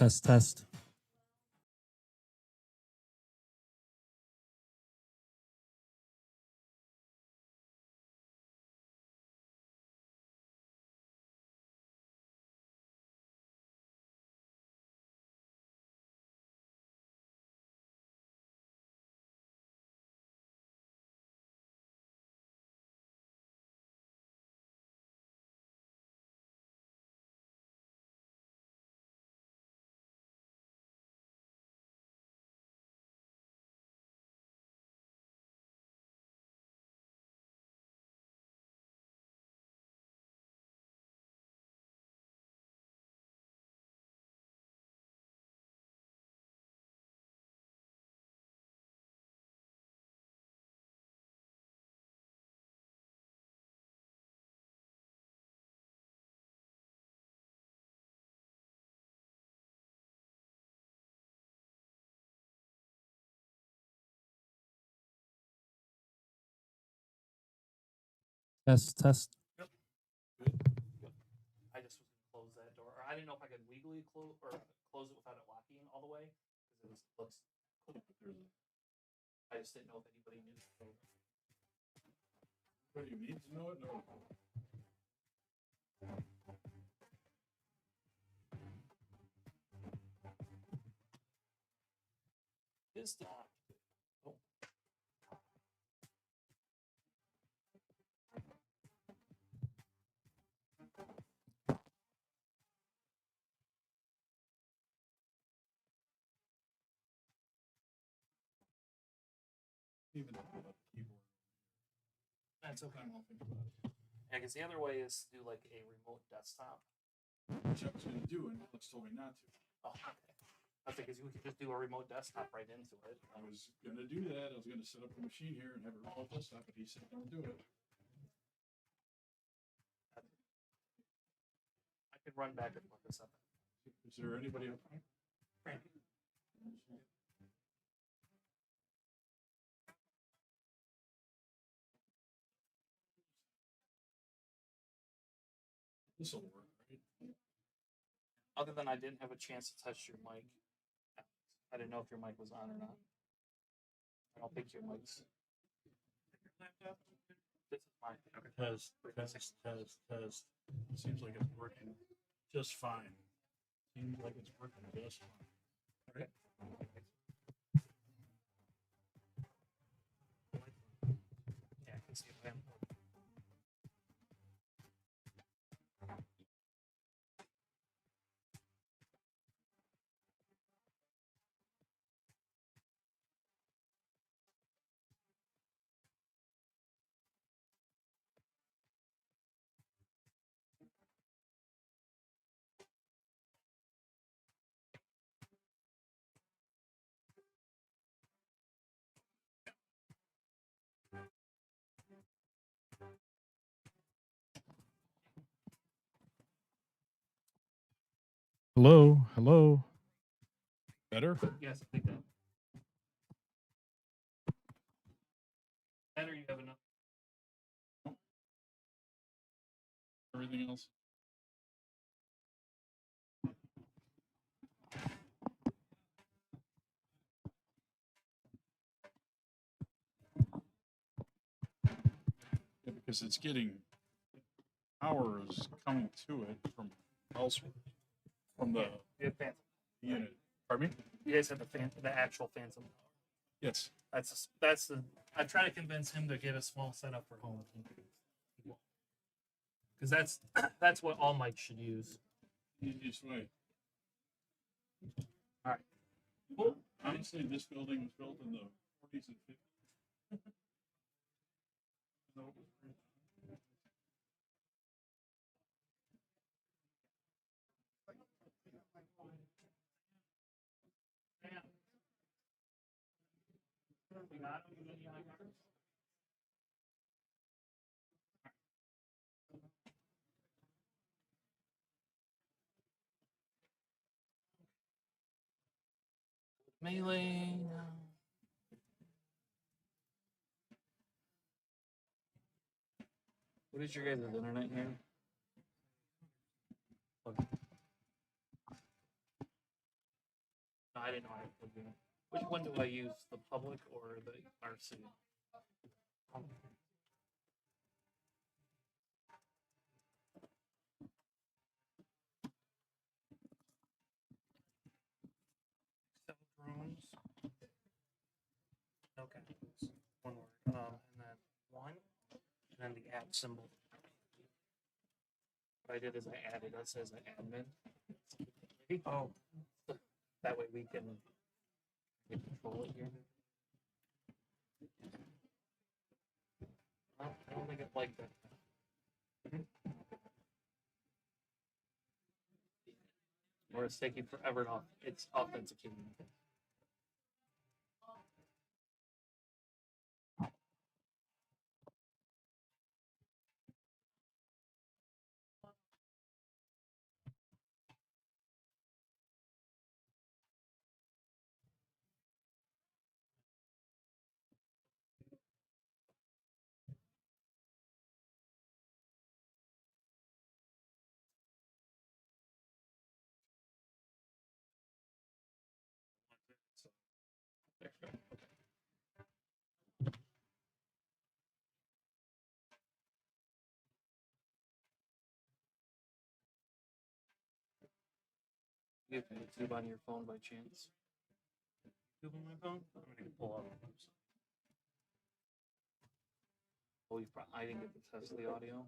Test, test. Test, test. Yep. Good. I just was gonna close that door, or I didn't know if I could legally close it without it locking all the way because it looks. I just didn't know if anybody knew. Anybody needs to know it? No. Is that? Oh. Even the keyboard. That's okay. I won't think about it. Yeah, because the other way is to do like a remote desktop. Which I was going to do, and Alex told me not to. Oh, okay. I think we could just do a remote desktop right into it. I was going to do that. I was going to set up a machine here and have a remote desktop, but he said don't do it. I could run back and forth this up. Is there anybody up front? Randy. This will work, right? Other than I didn't have a chance to touch your mic. I didn't know if your mic was on or not. I don't think your mic's. This is mine. Test, test, test, test. It seems like it's working just fine. Seems like it's working just fine. All right. Yeah, I can see it. Hello, hello. Better? Yes, I think that. Better, you have enough. Everything else? Yeah, because it's getting power is coming to it from elsewhere, from the You have Phantom. unit. Pardon me? You guys have the actual Phantom. Yes. That's the. I try to convince him to get a small setup for home. Because that's what all mics should use. Easiest way. All right. Cool. Honestly, this building was built in the 40s and 50s. No, it was pretty- Melee. What is your guys' internet here? Okay. I didn't know I had to do it. Which one do I use? The public or the RC? Drones. Okay. One word. And then one, and then the add symbol. What I did is I added us as an admin. Oh, That way we can control it here. I don't think it's like that. Or it's taking forever to it's authenticating. There we go. Okay. You have YouTube on your phone by chance? YouTube on my phone. I'm gonna pull up. Oh, I didn't get to test the audio.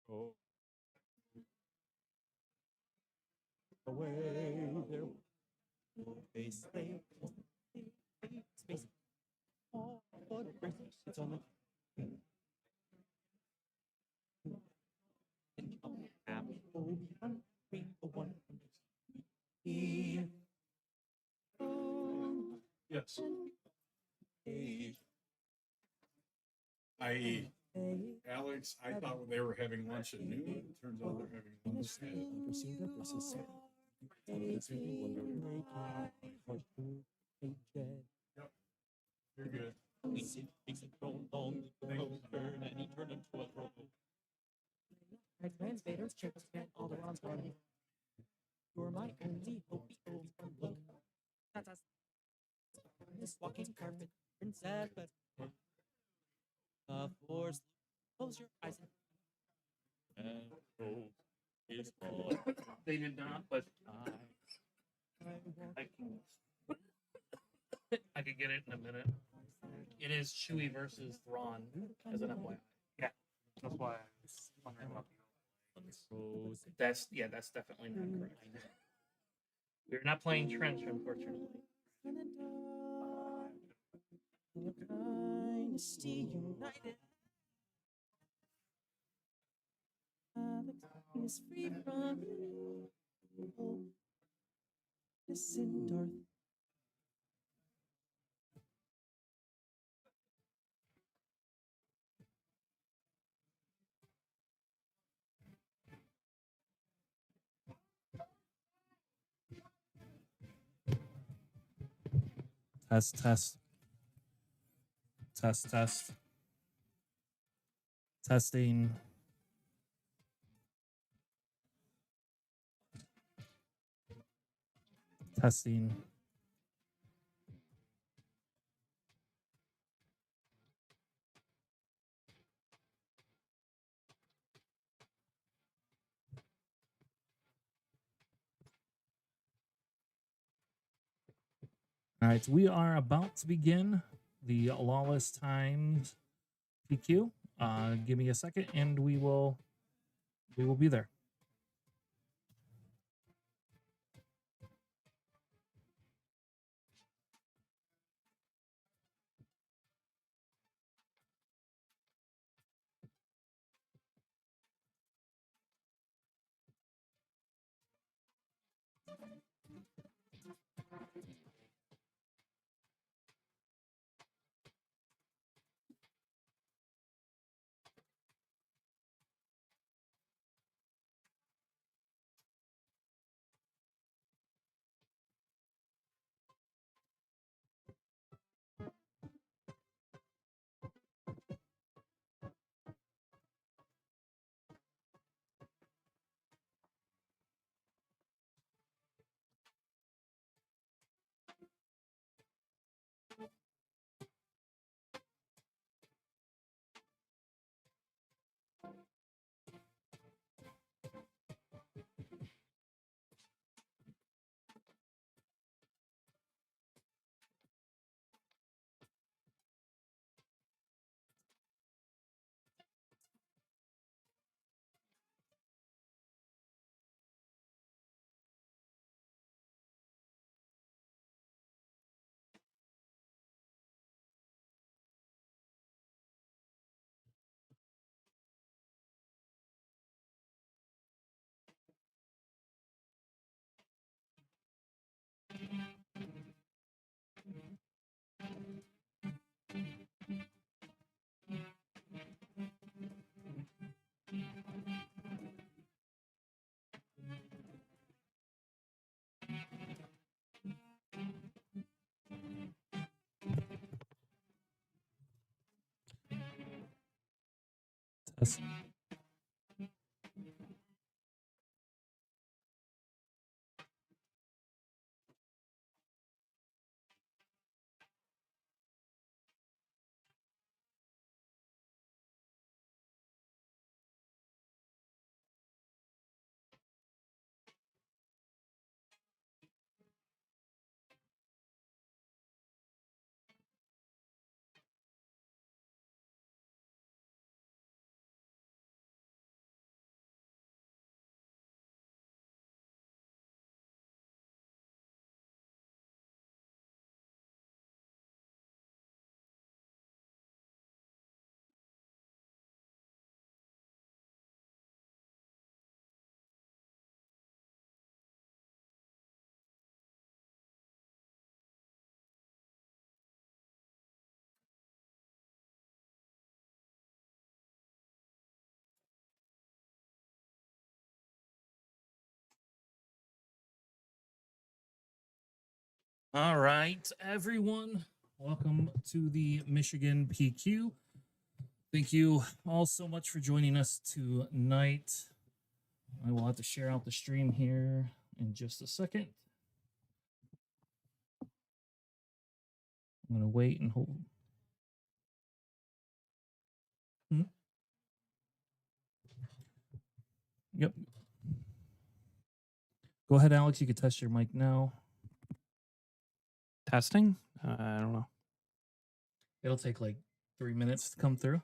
Oh. Away there. Space. Space. Oh, what it's on the. Yes. I.e. Alex, I thought they were having lunch at noon. It turns out they're having lunch at Yep. You're good. Translators, chips, and all the rounds running. You're my only hope. Look, that's us. This walking carpet, princess, but of course, close your eyes. They did not, but I could get it in a minute. It is Chewie versus Thrawn as an FYI. Yeah, that's why I was wondering about the. That's definitely not correct. We're not playing Trench, unfortunately. Dynasty united. Alex is free from listen, Darth. Test. Testing. Testing. All right, we are about to begin the Lawless Times PQ. Give me a second, and we will be there. Yes. All right, everyone. Welcome to the Michigan PQ. Thank you all so much for joining us tonight. I will have to share out the stream here in just a second. I'm going to wait and hold. Yep. Go ahead, Alex. You can test your mic now. Testing? I don't know. It'll take like 3 minutes to come through.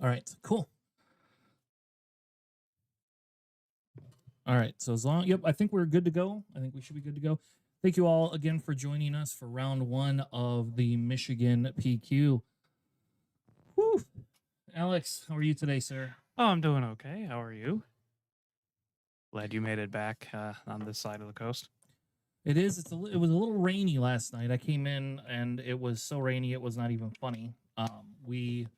All right, cool. All right, so as long, yep, I think we're good to go. I think we should be good to go. Thank you all again for joining us for round 1 of the Michigan PQ. Woo! Alex, how are you today, sir? Oh, I'm doing okay. How are you? Glad you made it back on this side of the coast. It is. It was a little rainy last night. I came in and it was so rainy it was not even funny. We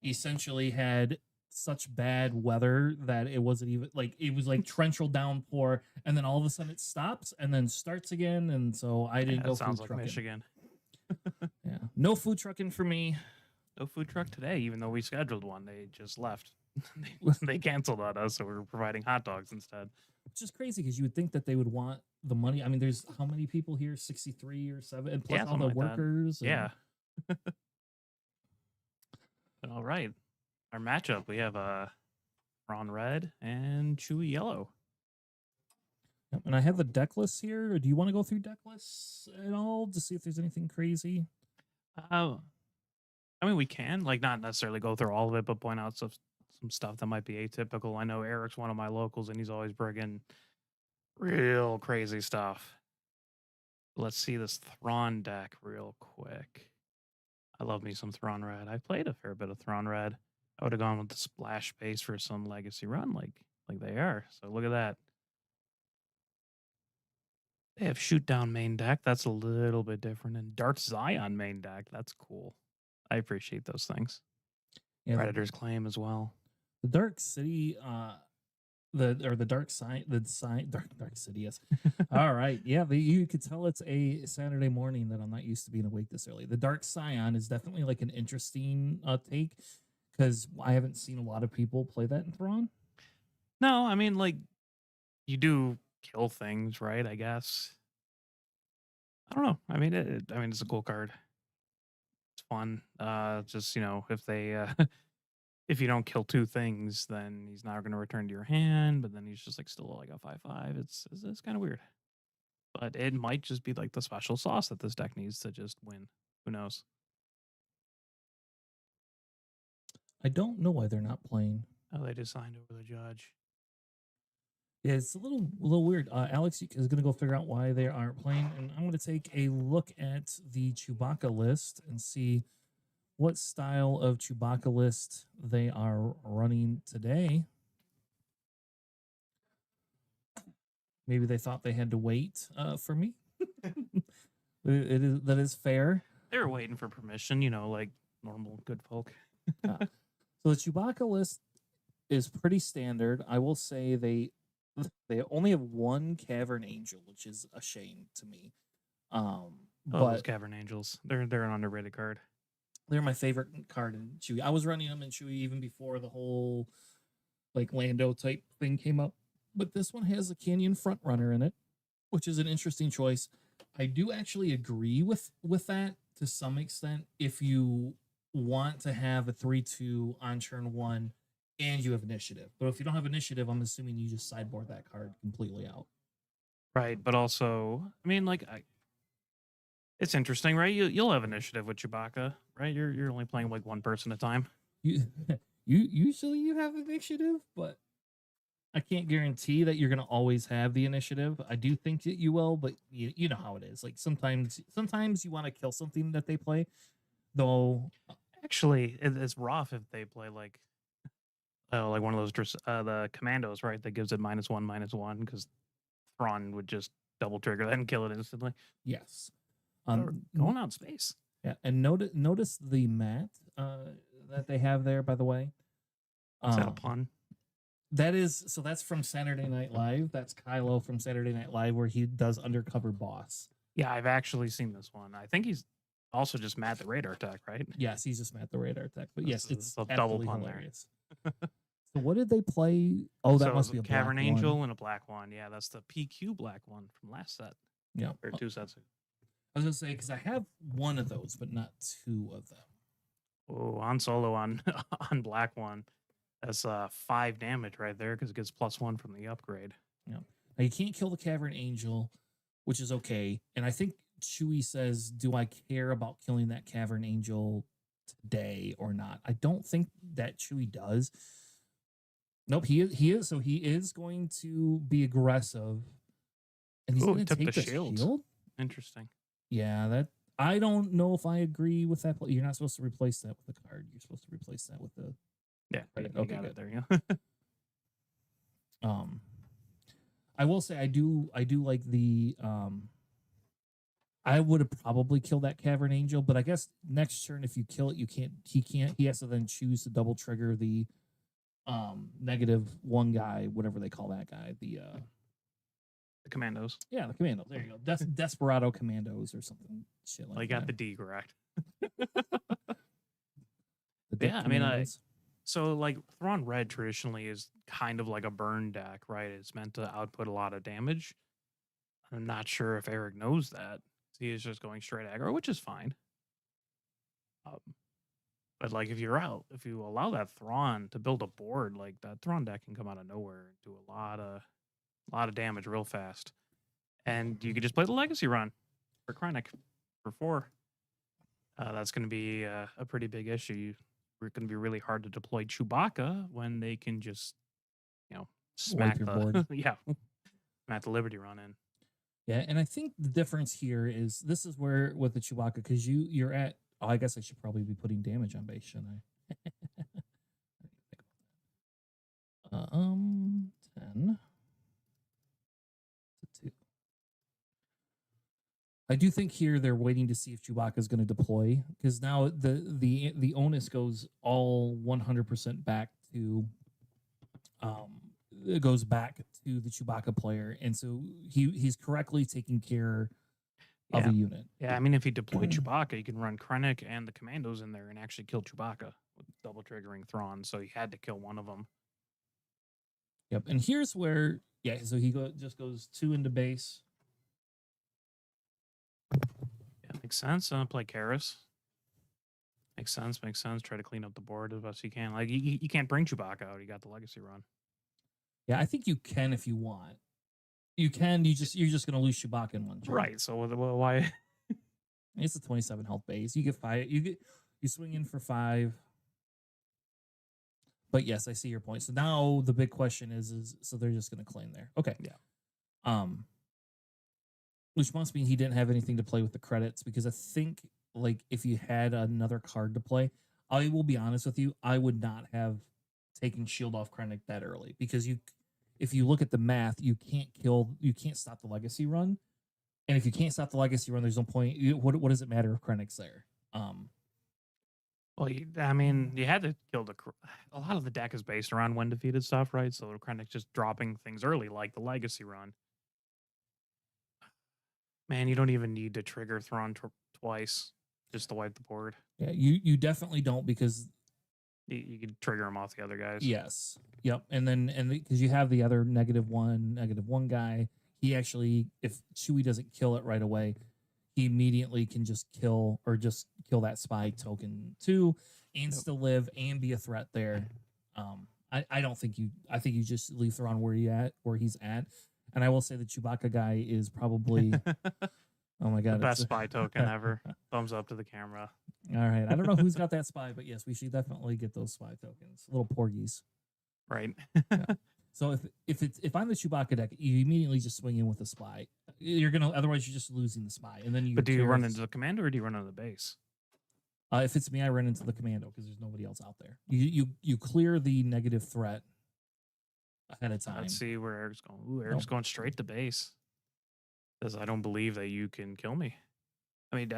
essentially had such bad weather that it wasn't even like it was like torrential downpour, and then all of a sudden it stops and then starts again. And so I didn't go sounds food like trucking. Michigan. Yeah, no food trucking for me. No food truck today, even though we scheduled one. They just left. They canceled on us, so we were providing hot dogs instead. Which is crazy because you would think that they would want the money. I mean, there's how many people here? 63 or 7, and plus Yeah, all the something like that. workers. and- Yeah. All right. Our matchup, we have Ron Red and Chewy Yellow. Yep, and I have the deck list here. Do you want to go through deck lists at all to see if there's anything crazy? I mean, we can, like, not necessarily go through all of it, but point out some stuff that might be atypical. I know Eric's one of my locals, and he's always bringing real crazy stuff. Let's see this Thrawn deck real quick. I love me some Thrawn Red. I played a fair bit of Thrawn Red. I would have gone with the splash base for some legacy run, like they are. So look at that. They have shoot down main deck. That's a little bit different. And Darth Zion main deck. That's cool. I appreciate those things. Yeah, Predator's Claim as well. the Dark City, the Dark City. Yes. All right. Yeah, you could tell it's a Saturday morning that I'm not used to being awake this early. The Dark Scion is definitely like an interesting take because I haven't seen a lot of people play that in Thrawn. No, I mean, like, you do kill things, right? I guess. I don't know. I mean, it's a cool card. It's fun. Just, if they if you don't kill 2 things, then he's not going to return to your hand. But then he's just like still like a 5/5. It's kind of weird. But it might just be like the special sauce that this deck needs to just win. Who knows? I don't know why they're not playing. Oh, they just signed over the judge. Yeah, it's a little weird. Alex is going to go figure out why they aren't playing, and I'm going to take a look at the Chewbacca list and see what style of Chewbacca list they are running today. Maybe they thought they had to wait for me. That is fair. They were waiting for permission, like normal good folk. So the Chewbacca list is pretty standard. I will say they only have one Cavern Angel, which is a shame to me. Oh, those But Cavern Angels. They're an underrated card. they're my favorite card in Chewy. I was running them in Chewy even before the whole like Lando type thing came up. But this one has a Canyon Front Runner in it, which is an interesting choice. I do actually agree with that to some extent. If you want to have a 3/2 on turn 1 and you have initiative, but if you don't have initiative, I'm assuming you just sideboard that card completely out. Right, but also, I mean, like, it's interesting, right? You'll have initiative with Chewbacca, right? You're only playing like one person at a time. You usually you have initiative, but I can't guarantee that you're going to always have the initiative. I do think that you will, but you know how it is. Like sometimes you want to kill something that they play, though. Actually, it's rough if they play like one of those the commandos, right? That gives it -1/-1 because Thrawn would just double trigger that and kill it instantly. Yes. Or going out in space. Yeah, and notice the mat that they have there. By the way, Is that a pun? That's from Saturday Night Live. That's Kylo from Saturday Night Live, where he does Undercover Boss. Yeah, I've actually seen this one. I think he's also just Matt the Radar Tech, right? Yes, he's just Matt the Radar Tech. But yes, it's a double pun hilarious. So what did they play? Oh, that So must be a Cavern black Angel one. and a black one. Yeah, that's the PQ black one from last set Yeah, or 2 sets ago. I was gonna say because I have one of those, but not 2 of them. Oh, on solo on on black one. That's 5 damage right there because it gets +1 from the upgrade. Yeah. Now you can't kill the Cavern Angel, which is okay. And I think Chewie says, "Do I care about killing that Cavern Angel today or not?" I don't think that Chewie does. Nope, he is. So he is going to be aggressive, and he's Ooh, going to took take the the shield. shield. Interesting. Yeah, that I don't know if I agree with that. You're not supposed to replace that with a card. You're supposed to replace that with the Yeah, Right, you okay, got good. it there. Yeah. I will say I do like the I would have probably killed that Cavern Angel, but I guess next turn if you kill it, he has to then choose to double trigger the -1 guy, whatever they call that guy. The Commandos. yeah, the commandos. There you go. Desperado Commandos or something shit like Well, you that. got the D correct. The Dick Yeah, I mean, Commandos. So, like, Thrawn Red traditionally is kind of like a burn deck, right? It's meant to output a lot of damage. I'm not sure if Eric knows that. He is just going straight aggro, which is fine. But, like, if you allow that Thrawn to build a board, like, that Thrawn deck can come out of nowhere and do a lot of damage real fast. And you could just play the Legacy run for Krennic for 4. That's going to be a pretty big issue. It's going to be really hard to deploy Chewbacca when they can just, smack your the board. yeah, smack the Liberty run in. Yeah, and I think the difference here is this is where with the Chewbacca, because you're at. Oh, I guess I should probably be putting damage on base, shouldn't I? 10 to 2. I do think here they're waiting to see if Chewbacca is going to deploy because now the onus goes all 100% back to it goes back to the Chewbacca player, and so he's correctly taking care of a unit. Yeah, I mean, if he deployed Chewbacca, you can run Krennic and the Commandos in there and actually kill Chewbacca with double triggering Thrawn. So he had to kill one of them. Yep, and here's where so he just goes 2 into base. Yeah, makes sense. Play Karis. Makes sense. Try to clean up the board as best you can. Like you can't bring Chewbacca out. You got the Legacy run. Yeah, I think you can if you want. You can. You're just going to lose Chewbacca in one turn. Right. So why? It's a 27 health base. You get 5. You swing in for 5. But yes, I see your point. So now the big question is so they're just going to claim there. Okay. Yeah. Which must mean he didn't have anything to play with the credits because I think like if you had another card to play, I will be honest with you, I would not have taken Shield off Krennic that early because if you look at the math, you can't stop the Legacy run, and if you can't stop the Legacy run, there's no point. What does it matter if Krennic's there? Well, I mean, you had to kill a lot of the deck is based around when defeated stuff, right? So they're kind of just dropping things early, like the Legacy run. Man, you don't even need to trigger Thrawn twice just to wipe the board. Yeah, you definitely don't, because You could trigger them off the other guys. yes, yep, and because you have the other -1 guy, he actually, if Chewie doesn't kill it right away, he immediately can just kill that spy token too, and still live and be a threat there. I don't think I think you just leave Thrawn where he's at. And I will say the Chewbacca guy is probably oh my god, The best spy token ever. Thumbs up to the camera. All right, I don't know who's got that spy, but yes, we should definitely get those spy tokens, little porgies. Right. So if I'm the Chewbacca deck, you immediately just swing in with a spy. Otherwise you're just losing the spy, and then you. But do you run into the commander or do you run into the base? If it's me, I run into the commando because there's nobody else out there. You clear the negative threat ahead of time. Let's see where Eric's going. Ooh, Eric's going straight to base. Because I don't believe that you can kill me. I mean,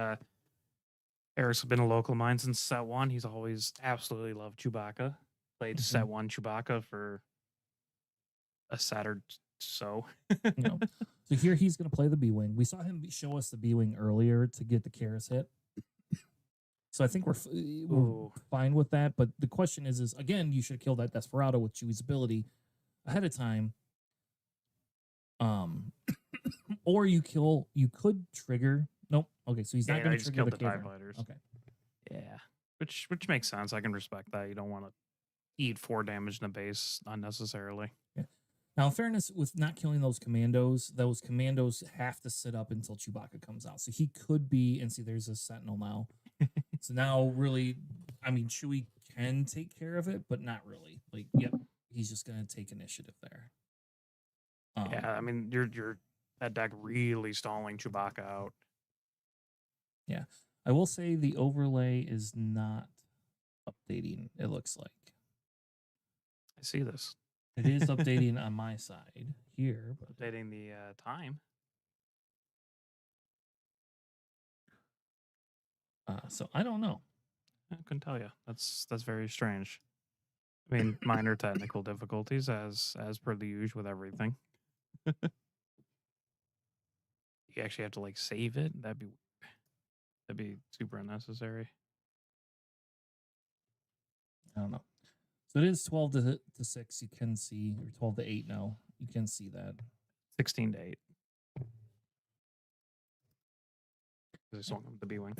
Eric's been a local of mine since set 1. He's always absolutely loved Chewbacca. Played set 1 Chewbacca for a set or so. So here he's going to play the B-Wing. We saw him show us the B-Wing earlier to get the Karis hit. So I think we're fine with that. But the question is again, you should kill that Desperado with Chewie's ability ahead of time. Or you could trigger. Nope. Okay, so he's not going to trigger the TIE fighters. Okay. Yeah, which makes sense. I can respect that. You don't want to eat 4 damage in the base unnecessarily. Yeah. Now, in fairness, with not killing those commandos have to sit up until Chewbacca comes out. So he could be, and see, there's a Sentinel now. So now, really, I mean, Chewie can take care of it, but not really. Like, yep, he's just going to take initiative there. Yeah, I mean, you're that deck really stalling Chewbacca out. Yeah, I will say the overlay is not updating. It looks like I see this. it is updating on my side here, but Updating the time. so I don't know. I couldn't tell you. That's very strange. I mean, minor technical difficulties as per the usual with everything. You actually have to like save it. That'd be super unnecessary. I don't know. So it is 12 to 6. You can see, or 12 to 8 now. You can see that 16 to 8. I swung him the B-Wing.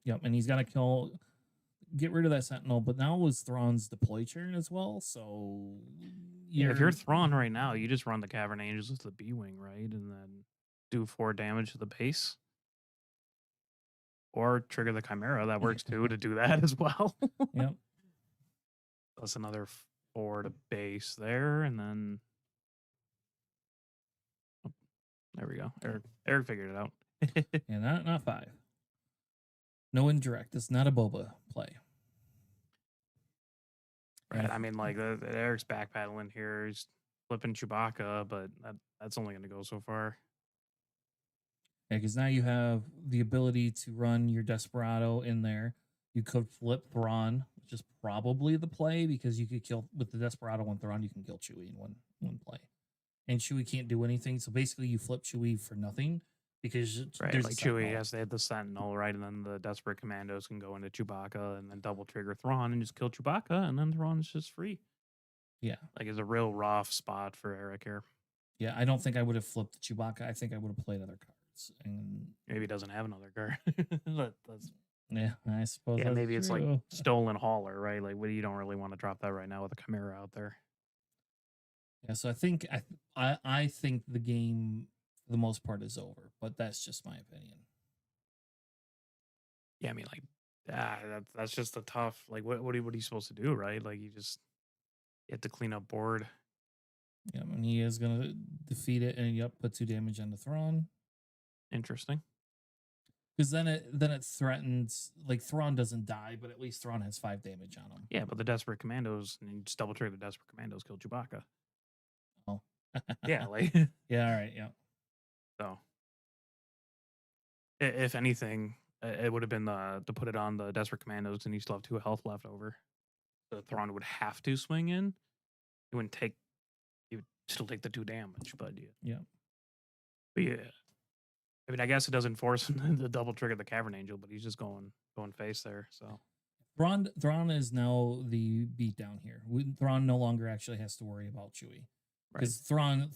Yep, and he's got to get rid of that Sentinel, but now was Thrawn's deploy turn as well, so Yeah, if you're Thrawn right now, you just run the Cavern Angels with the B-Wing, right? And then do 4 damage to the base. Or trigger the Chimera. That works too, to do that as well. Yep. Plus another 4 to base there, and then there we go. Eric figured it out. Yeah, not 5. No indirect. It's not a Boba play. Right. I mean, like Eric's backpedaling here. He's flipping Chewbacca, but that's only going to go so far. Yeah, because now you have the ability to run your Desperado in there. You could flip Thrawn, which is probably the play, because you could kill with the Desperado and Thrawn. You can kill Chewie in one play, and Chewie can't do anything. So basically, you flip Chewie for nothing. Because right, like Chewie has to hit the Sentinel, right? And then the Desperate Commandos can go into Chewbacca and then double trigger Thrawn and just kill Chewbacca, and then Thrawn's just free. Yeah. Like, it's a real rough spot for Eric here. Yeah, I don't think I would have flipped Chewbacca. I think I would have played other cards. And maybe he doesn't have another card. Yeah, I suppose. Yeah, maybe it's like Stolen Hauler, right? Like, you don't really want to drop that right now with a Chimera out there. Yeah, so I think I think the game, for the most part, is over, but that's just my opinion. Yeah, I mean, like, that's just a tough. Like, what are you supposed to do, right? Like, you have to clean up board. Yeah, and he is gonna defeat it, and put 2 damage on the Thrawn. Interesting. Because then it threatens, like, Thrawn doesn't die, but at least Thrawn has 5 damage on him. Yeah, but the Desperate Commandos, and you just double trigger the Desperate Commandos, kill Chewbacca. Oh, yeah, like yeah, all right, yeah. So, if anything, It would have been to put it on the Desperate Commandos, and you still have 2 health left over. The Thrawn would have to swing in. He wouldn't take. He would still take the 2 damage, but yeah. Yeah. But yeah. I mean, I guess it doesn't force him to double trigger the Cavern Angel, but he's just going face there. So Thrawn is now the beatdown here. Thrawn no longer actually has to worry about Chewie. Because Thrawn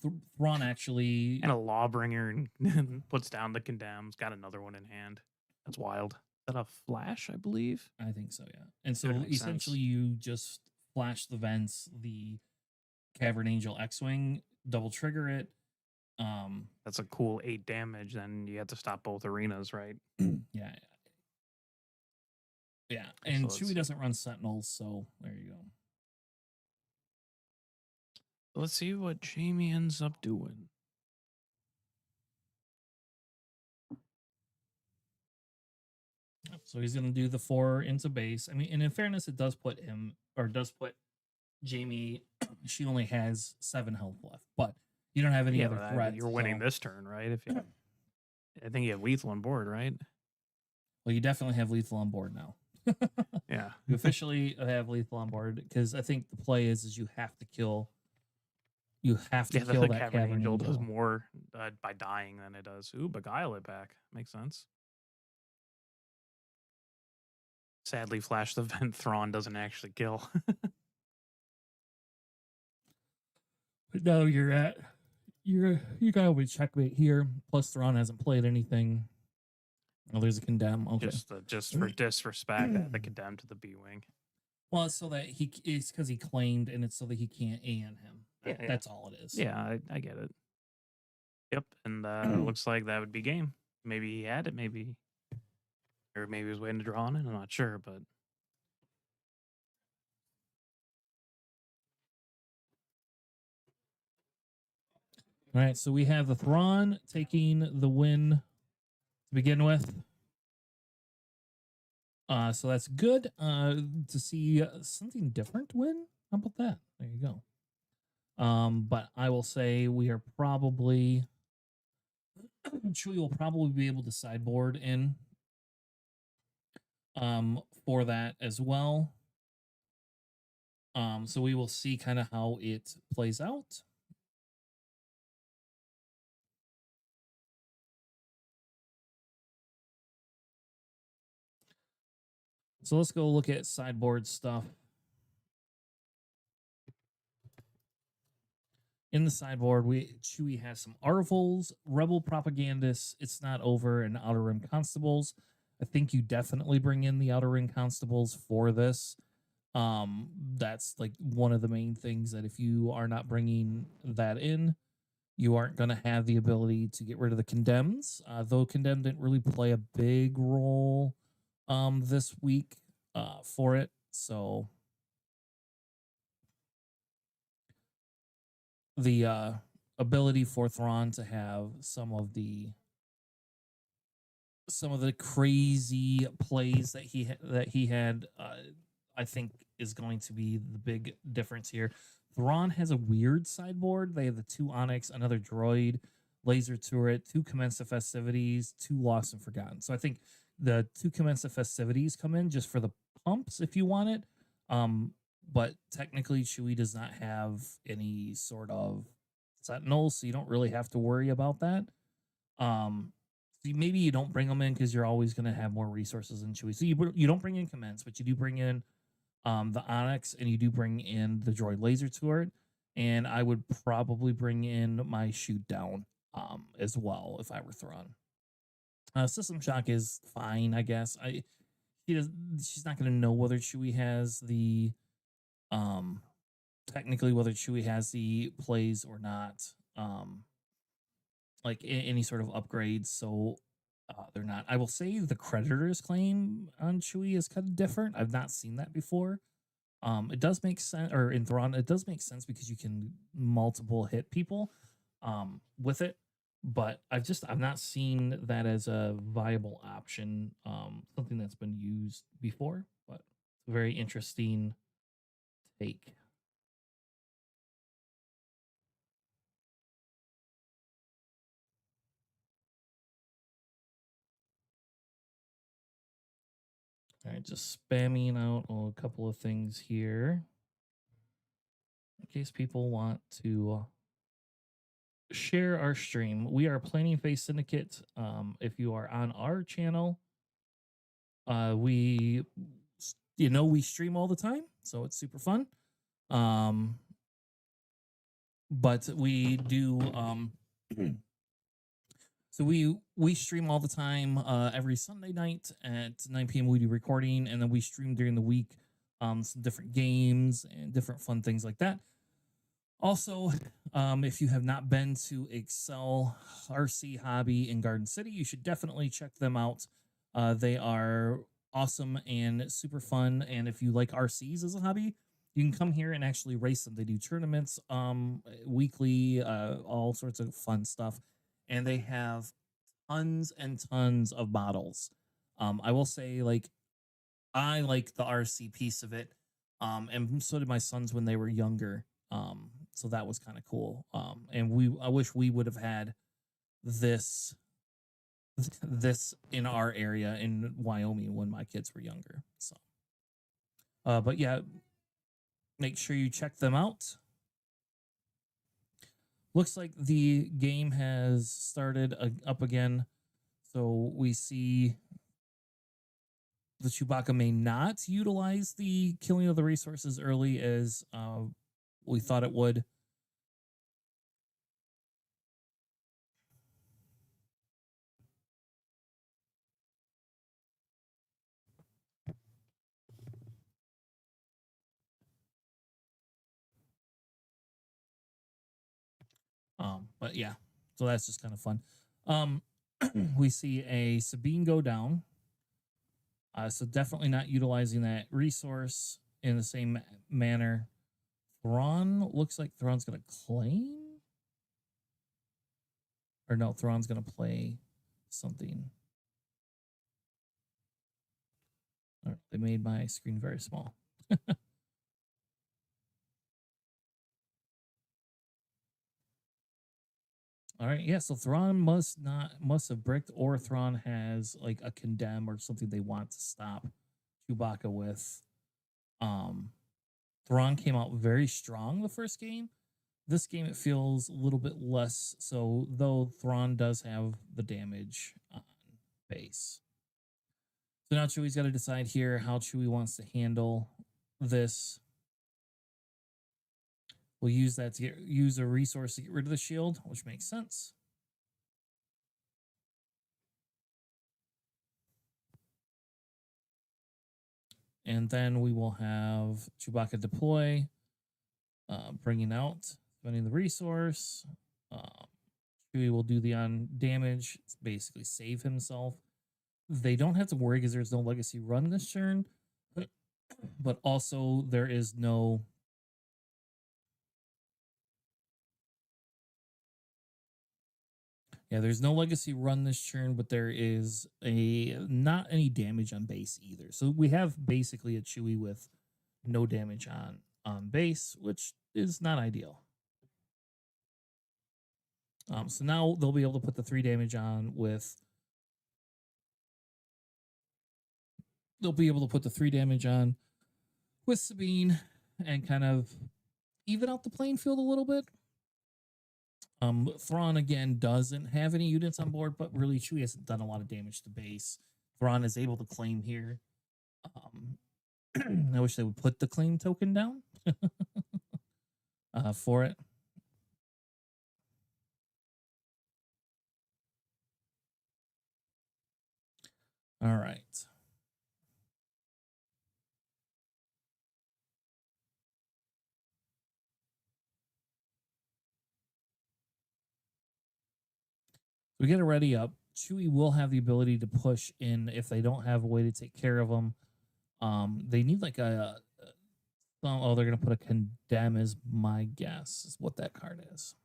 actually and a Lawbringer and puts down the Condemns. Got another one in hand. That's wild. Is that a flash? I believe. I think so. Yeah. And so That makes essentially, sense. you just flash the vents, the Cavern Angel X-wing, double trigger it. That's a cool 8 damage. Then you have to stop both arenas, right? Yeah. Yeah. And So Chewie doesn't run Sentinels, so there you go. Let's see what Jamie ends up doing. So he's going to do the 4 into base. I mean, and in fairness, it does put him, or does put Jamie, she only has 7 health left, but you don't have any other but threats. you're winning so- this turn, right? If you, I think you have lethal on board, right? Well, you definitely have lethal on board now. Yeah. You officially have lethal on board because I think the play is you have to kill. You have to Yeah, kill the that Cavern Angel does Angel. more by dying than it does. Ooh, beguile it back. Makes sense. Sadly, Flash the Vent Thrawn doesn't actually kill. But no, you got to checkmate here. Plus, Thrawn hasn't played anything. Oh, there's a condemn. Okay. Just for disrespect, I had the Condemn to the B-Wing. Well, it's so that it's because he claimed, and it's so that he can't AN him. Yeah, yeah. That's all it is. Yeah, I get it. Yep, and looks like that would be game. Maybe he had it, or maybe he was waiting to draw on it. I'm not sure, but All right, so we have the Thrawn taking the win to begin with. So that's good to see something different win. How about that? There you go. But I will say we are probably Chewie will probably be able to sideboard in for that as well. So we will see kind of how it plays out. So let's go look at sideboard stuff. In the sideboard, Chewie has some Arvals, Rebel Propagandists, It's Not Over, and Outer Rim Constables. I think you definitely bring in the Outer Rim Constables for this. That's like one of the main things that if you are not bringing that in, you aren't going to have the ability to get rid of the Condemns. Though Condemn didn't really play a big role this week for it. So the ability for Thrawn to have some of the crazy plays that he had, I think is going to be the big difference here. Thrawn has a weird sideboard. They have the 2 Onyx, another droid, laser turret, 2 Commence the Festivities, 2 Lost and Forgotten. So I think the 2 Commence the Festivities come in just for the pumps if you want it. But technically Chewie does not have any sort of Sentinels, so you don't really have to worry about that. So maybe you don't bring them in because you're always going to have more resources than Chewie. So you don't bring in Commence, but you do bring in the Onyx, and you do bring in the droid laser turret. And I would probably bring in my shoot down as well if I were Thrawn. System shock is fine, I guess. She's not going to know whether Chewie has the technically whether Chewie has the plays or not. Like any sort of upgrades, so they're not. I will say the Creditor's claim on Chewie is kind of different. I've not seen that before. It does make sense, or in Thrawn, it does make sense because you can multiple hit people with it. But I've not seen that as a viable option, something that's been used before. But it's a very interesting take. right, just spamming out a couple of things here in case people want to share our stream. We are Planning Phase Syndicate. If you are on our channel, we stream all the time, so it's super fun. But we do so we stream all the time. Every Sunday night at 9 p.m. we do recording, and then we stream during the week some different games and different fun things like that. Also, if you have not been to Excel, RC, Hobby, and Garden City, you should definitely check them out. They are awesome and super fun. And if you like RCs as a hobby, you can come here and actually race them. They do tournaments weekly, all sorts of fun stuff. And they have tons and tons of models. I will say, like, I like the RC piece of it. And so did my sons when they were younger. So that was kind of cool. And I wish we would have had this in our area in Wyoming when my kids were younger. So, but yeah, make sure you check them out. Looks like the game has started up again. So we see the Chewbacca may not utilize the killing of the resources early as we thought it would. But yeah, so that's just kind of fun. We see a Sabine go down. So definitely not utilizing that resource in the same manner. Thrawn looks like Thrawn's going to claim. Or no, Thrawn's going to play something. All right, they made my screen very small. All right, yeah. So Thrawn must have bricked, or Thrawn has like a condemn or something they want to stop Chewbacca with. Thrawn came out very strong the first game. This game it feels a little bit less so, though Thrawn does have the damage on base. So now Chewie's got to decide here how Chewie wants to handle this. We'll use that to use a resource to get rid of the shield, which makes sense. And then we will have Chewbacca deploy, bringing out, spending the resource. Chewie will do the on damage, basically save himself. They don't have to worry because there's no legacy run this turn, but also there is no there's no legacy run this turn, but there is not any damage on base either. So we have basically a Chewie with no damage on base, which is not ideal. So now they'll be able to put the 3 damage on with. They'll be able to put the 3 damage on with Sabine and kind of even out the playing field a little bit. Thrawn again doesn't have any units on board, but really Chewie hasn't done a lot of damage to base. Thrawn is able to claim here. I wish they would put the claim token down for it. All right. We get it ready up. Chewie will have the ability to push in if they don't have a way to take care of them. They need like they're going to put a condemn is my guess is what that card is.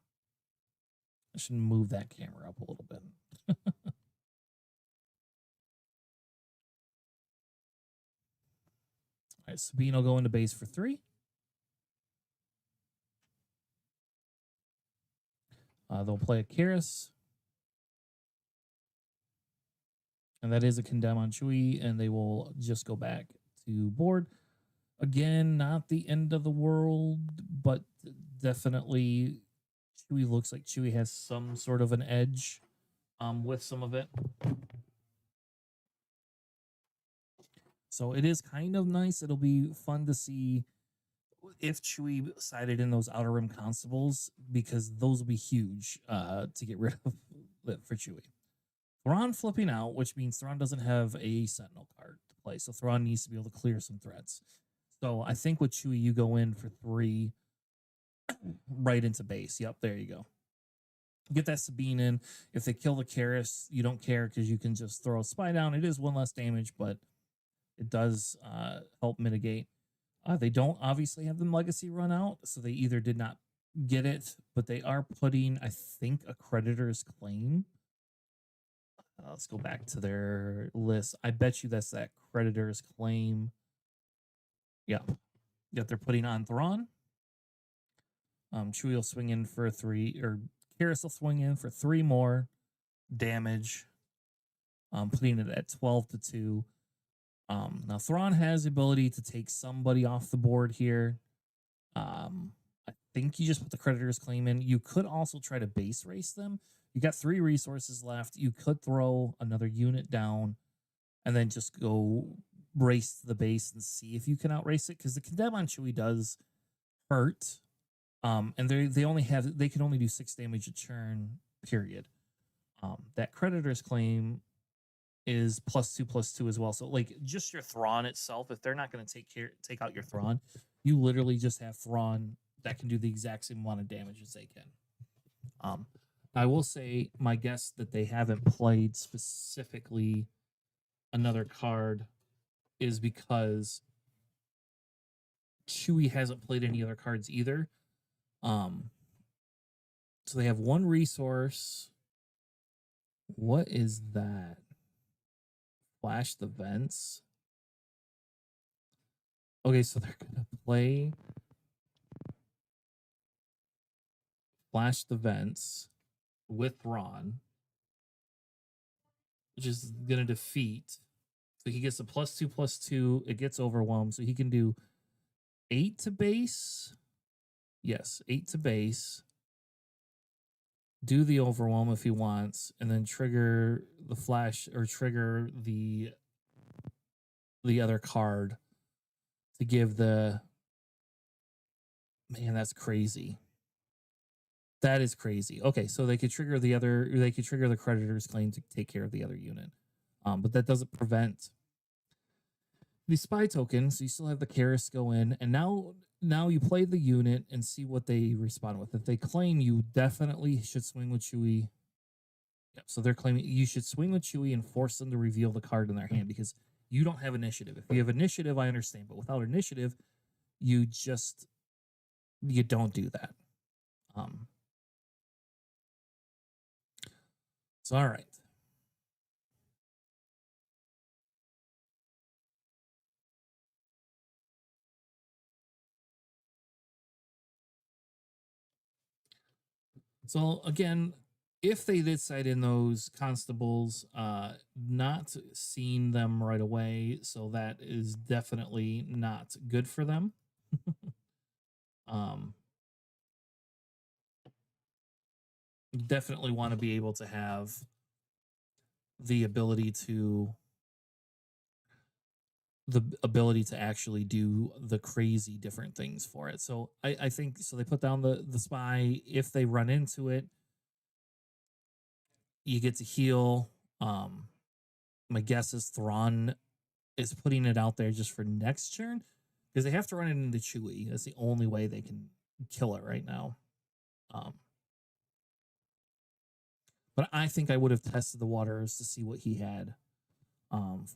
I should move that camera up a little bit. All right, Sabine will go into base for 3. They'll play a Karis. And that is a condemn on Chewy, and they will just go back to board. Again, not the end of the world, but definitely Chewy looks like Chewy has some sort of an edge with some of it. So it is kind of nice. It'll be fun to see if Chewy sided in those Outer Rim Constables, because those will be huge to get rid of for Chewy. Thrawn flipping out, which means Thrawn doesn't have a Sentinel card to play. So Thrawn needs to be able to clear some threats. So I think with Chewy, you go in for 3 right into base. Yep, there you go. Get that Sabine in. If they kill the Karis, you don't care because you can just throw a spy down. It is 1 less damage, but it does help mitigate. They don't obviously have the legacy run out, so they either did not get it, but they are putting, I think, a creditor's claim. Let's go back to their list. I bet you that's that creditor's claim. Yeah, that they're putting on Thrawn. Chewie will swing in for 3, or Karis will swing in for 3 more damage, putting it at 12-2. Now Thrawn has the ability to take somebody off the board here. I think you just put the creditor's claim in. You could also try to base race them. You got 3 resources left. You could throw another unit down and then just go race the base and see if you can outrace it, because the condemn on Chewie does hurt. And they can only do 6 damage a turn, period. That creditor's claim is +2/+2 as well. So like just your Thrawn itself, if they're not going to take out your Thrawn, you literally just have Thrawn that can do the exact same amount of damage as they can. I will say my guess that they haven't played specifically another card is because Chewie hasn't played any other cards either. So they have 1 resource. What is that? Flash the vents. Okay, so they're gonna play Flash the vents with Thrawn, which is gonna defeat. So he gets a +2/+2. It gets overwhelmed, so he can do 8 to base. Yes, 8 to base. Do the overwhelm if he wants, and then trigger the flash or trigger the other card to give the... Man, that's crazy. That is crazy. Okay, so they could trigger the creditor's claim to take care of the other unit. But that doesn't prevent the spy token, so you still have the Karis go in, and now you play the unit and see what they respond with. If they claim, you definitely should swing with Chewie. Yep, so they're claiming you should swing with Chewie and force them to reveal the card in their hand, because you don't have initiative. If you have initiative, I understand, but without initiative, you don't do that. So all right. So again, if they did side in those constables, not seeing them right away, so that is definitely not good for them. Definitely want to be able to have the ability to actually do the crazy different things for it. So I think so. They put down the spy. If they run into it, you get to heal. My guess is Thrawn is putting it out there just for next turn, because they have to run it into Chewie. That's the only way they can kill it right now. But I think I would have tested the waters to see what he had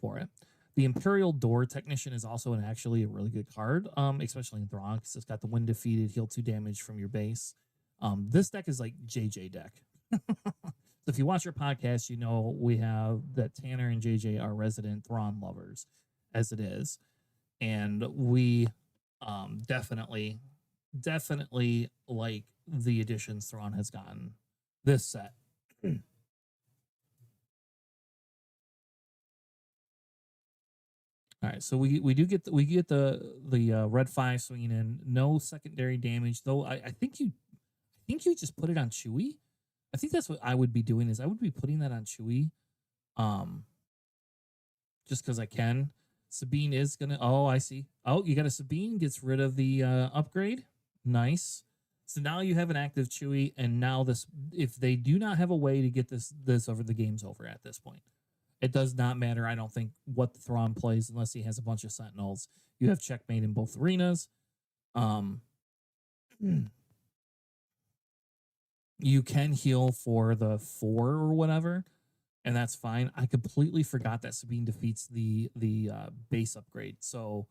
for it. The Imperial Door Technician is also actually a really good card, especially in Thrawn, because it's got the when defeated, heal 2 damage from your base. This deck is like JJ deck. So if you watch your podcast, you know we have that Tanner and JJ are resident Thrawn lovers, as it is. And we definitely like the additions Thrawn has gotten this set. All right, so we get the red 5 swinging in, no secondary damage. Though I think you just put it on Chewy. I think that's what I would be doing is I would be putting that on Chewy, just because I can. Sabine is gonna. Oh, I see. Oh, you got a Sabine gets rid of the upgrade. Nice. So now you have an active Chewy, and now this, if they do not have a way to get this over, the game's over at this point. It does not matter, I don't think, what the Thrawn plays unless he has a bunch of Sentinels. You have checkmate in both arenas. You can heal for the 4 or whatever, and that's fine. I completely forgot that Sabine defeats the base upgrade. So,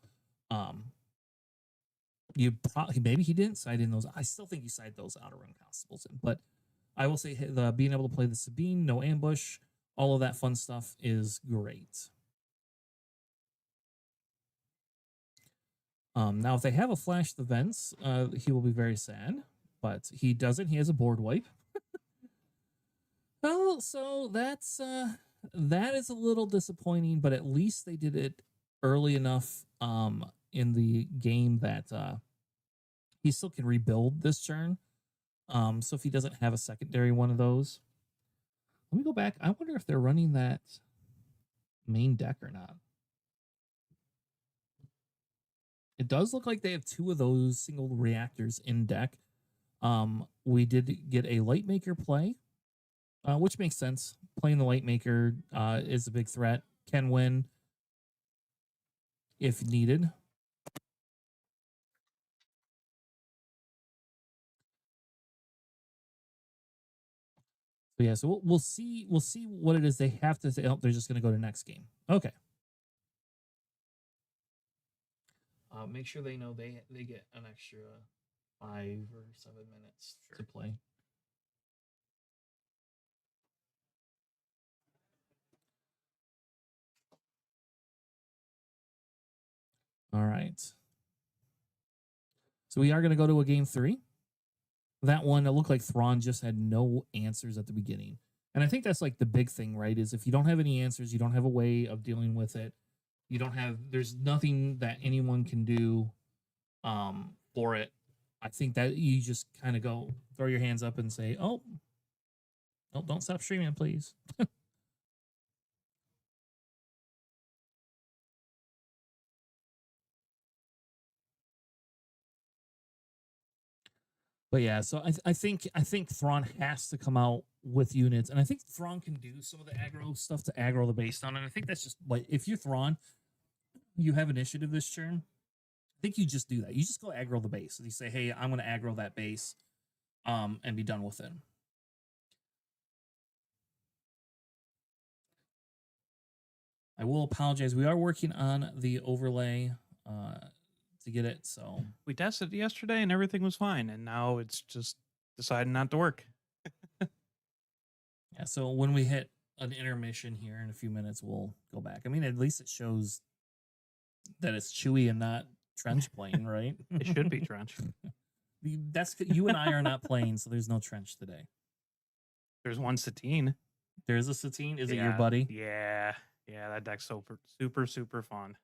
you probably, maybe he didn't side in those. I still think you side those outer rim constables in, but I will say the being able to play the Sabine, no ambush, all of that fun stuff is great. Now, if they have a flash the vents, he will be very sad, but he doesn't. He has a board wipe. Well, so that's that is a little disappointing, but at least they did it early enough in the game that he still can rebuild this turn. So if he doesn't have a secondary one of those, let me go back. I wonder if they're running that main deck or not. It does look like they have 2 of those single reactors in deck. We did get a light maker play, which makes sense. Playing the light maker is a big threat. Can win if needed. So yeah, so we'll see what it is they have to say. Oh, they're just going to go to next game. Okay. Make sure they know they get an extra 5 or 7 minutes to play. All right. So we are going to go to a game 3. That one, it looked like Thrawn just had no answers at the beginning. And I think that's like the big thing, right? Is if you don't have any answers, you don't have a way of dealing with it. You don't have, there's nothing that anyone can do for it. I think that you just kind of go, throw your hands up and say, oh, don't stop streaming, please. But yeah, so I think Thrawn has to come out with units, and I think Thrawn can do some of the aggro stuff to aggro the base down. And I think that's just like, if you're Thrawn, you have initiative this turn. I think you just do that. You just go aggro the base. And you say, hey, I'm going to aggro that base, and be done with it. I will apologize. We are working on the overlay to get it. So We tested it yesterday and everything was fine, and now it's just deciding not to work. yeah. So when we hit an intermission here in a few minutes, we'll go back. I mean, at least it shows that it's Chewy and not Trench playing, right? It should be Trench. That's you and I are not playing, so there's no Trench today. There's one Satine. There's a Satine. Is it your Yeah, buddy? Yeah. Yeah, that deck's super fun.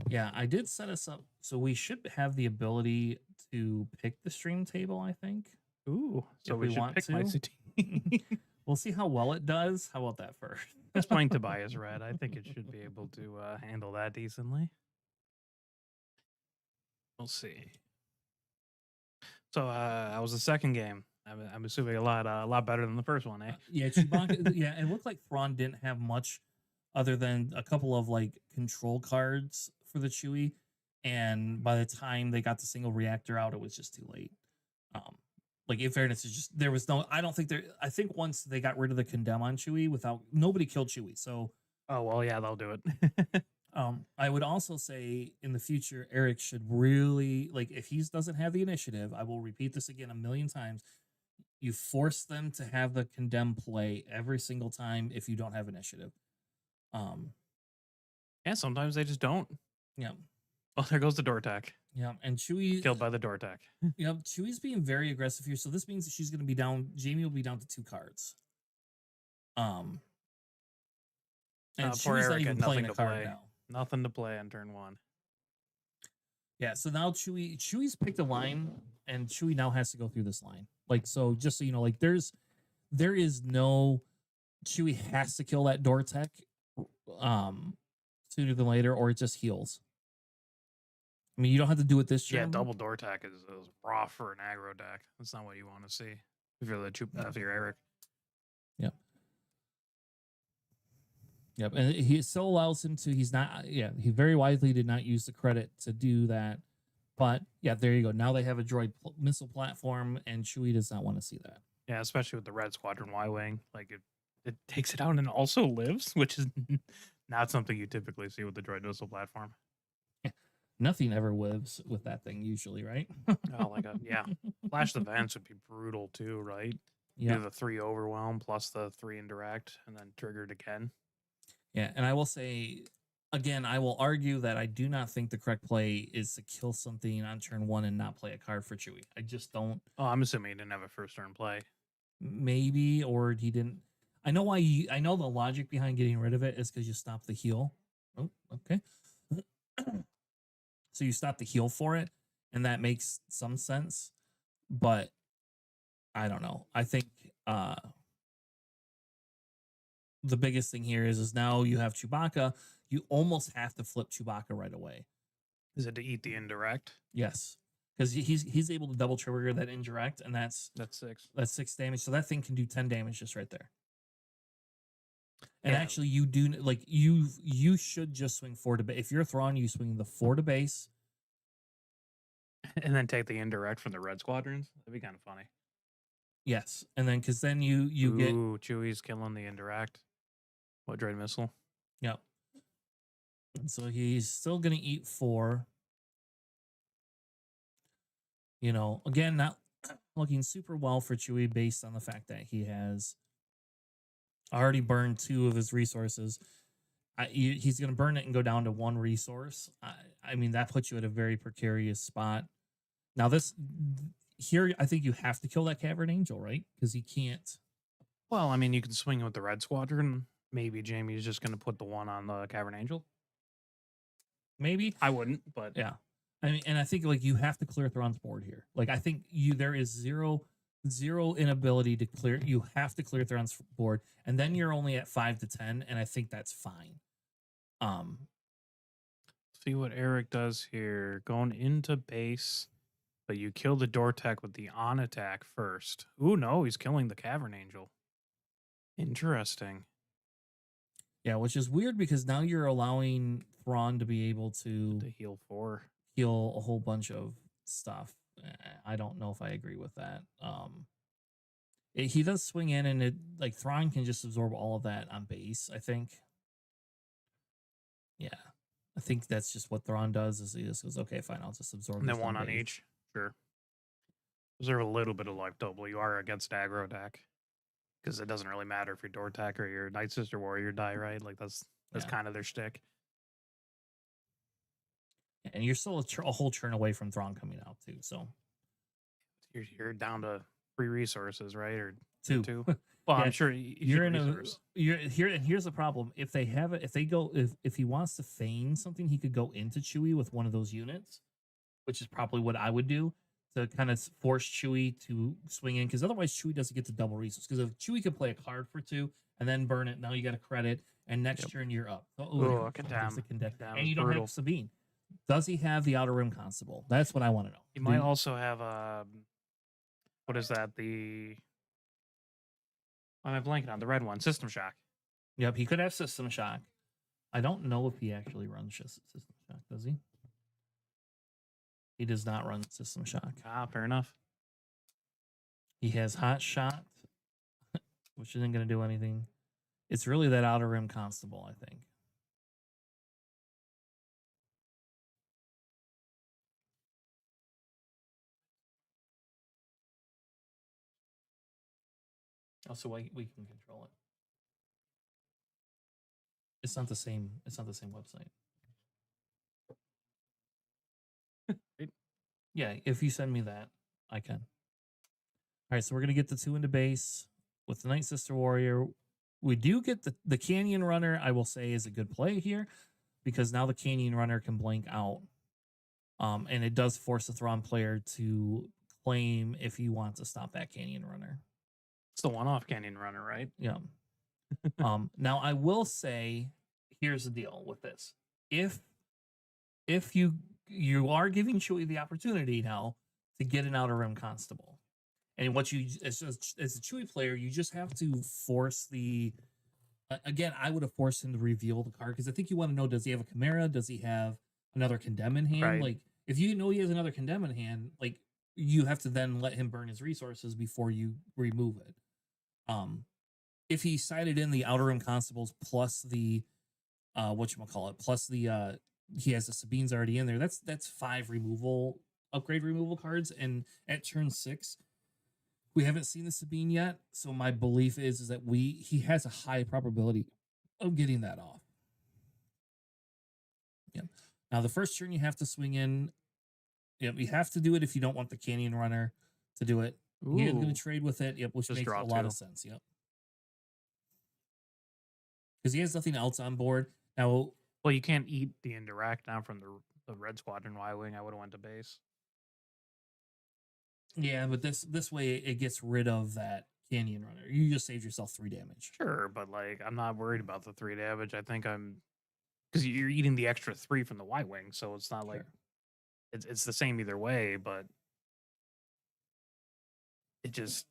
Yeah, I did set us up, so we should have the ability to pick the stream table, I think. Ooh, so If we we should want pick my to. Satine. We'll see how well it does. How about that first? It's playing Tobias Red. I think it should be able to handle that decently. We'll see. So that was the second game. I'm assuming a lot better than the first one, eh? Yeah, Chewbacca, yeah, it looked like Thrawn didn't have much other than a couple of like control cards for the Chewie, and by the time they got the single reactor out, it was just too late. Like in fairness, it's just there was no. I don't think there. I think once they got rid of the condemn on Chewie, without nobody killed Chewie, so. Oh well, yeah, they'll do it. I would also say in the future, Eric should really, like, if he doesn't have the initiative, I will repeat this again a million times. You force them to have the condemn play every single time if you don't have initiative. Yeah, sometimes they just don't. Yeah. Oh, there goes the door attack. Yeah. And Chewie Killed by the door attack. Yeah, Chewie's being very aggressive here. So this means that she's going to be down. Jamie will be down to 2 cards. And poor Chewie's not Eric even had playing nothing a to card play. now. Nothing to play on turn 1. Yeah, so now Chewie's picked a line, and Chewie now has to go through this line. Like, so just so you know, like there is no Chewie has to kill that door tech sooner than later, or it just heals. I mean, you don't have to do it this turn. Yeah, double door attack is raw for an aggro deck. That's not what you want to see if you're if you're Eric. Yep. Yep, and he still allows him to. He's not. Yeah, he very wisely did not use the credit to do that. But yeah, there you go. Now they have a droid missile platform, and Chewie does not want to see that. Yeah, especially with the Red Squadron Y-wing, like it takes it out and also lives, which is not something you typically see with the droid missile platform. Nothing ever lives with that thing usually, right? Oh, yeah, Flash the Vents would be brutal too, right? Yeah, Do the 3 overwhelm plus the 3 indirect, and then triggered again. yeah, and I will say again, I will argue that I do not think the correct play is to kill something on turn 1 and not play a card for Chewie. I just don't. Oh, I'm assuming he didn't have a first turn play. Maybe, or he didn't. I know why. I know the logic behind getting rid of it is because you stop the heal. Oh, okay. So you stop the heal for it, and that makes some sense. But I don't know. I think the biggest thing here is now you have Chewbacca. You almost have to flip Chewbacca right away. Is it to eat the indirect? Yes, because he's able to double trigger that indirect, and that's 6. That's 6 damage. So that thing can do 10 damage just right there. And Yeah. actually, you do like you should just swing 4 to base. If you're Thrawn, you swing the 4 to base, And then take the indirect from the Red Squadrons. That'd be kind of funny. yes, and then because then you get Ooh, Chewie's killing the indirect. What droid missile? yep. And so he's still gonna eat 4. You know, again, not looking super well for Chewie based on the fact that he has already burned 2 of his resources. He's going to burn it and go down to 1 resource. I mean, that puts you at a very precarious spot. Now, here, I think you have to kill that Cavern Angel, right? Because he can't. Well, I mean, you can swing with the Red Squadron. Maybe Jamie's just going to put the 1 on the Cavern Angel. Maybe. I wouldn't, but Yeah. I mean, and I think like you have to clear Thrawn's board here. Like I think there is zero inability to clear. You have to clear Thrawn's board, and then you're only at 5 to 10, and I think that's fine. See what Eric does here. Going into base, but you kill the door tech with the on attack first. Ooh, no, he's killing the Cavern Angel. Interesting. Yeah, which is weird because now you're allowing Thrawn to be able To to heal 4. heal a whole bunch of stuff. I don't know if I agree with that. He does swing in, and it like Thrawn can just absorb all of that on base. I think. Yeah, I think that's just what Thrawn does. Is he just goes, okay, fine, I'll just absorb. And then this 1 on base." each. Sure. Reserve a little bit of life double. You are against aggro deck. Because it doesn't really matter if your door tech or your Night Sister Warrior die, right? Like that's Yeah. kind of their shtick. And you're still a whole turn away from Thrawn coming out too. So You're down to 3 resources, right? Or 2. 2. Well, Yeah, I'm sure You're in you're here, and here's the problem. If they have it, if he wants to feign something, he could go into Chewie with one of those units, which is probably what I would do to kind of force Chewie to swing in, because otherwise Chewie doesn't get the double resource. Because if Chewie could play a card for 2 and then burn it, now you got a credit, and next turn you're up. Oh, a there's condemn. a condemn. That And was you don't brutal. have Sabine. Does he have the Outer Rim Constable? That's what I want to know. You might also have what is that? Why am I blanking on the red one? System Shock. Yep, he could have System Shock. I don't know if he actually runs System Shock, does he? He does not run System Shock. Ah, fair enough. He has Hot Shot, which isn't going to do anything. It's really that Outer Rim Constable, I think. Also, we can control it. It's not the same. It's not the same website. Yeah, if you send me that, I can. All right, so we're gonna get the 2 into base with the Night Sister Warrior. We do get the Canyon Runner, I will say, is a good play here because now the Canyon Runner can blank out. And it does force the Thrawn player to claim if he wants to stop that Canyon Runner. It's the one-off Canyon Runner, right? Yeah. Now I will say, here's the deal with this: if you are giving Chewie the opportunity now to get an Outer Rim Constable, and what you as a Chewie player, you just have to force the. Again, I would have forced him to reveal the card because I think you want to know: does he have a Chimera? Does he have another Condemn in hand? Right. Like, if you know he has another Condemn in hand, like you have to then let him burn his resources before you remove it. If he sided in the Outer Rim Constables plus the whatchamacallit, plus the he has the Sabines already in there, that's 5 upgrade removal cards, and at turn 6 we haven't seen the Sabine yet, so my belief is that he has a high probability of getting that off. Yeah. Now the first turn you have to swing in. Yep, you have to do it if you don't want the Canyon Runner to do it. You're going to trade with it. Yep, which Just makes a draw lot 2. of sense. Yep. Because he has nothing else on board. Now, Well, you can't eat the indirect now from the Red Squadron Y-Wing. I would have went to base. yeah, but this way it gets rid of that Canyon Runner. You just saved yourself 3 damage. Sure, but like I'm not worried about the 3 damage. I think I'm because you're eating the extra 3 from the Y-Wing, so it's not like Sure. it's the same either way, but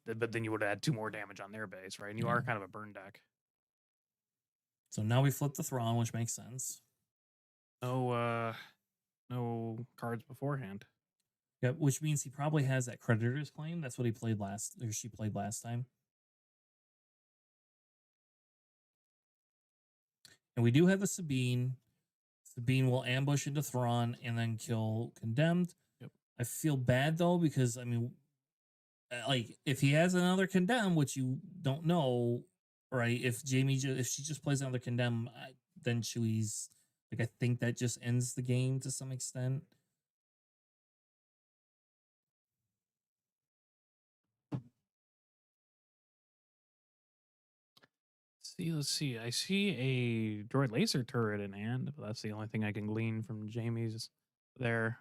but then you would have had 2 more damage on their base, right? And you Yeah. are kind of a burn deck. So now we flip the Thrawn, which makes sense. No cards beforehand. Yep, which means he probably has that Creditor's Claim. That's what she played last time. And we do have the Sabine. Sabine will ambush into Thrawn and then kill Condemned. Yep. I feel bad though because I mean, like if he has another Condemn, which you don't know, right? If she just plays another Condemn, then Chewie's like I think that just ends the game to some extent. Let's see. I see a droid laser turret in hand, but that's the only thing I can glean from Jamie's there.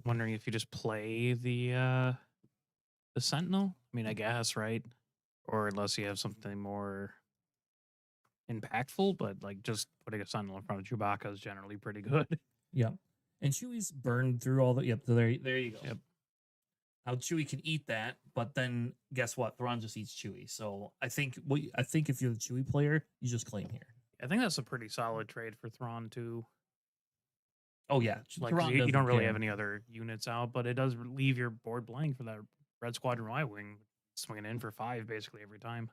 Wondering if you just play the Sentinel. I mean, I guess, right? Or unless you have something more impactful, but like just putting a Sentinel in front of Chewbacca is generally pretty good. Yep. And Chewie's burned through all the. Yep. There you go. Yep. Now Chewie can eat that, but then guess what? Thrawn just eats Chewie. So I think if you're the Chewie player, you just claim here. I think that's a pretty solid trade for Thrawn too. Oh yeah, Like 'cause you don't really have any other units out, but it does leave your board blank for that Red Squadron Y-Wing swinging in for 5 basically every time.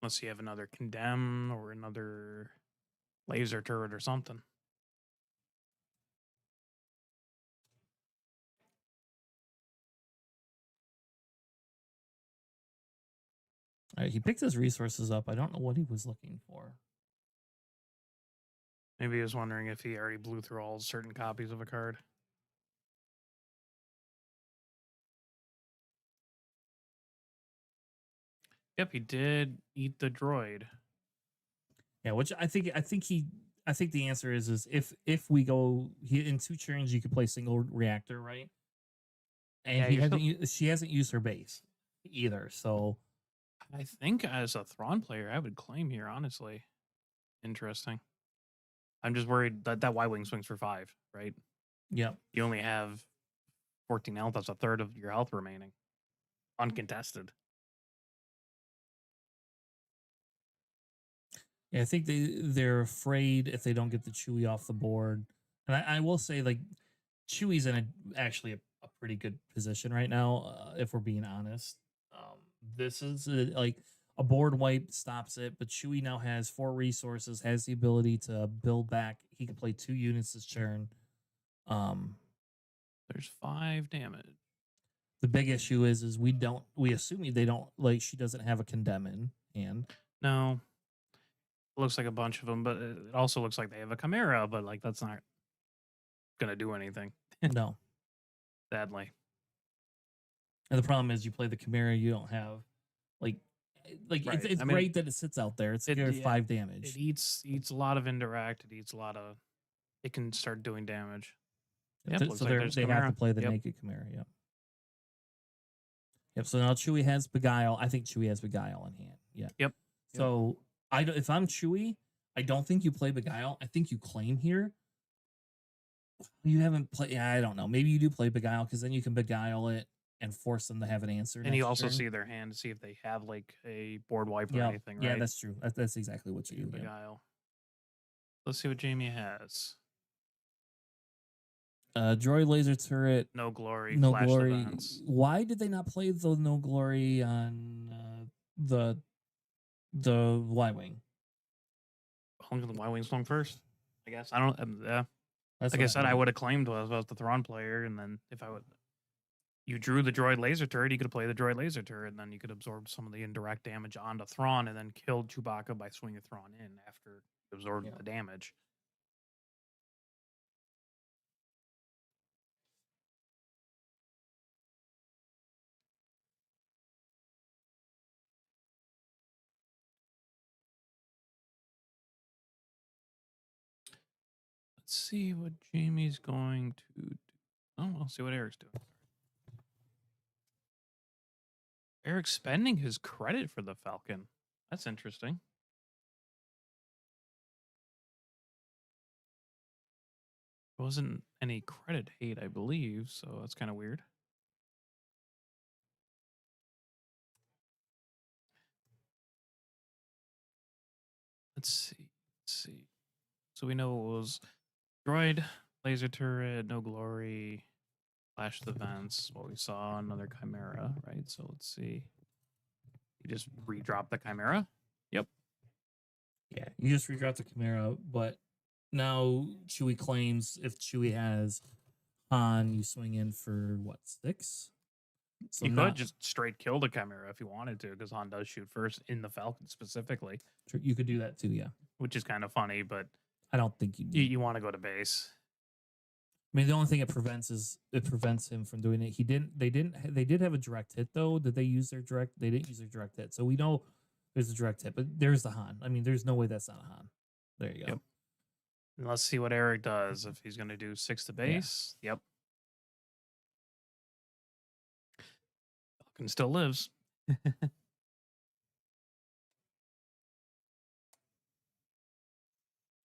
Unless you have another Condemn or another laser turret or something. All right, he picked his resources up. I don't know what he was looking for. Maybe he was wondering if he already blew through all certain copies of a card. Yep, he did eat the droid. Yeah, which I think the answer is if we go in 2 turns, you could play single reactor, right? And Yeah, she hasn't used her base either, so I think as a Thrawn player, I would claim here, honestly. Interesting. I'm just worried that that Y-Wing swings for 5, right? yeah. You only have 14 health. That's a third of your health remaining. Uncontested. Yeah, I think they're afraid if they don't get the Chewie off the board. And I will say, like, Chewie's in actually a pretty good position right now, if we're being honest. This is like a board wipe stops it, but Chewie now has 4 resources, has the ability to build back. He can play 2 units this turn. There's 5 damage. The big issue is we assume they don't, like, she doesn't have a Condemn in hand. No. Looks like a bunch of them, but it also looks like they have a Chimera, but like that's not gonna do anything. No. Sadly. And the problem is you play the Chimera, you don't have Like Right. it's I mean, great that it sits out there. It's it- good yeah, 5 damage. It eats a lot of indirect. It eats a lot of. It can start doing damage. Yep, looks So like there's they have to Chimera. play the Yep. naked Chimera. Yep. Yep. So now Chewie has Beguile. I think Chewie has Beguile in hand. Yeah. Yep. So if I'm Chewie, I don't think you play Beguile. I think you claim here. You haven't played. Yeah, I don't know. Maybe you do play Beguile because then you can Beguile it and force them to have an answer. And you next also turn. see their hand to see if they have like a board wipe or Yep. anything, right? Yeah, that's true. That's exactly what you do. Yeah. Beguile. Let's see what Jamie has. Droid laser turret. No glory. No flash glory. events. Why did they not play the no glory on the Y-wing? Hung the Y wings long first. I guess I don't. Yeah. That's Like what I said, I thought. would have claimed was the Thrawn player, and then if I would, you drew the droid laser turret, you could play the droid laser turret, and then you could absorb some of the indirect damage onto Thrawn, and then kill Chewbacca by swinging Thrawn in after you absorbed Yeah. the damage. Let's see what Jamie's going to do. Oh, we'll see what Eric's doing. Eric's spending his credit for the Falcon. That's interesting. There wasn't any credit hate, I believe, so that's kind of weird. Let's see. So we know it was droid, laser turret, no glory, flash the vents. What we saw, another Chimera, right? So let's see. You just redrop the Chimera. Yep. Yeah, you just redrop the Chimera, but now Chewie claims if Chewie has Han, you swing in for what, 6? So You not- could just straight kill the Chimera if you wanted to, because Han does shoot first in the Falcon specifically, you could do that too. Yeah, which is kind of funny, but I don't think you do. you want to go to base. I mean, the only thing it prevents him from doing it. They did have a direct hit though. Did they use their direct? They didn't use their direct hit, so we know there's a direct hit. But there's the Han. I mean, there's no way that's not a Han. There you go. Yep. And let's see what Eric does if he's going to do 6 to base. Yep. Falcon still lives.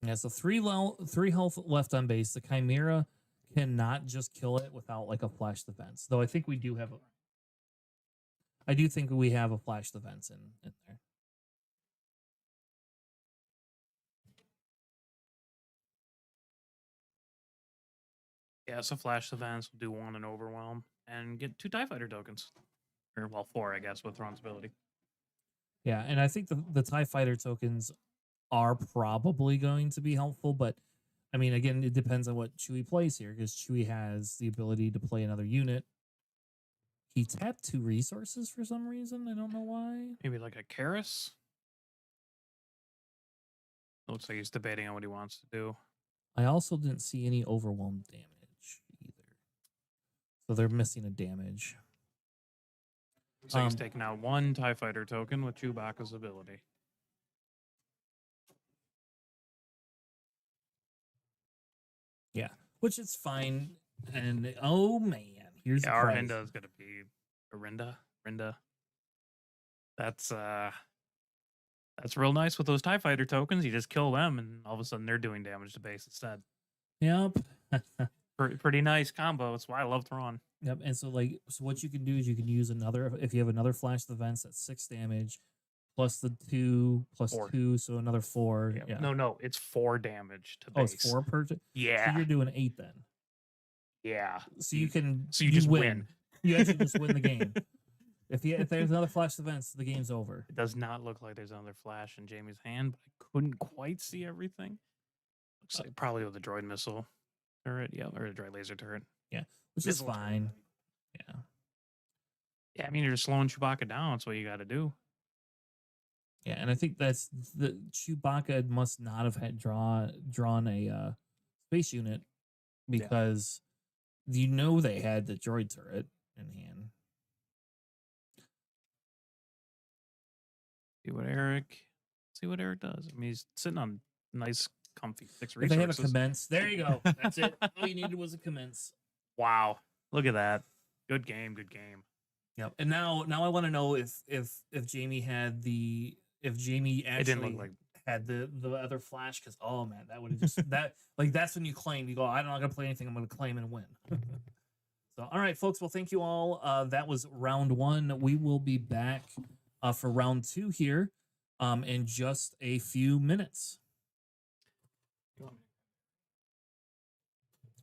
Yeah, so 3 health left on base. The Chimera cannot just kill it without like a flash defense. Though I think we do have a. I do think we have a flash defense in there. Yeah, so flash events will do 1 and overwhelm and get 2 TIE fighter tokens. Or, well, 4, I guess, with Thrawn's ability. Yeah, and I think the TIE fighter tokens are probably going to be helpful, but I mean, again, it depends on what Chewie plays here, because Chewie has the ability to play another unit. He tapped 2 resources for some reason. I don't know why. Maybe like a Karis? Looks like he's debating on what he wants to do. I also didn't see any overwhelm damage either. So they're missing a damage. So he's taking out 1 TIE fighter token with Chewbacca's ability. Yeah, which is fine. And oh man, here's Yeah, the our prize. Rinda is going to be Rinda. That's real nice with those TIE fighter tokens. You just kill them and all of a sudden they're doing damage to base instead. Yep. Pretty nice combo. That's why I love Thrawn. Yep. And so what you can do is you can use another, if you have another flash events, that's 6 damage plus the 2 plus 4. 2, so another 4. Yeah. No, it's 4 damage to Oh, base. it's 4 per. So Yeah. you're doing 8 then. Yeah. So you can. So you just win. You actually just win the game. If there's another flash events, the game's over. It does not look like there's another flash in Jamie's hand, but I couldn't quite see everything. Looks like probably with the droid missile turret, yeah, or a droid laser turret. Which is Missile turret. fine. Yeah. Yeah, I mean you're just slowing Chewbacca down. That's what you got to do. Yeah, and I think that's the Chewbacca must not have had drawn a space unit because you know they had the droid turret in hand. See what Eric does. I mean, he's sitting on nice, comfy 6 If they have a resources. commence, there you go. That's it. All you needed was a commence. Wow, look at that. Good game. Good game. Yep. And now I want to know if Jamie had if Jamie It didn't actually look like. had the other flash, because oh man, that would have just that like that's when you claim. You go, I'm not gonna play anything, I'm gonna claim and win. So all right, folks, well, thank you all. That was round 1. We will be back for round 2 here in just a few minutes.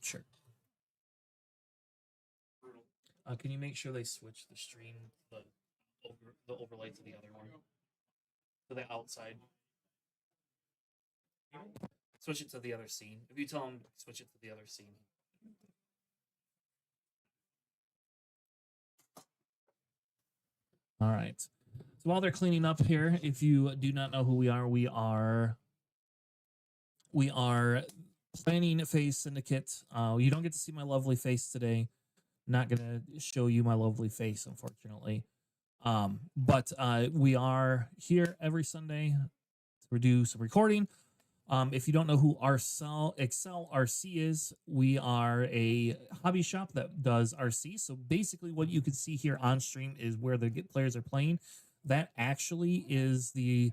Sure. Can you make sure they switch the stream, the overlay to the other one, to the outside? Switch it to the other scene. If you tell them, switch it to the other scene. All right. So while they're cleaning up here, if you do not know who we are Planning Phase Syndicate. You don't get to see my lovely face today. Not gonna show you my lovely face, unfortunately. But we are here every Sunday to do some recording. If you don't know who Excel RC is, we are a hobby shop that does RC. So basically what you can see here on stream is where the players are playing. That actually is the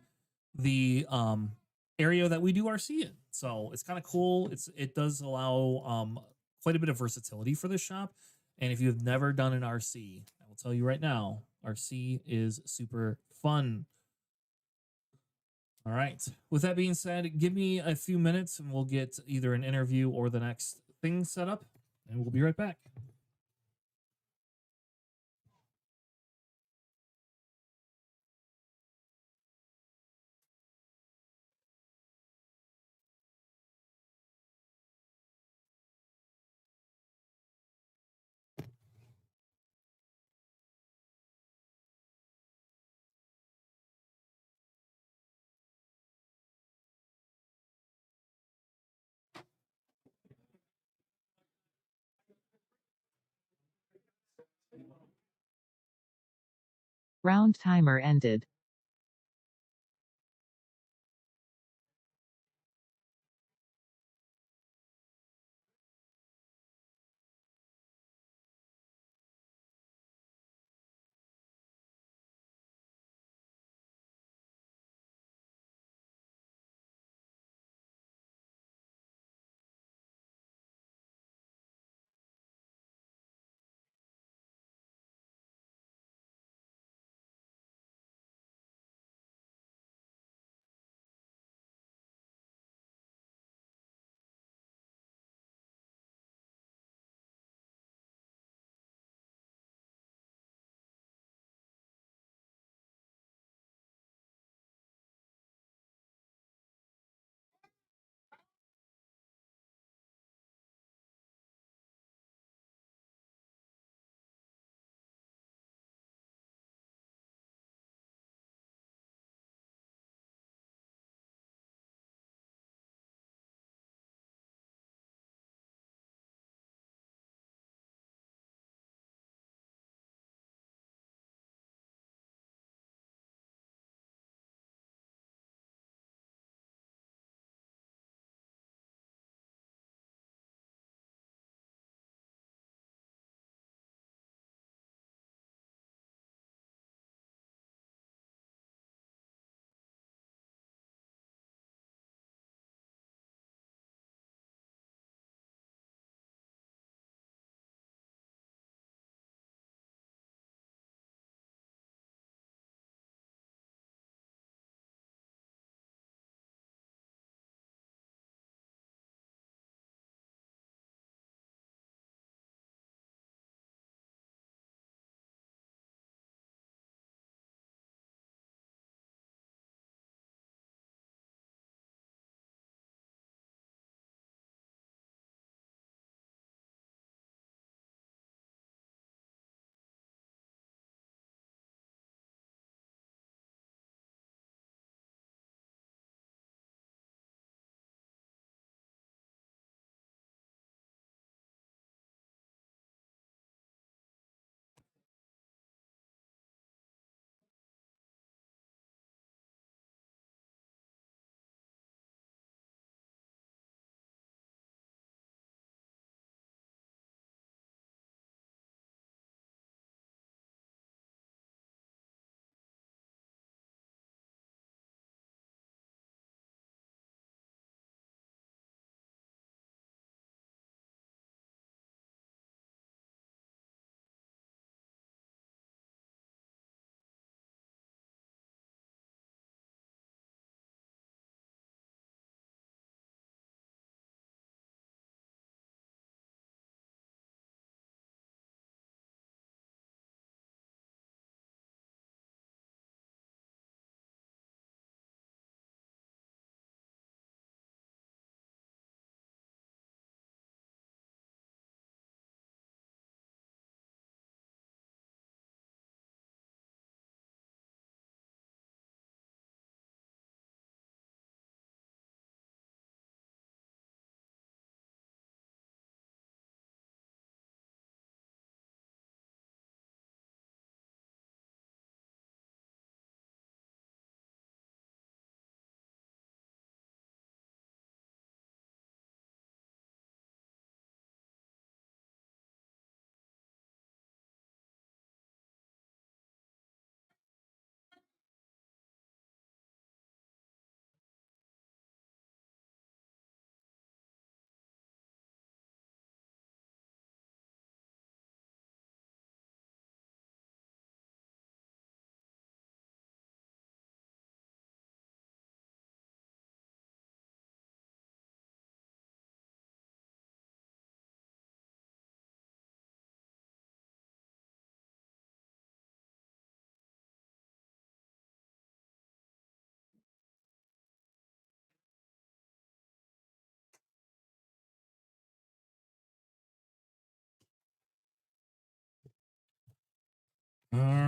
area that we do RC in. So it's kind of cool. It does allow quite a bit of versatility for this shop. And if you have never done an RC, I will tell you right now, RC is super fun. All right. With that being said, give me a few minutes and we'll get either an interview or the next thing set up, and we'll be right back. Round timer ended.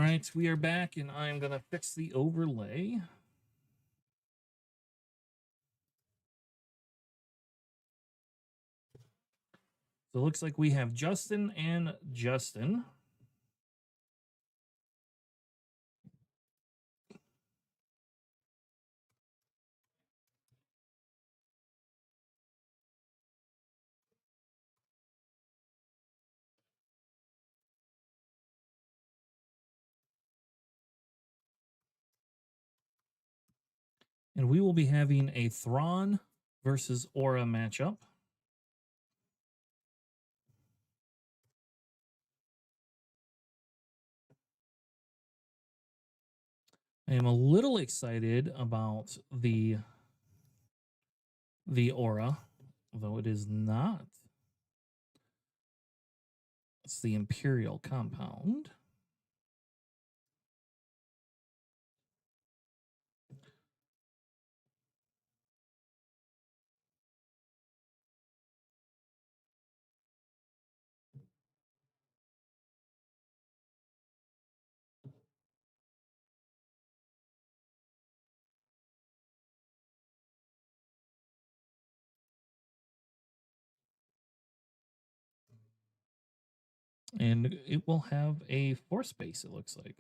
right, we are back, and I'm going to fix the overlay. So it looks like we have Justin and Justin. And we will be having a Thrawn versus Aura matchup. I am a little excited about the Aura, although it is not. It's the Imperial compound. And it will have a force base, it looks like.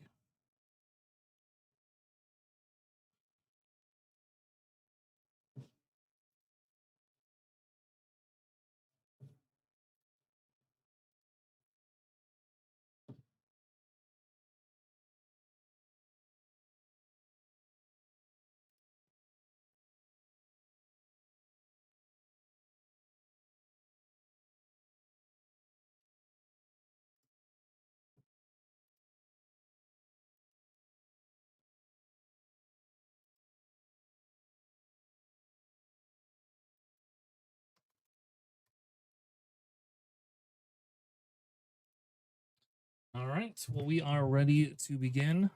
All right, well, we are ready to begin.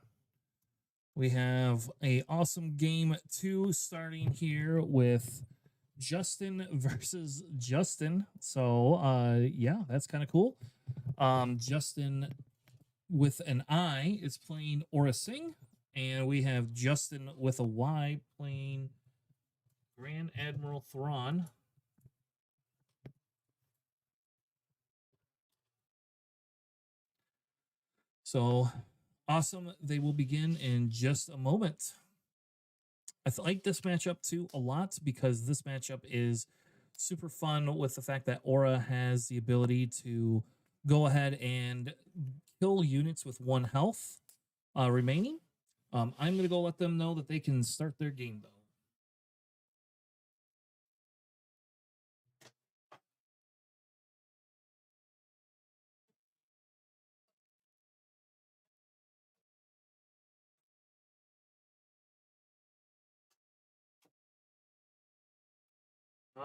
We have a awesome game 2 starting here with Justin versus Justin. So, yeah, that's kind of cool. Justin with an I is playing Aura Singh, and we have Justin with a Y playing Grand Admiral Thrawn. So awesome. They will begin in just a moment. I like this matchup too a lot because this matchup is super fun with the fact that Aura has the ability to go ahead and kill units with 1 health remaining. I'm going to go let them know that they can start their game, though.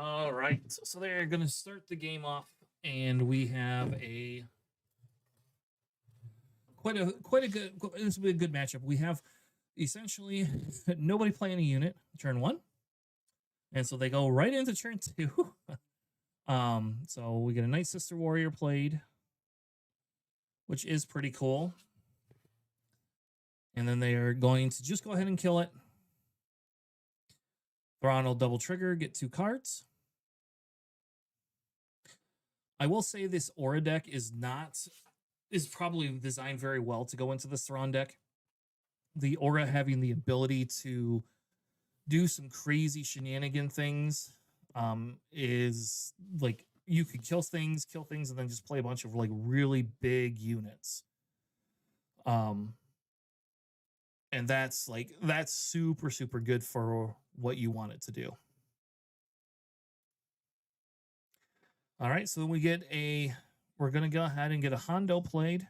All right, so they're going to start the game off, and we have a quite a good. This will be a good matchup. We have essentially nobody playing a unit turn 1, and so they go right into turn 2. So we get a Night Sister Warrior played, which is pretty cool, and then they are going to just go ahead and kill it. Thrawn will double trigger, get 2 cards. I will say this Aura deck is probably designed very well to go into this Thrawn deck. The Aura having the ability to do some crazy shenanigan things is like you could kill things, and then just play a bunch of like really big units. And that's super, super good for what you want it to do. All right, so we're going to go ahead and get a Hondo played.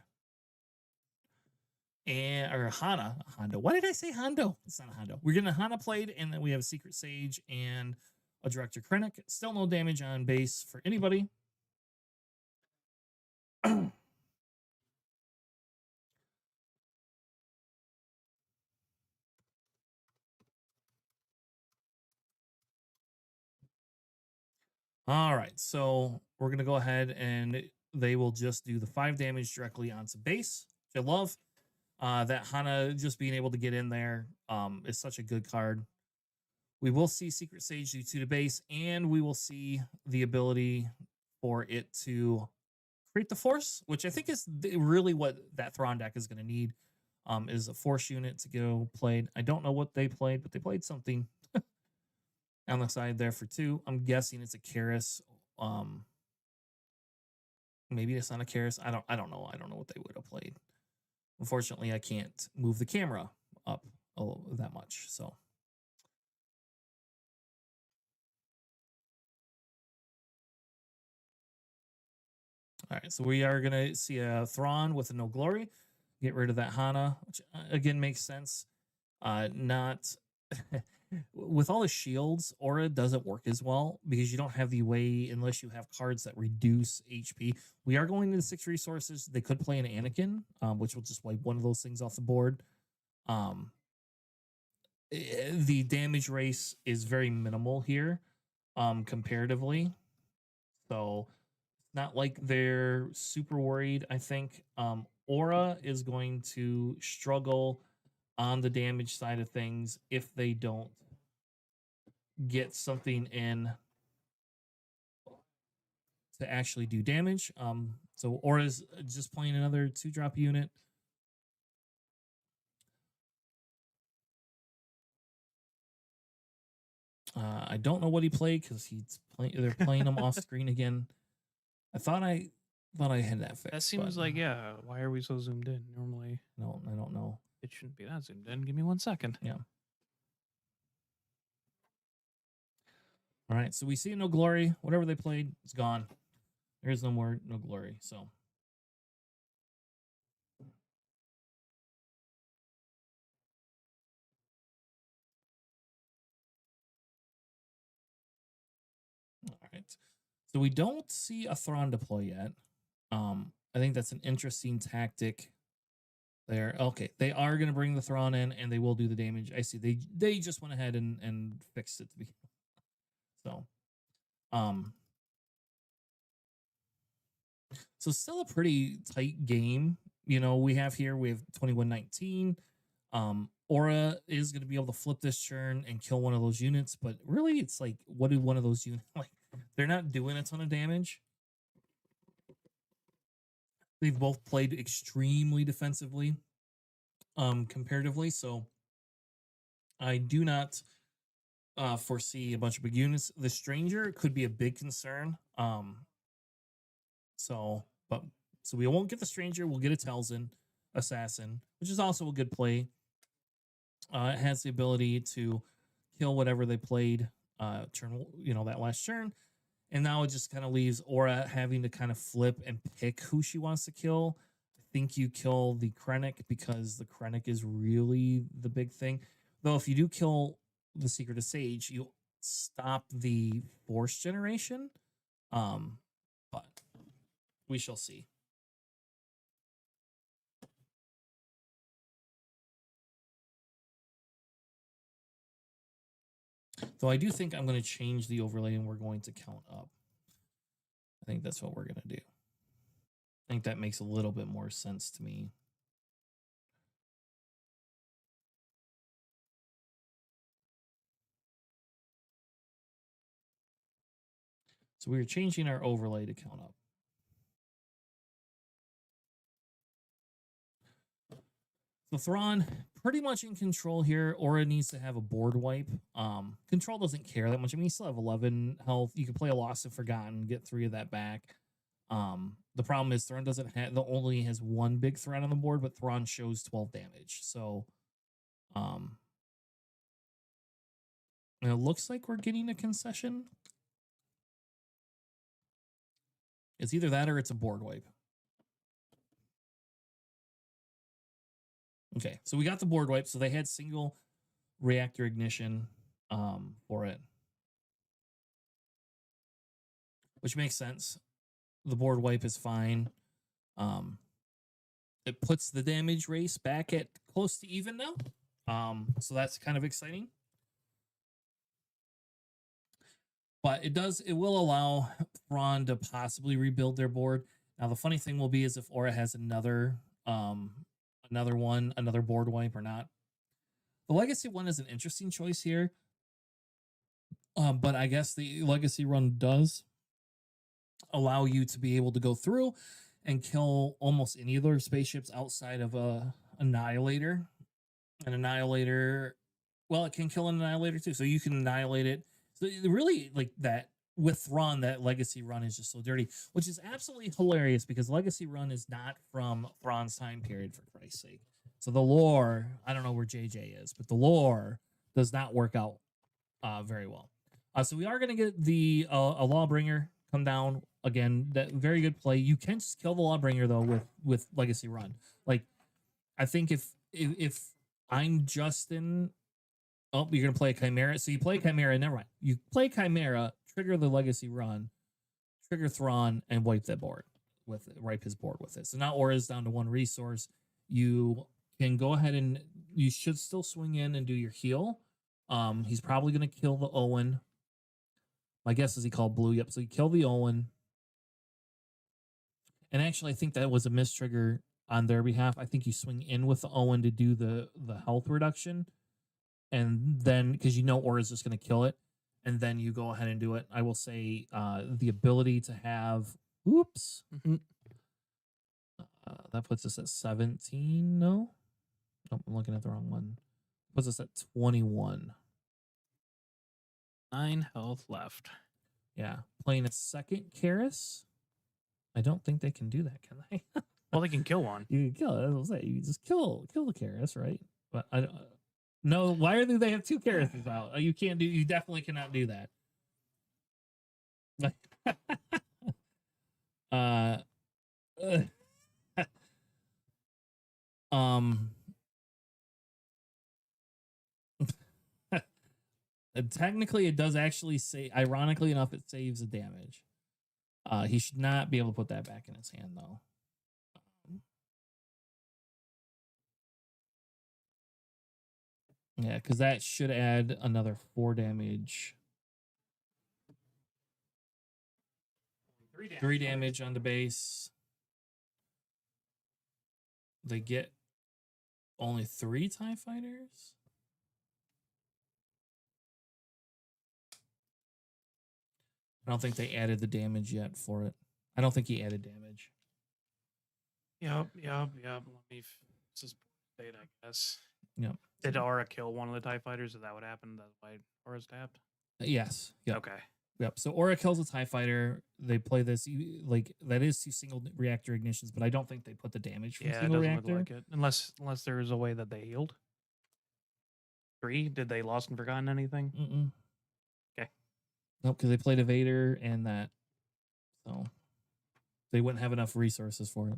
Or Hana. Hondo. Why did I say Hondo? It's not a Hondo. We're getting a Hana played, and then we have a Secret Sage and a Director Krennic. Still no damage on base for anybody. All right, so we're going to go ahead and they will just do the 5 damage directly onto base, which I love. That Hana just being able to get in there is such a good card. We will see Secret Sage do 2 to base, and we will see the ability for it to create the Force, which I think is really what that Thrawn deck is going to need, is a Force unit to go played. I don't know what they played, but they played something on the side there for 2. I'm guessing it's a Karis. Maybe it's not a Karis. I don't know. I don't know what they would have played. Unfortunately, I can't move the camera up that much, so. All right, so we are going to see a Thrawn with a no glory. Get rid of that Hana, which again makes sense. Not with all the shields, Aura doesn't work as well because you don't have the way unless you have cards that reduce HP. We are going into 6 resources. They could play an Anakin, which will just wipe one of those things off the board. The damage race is very minimal here, comparatively. So not like they're super worried. I think Aura is going to struggle on the damage side of things if they don't get something in to actually do damage. So Aura's just playing another 2-drop unit. I don't know what he played because they're playing him off screen again. I thought I had that fixed. That seems like, yeah. Why are we so zoomed in? Normally, no, I don't know. it shouldn't be that zoomed in. Give me 1 second. Yeah. All right, so we see no glory. Whatever they played, it's gone. There's no more no glory. So. All right. So we don't see a Thrawn deploy yet. I think that's an interesting tactic there. Okay, they are going to bring the Thrawn in, and they will do the damage. I see. They just went ahead and fixed it to begin. So, so still a pretty tight game. You know, we have 21-19. Aura is going to be able to flip this turn and kill one of those units, but really, it's like, what did one of those units like? They're not doing a ton of damage. They've both played extremely defensively, comparatively. So I do not foresee a bunch of big units. The Stranger could be a big concern. So we won't get the Stranger. We'll get a Telzin Assassin, which is also a good play. It has the ability to kill whatever they played turn, that last turn. And now it just kind of leaves Aura having to kind of flip and pick who she wants to kill. I think you kill the Krennic because the Krennic is really the big thing. Though if you do kill the Secret of Sage, you stop the Force generation. But we shall see. Though I do think I'm going to change the overlay and we're going to count up. I think that's what we're going to do. I think that makes a little bit more sense to me. So we're changing our overlay to count up. So Thrawn, pretty much in control here. Aura needs to have a board wipe. Control doesn't care that much. I mean, you still have 11 health. You can play a Lost and Forgotten, get 3 of that back. The problem is Thrawn only has 1 big threat on the board, but Thrawn shows 12 damage. So, and it looks like we're getting a concession. It's either that or it's a board wipe. Okay, so we got the board wipe. So they had single reactor ignition for it, which makes sense. The board wipe is fine. It puts the damage race back at close to even now. So that's kind of exciting. But it will allow Thrawn to possibly rebuild their board. Now, the funny thing will be is if Aura has another another one, another board wipe or not. The legacy one is an interesting choice here. But I guess the legacy run does allow you to be able to go through and kill almost any of their spaceships outside of a annihilator. An annihilator, well, it can kill an annihilator too, so you can annihilate it. So really, like that with Thrawn, that legacy run is just so dirty, which is absolutely hilarious because legacy run is not from Thrawn's time period, for Christ's sake. So the lore, I don't know where JJ is, but the lore does not work out very well. So we are going to get the a Lawbringer come down again. That very good play. You can just kill the Lawbringer though with legacy run. Like I think if I'm Justin, oh, you're gonna play a Chimera. So you play Chimera. Never mind. You play Chimera, trigger the legacy run, trigger Thrawn, and wipe that board wipe his board with it. So now Aura is down to 1 resource. You can go ahead and you should still swing in and do your heal. He's probably gonna kill the Owen. My guess is he called blue. Yep. So you kill the Owen. And actually, I think that was a mistrigger on their behalf. I think you swing in with the Owen to do the health reduction. And then, because you know Aura is just going to kill it. And then you go ahead and do it. I will say the ability to have, oops. That puts us at 17. No? Nope, I'm looking at the wrong one. Puts us at 21. 9 health left. Yeah. Playing a second Karis. I don't think they can do that, can they? Well, they can kill one. You can kill it. I was say you just kill the Karis, right? But I don't. No, why do they have 2 Karises out? You can't do. You definitely cannot do that. Technically, it does actually say. Ironically enough, it saves the damage. He should not be able to put that back in his hand, though. Yeah, because that should add another 4 damage. 3 damage on the base. They get only 3 TIE fighters. I don't think they added the damage yet for it. I don't think he added damage. Yep. Let me just state, I guess. Yep. Did Aura kill one of the TIE fighters? Is that what happened? That's why Aura's tapped? Yes. Yep. Okay. Yep. So Aura kills a TIE fighter. They play this like that is 2 single reactor ignitions, but I don't think they put the damage from Yeah, it single doesn't reactor. look like it. Unless there is a way that they healed. 3? Did they lost and forgotten anything? Mm-mm. Okay. Nope, because they played a Vader and that. So they wouldn't have enough resources for it.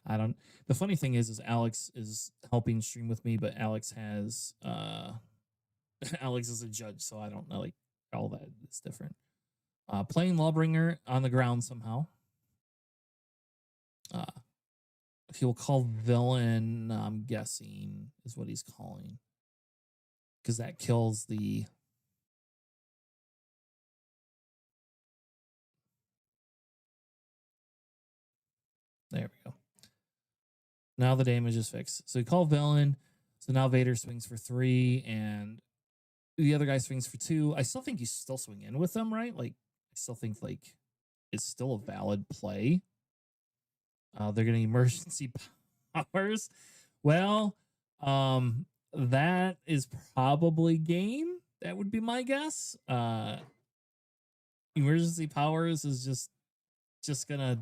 I don't. The funny thing is Alex is helping stream with me, but Alex has Alex is a judge, so I don't know. Like all that is different. Playing Lawbringer on the ground somehow. He will call villain. I'm guessing is what he's calling, because that kills the. There we go. Now the damage is fixed. So you call villain. So now Vader swings for 3 and the other guy swings for 2. I still think you still swing in with them, right? Like I still think like it's still a valid play. They're getting emergency powers. Well, that is probably game. That would be my guess. Emergency powers is just gonna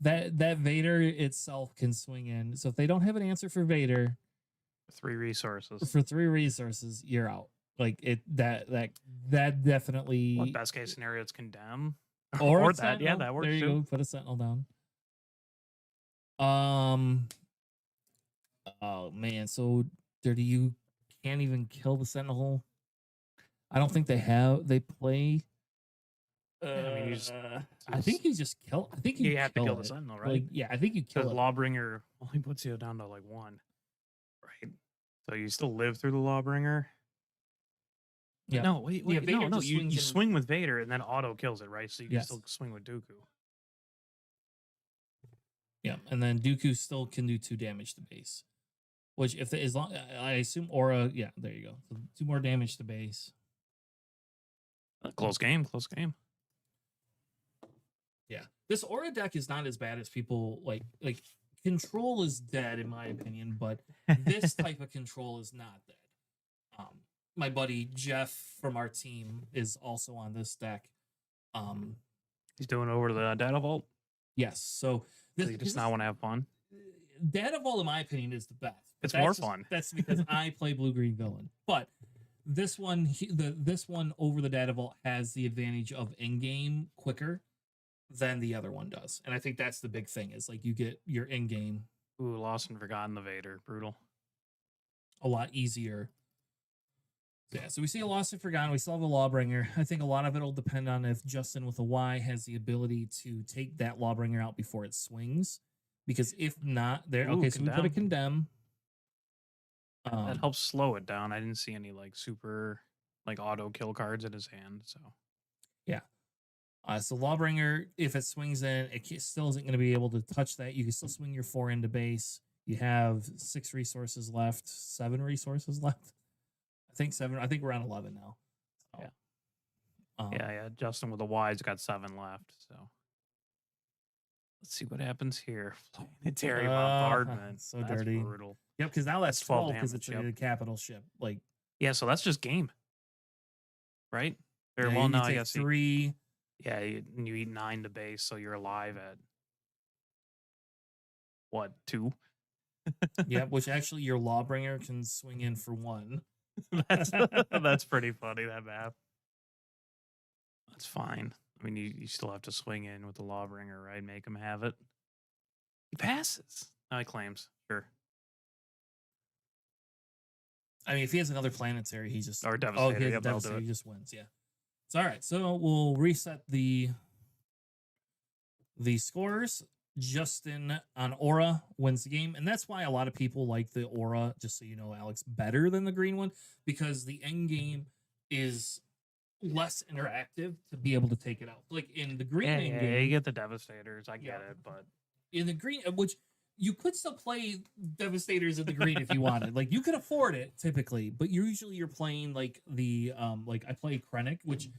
that Vader itself can swing in. So if they don't have an answer for Vader, 3 resources. for 3 resources, you're out. Like it that definitely. What best case scenario? It's condemn. Or that. Yeah, that works there you too. go. Put a sentinel down. Oh man. So Dirty, you can't even kill the sentinel. I don't think they play. I mean, I think you just kill. I think you have to kill it. the sentinel, right? Like, yeah, I think you kill Because it. Lawbringer only puts you down to like 1, right? So you still live through the Lawbringer. Yeah. No, wait, Yeah, no, Vader no. just You swings in. swing with Vader and then auto kills it, right? So you can Yes. still swing with Dooku. Yeah, and then Dooku still can do 2 damage to base. Which, if as long I assume Aura, yeah, there you go. So 2 more damage to base. Close game. Close game. Yeah, this Aura deck is not as bad as people like. Control is dead in my opinion, but this type of control is not dead. My buddy Jeff from our team is also on this deck. He's doing it over the data vault. Yes, so So you just not want to have fun. Data Vault, in my opinion, is the best. But It's that's more just- fun. That's because I play Blue Green Villain. But this one, this one over the Data Vault has the advantage of in-game quicker than the other one does, and I think that's the big thing. Is like you get your in-game Ooh, lost and forgotten the Vader. Brutal. a lot easier. Yeah, so we see a Lost and Forgotten. We still have a Lawbringer. I think a lot of it will depend on if Justin with a Y has the ability to take that Lawbringer out before it swings. Because if not, there. Ooh, Okay, so we put a Condemn. That helps slow it down. I didn't see any like super like auto kill cards in his hand. So So Lawbringer, if it swings in, still isn't going to be able to touch that. You can still swing your 4 into base. You have 6 resources left, 7 resources left. I think 7. I think we're on 11 now. So, yeah. Justin with the Y's got 7 left. So let's see what happens here. Planetary bombardment. so That's dirty. brutal. Yep, because now that's 12 because damage, it's a capital ship. Like, Yeah, so that's just game, right? Or yeah, well, you no, I take guess 3. yeah, you eat 9 to base, so you're alive at what 2? Yep, which actually your Lawbringer can swing in for 1. That's pretty funny. That math. That's fine. I mean, you still have to swing in with the Lawbringer, right? Make him have it. He passes. No, he claims. Sure. I mean, if he has another planetary, he just Or he Devastator. has a Yep, that'll do Devastator, he it. just wins. Yeah. So all right, so we'll reset the scores. Justin on Aura wins the game, and that's why a lot of people like the Aura. Just so you know, Alex, better than the green one because the end game is less interactive to be able to take it out. Like in the green end Yeah, game, you get the Devastators. I get Yeah. it, but in the green, which you could still play Devastators in the green if you wanted. Like you could afford it typically, but usually you're playing like the like I play Krennic, which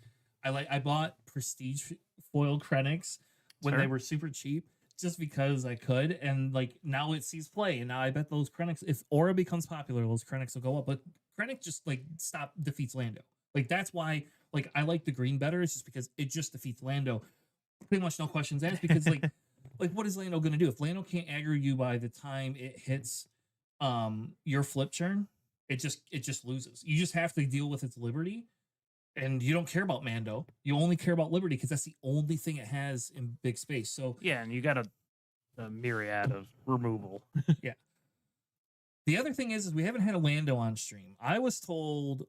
I like. I bought Prestige foil Krennics when they Sure. were super cheap just because I could, and like now it sees play, and now I bet those Krennics, if Aura becomes popular, those Krennics will go up. But Krennic just like defeats Lando. Like that's why like I like the green better. It's just because it just defeats Lando. Pretty much no questions asked because like like what is Lando gonna do if Lando can't aggro you by the time it hits your flip turn? It just loses. You just have to deal with its liberty, and you don't care about Mando. You only care about liberty because that's the only thing it has in big space. So yeah, and you got a myriad of removal. the other thing is we haven't had a Lando on stream. I was told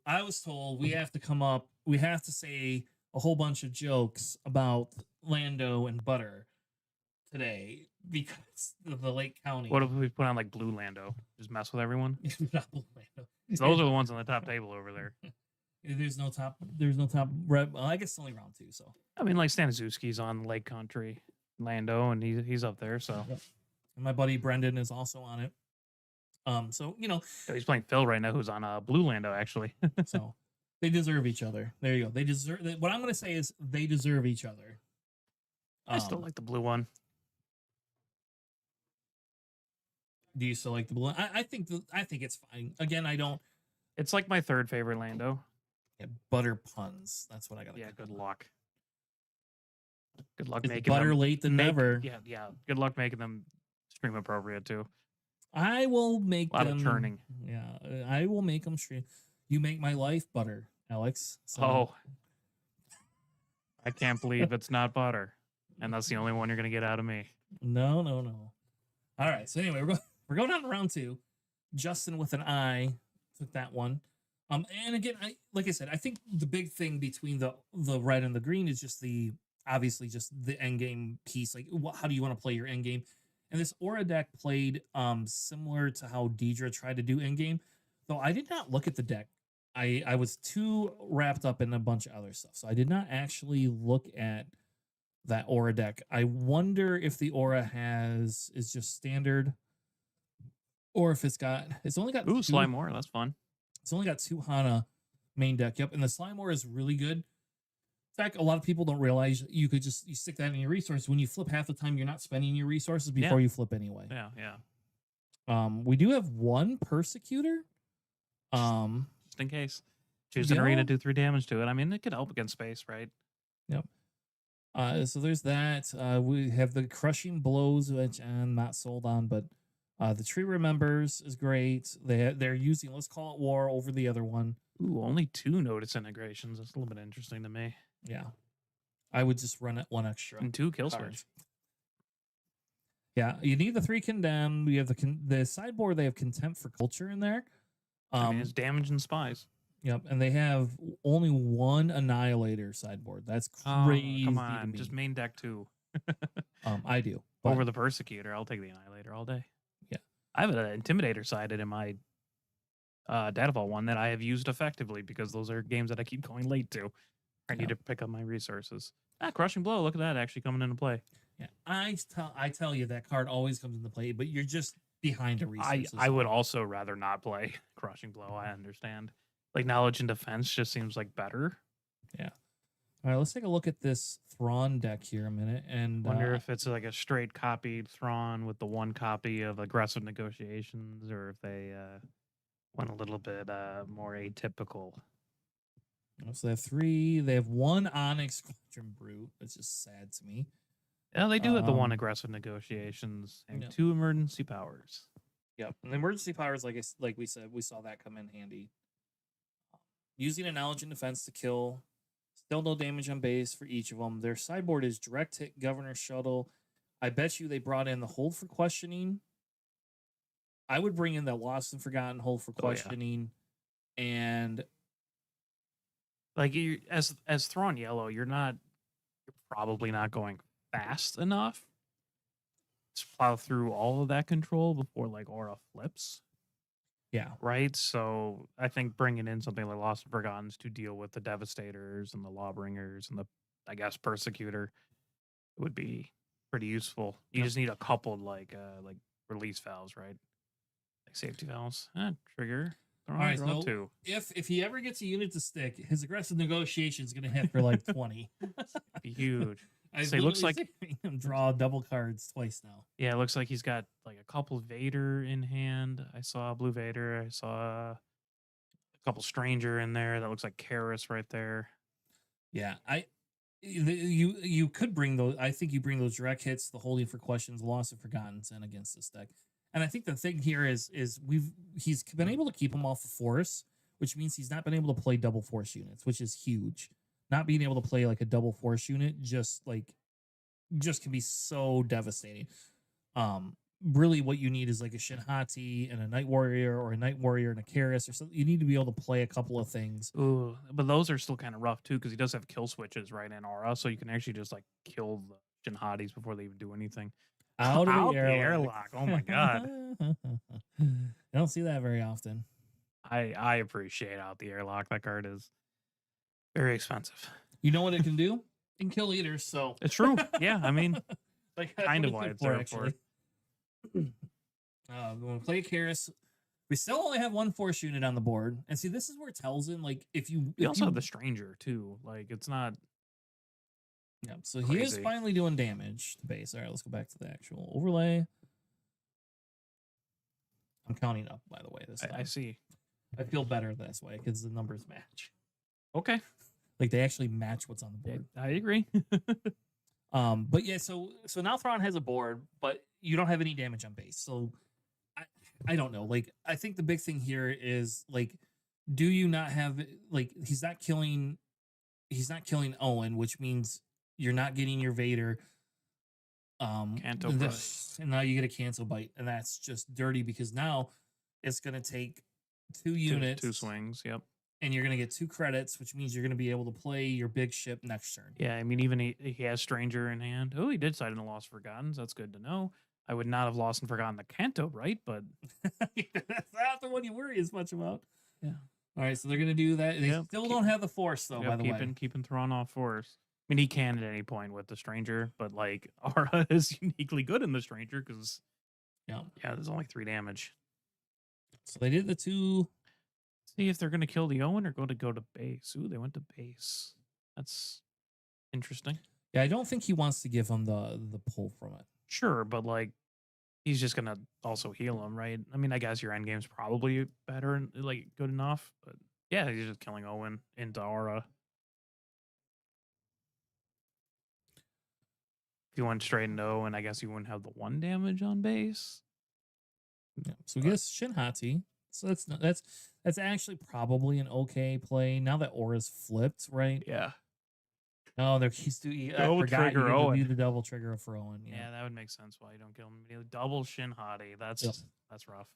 we have to come up, we have to say a whole bunch of jokes about Lando and Butter today because of the Lake County. What if we put on like Blue Lando? Just mess with everyone. Not Lando. Those are the ones on the top table over there. There's no top rep. Well, I guess it's only round 2, so. I mean, like Staniszewski's on Lake Country Lando, and he's up there. So And my buddy Brendan is also on it. So you know, he's playing Phil right now, who's on Blue Lando actually. so they deserve each other. There you go. They deserve. What I'm gonna say is they deserve each other. I still like the blue one. Do you still like the blue? I think it's fine. Again, I don't. It's like my 3rd favorite Lando. Yeah, butter puns. That's what I got. Yeah, good luck. Good luck It's making better them late than never. Yeah. Good luck making them stream appropriate too. I will make A lot them. of churning. Yeah, I will make them stream. You make my life butter, Alex. So, Oh, I can't believe it's not butter, and that's the only one you're gonna get out of me. No. All right. So anyway, we're going on to round 2. Justin with an I took that one. And again, like I said, I think the big thing between the red and the green is just obviously just the end game piece. Like, how do you want to play your end game? And this Aura deck played similar to how Deidre tried to do end game. Though I did not look at the deck. I was too wrapped up in a bunch of other stuff, so I did not actually look at that aura deck. I wonder if the aura is just standard, or if it's only got Ooh, two, Slymore. That's fun. it's only got 2 Hana main deck. Yep, and the Slymore is really good. In fact, a lot of people don't realize you stick that in your resource. When you flip, half the time you're not spending your resources before you flip anyway. Yeah. We do have one Persecutor. Just in case. Choose an arena, do 3 damage to it. I mean, it could help against space, right? Yep. So there's that. We have the Crushing Blows, which I'm not sold on, but the Tree Remembers is great. They're using, let's call it War, over the other one. Ooh, only 2 notice integrations. That's a little bit interesting to me. Yeah. I would just run it 1 extra. And 2 kill card. switch. Yeah, you need the 3 Condemn. We have the sideboard. They have Contempt for Culture in there. I mean, it's damage and spies. Yep, and they have only 1 Annihilator sideboard. That's crazy. Come on, just main deck 2. I do. Over the Persecutor, I'll take the Annihilator all day. Yeah. I have an Intimidator sided in my Data Vault one that I have used effectively because those are games that I keep going late to. I need to pick up my resources. Crushing Blow, look at that actually coming into play. Yeah, I tell you that card always comes into play, but you're just behind a resource. I would also rather not play Crushing Blow. I understand. Like Knowledge and Defense just seems like better. Yeah. All right, let's take a look at this Thrawn deck here a minute, and wonder if it's like a straight copied Thrawn with the 1 copy of Aggressive Negotiations, or if they went a little bit more atypical. So they have 3. They have 1 Onyx Squadron Brute. That's just sad to me. Yeah, they do have the 1 Aggressive Negotiations and 2 Emergency Powers. Yep, and the Emergency Powers, like we said, we saw that come in handy. Using a Knowledge and Defense to kill. Still no damage on base for each of them. Their sideboard is Direct Hit, Governor Shuttle. I bet you they brought in the Hold for Questioning. I would bring in the Lost and Forgotten Hold for Questioning. And like as Thrawn Yellow, you're probably not going fast enough to plow through all of that control before like Aura flips. Yeah. Right. So I think bringing in something like Lost and Forgottens to deal with the Devastators and the Lawbringers and the, I guess, Persecutor would be pretty useful. You just need a couple like release valves, right? Like safety valves. Trigger. All right, so if he ever gets a unit to stick, his Aggressive Negotiation is going to hit for like 20. Be huge. It looks like him draw double cards twice now. Yeah, it looks like he's got like a couple Vader in hand. I saw a Blue Vader. I saw a couple Stranger in there. That looks like Karis right there. Yeah, you could bring those. I think you bring those direct hits, the Holding for Questions, Lost and Forgottens in against this deck. And I think the thing here is he's been able to keep him off of Force, which means he's not been able to play double Force units, which is huge. Not being able to play like a double Force unit just can be so devastating. Really what you need is like a Shinhati and a Night Warrior, or a Night Warrior and a Karis or something. You need to be able to play a couple of things. Ooh, but those are still kind of rough too, because he does have kill switches right in Aura, so you can actually just like kill the Shinhatis before they even do anything. Out of the airlock. Oh my god. I don't see that very often. I appreciate out the airlock. That card is very expensive. You know what it can do? It can kill eaters, so it's true. Yeah, I mean, like kind of why it's there for. We're gonna play Karis. We still only have 1 Force unit on the board, and see, this is where it tells in. Like, if you also have the Stranger too. Like, it's not. Yeah, so he is finally doing damage to base. All right, let's go back to the actual overlay. I'm counting up, by the way. This time. I see. I feel better this way because the numbers match. Okay. Like they actually match what's on the board. I agree. But yeah, so now Thrawn has a board, but you don't have any damage on base. So I don't know. Like, I think the big thing here is like, do you not have like he's not killing Owen, which means you're not getting your Vader. Canto and now you get a cancel bite, and that's just dirty because now it's gonna take 2 units, 2 swings. Yep. And you're gonna get 2 credits, which means you're gonna be able to play your big ship next turn. Yeah, I mean, even he has Stranger in hand. Oh, he did side in the Lost Forgottens. That's good to know. I would not have lost and forgotten the Canto, right? But that's not the one you worry as much about. Yeah. All right, so they're gonna do that. They still don't have the Force though. By the way, keeping Thrawn off Force. mean, he can at any point with the stranger, but like Aura is uniquely good in the stranger because Yeah. there's only 3 damage. So they did the 2. See if they're gonna kill the Owen or go to base. Ooh, they went to base. That's interesting. Yeah, I don't think he wants to give him the pull from it. Sure, but like he's just gonna also heal him, right? I mean, I guess your end game's probably better and like good enough, but yeah, he's just killing Owen into Aura. If you went straight into Owen, I guess you wouldn't have the 1 damage on base. Yeah. So we get Shinhati. So that's actually probably an okay play now that Aura's flipped, right? Yeah. No, he's doing. I Double forgot trigger you get to Owen. do the double trigger for Owen. Yeah, that would make sense why you don't kill him immediately. Double Shinhati. That's rough.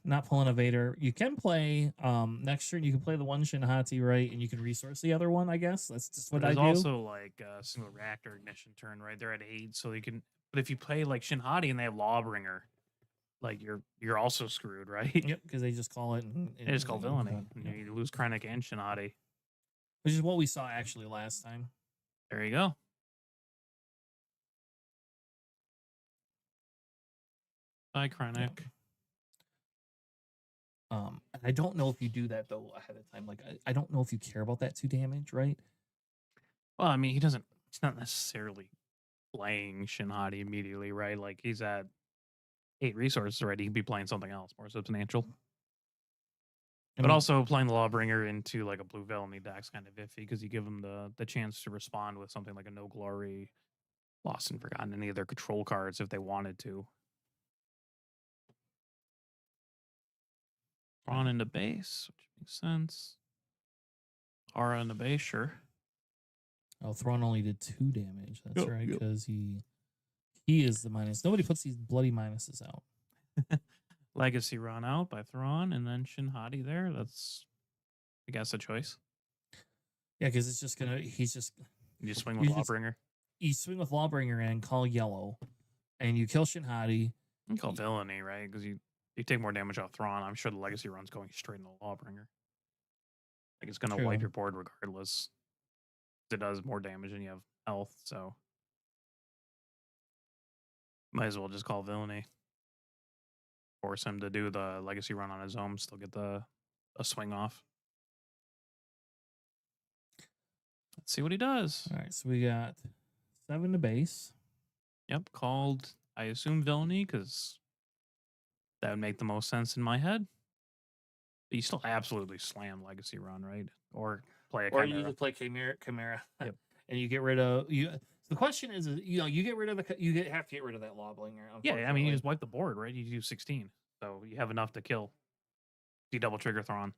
Not pulling a Vader. You can play next turn. You can play the 1 Shinhati, right, and you can resource the other one. I guess that's just what I do. There's also like a single reactor ignition turn, right? They're at 8, so you can. But if you play like Shinhati and they have Lawbringer, like you're also screwed, right? Yep, because they just call it. They just call villainy. Yeah. You lose Krennic and Shinhati. Which is what we saw actually last time. There you go. Bye, Krennic. I don't know if you do that though ahead of time. Like I don't know if you care about that 2 damage, right? Well, I mean, he's not necessarily playing Shinhati immediately, right? Like he's at 8 resources already. He'd be playing something else more substantial. But also playing the Lawbringer into like a blue villainy deck's kind of iffy because you give him the chance to respond with something like a No Glory, Lost and Forgotten, any of their control cards if they wanted to. Thrawn into base, which makes sense. Aura into base, sure. Oh, Thrawn only did 2 damage. That's Yep, right, yep. because he is the minus. Nobody puts these bloody minuses out. Legacy run out by Thrawn and then Shinhati there. That's, I guess, a choice. Yeah, because it's just gonna. He's just. You swing with Lawbringer. You swing with Lawbringer and call yellow, and you kill Shinhati. You call villainy, right? Because you take more damage off Thrawn. I'm sure the Legacy run's going straight into Lawbringer. Like it's gonna wipe your board regardless. It does more damage and you have health, so might as well just call villainy. Force him to do the Legacy run on his own, still get a swing off. Let's see what he does. All right, so we got 7 to base. Yep, called, I assume, villainy, because that would make the most sense in my head. But you still absolutely slam Legacy run, right? Or play a Or Chimera. you just play Chimera. Yep. And you get rid of you. The question is, you get rid of you have to get rid of that Lawbringer. Yeah, I mean, you just wipe the board, right? You do 16. So you have enough to kill. You double trigger Thrawn.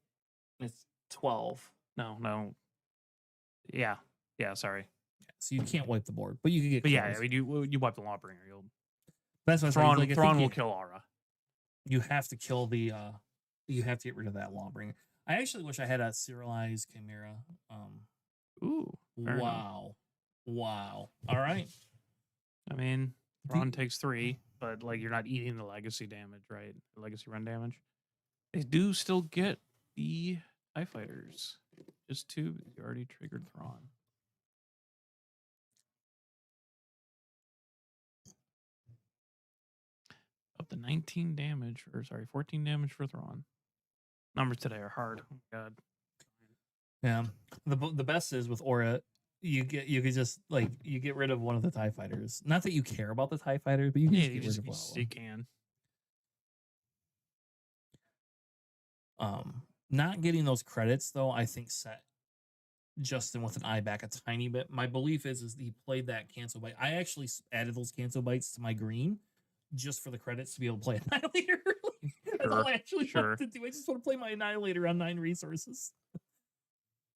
It's 12. No. Yeah, sorry. So you can't wipe the board, but you can get. But yeah, kills. I mean, you wipe the Lawbringer. That's what I'm saying. Thrawn will kill Aura. You have to kill the. You have to get rid of that Lawbringer. I actually wish I had a serialized Chimera. Ooh. fair enough. Wow. All right. I mean, Thrawn takes 3, but like you're not eating the legacy damage, right? The legacy run damage. They do still get the TIE fighters. Just 2, because you already triggered Thrawn. Up to 19 damage, or sorry, 14 damage for Thrawn. Numbers today are hard. Oh my god. Yeah. The best is with Aura, you could just like you get rid of one of the TIE fighters. Not that you care about the TIE fighters, but you can Yeah, just get rid of one of them. you can. Not getting those credits though, I think set Justin with an eye back a tiny bit. My belief is he played that cancel bite. I actually added those cancel bites to my green just for the credits to be able to play Annihilator. That's all I actually want to do. I just want to play my Annihilator on 9 resources.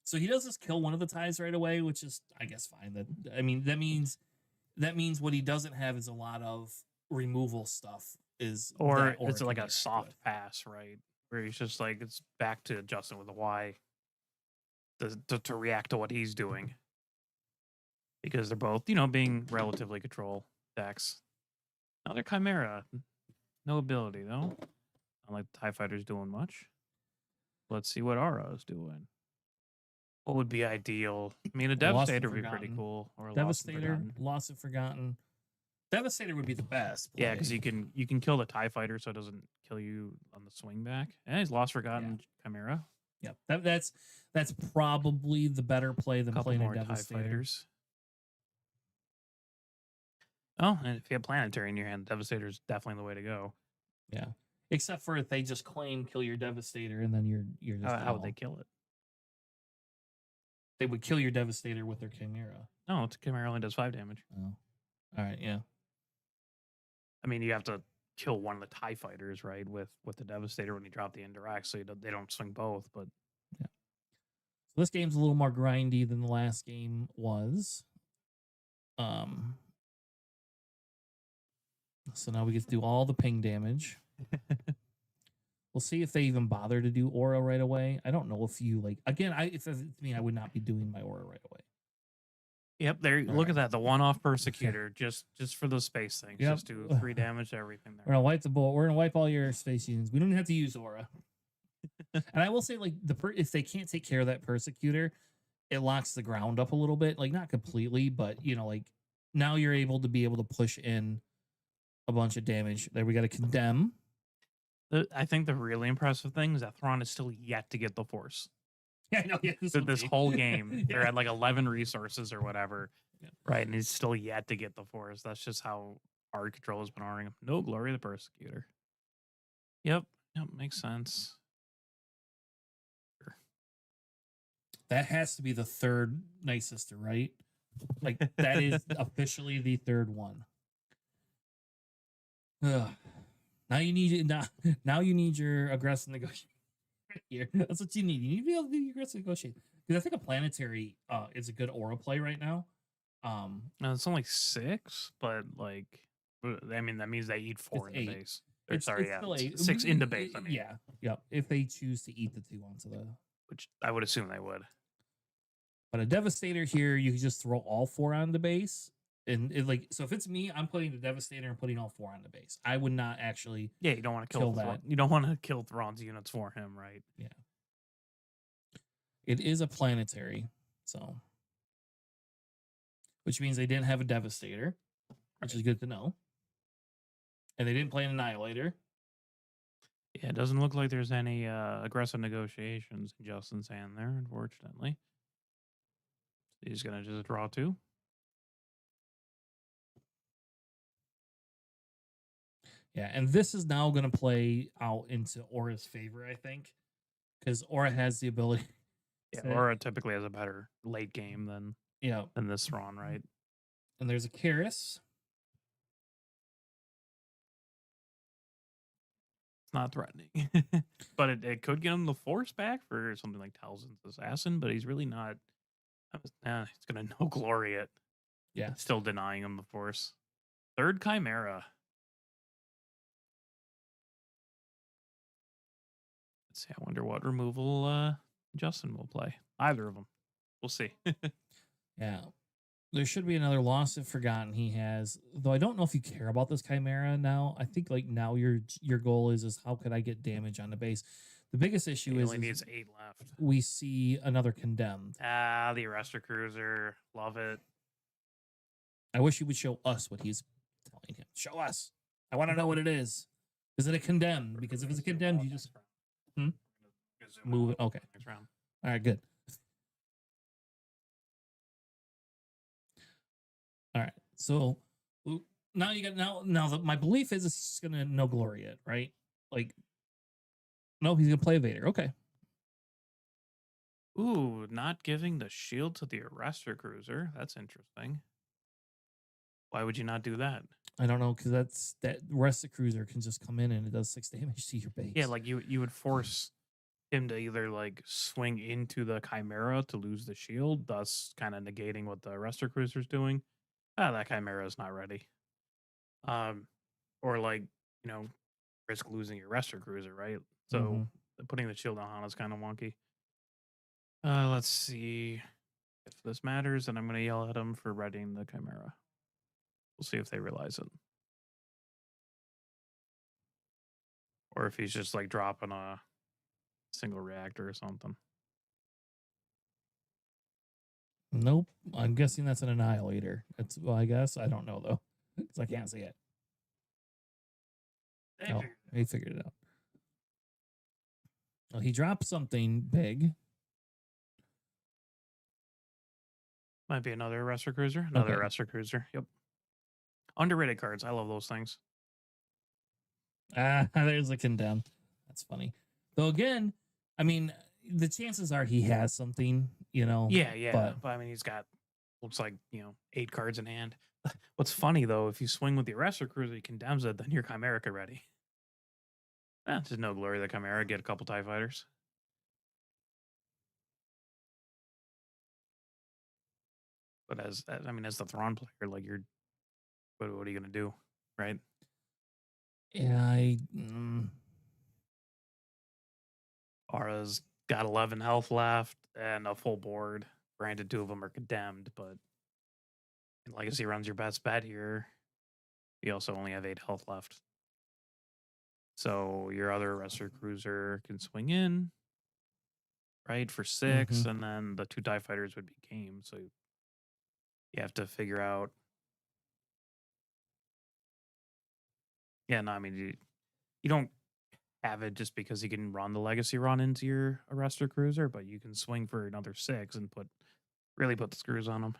So he does just kill one of the ties right away, which is, I guess, fine. That means what he doesn't have is a lot of removal stuff. Or it's like a soft pass, right? Where he's just like, it's back to Justin with a Y to react to what he's doing. Because they're both, being relatively control decks. Another Chimera. No ability, though. Not like the TIE Fighter's doing much. Let's see what Aura is doing. What would be ideal? I mean, a Lost and Devastator would be pretty Forgotten. cool. Or Lost and Devastator, Forgotten. Lost and Forgotten. Devastator would be the best. Yeah, because play. you can kill the TIE fighter so it doesn't kill you on the swing back. And he's Lost Forgotten Chimera. Yep. That's probably the better play than Couple playing more a TIE Devastator. fighters. Oh, and if you have Planetary in your hand, Devastator's definitely the way to go. Yeah. Except for if they just claim kill your Devastator and then you're just How would they down. kill it? They would kill your Devastator with their Chimera. No, it's Chimera only does 5 damage. Oh. All right, yeah. I mean, you have to kill one of the TIE fighters, right? With the Devastator when you drop the indirect, so they don't swing both. But So this game's a little more grindy than the last game was. So now we get to do all the ping damage. We'll see if they even bother to do aura right away. I don't know if you like. Again, if it's me, I would not be doing my aura right away. yep, there. All Look right. at that, the one-off Persecutor, just for those space things. Yep. Just do 3 damage to everything We're there. gonna wipe the board. We're gonna wipe all your space unions. We don't have to use aura. And I will say, like if they can't take care of that Persecutor, it locks the ground up a little bit. Like not completely, but like now you're able to push in a bunch of damage. There we got to condemn. I think the really impressive thing is that Thrawn is still yet to get the Force. Yeah, I know. Yeah, This whole game, they're Yeah. at like 11 resources or whatever, Yeah. right? And he's still yet to get the Force. That's just how hard control has been ordering him. No glory of the Persecutor. Yep, makes sense. That has to be the third Night Sister, right? Like that is officially the third one. Ugh. Now you need your aggressive negotiation. Here, that's what you need. You need to be able to do your aggressive negotiation because I think a Planetary is a good aura play right now. No, it's only 6, but like, I mean, that means they eat 4 in the 8. base. Or, sorry, yeah, still 8. 6 in the base. I mean, Yeah, yep. If they choose to eat the 2 onto the, which I would assume they would. but a Devastator here, you can just throw all 4 on the base. And so if it's me, I'm putting the Devastator and putting all 4 on the base. I would not actually. Yeah, you don't want to kill Thrawn. that. You don't want to kill Thrawn's units for him, right? Yeah. It is a Planetary, so which means they didn't have a Devastator, which is good to know. And they didn't play an Annihilator. Yeah, it doesn't look like there's any aggressive negotiations in Justin's hand there, unfortunately. He's gonna just draw 2. Yeah, and this is now going to play out into Aura's favor, I think, because Aura has the ability. Yeah, to- Aura typically has a better late game than this Thrawn, right? And there's a Karis. It's not threatening, but it could get him the Force back for something like Talzin's Assassin. But he's really not. He's gonna no glory it. Yeah. Still denying him the Force. 3rd Chimera. Let's see. I wonder what removal Justin will play. Either of them. We'll see. Yeah. There should be another Lost and Forgotten he has, though I don't know if you care about this Chimera now. I think like now your goal is how could I get damage on the base? The biggest issue He is only needs 8 left. we see another Condemned. The Arrestor Cruiser. Love it. I wish he would show us what he's telling him. Show us. I want to know what it is. Is it a Condemned? Because if it's a Condemned, you just move it. Okay. Next round. All right, good. All right. So now you got now my belief is it's gonna no glory it, right? Like no, he's gonna play Vader. Okay. Ooh, not giving the shield to the Arrestor Cruiser. That's interesting. Why would you not do that? I don't know, because that rest of cruiser can just come in and it does 6 damage to your base. Yeah, like you would force him to either like swing into the Chimera to lose the shield, thus kind of negating what the Arrestor Cruiser's doing. That Chimera is not ready. Or like, risk losing your Arrestor Cruiser, right? So putting the shield on Han is kind of wonky. Let's see if this matters, and I'm going to yell at him for readying the Chimera. We'll see if they realize it. Or if he's just like dropping a single reactor or something. Nope. I'm guessing that's an annihilator. It's well, I guess. I don't know though. Because I can't see it. They Oh, figured it he figured it out. Well, he dropped something big. Might be another Arrestor Cruiser. Another Okay. Arrestor Cruiser. Yep. Underrated cards. I love those things. Ah, there's a condemn. That's funny. Though again, I mean, the chances are he has something, you know. Yeah. But I mean, he's got looks like 8 cards in hand. What's funny though, if you swing with the Arrestor Cruiser, he condemns it, then you're Chimerica ready. Just no glory of the Chimera. Get a couple TIE fighters. But as the Thrawn player, like what are you gonna do, right? Yeah, Aura's got 11 health left and a full board. Granted, 2 of them are condemned, but in Legacy runs your best bet here. You also only have 8 health left. So your other Arrestor Cruiser can swing in, right, for 6, and then the 2 TIE fighters would be game. So you have to figure out. Yeah, no, I mean, you don't have it just because you can run the Legacy run into your Arrestor Cruiser, but you can swing for another 6 and really put the screws on them.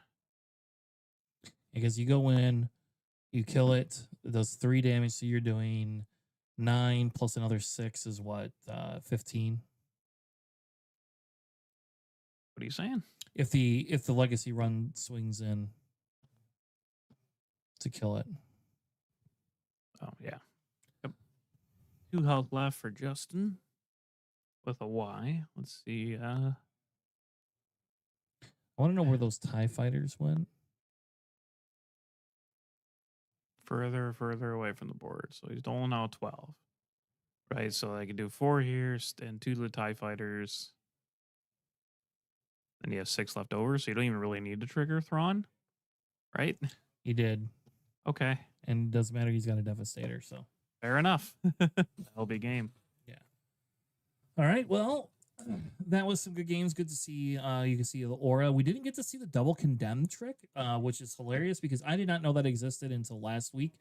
because you go in, you kill it, it does 3 damage, so you're doing 9 plus another 6 is what, 15. What are you saying? If the legacy run swings in to kill it. Oh, yeah. Yep. 2 health left for Justin with a Y. Let's see. I want to know where those TIE fighters went. Further away from the board. So he's doling out 12. Right, so I could do 4 here and 2 to the TIE fighters. Then you have 6 left over, so you don't even really need to trigger Thrawn. Right? He did. Okay. And it doesn't matter, he's got a Devastator, so. Fair enough. That'll be game. Yeah. All right, well, that was some good games. Good to see. You can see the aura. We didn't get to see the double condemn trick, which is hilarious because I did not know that existed until last week,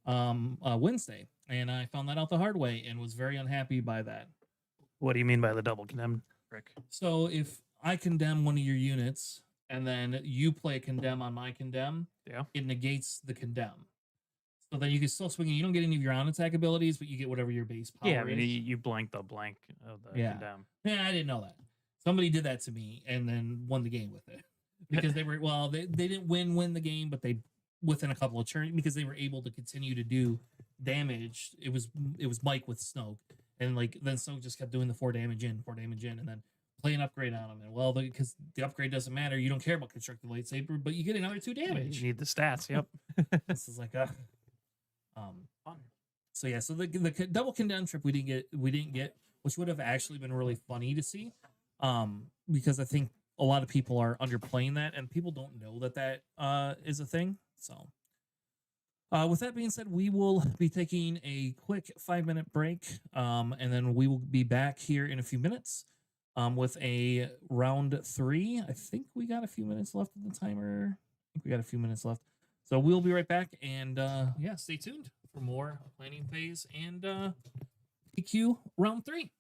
Wednesday, and I found that out the hard way and was very unhappy by that. What do you mean by the double condemn trick? So if I condemn one of your units and then you play a condemn on my condemn, it negates the condemn. So then you can still swing. You don't get any of your on attack abilities, but you get whatever your base power is. Yeah, I mean, you blank the blank of the condemn. Yeah, I didn't know that. Somebody did that to me and then won the game with it because they were they didn't win the game, but they within a couple of turns because they were able to continue to do damage. It was Mike with Snoke, and then Snoke just kept doing the 4 damage in, and then play an upgrade on him. And because the upgrade doesn't matter, you don't care about constructed lightsaber, but you get another 2 damage. You need the stats. Yep. This is like fun. So yeah, so the double condemn trip we didn't get, which would have actually been really funny to see, because I think a lot of people are underplaying that and people don't know that is a thing. So with that being said, we will be taking a quick 5-minute break, and then we will be back here in a few minutes with a round 3. I think we got a few minutes left of the timer. I think we got a few minutes left. So we'll be right back, and stay tuned for more planning phase and PQ round 3.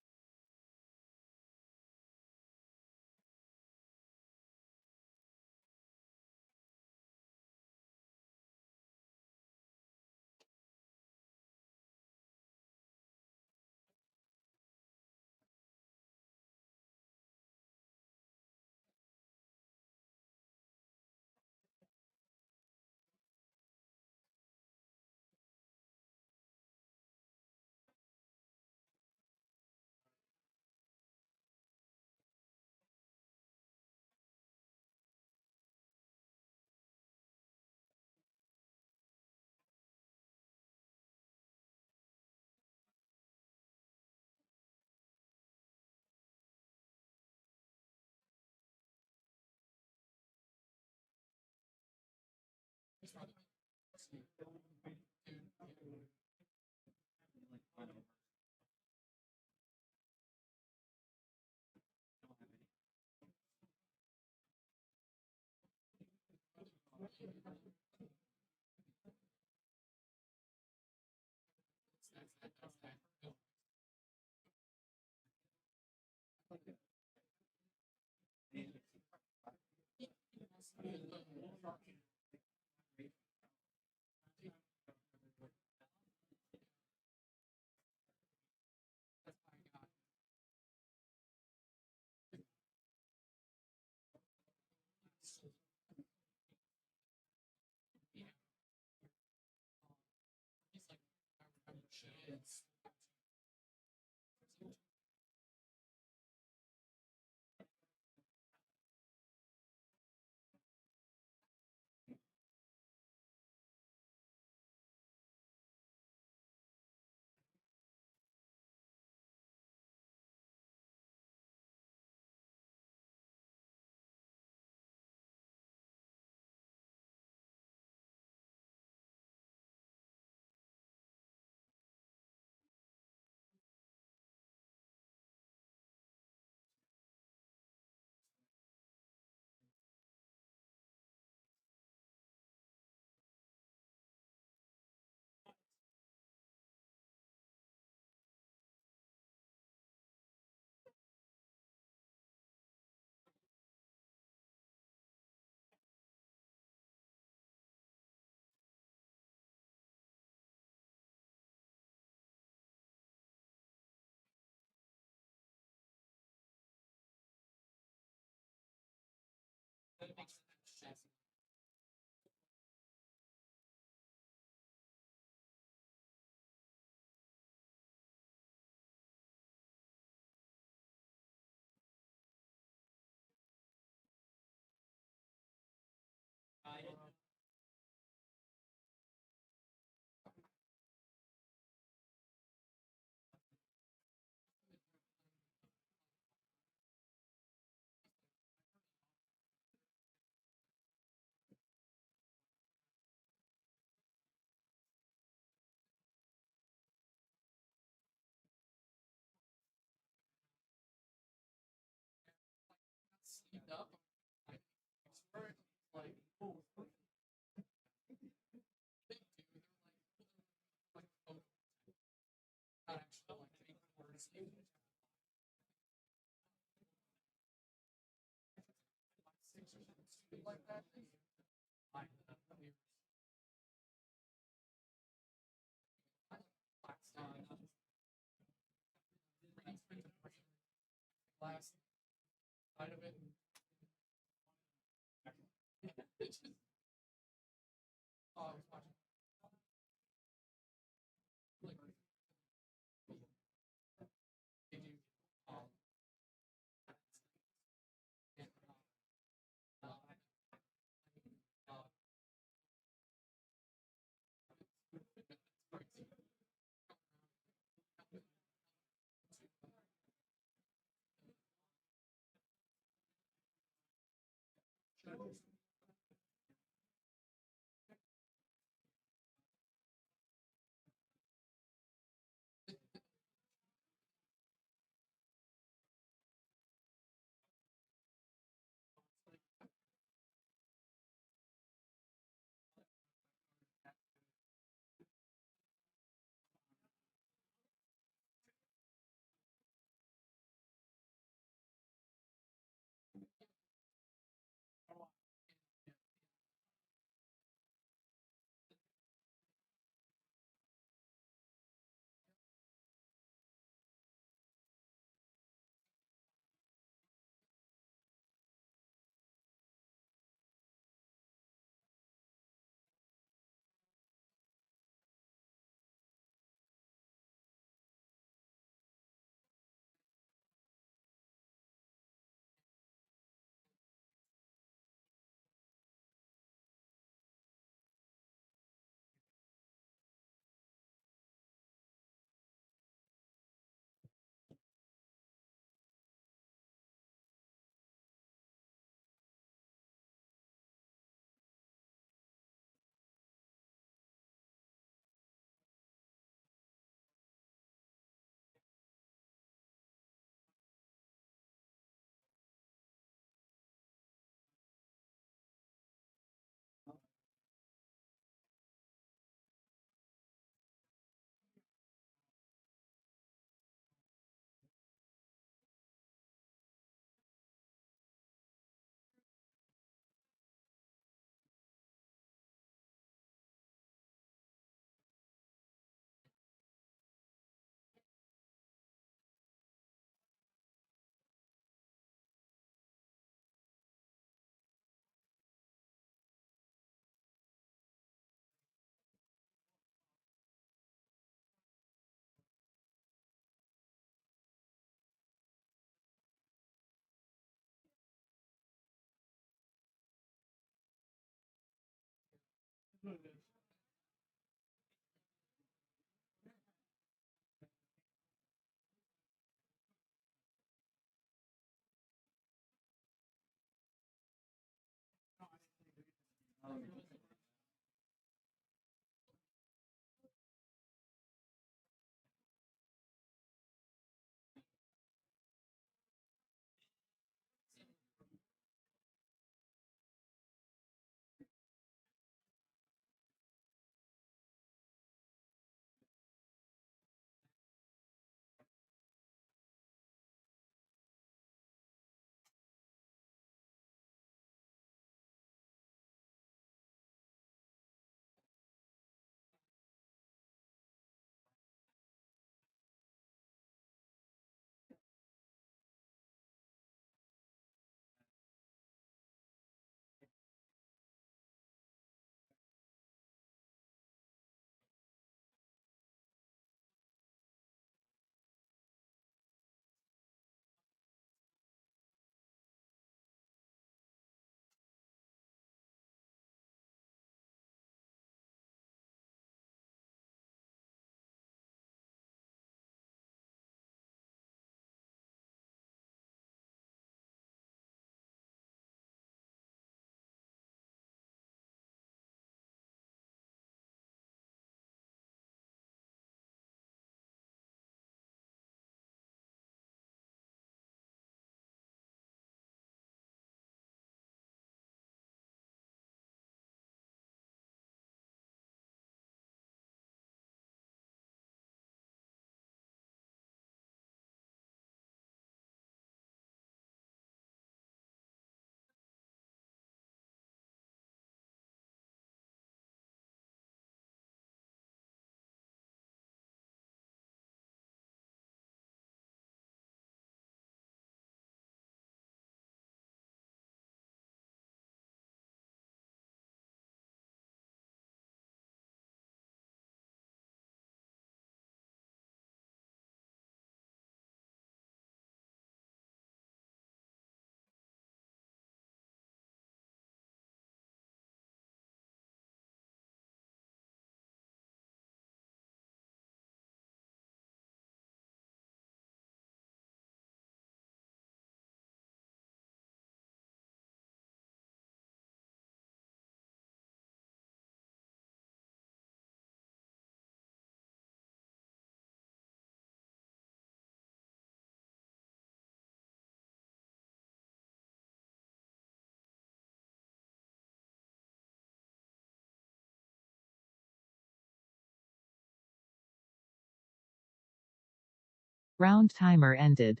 Round timer ended.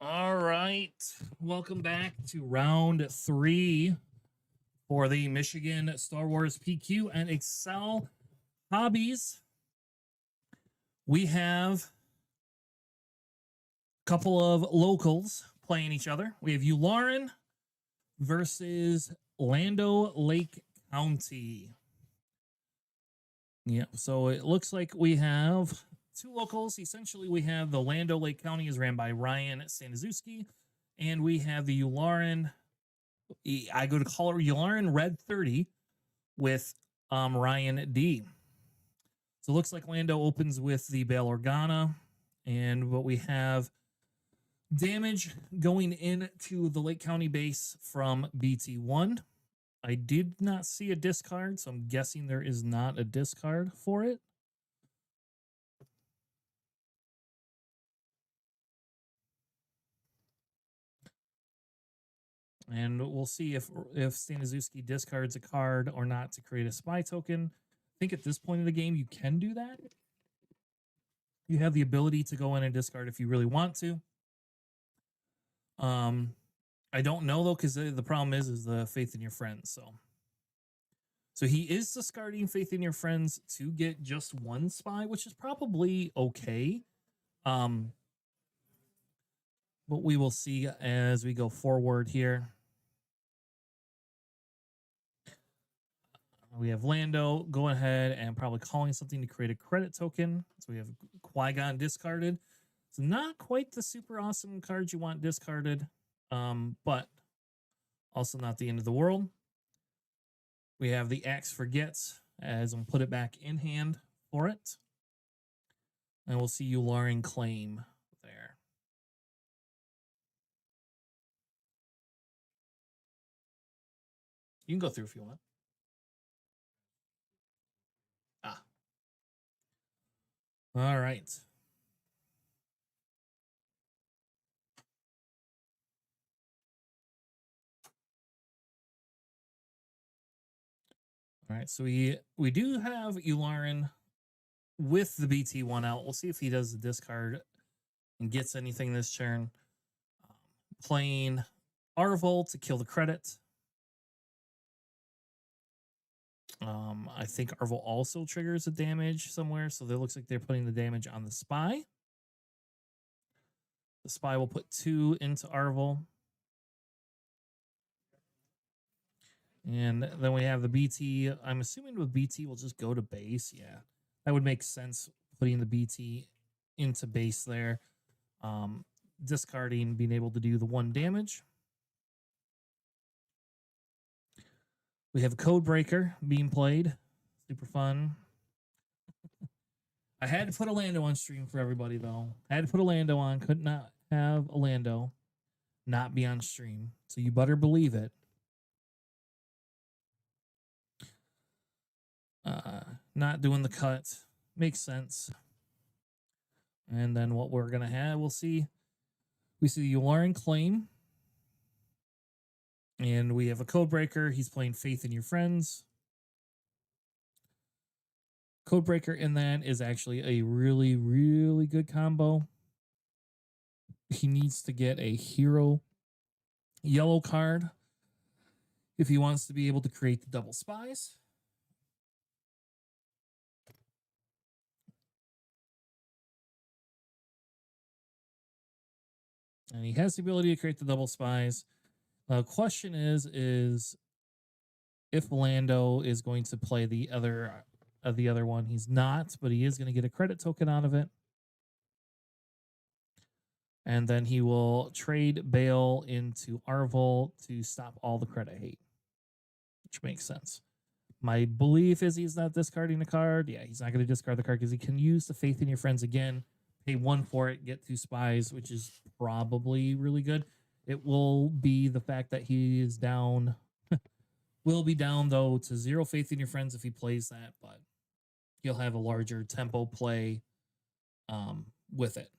All right. Welcome back to round 3 for the Michigan Star Wars PQ and Excel Hobbies. We have a couple of locals playing each other. We have Ularen versus Lando Lake County. Yeah, so it looks like we have 2 locals. Essentially, we have the Lando Lake County is ran by Ryan Staniszewski, and we have the Ularen. I go to call it Ularen Red 30 with Ryan D. So it looks like Lando opens with the Bail Organa, and what we have damage going into the Lake County base from BT1. I did not see a discard, so I'm guessing there is not a discard for it. And we'll see if Staniszewski discards a card or not to create a spy token. I think at this point in the game, you can do that. You have the ability to go in and discard if you really want to. I don't know, though, because the problem is the faith in your friends. So he is discarding faith in your friends to get just 1 spy, which is probably okay. But we will see as we go forward here. We have Lando going ahead and probably calling something to create a credit token. So we have Qui-Gon discarded. It's not quite the super awesome card you want discarded, but also not the end of the world. We have the Axe Forgets as I'm put it back in hand for it. And we'll see Ularen claim there. You can go through if you want. All right. All right, so we do have Ularen with the BT1 out. We'll see if he does the discard and gets anything this turn. Playing Arvol to kill the credit. I think Arvol also triggers a damage somewhere, so it looks like they're putting the damage on the spy. The spy will put 2 into Arvol. And then we have the BT. I'm assuming with BT, we'll just go to base. Yeah, that would make sense, putting the BT into base there. Discarding, being able to do the 1 damage. We have Codebreaker being played. Super fun. I had to put a Lando on stream for everybody, though. I had to put a Lando on. Could not have a Lando not be on stream. So you better believe it. Not doing the cut. Makes sense. And then what we're going to have, we'll see. We see the Ularen claim. And we have a Codebreaker. He's playing Faith in Your Friends. Codebreaker in that is actually a really, really good combo. He needs to get a hero yellow card if he wants to be able to create the double spies. And he has the ability to create the double spies. The question is if Lando is going to play the other one. He's not, but he is going to get a credit token out of it. And then he will trade Bail into Arvol to stop all the credit hate, which makes sense. My belief is he's not discarding the card. Yeah, he's not going to discard the card because he can use the Faith in Your Friends again, pay 1 for it, get 2 spies, which is probably really good. It will be the fact that he is down. Will be down, though, to 0 Faith in Your Friends if he plays that, but he'll have a larger tempo play with it.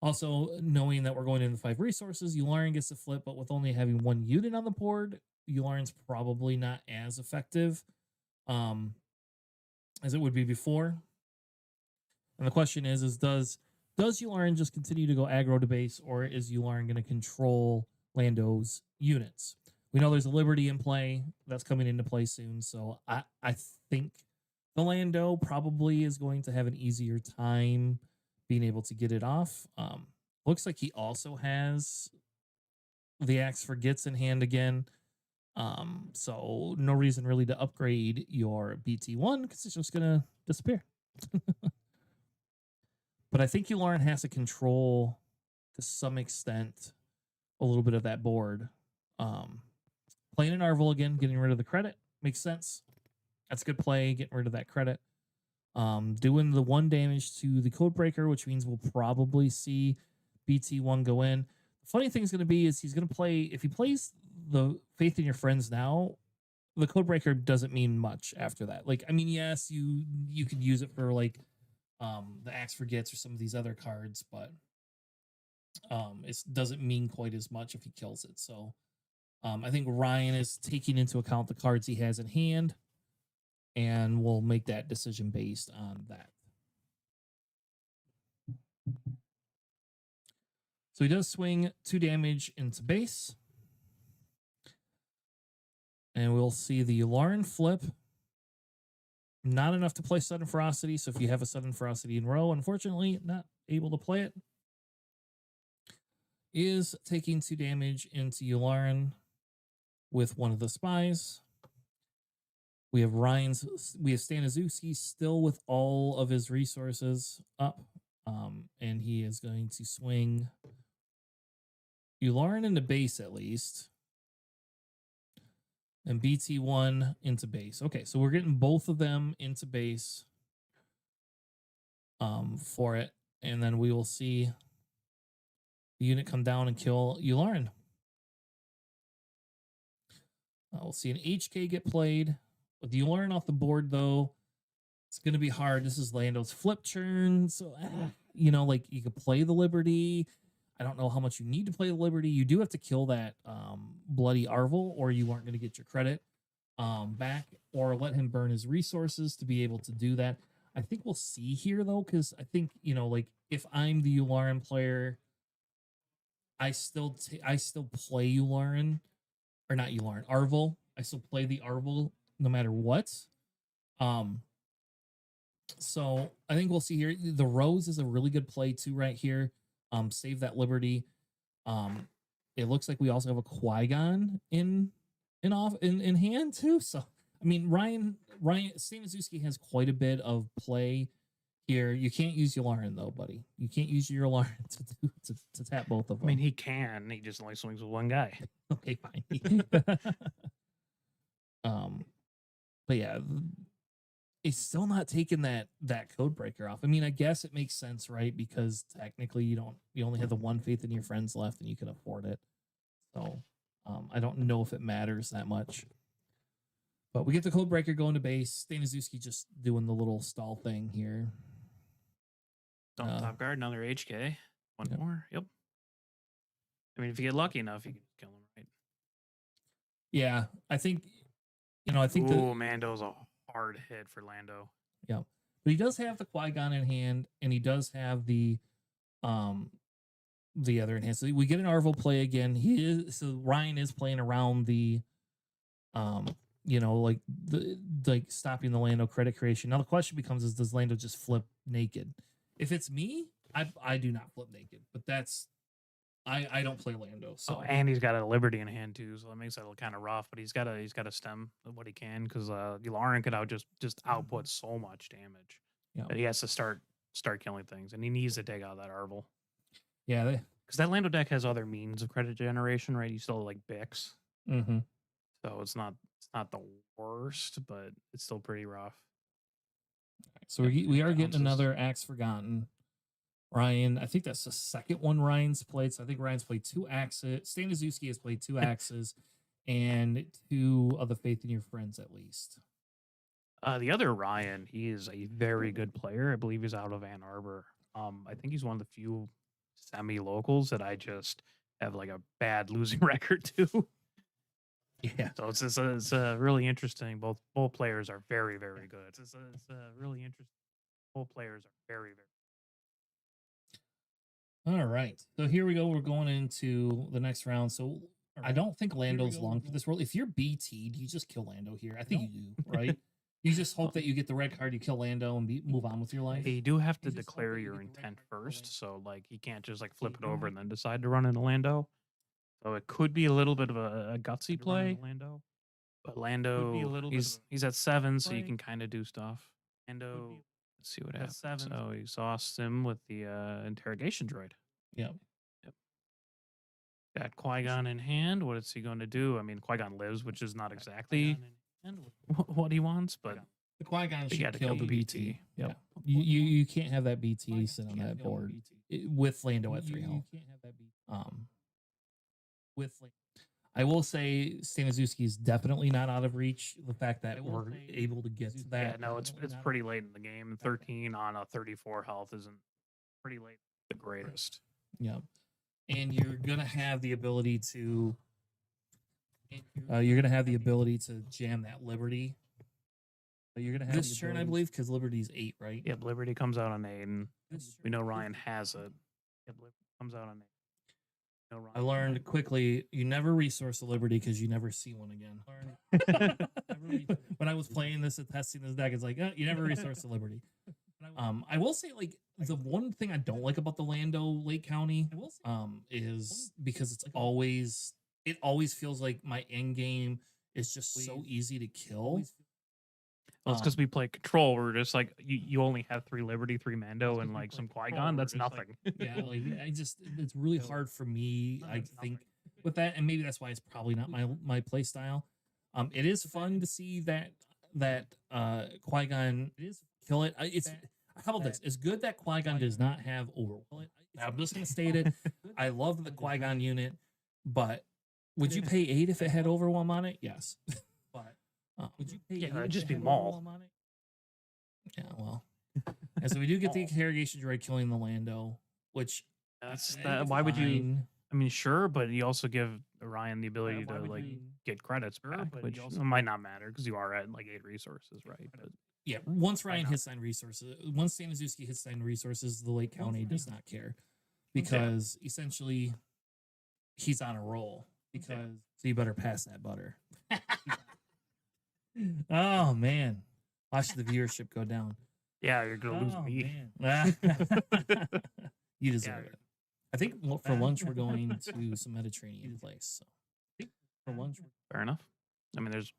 Also, knowing that we're going into 5 resources, Ularen gets to flip, but with only having 1 unit on the board, Ularen's probably not as effective as it would be before. And the question is does does Yularen just continue to go aggro to base, or is Yularen going to control Lando's units? We know there's a Liberty in play that's coming into play soon, so I think the Lando probably is going to have an easier time being able to get it off. Looks like he also has the Axe for Gits in hand again. So no reason really to upgrade your BT1 because it's just gonna disappear. But I think Yularen has to control to some extent a little bit of that board. Playing an Arvel again, getting rid of the credit makes sense. That's a good play, getting rid of that credit. Doing the 1 damage to the Codebreaker, which means we'll probably see BT1 go in. The funny thing is going to be is he's going to play, if he plays the Faith in Your Friends now, the Codebreaker doesn't mean much after that. Like, I mean, yes, you could use it for like the Axe for Gits or some of these other cards, but it doesn't mean quite as much if he kills it. So I think Ryan is taking into account the cards he has in hand, and we'll make that decision based on that. So he does swing 2 damage into base. And we'll see the Yularen flip. Not enough to play Sudden Ferocity, so if you have a Sudden Ferocity in row, unfortunately, not able to play it. Is taking 2 damage into Yularen with one of the spies. We have Staniszewski still with all of his resources up. And he is going to swing Yularen into base at least. And BT1 into base. Okay, so we're getting both of them into base for it. And then we will see the unit come down and kill Yularen. We'll see an HK get played. With Yularen off the board, though, it's going to be hard. This is Lando's flip turn. So, you know, like you could play the Liberty. I don't know how much you need to play the Liberty. You do have to kill that bloody Arvel, or you aren't going to get your credit back, or let him burn his resources to be able to do that. I think we'll see here, though, because I think, you know, like if I'm the Yularen player, I still play Yularen, or not Yularen, Arvel. I still play the Arvel no matter what. So I think we'll see here. The Rose is a really good play too right here. Save that Liberty. It looks like we also have a Qui-Gon in hand too. So I mean, Ryan Staniszewski has quite a bit of play here. You can't use Yularen though, buddy. You can't use your Yularen to tap both of them. I mean, he can. He just only swings with one guy. Okay, fine. But yeah, he's still not taking that Codebreaker off. I mean, I guess it makes sense, right? Because technically you only have the 1 Faith in Your Friends left and you can afford it. So I don't know if it matters that much. But we get the Codebreaker going to base. Staniszewski just doing the little stall thing here. Top guard, another HK. One Yep. more. Yep. I mean, if you get lucky enough, you can kill him, right? Yeah, I think Ooh, Mando's a hard hit for Lando. Yeah, but he does have the Qui-Gon in hand, and he does have the other in hand. So we get an Arvel play again. Ryan is playing around the like stopping the Lando credit creation. Now the question becomes: does Lando just flip naked? If it's me, I do not flip naked, but that's I don't play Lando. So Oh, and he's got a Liberty in hand too, so that makes it kind of rough. But he's got to stem what he can because Yularen could just output so much damage that he has to start killing things, and he needs to take out that Arvel. Yeah, because that Lando deck has other means of credit generation, right? You still have, like Bix, so it's not the worst, but it's still pretty rough. So we are getting another Axe Forgotten. Ryan, I think that's the second one Ryan's played. So I think Ryan's played 2 axes. Staniszewski has played 2 axes and 2 of the Faith in Your Friends at least. The other Ryan, he is a very good player. I believe he's out of Ann Arbor. I think he's one of the few semi-locals that I just have like a bad losing record to. Yeah. So it's really interesting. Both players are very, very good. It's really interesting. Both players are very, very. All right. So here we go. We're going into the next round. So I don't think Lando's long for this world. If you're BT'd, you just kill Lando here. I think you do, right? You just hope that you get the red card, you kill Lando, and move on with your life. You do have to declare your intent first, so like you can't just like flip it over and then decide to run into Lando. So it could be a little bit of a gutsy play. But Lando, he's at 7, so you can kind of do stuff. Lando, let's see what happens. So he exhausts him with the interrogation droid. Yep. Got Qui-Gon in hand. What is he going to do? I mean, Qui-Gon lives, which is not exactly what he wants, but The Qui-Gon you should gotta kill the BT. Yep. You can't have that BT sit on that board with Lando at 3 health. I will say Staniszewski is definitely not out of reach. The fact that we're able to get to that. yeah, no, it's pretty late in the game. 13 on a 34 health isn't pretty late. The greatest. Yep. And you're gonna have the ability to jam that Liberty. You're gonna have this turn, I believe, because Liberty's 8, right? Yep, Liberty comes out on 8, and we know Ryan has it. Yep, Liberty comes out on 8. I learned quickly you never resource a Liberty because you never see one again. When I was playing this and testing this deck, it's like, you never resource a Liberty. I will say, like, the one thing I don't like about the Lando Lake County is because it always feels like my end game is just so easy to kill. Well, it's because we play control. We're just like you only have 3 Liberty, 3 Mando, and like some Qui-Gon. That's nothing. Yeah, like it's really hard for me. I think with that, and maybe that's why it's probably not my play style. It is fun to see that Qui-Gon kill it. How about this? It's good that Qui-Gon does not have Overwhelm. I'm just gonna state it. I love the Qui-Gon unit, but would you pay 8 if it had Overwhelm on it? Yes. Would you pay? Yeah, it'd just be Maul. Yeah, well. And so we do get the interrogation droid killing the Lando, which why would you? I mean, sure, but you also give Ryan the ability to like get credits back, which might not matter because you are at like 8 resources, right? But yeah, once Ryan hits 9 resources, once Staniszewski hits 9 resources, the Lake County does not care because essentially he's on a roll. So you better pass that butter. Oh man, watch the viewership go down. Yeah, you're gonna lose me. You deserve it. I think for lunch we're going to some Mediterranean place. So for lunch, fair enough. I mean, there's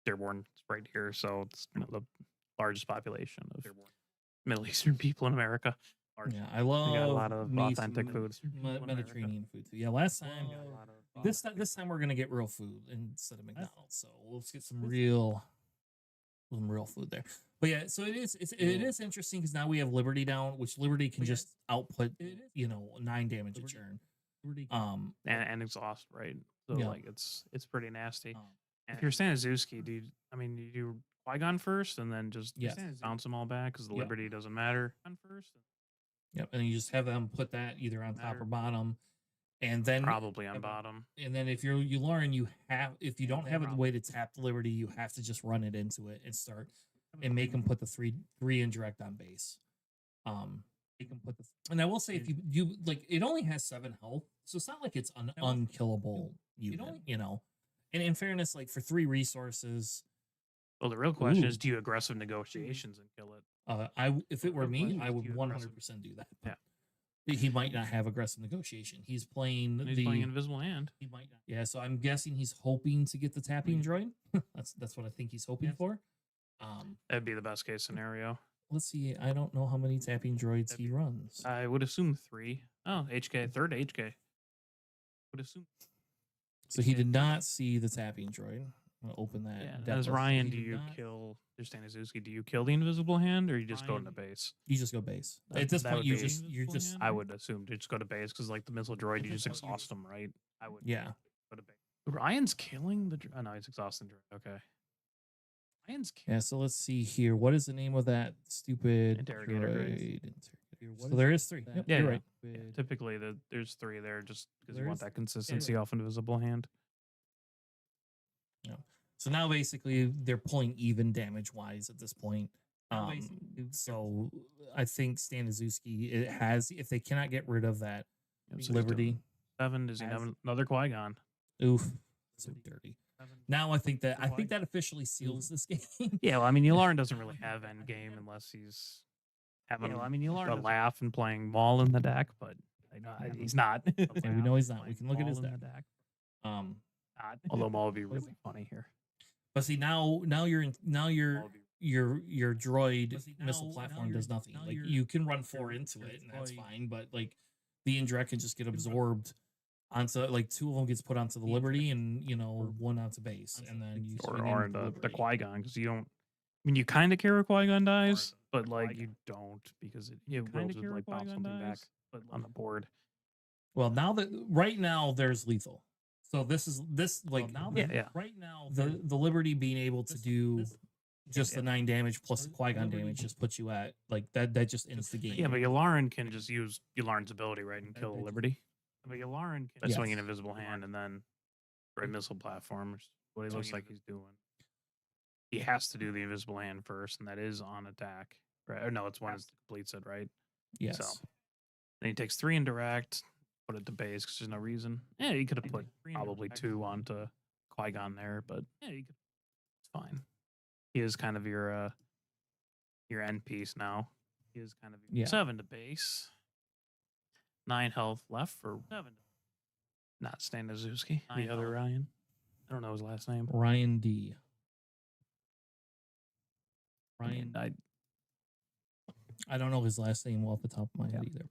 Dearborn right here, so it's the largest population of Middle Eastern people in America. Yeah, I love. We got a lot of authentic food. Mediterranean food too. Yeah, last time. This time we're gonna get real food instead of McDonald's. So let's get some real food there. But yeah, so it is interesting because now we have Liberty down, which Liberty can just output 9 damage a turn. And exhaust, right? So like it's pretty nasty. And if you're Staniszewski, do you do Qui-Gon first and then just bounce them all back because the Liberty doesn't matter first. Yep, and you just have them put that either on top or bottom. And then probably on bottom. And then if you learn, if you don't have a way to tap the Liberty, you have to just run it into it and start and make them put the three indirect on base. And I will say if you like, it only has 7 health, so it's not like it's an unkillable unit, And in fairness, like for 3 resources. Well, the real question is, do you aggressive negotiations and kill it? If it were me, I would 100% do that. Yeah. He might not have aggressive negotiation. He's playing playing Invisible Hand. He might not. Yeah, so I'm guessing he's hoping to get the tapping droid. That's what I think he's hoping for. That'd be the best case scenario. Let's see. I don't know how many tapping droids he runs. I would assume 3. Oh, HK, 3rd HK. Would assume. So he did not see the tapping droid. I'm gonna open that. Yeah, as Ryan, do you kill Staniszewski? Do you kill the Invisible Hand, or you just go into base? You just go base. At this point, you're just. I would assume to just go to base because, like the missile droid, you just exhaust them, right? I would. Yeah. Go to base. Ryan's killing the. Oh no, he's exhausting droid. Okay. Ryan's. Yeah. So let's see here. What is the name of that stupid interrogator droid? So there is 3. Yep, yeah, you're right. Yeah, typically, there's 3 there just because you want that consistency off Invisible Hand. Yeah. So now basically they're pulling even damage wise at this point. So I think Staniszewski it has if they cannot get rid of that Yep, so he's doing Liberty. 7. Does he have another Qui-Gon? Oof, so dirty. Now I think that officially seals this game. Yeah, well, I mean, Yularen doesn't really have end game unless he's having a laugh and playing Maul in the deck, but he's not. Okay, we know he's not. We can look at his deck. Although Maul would be really funny here. But see now your droid missile platform does nothing. Like you can run 4 into it and that's fine, but like the Indra can just get absorbed onto like 2 of them gets put onto the Liberty and 1 onto base, and then you or the Qui-Gon, because you don't. I mean, you kind of care if Qui-Gon dies, but like you don't, because it will just like bounce something back on the board. Well, right now there's lethal. So this like right now the Liberty being able to do just the 9 damage plus the Qui-Gon damage just puts you at like that just ends the game. Yeah, but Yularen can just use Yularen's ability, right, and kill the Liberty. But Yularen can swing an invisible hand and then right missile platform, what he looks like he's doing. He has to do the invisible hand first, and that is on attack. Right? Or no, it's when it completes it, right? Yes. So then he takes 3 indirect, put it to base because there's no reason. Yeah, he could have put probably 2 onto Qui-Gon there, but yeah, it's fine. He is kind of your end piece now. He is kind of 7 to base. 9 health left for 7. Not Staniszewski, the other Ryan. I don't know his last name. Ryan D. I don't know his last name off the top of my head either.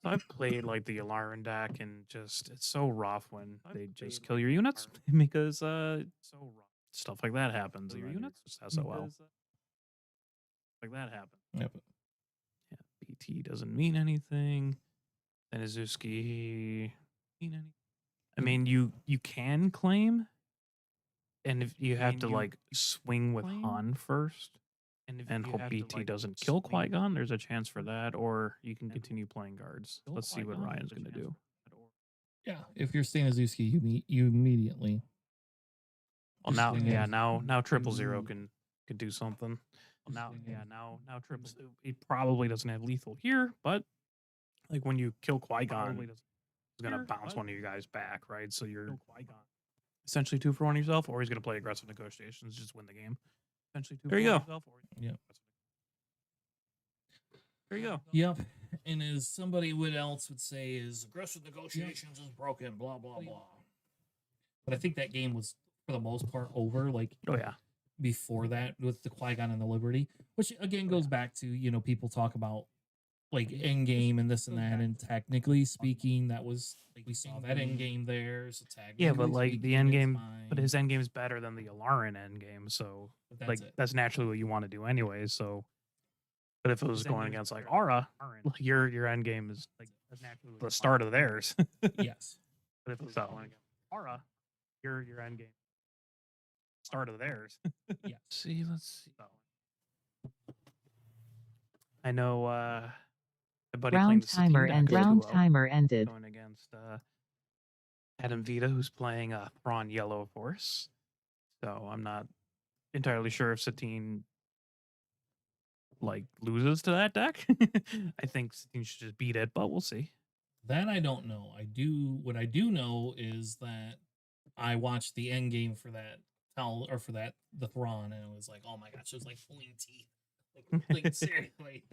So I've played like the Yularen deck, and just it's so rough when they just kill your units because stuff like that happens. Your units just SOL. Like that happens. Yep. Yeah, BT doesn't mean anything. Staniszewski mean anything? I mean, you can claim, and if you have to like swing with Han first, and hope BT doesn't kill Qui-Gon, there's a chance for that, or you can continue playing guards. Let's see what Ryan's going to do. Yeah, if you're Staniszewski, you immediately. Well, now 000 can do something. Well, now 000. He probably doesn't have lethal here, but like when you kill Qui-Gon, he's going to bounce one of you guys back, right? So you're essentially 2 for 1 yourself, or he's going to play aggressive negotiations, just win the game. There you go. Yep. There you go. Yep. And as somebody else would say, is aggressive negotiations is broken, blah, blah, blah. But I think that game was, for the most part, over. Like, before that with the Qui-Gon and the Liberty, which again goes back to, people talk about like end game and this and that. And technically speaking, that was like we saw that end game there. So but like the end game, but his end game is better than the Yularen end game. So that's naturally what you want to do anyway. So, but if it was going against like Aura, like your end game is like the start of theirs. Yes. But if it's going against Aura, your end game start of theirs. Yeah. Let's see. I know my buddy Round timer ended. going against Adam Vita, who's playing Thrawn Yellow, of course. So I'm not entirely sure if Satine like loses to that deck. I think Satine should just beat it, but we'll see. That I don't know. What I do know is that I watched the end game for that the Thrawn, and it was like, oh my gosh, it was like pulling teeth. Like seriously.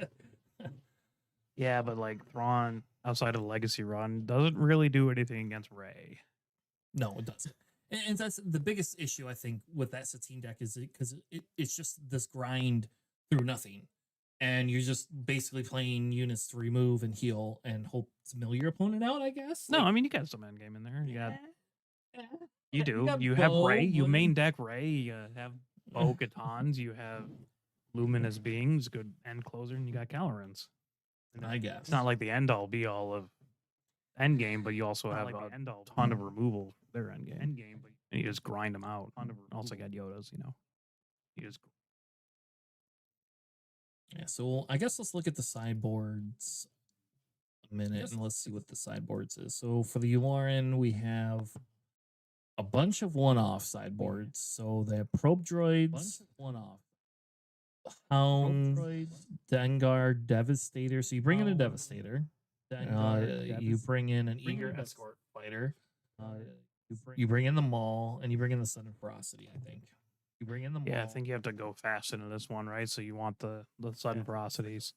Yeah, but like Thrawn outside of the Legacy run doesn't really do anything against Rey. No, it doesn't. And that's the biggest issue I think with that Satine deck is because it's just this grind through nothing. And you're just basically playing units to remove and heal and hope to mill your opponent out, I guess. No, I mean you got some end game in there. You do. You have Rey. You main deck Rey. You have Bo-Katans. You have luminous beings, good end closer, and you got Calorans. I guess it's not like the end all be all of end game, but you also have a ton of removal for their end game. And you just grind them out. Also got Yodas, You just so I guess let's look at the sideboards a minute and let's see what the sideboards is. So for the Yularen, we have a bunch of one-off sideboards. So they have probe droids, one-off. Hound, Dengar, Devastator. So you bring in a Devastator. You bring in an Eager Escort Fighter. You bring in the Maul, and you bring in the Sudden Ferocity, I think. You bring in the Maul. Yeah, I think you have to go fast into this one, right? So you want the sudden ferocities.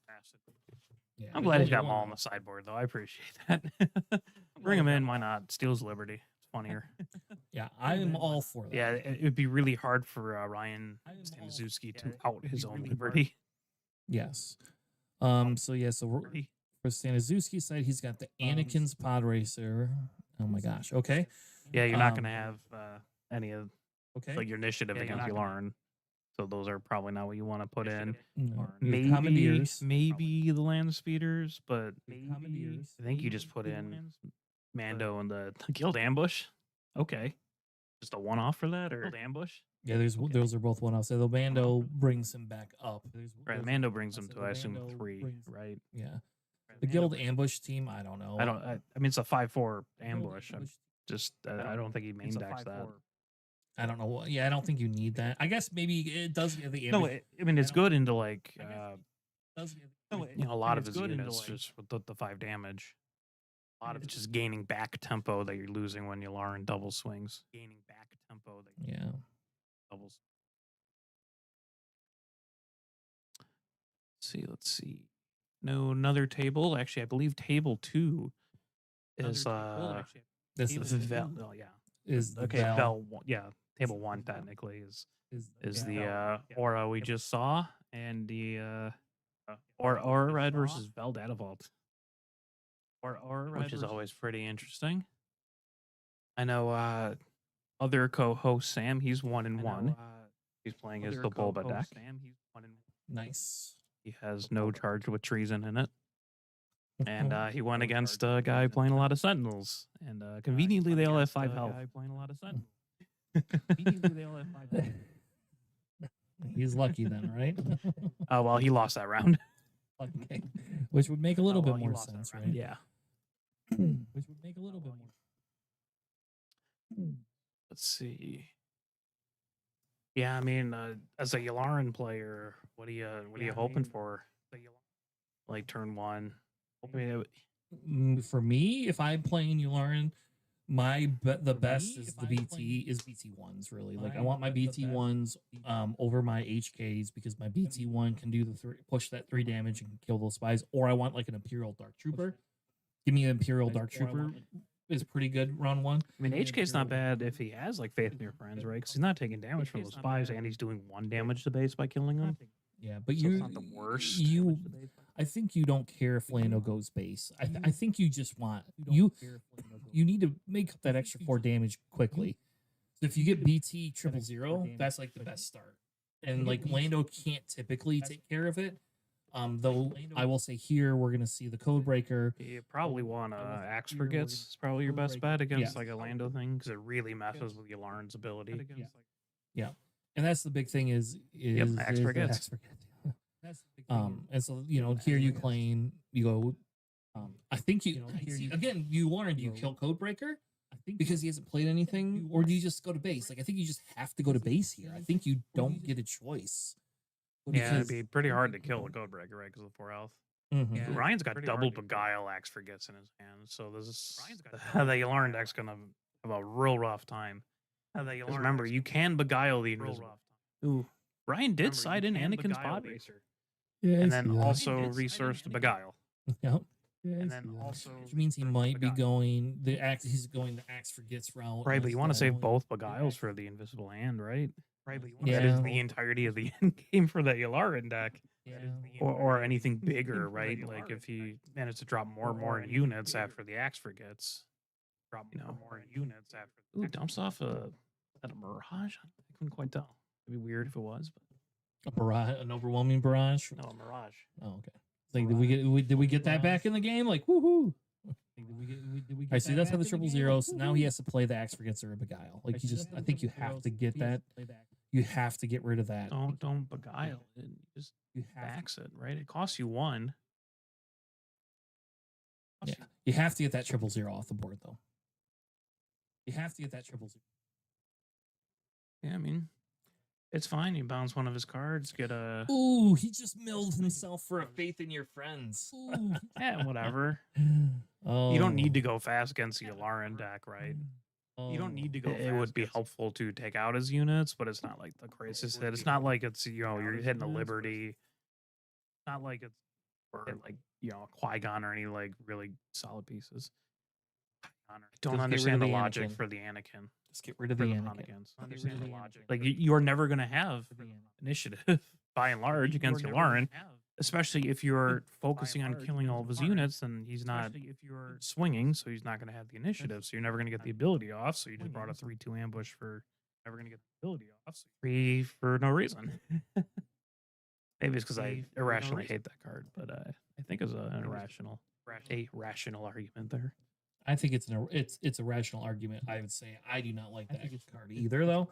Yeah, I'm there's glad he's only got one Maul on the sideboard, though. I appreciate that. Bring him in. Why not? Steals Liberty. It's funnier. Yeah, I'm all for that. Yeah, it would be really hard for Ryan Staniszewski to out his own Liberty. Yes. So for Staniszewski's side, he's got the Anakin's Pod Racer. Oh my gosh. Okay. Yeah, you're not going to have any of Okay. like your initiative against Yularen. So those are probably not what you want to put in. No. Maybe the land speeders, but I think you just put in Mando and the Guild Ambush. Okay. Just a one-off for that, or Guild Ambush? Yeah, those are both one-offs. So the Mando brings him back up. Right, Mando brings him to, I assume, 3, right? Yeah. The Guild Ambush team, I don't know. I mean, it's a 5/4 ambush. I don't think he main decks that. I don't know. Yeah, I don't think you need that. I guess maybe it does give the ambush. No, I mean, it's good into like, a lot of his units just with the 5 damage. A lot of it's just gaining back tempo that you're losing when Yularen double swings. Gaining back tempo that Yeah. doubles. Let's see. No, another table. Actually, I believe table 2 is This is Vel. Oh yeah. Is Okay, Vel. Yeah, table 1 technically is the aura we just saw, and the Aura Red versus Vel Data Vault. Which is always pretty interesting. I know other co-host Sam, he's 1-1. He's playing his the Bulba deck. nice. He has no charge with treason in it. And he went against a guy playing a lot of Sentinels. And conveniently, they all have 5 health. He's lucky then, right? Oh, well, he lost that round. Okay. Which would make a little bit more sense, right? Yeah. Which would make a little bit more. Let's see. Yeah, I mean, as a Yularen player, what are you hoping for? Like turn 1. For me, if I'm playing Yularen, the best is the BT1s really. Like I want my BT1s over my HKs because my BT1 can do push that 3 damage and kill those spies, or I want like an Imperial Dark Trooper. Give me an Imperial Dark Trooper is pretty good round 1. I mean, HK's not bad if he has like Faith in Your Friends, right? Because he's not taking damage from those spies, and he's doing 1 damage to base by killing them. Yeah, but so it's not the worst. I think you don't care if Lando goes base. I think you just want you need to make up that extra 4 damage quickly. So if you get BT 000, that's like the best start. And like Lando can't typically take care of it. Though I will say here we're gonna see the Codebreaker. You probably want Axe Frigates. It's probably your best bet against like a Lando thing because it really messes with Yularen's ability. Yeah, and that's the big thing is Axe Frigates. And so here you claim you go. I think you learned. Do you kill Codebreaker? I think because he hasn't played anything, or do you just go to base? Like I think you just have to go to base here. I think you don't get a choice. Yeah, it'd be pretty hard to kill a Codebreaker, right? Because of 4 health. Mm-hmm. Yeah, Ryan's got double Beguile Axe Frigates in his hand, so this is the Yularen deck's gonna have a real rough time. Remember, you can Beguile the Invisible. Ooh, Ryan did side in Anakin's Pod Racer. Yeah, and then also resourced Beguile. Yep. And then also, which means he might be going the axe. He's going the Axe Frigates route. Right, but you want to save both Beguiles for the Invisible Hand, right? Right, but Yeah. that is the entirety of the end game for the Yularen deck. Yeah. Or anything bigger, right? Like if he managed to drop more and more units after the Axe Frigates, more units after. Ooh, dumps off a Mirage. I couldn't quite tell. It'd be weird if it was, but A barrage, an overwhelming barrage. no, a Mirage. Oh, okay. Like, did we get that back in the game? Like, woohoo! I see. That's how the 000. So now he has to play the Axe Frigates or a Beguile. Like I think you have to get that. You have to get rid of that. Don't Beguile it. Just backs it, right? It costs you 1. Yeah, you have to get that 000 off the board, though. You have to get that 000. Yeah, I mean, It's fine. You bounce one of his cards, get a Ooh, he just milled himself for a faith in your friends. Ooh. whatever. Oh. You don't need to go fast against the Yularen deck, right? You don't need to go. It would be helpful to take out his units, but it's not like the craziest hit. It's not like it's you're hitting a Liberty. It's not like it's or like a Qui-Gon or any like really solid pieces. I don't understand the logic for the Anakin. Just get rid of the Anakin. Understand the logic. Like you're never gonna have initiative by and large against Yularen, especially if you're focusing on killing all of his units. And he's not swinging, so he's not gonna have the initiative. So you're never gonna get the ability off. So you just brought a 3/2 ambush for never gonna get the ability off. So 3 for no reason. Maybe it's because I irrationally hate that card, but I think it's an rational argument there. I think it's a rational argument. I would say I do not like that card either, though.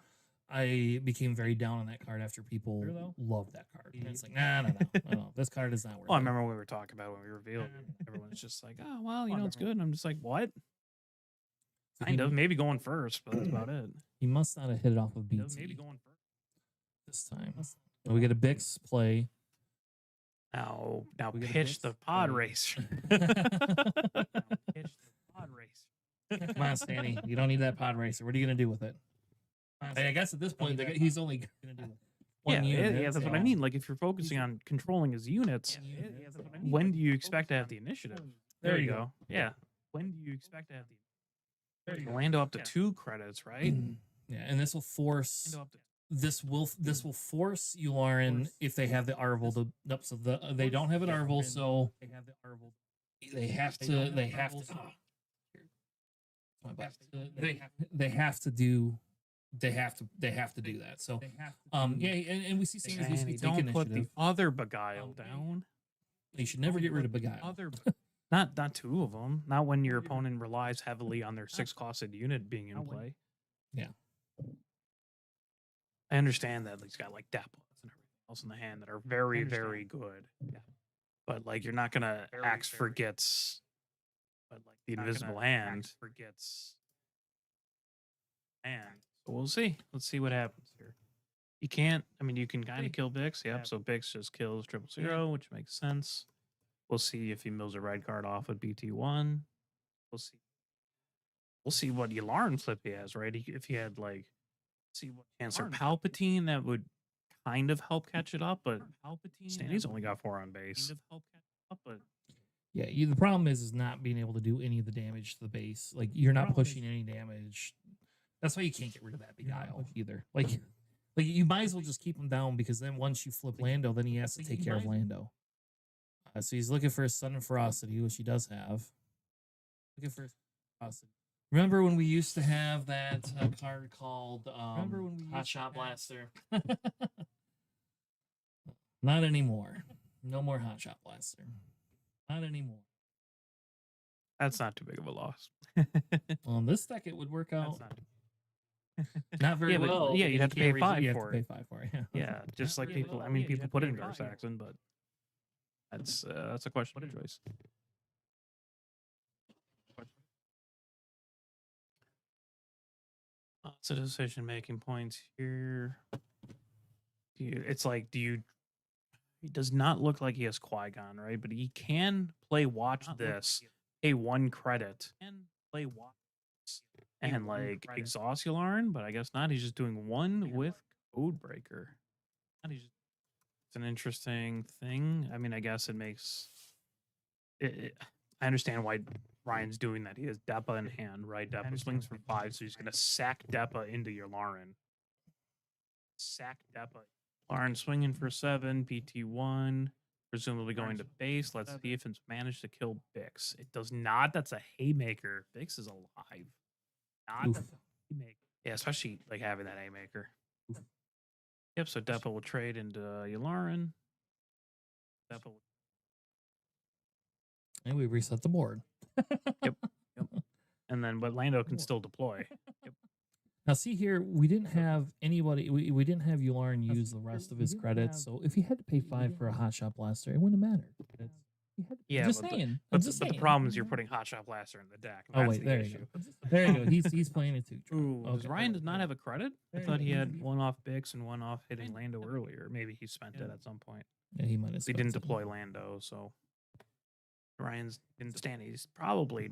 I became very down on that card after people loved that card. And it's like, no. This card is not worth it. Well, I remember when we were talking about it when we revealed it. Everyone's just like, oh, well, it's good. And I'm just like, what? Kind of. Maybe going first, but that's about it. He must not have hit it off of BT. Maybe going first. This time. We get a Bix play. Now pitch the pod racer. Come on, Stanny. You don't need that pod racer. What are you going to do with it? I guess at this point, he's only going to do one unit. Yeah, that's what I mean. Like, if you're focusing on controlling his units, when do you expect to have the initiative? There you go. Yeah. When do you expect to have the Lando up to 2 credits, right? Yeah, and this will force... This will force Yularen if they have the Arvel to so they don't have an Arvel, so they have to do that. So and we see Sanders basically take initiative. Put the other Beguile down. You should never get rid of Beguile. Not 2 of them. Not when your opponent relies heavily on their 6-costed unit being in play. Yeah. I understand that he's got like Dapplets and everything else in the hand that are very, very good. Yeah. But like you're not gonna axe forgets, but like the invisible hand forgets. And so we'll see. Let's see what happens here. You can't. I mean, you can kind of kill Bix. Yep. So Bix just kills 000, which makes sense. We'll see if he mills a red card off at BT1. We'll see. We'll see what Yularen flip he has. Right? If he had like. See what Chancellor Palpatine that would kind of help catch it up, but Stanley's only got 4 on base. Yeah, the problem is not being able to do any of the damage to the base. Like you're not pushing any damage. That's why you can't get rid of that Beguile either. Like you might as well just keep him down because then once you flip Lando, then he has to take care of Lando. So he's looking for his Sudden Ferocity, which he does have. Looking for his Ferocity. Remember when we used to have that card called Hot Shot Blaster? Not anymore. No more Hot Shot Blaster. Not anymore. That's not too big of a loss. Well, in this deck, it would work out. Not very well. Yeah, you'd have to pay 5 for it. Yeah, just like people. I mean, people put it in Dark Saxon, but that's a question of choice. Lots of decision-making points here. It's like, he does not look like he has Qui-Gon, right? But he can play watch this, pay 1 credit, and like exhaust Yularen, but I guess not. He's just doing 1 with Codebreaker. It's an interesting thing. I mean, I guess it makes it. I understand why Ryan's doing that. He has Depa in hand, right? Depa swings for 5, so he's going to sack Depa into Yularen. Yularen swinging for 7, PT1, presumably going to base. Let's see if it's managed to kill Bix. It does not. That's a haymaker. Bix is alive. Not a haymaker. Yeah, especially like having that haymaker. Yep, so Depa will trade into Yularen. And we reset the board. Yep. And then, but Lando can still deploy. Yep. Now, see here, we didn't have anybody. We didn't have Yularen use the rest of his credits. So if he had to pay 5 for a Hot Shot Blaster, it wouldn't have mattered. Yeah, just but saying. I'm But, just but saying. the problem is you're putting Hot Shot Blaster in the deck. Oh That's wait, the there issue. you go. There you go. He's playing it too. Ooh, does Okay. Ryan does not have a credit? I There thought you he go. had one off Bix and one off hitting Lando earlier. Maybe he spent it at some point. Yeah, he might have. He spent didn't some. deploy Lando, so Ryan's didn't stand. He's probably,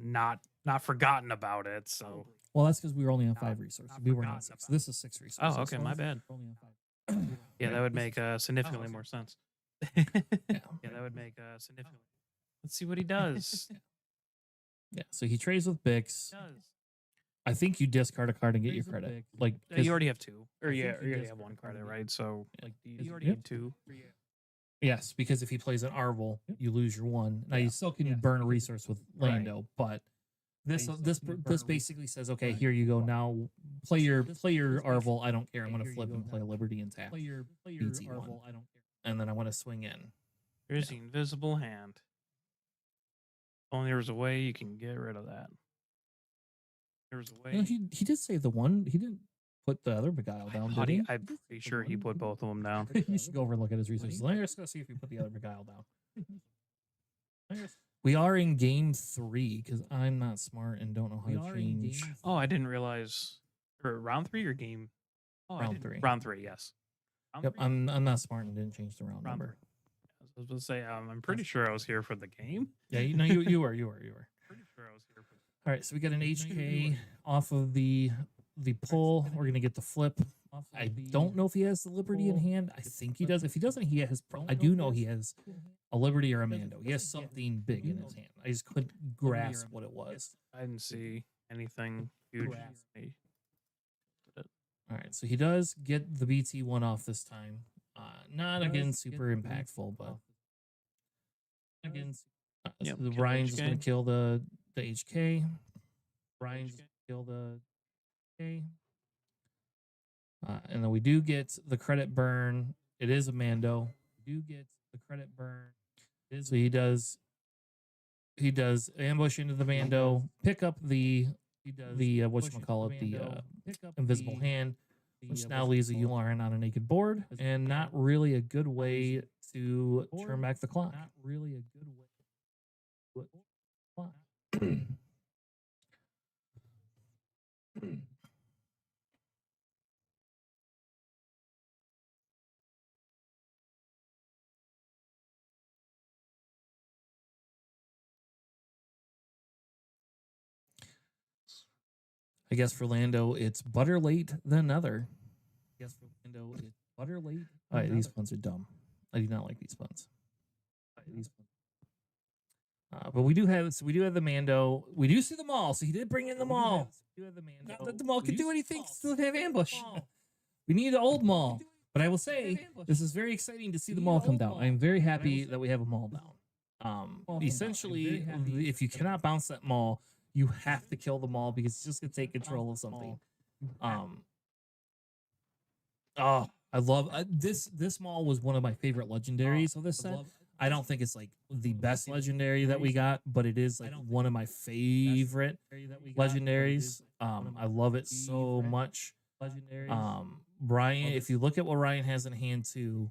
not forgotten about it. So Well, that's because we were only on 5 Not resources. We weren't on forgotten 6. about This is 6 resources. oh, okay, my bad. We're only on 5. Yeah, that would make significantly more sense. Yeah. Yeah, that would make significantly. Let's see what he does. Yeah. So he trades with Bix. Does. I think you discard a card and get your credit. Like You already have 2, or I yeah, think or you you already just have got 1 a credit, credit. right? So like you already yep. need 2. Yes, because if he plays an Arvel, you lose your 1. Now you still can burn a resource with Right. Lando, but this you still this can burn this a basically says, okay, Right. here you go. Now play your Arvel. I don't care. I'm gonna flip and play a Liberty and tap. BT1. I don't care. And then I want to swing in. There's the invisible hand. Only there's a way you can get rid of that. There's a way. You know, he did save the 1. He didn't put the other Beguile down, did he? I'm pretty sure he put both of them down. You should go over and look at his resources. Let's go see if he put the other Beguile down. We are in game 3 because I'm not smart and don't know how to change. Oh, I didn't realize. Or round 3 or game? Oh, I Round didn't- 3. Round 3, yes. Round Yep, 3? I'm not smart and didn't change the round Round number. 3. I was going to say, I'm pretty sure I was here for the game. Yeah, you were. Pretty sure I was here for All right, so we got an HK off of the pull. We're gonna get the flip. I don't know if he has the Liberty in hand. I think he does. If he doesn't, he has. I do know he has a Liberty or a Mando. He has something big in his hand. I just couldn't grasp what it was. I didn't see anything huge. All right, so he does get the BT1 off this time. Not again super impactful, but again, Yep, so kill Ryan's just gonna HK. kill the HK. Ryan's just gonna kill the HK. And then we do get the credit burn. It is a Mando. We do get the credit burn. So he does ambush into the Mando, pick up the whatchamacallit, the invisible hand, which now leaves a Yularen on a naked board, and not really a good way to turn back the clock. Not really a good way. I guess for Lando, it's better late than never. I guess for Lando, it's better late. All right, these puns are dumb. I do not like these puns. But we do have the Mando. We do see the Maul, so he did bring in the Maul. Not that the Maul can do anything, still have ambush. We need an old Maul. But I will say, this is very exciting to see the Maul come down. I am very happy that we have a Maul down. Essentially, if you cannot bounce that Maul, you have to kill the Maul because it's just going to take control of something. I love this Maul was one of my favorite legendaries of this set. I don't think it's like the best legendary that we got, but it is like one of my favorite legendaries. I love it so much. Ryan, if you look at what Ryan has in hand too,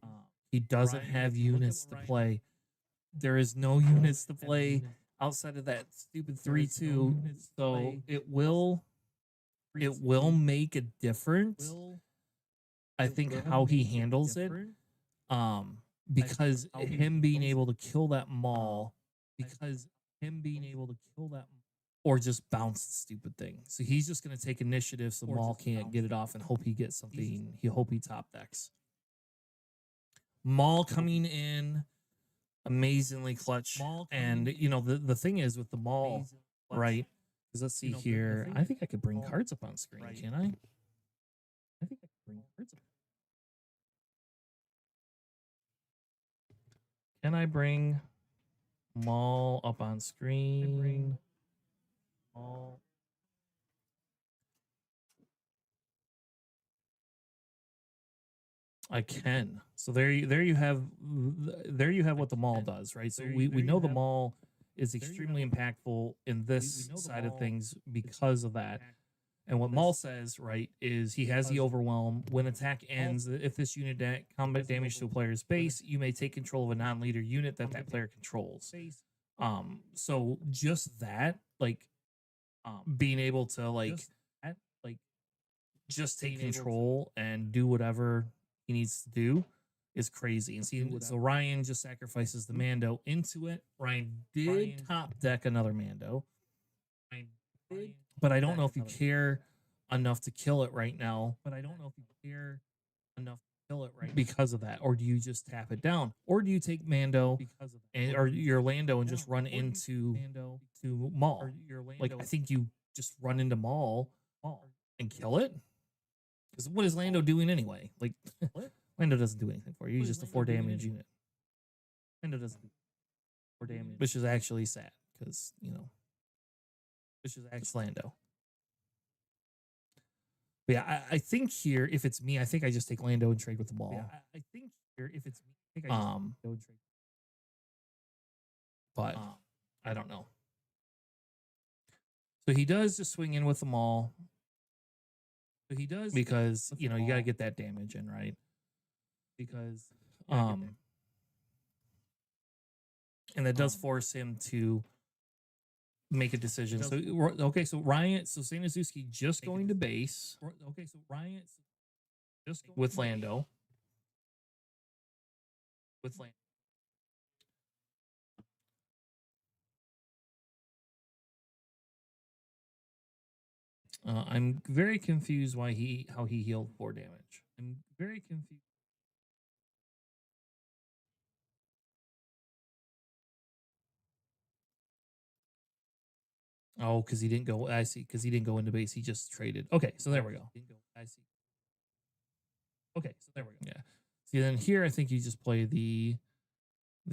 he doesn't have units to play. There is no units to play outside of that stupid 3/2. So it will make a difference. I think how he handles it. Because him being able to kill that Maul, or just bounce the stupid thing. So he's just going to take initiative so Maul can't get it off and hope he gets something. He hope he top decks. Maul coming in amazingly clutch. And, you know, the thing is with the Maul, right? Because let's see here. I think I could bring cards up on screen, can I? I think I could bring cards up. Can I bring Maul up on screen? Maul. I can. So there you have what the Maul does, right? So we know the Maul is extremely impactful in this side of things because of that. And what Maul says, right, is he has the overwhelm. When attack ends, if this unit combat damage to a player's base, you may take control of a non-leader unit that player controls. So just that, like, being able to just take control and do whatever he needs to do is crazy. And see, so Ryan just sacrifices the Mando into it. Ryan did top deck another Mando. But I don't know if you care enough to kill it right now. Because of that, or do you just tap it down, or do you take Mando or your Lando and just run into Maul? Like, I think you just run into Maul and kill it. Because what is Lando doing anyway? Like, Lando doesn't do anything for you. He's just a 4 damage unit. Lando doesn't do 4 damage, which is actually sad because which is actually Lando. But yeah, I think here, if it's me, I think I just take Lando and trade with the Maul. Yeah, I think here, if it's me, I think I just go and trade. But I don't know. So he does just swing in with the Maul. So he does because you got to get that damage in, right? Because and that does force him to make a decision. So okay, so Saint Azuki just going to base. Okay, so Ryan just with Lando. I'm very confused how he healed 4 damage. I'm very confused. Oh, because he didn't go. I see. Because he didn't go into base. He just traded. Okay, so there we go. I see. Okay, so there we go. Yeah. See, then here I think you just play the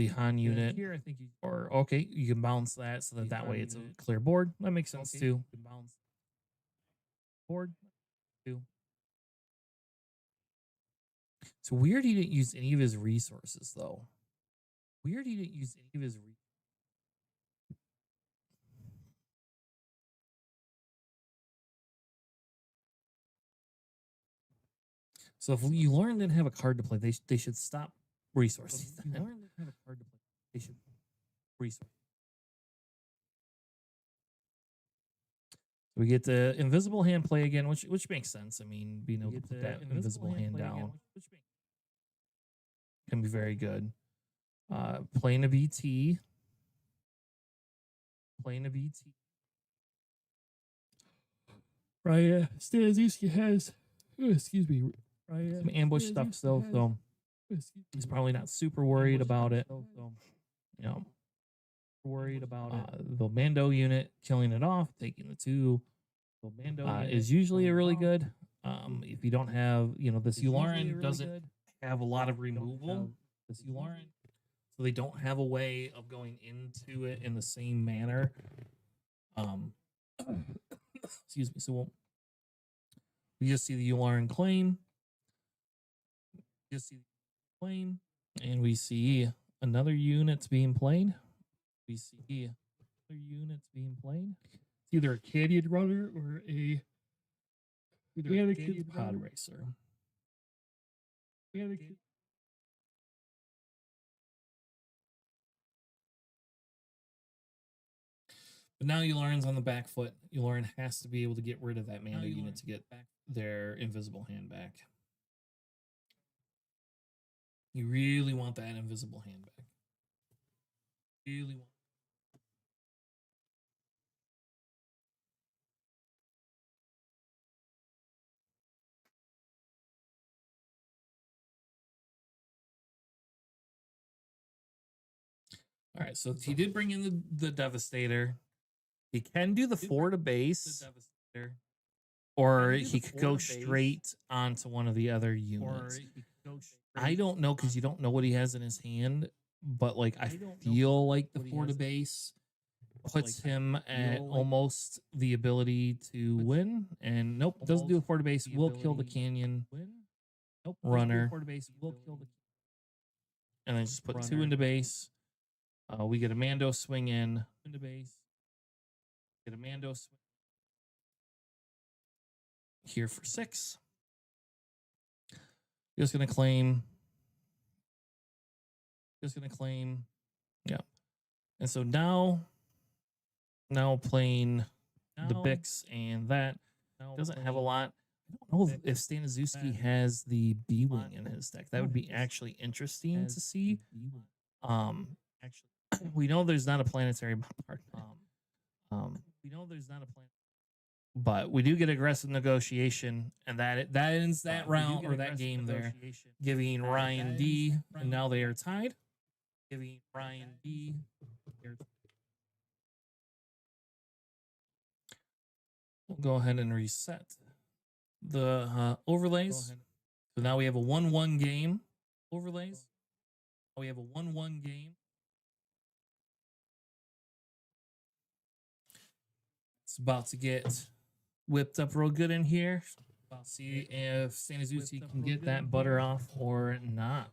Han unit. Here I think you can bounce that so that way it's a clear board. That makes sense too. You can bounce board too. It's weird he didn't use any of his resources though. So if you learn didn't have a card to play, they should stop resources. They should resource. We get the invisible hand play again, which makes sense. I mean, being able to put that invisible hand down can be very good. Playing a VT. Right, Staniszewski has, excuse me, some ambush stuff still, so he's probably not super worried about it. The Mando unit killing it off, taking the 2 is usually a really good. If you don't have, this Yularen doesn't have a lot of removal. So they don't have a way of going into it in the same manner. Excuse me. So we just see the Yularen claim. And we see another unit's being played. It's either a Canyon runner or a pod racer. But now Yularen's on the back foot. Yularen has to be able to get rid of that Mando unit to get their invisible hand back. You really want that invisible hand back. All right, so he did bring in the Devastator. He can do the 4 to base, or he could go straight onto one of the other units. I don't know because you don't know what he has in his hand, but like I feel like the 4 to base puts him at almost the ability to win. And nope, doesn't do a 4 to base. Will kill the Canyon runner. And then just put 2 into base. We get a Mando swing in. here for 6. Just gonna claim. Yeah. And so now playing the Bix, and that doesn't have a lot. I don't know if Staniszewski has the B-Wing in his deck. That would be actually interesting to see. We know there's not a planetary but we do get aggressive negotiation, and that ends that round or that game there, giving Ryan D, and now they are tied. Giving Ryan D. We'll go ahead and reset the overlays. So now we have a 1-1 game. Overlays. Now we have a 1-1 game. It's about to get whipped up real good in here. See if Staniszewski can get that butter off or not.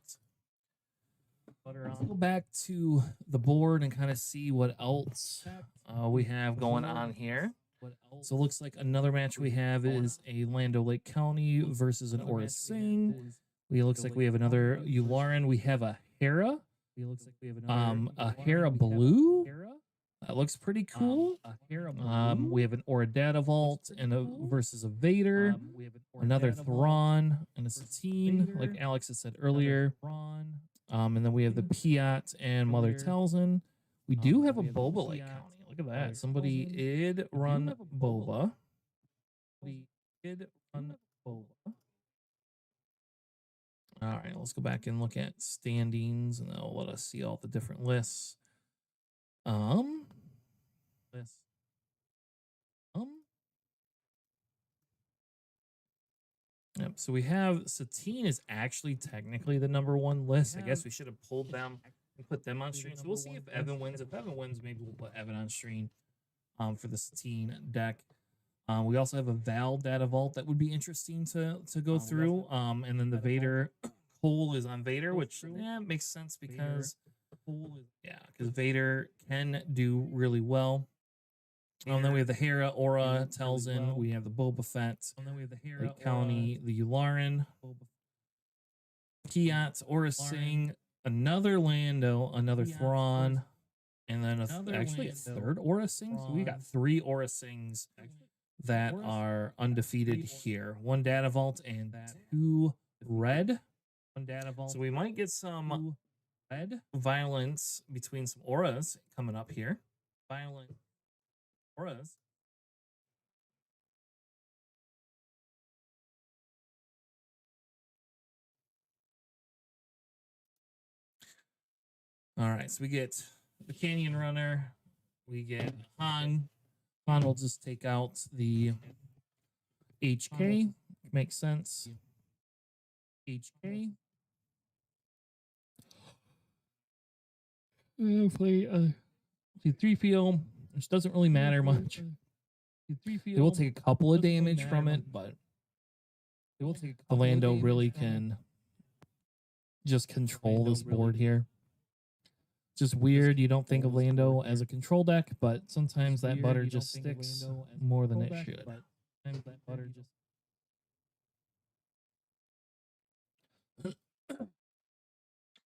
Let's go back to the board and kind of see what else we have going on here. So it looks like another match we have is a Lando Lake County versus an Aura Singh. It looks like we have another Yularen. We have a Hera. A Hera Blue. That looks pretty cool. We have an Aura Data Vault and versus a Vader. Another Thrawn and a Satine, like Alex had said earlier. And then we have the Piat and Mother Talzin. We do have a Boba Lake County. Look at that. Somebody did run Boba. All right, let's go back and look at standings, and they'll let us see all the different lists. Yep, so we have Satine is actually technically the #1 list. I guess we should have pulled them and put them on stream. So we'll see if Evan wins. If Evan wins, maybe we'll put Evan on stream for the Satine deck. We also have a Val Data Vault that would be interesting to go through. And then the Vader Cole is on Vader, which makes sense because Vader can do really well. And then we have the Hera, Aura, Talzin. We have the Boba Fett, Lake County, the Yularen, Piat, Aura Singh, another Lando, another Thrawn, and then actually a third Aura Singh. So we got 3 Aura Singhs that are undefeated here. 1 Data Vault and 2 red. So we might get some red violence between some auras coming up here. Violent auras. All right, so we get the Canyon Runner. We get Han. Han will just take out the HK. Makes sense. HK. Play 3PO, which doesn't really matter much. It will take a couple of damage from it, but the Lando really can just control this board here. It's just weird. You don't think of Lando as a control deck, but sometimes that butter just sticks more than it should.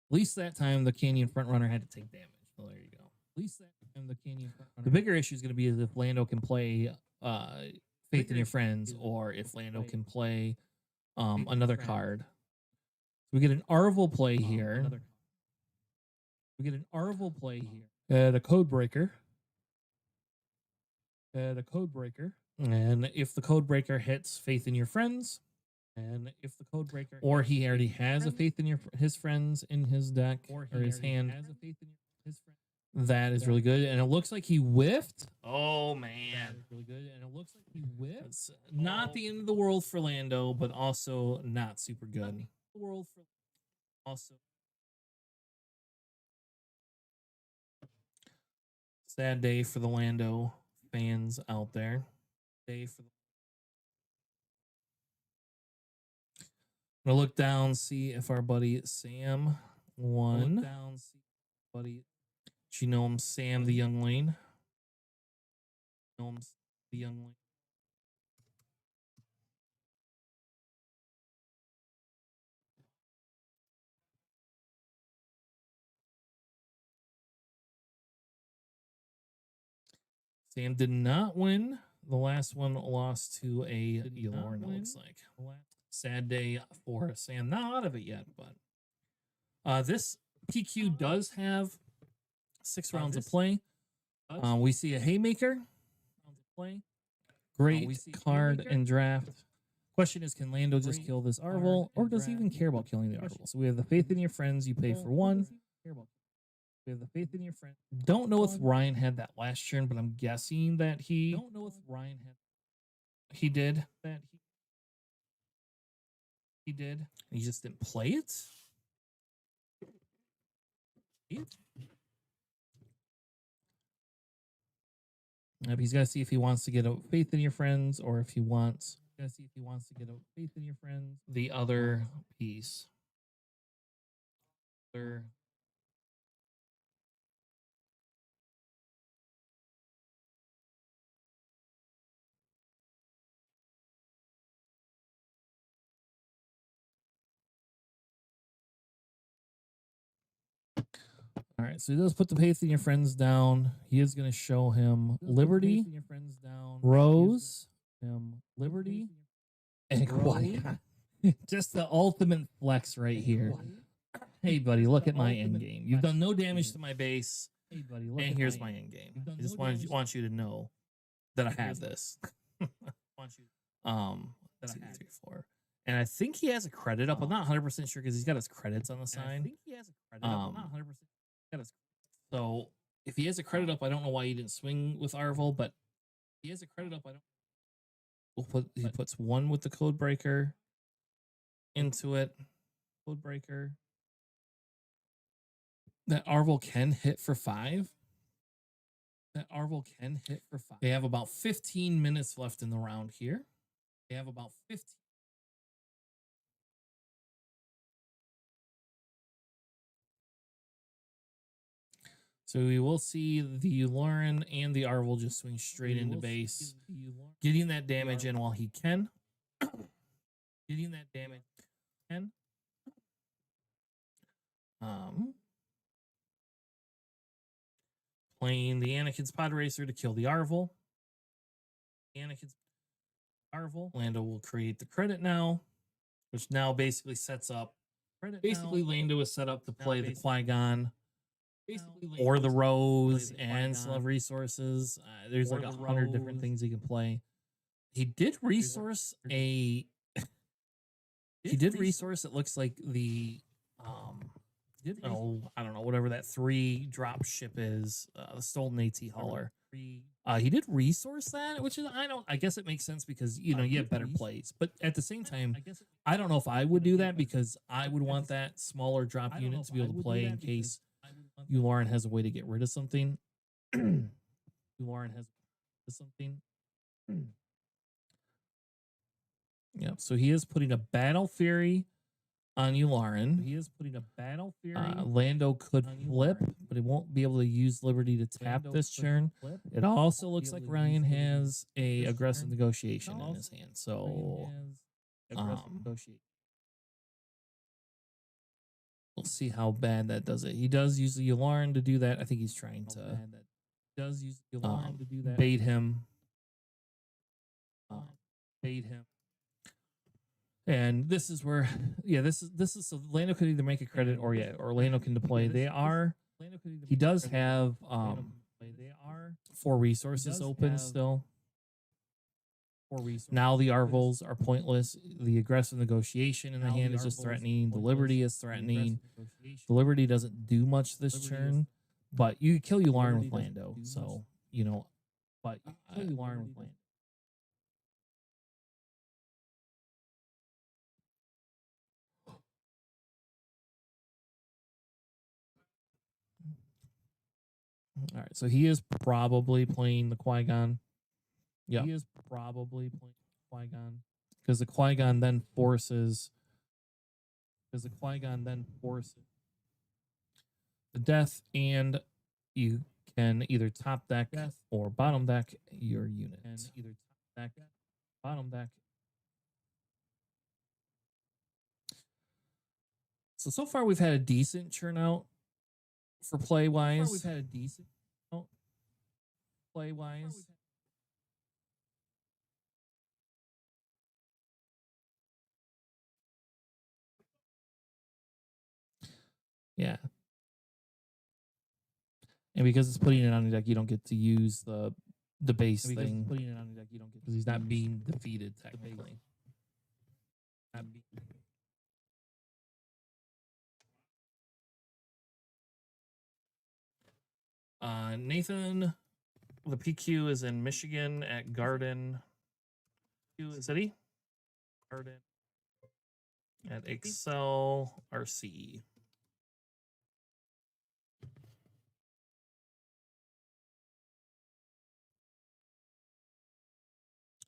At least that time the Canyon Frontrunner had to take damage. Well, there you go. At least that time the Canyon Frontrunner. The bigger issue is going to be if Lando can play Faith in Your Friends, or if Lando can play another card. So we get an Arvel play here. The Codebreaker. And if the Codebreaker hits Faith in Your Friends, or he already has a Faith in his friends in his deck or his hand, that is really good. And it looks like he whiffed. Oh man, it's not the end of the world for Lando, but also not super good. Sad day for the Lando fans out there. I'm gonna look down, see if our buddy Sam won. Do you know him, Sam the Young Lane? Sam did not win. The last one lost to a Elorn, it looks like. Sad day for Sam. Not out of it yet, but this PQ does have 6 rounds of play. We see a Haymaker. Great card and draft. Question is, can Lando just kill this Arvel, or does he even care about killing the Arvel? So we have the faith in your friends. You pay for 1. We have the faith in your friend. Don't know if Ryan had that last turn, but I'm guessing that he. Don't know if Ryan had. He did. He did. He just didn't play it. He's got to see if he wants to get a faith in your friends, or if he wants. Got to see if he wants to get a faith in your friends. The other piece. All right, so he does put the faith in your friends down. He is going to show him Liberty, Rose, Liberty, and Qui-Gon. Just the ultimate flex right here. Hey, buddy, look at my end game. You've done no damage to my base. Hey, buddy, look and here's my end game. I just want you to know that I have this. That's 2, 3, 4. And I think he has a credit up. I'm not 100% sure because he's got his credits on the side. I think he has a credit up. I'm not 100%. So if he has a credit up, I don't know why he didn't swing with Arvel, but he has a credit up. He puts 1 with the code breaker into it. Code breaker. That Arvel can hit for 5. They have about 15 minutes left in the round here. So we will see the Lauren and the Arvel just swing straight into base, getting that damage in while he can. Playing the Anakin's Pod Racer to kill the Arvel. Lando will create the credit now, which now basically sets up. Lando is set up to play the Qui-Gon. Or the Rose and still have resources. There's like 100 different things he can play. He did resource a. He did resource. It looks like the. I don't know, whatever that 3 drop ship is, the stolen AT hauler. He did resource that, which is I guess it makes sense because you have better plays. But at the same time, I don't know if I would do that because I would want that smaller drop unit to be able to play in case Lauren has a way to get rid of something. Yeah, so he is putting a Battle Fury on Yularen. Lando could flip, but he won't be able to use Liberty to tap this turn. It also looks like Ryan has a aggressive negotiation in his hand. So we'll see how bad that does it. He does use the Yularen to do that. I think he's trying to bait him. And this is where, this is so Lando could either make a credit or Lando can deploy. He does have 4 resources open still. Now the Arvels are pointless. The aggressive negotiation in the hand is just threatening. The Liberty is threatening. The Liberty doesn't do much this turn, but you kill Yularen with Lando. So, but you kill Yularen with Lando. All right, so he is probably playing the Qui-Gon. Yeah, he is probably playing Qui-Gon because the Qui-Gon then forces. The death, and you can either top deck or bottom deck your unit. So far we've had a decent turnout for play wise. play wise. Yeah. And because it's putting it on the deck, you don't get to use the base thing. Putting it on the deck, you don't get because he's not being defeated technically. Nathan, the PQ is in Michigan at Garden City. Garden at Excel RC.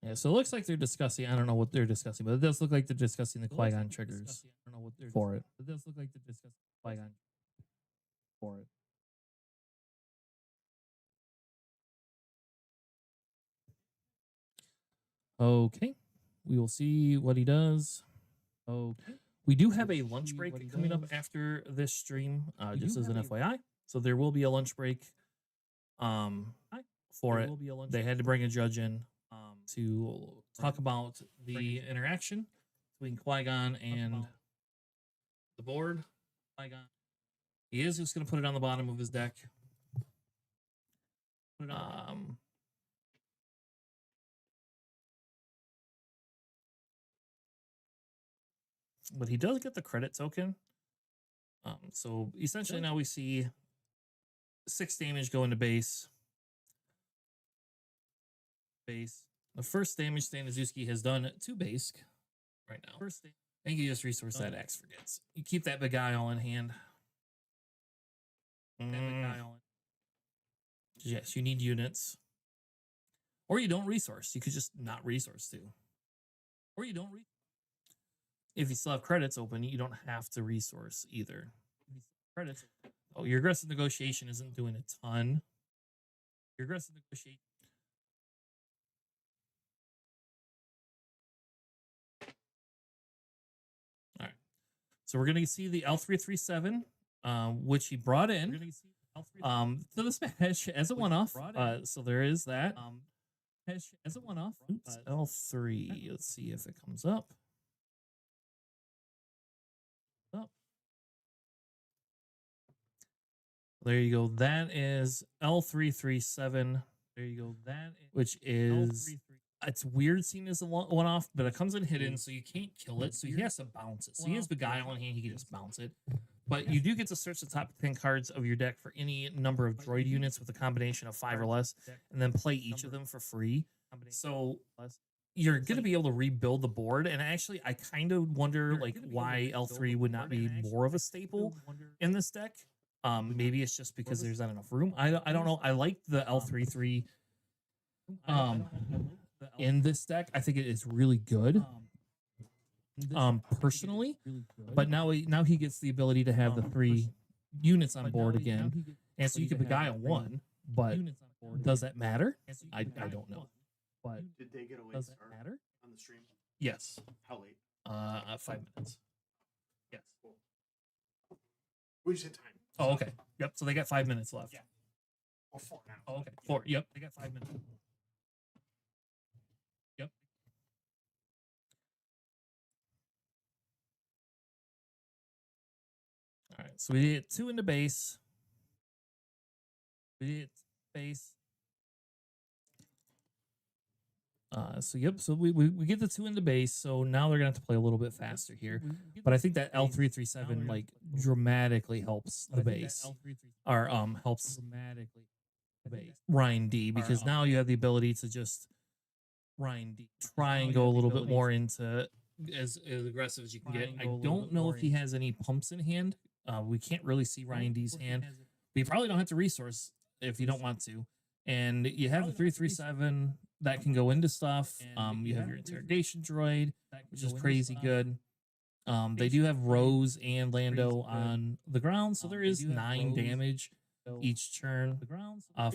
Yeah, so it looks like they're discussing. I don't know what they're discussing, but it does look like they're discussing the Qui-Gon triggers for it. It does look like they're discussing Qui-Gon for it. Okay, we will see what he does. Okay, we do have a lunch break coming up after this stream, just as an FYI. So there will be a lunch break. For it, they had to bring a judge in to talk about the interaction between Qui-Gon and the board. Qui-Gon, he is just going to put it on the bottom of his deck. But he does get the credit token. So essentially now we see 6 damage go into base. The first damage Staniszewski has done to base right now. Thank you, just resource that Axe forgets. You keep that big guy all in hand. Yes, you need units. Or you don't resource. You could just not resource too. Or you don't if you still have credits open, you don't have to resource either. Credits. Oh, your aggressive negotiation isn't doing a ton. Your aggressive negotiation. All right. So we're going to see the L337, which he brought in to the smash as a one-off. So there is that. As a one-off. L3. Let's see if it comes up. There you go. That is L337. There you go. Which is it's weird seeing as a one-off, but it comes in hidden, so you can't kill it. So he has to bounce it. So he has the guy on hand. He can just bounce it. But you do get to search the top 10 cards of your deck for any number of droid units with a combination of 5 or less, and then play each of them for free. So you're going to be able to rebuild the board. And actually, I kind of wonder like why L3 would not be more of a staple in this deck. Maybe it's just because there's not enough room. I don't know. I like the L33 in this deck. I think it is really good. Personally, but now he gets the ability to have the 3 units on board again, and so you could beguile 1. But does that matter? I don't know. But did they get a late does that start matter on the stream? Yes. How late? 5 minutes. Yes. Cool. We just hit time. Oh, okay. Yep. So they got 5 minutes left. Yeah. Or 4 now. Oh, okay. 4. Yep. They got 5 minutes. Yep. All right. So we did 2 into base. We did base. So yep. So we get the 2 into base. So now they're gonna have to play a little bit faster here. But I think that L337 like dramatically helps the base, or helps dramatically the base Ryan D, because now you have the ability to just Ryan D try and go a little bit more into as aggressive as you can get. I don't know if he has any pumps in hand. We can't really see Ryan D's hand. But you probably don't have to resource if you don't want to. And you have the 337 that can go into stuff. You have your interrogation droid, which is crazy good. They do have Rose and Lando on the ground, so there is 9 damage each turn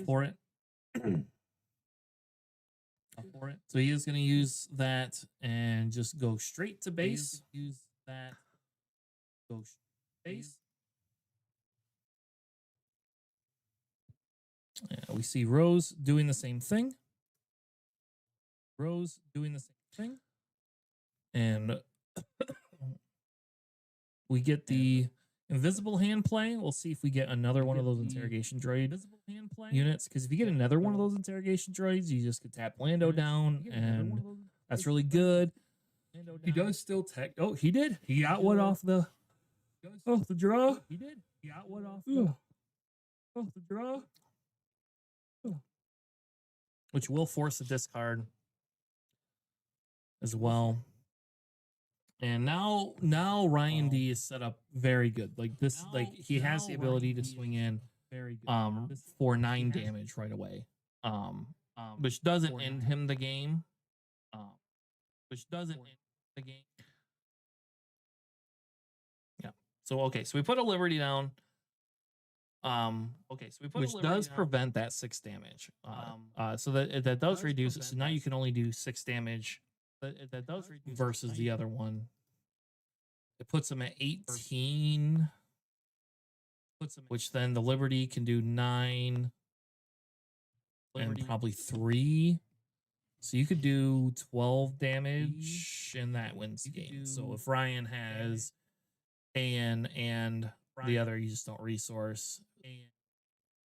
for it. So he is going to use that and just go straight to base. Use that. Go base. We see Rose doing the same thing. Rose doing the same thing. And we get the invisible hand play. We'll see if we get another one of those interrogation droid units. Because if you get another one of those interrogation droids, you just could tap Lando down, and that's really good. He does still tech. Oh, he did. He got one off the draw. He did. He got one off the draw. Which will force a discard as well. And now Ryan D is set up very good. Like this, like he has the ability to swing in for 9 damage right away. Which doesn't end him the game. Yeah. So okay, so we put a Liberty down. Which does prevent that 6 damage. So that does reduce it. So now you can only do 6 damage. That does reduce versus the other one. It puts them at 18. Which then the Liberty can do 9 and probably 3. So you could do 12 damage, and that wins the game. So if Ryan has AN and the other, you just don't resource.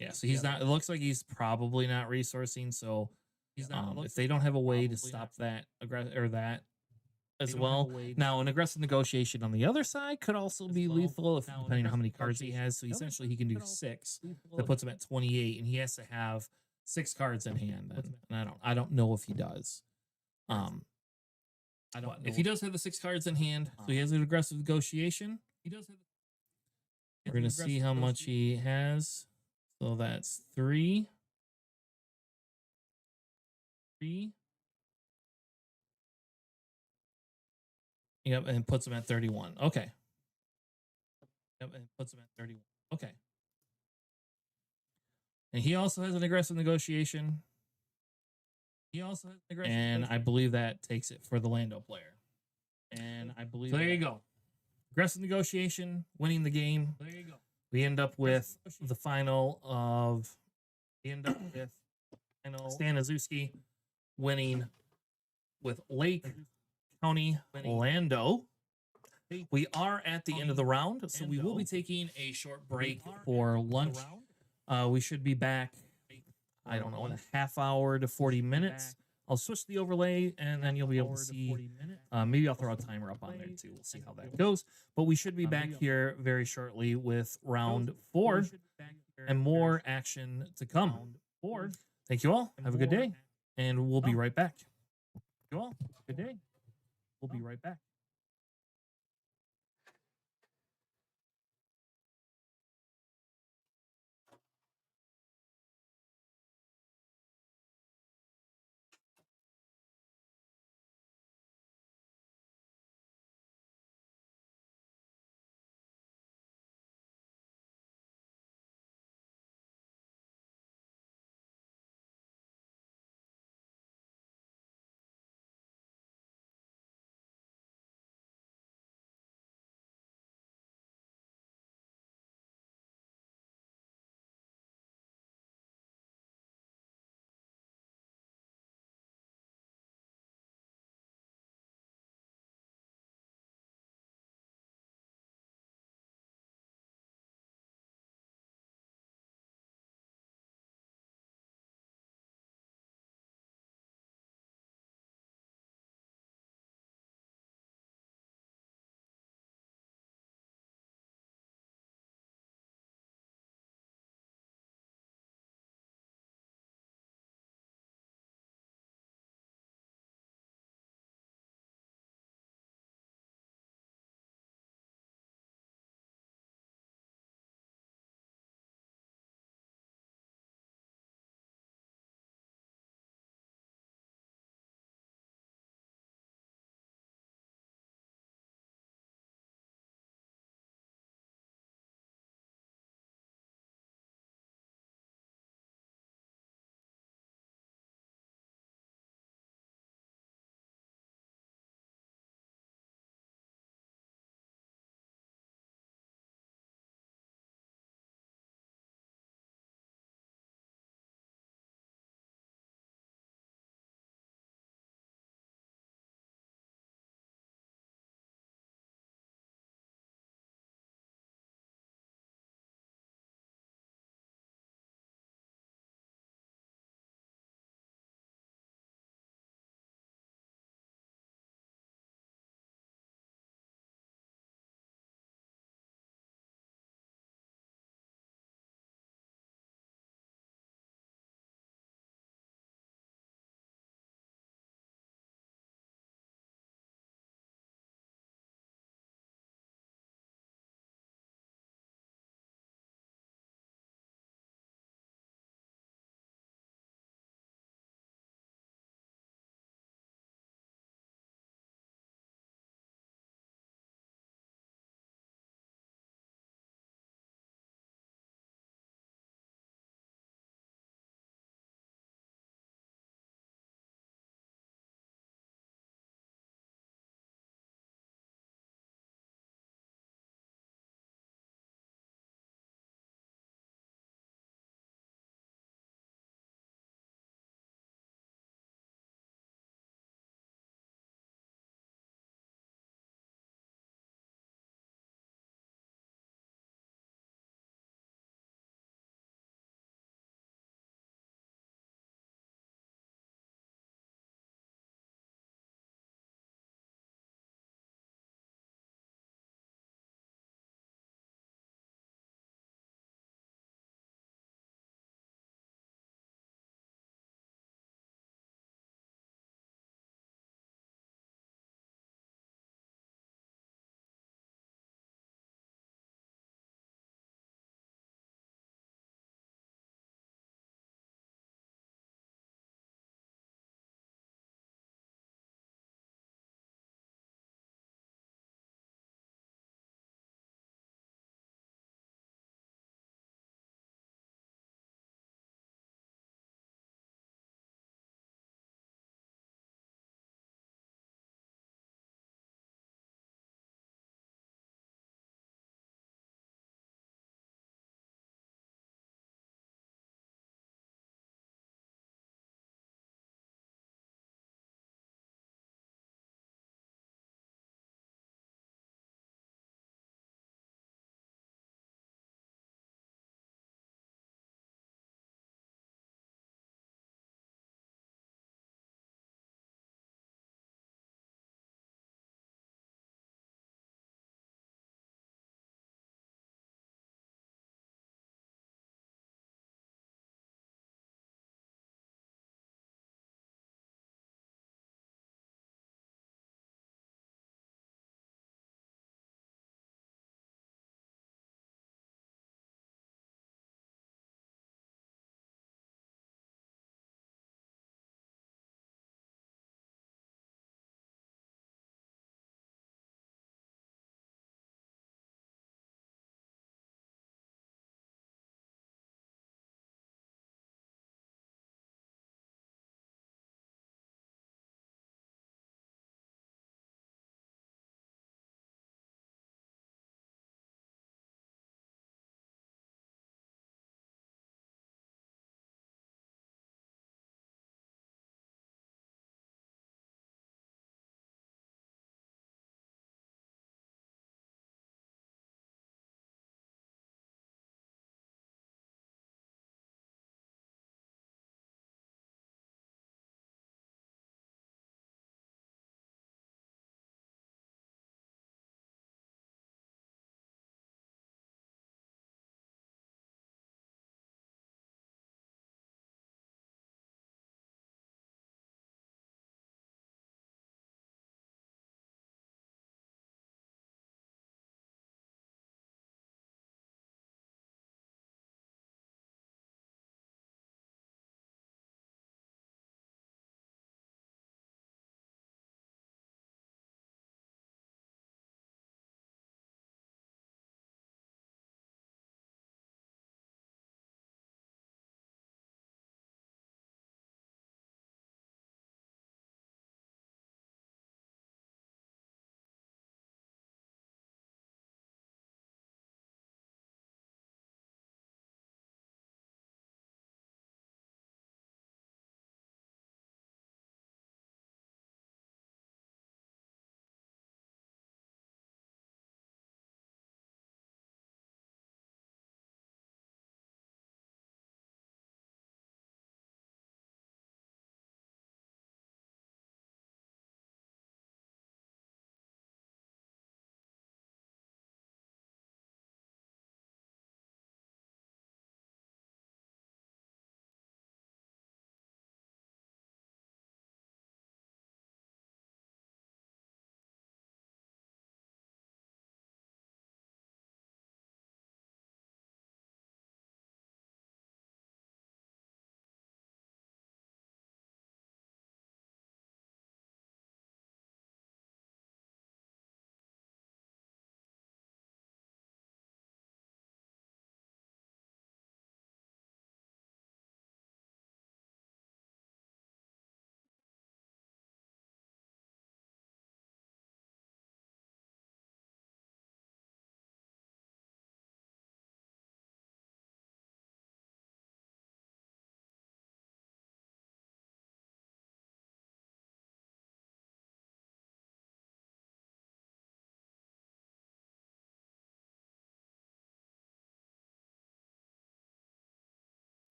Yeah, so he's not. It looks like he's probably not resourcing. So if they don't have a way to stop that that as well. Now, an aggressive negotiation on the other side could also be lethal, if depending on how many cards he has. So essentially, he can do 6. That puts him at 28, and he has to have 6 cards in hand. Then, and I don't know if he does. If he does have the 6 cards in hand, so he has an aggressive negotiation. We're gonna see how much he has. So that's 3. Yep, and puts him at 31. Okay. Yep, and puts him at 31. Okay. And he also has an aggressive negotiation. And I believe that takes it for the Lando player. And I believe so there you go. Aggressive negotiation, winning the game. There you go. We end up with the final of Stan Azuski winning with Lake County Lando. We are at the end of the round, so we will be taking a short break for lunch. We should be back, I don't know, in a half hour to 40 minutes. I'll switch the overlay, and then you'll be able to see. Maybe I'll throw a timer up on there too. We'll see how that goes. But we should be back here very shortly with round 4 and more action to come. Thank you all. Have a good day, and we'll be right back. Thank you all. Good day. We'll be right back.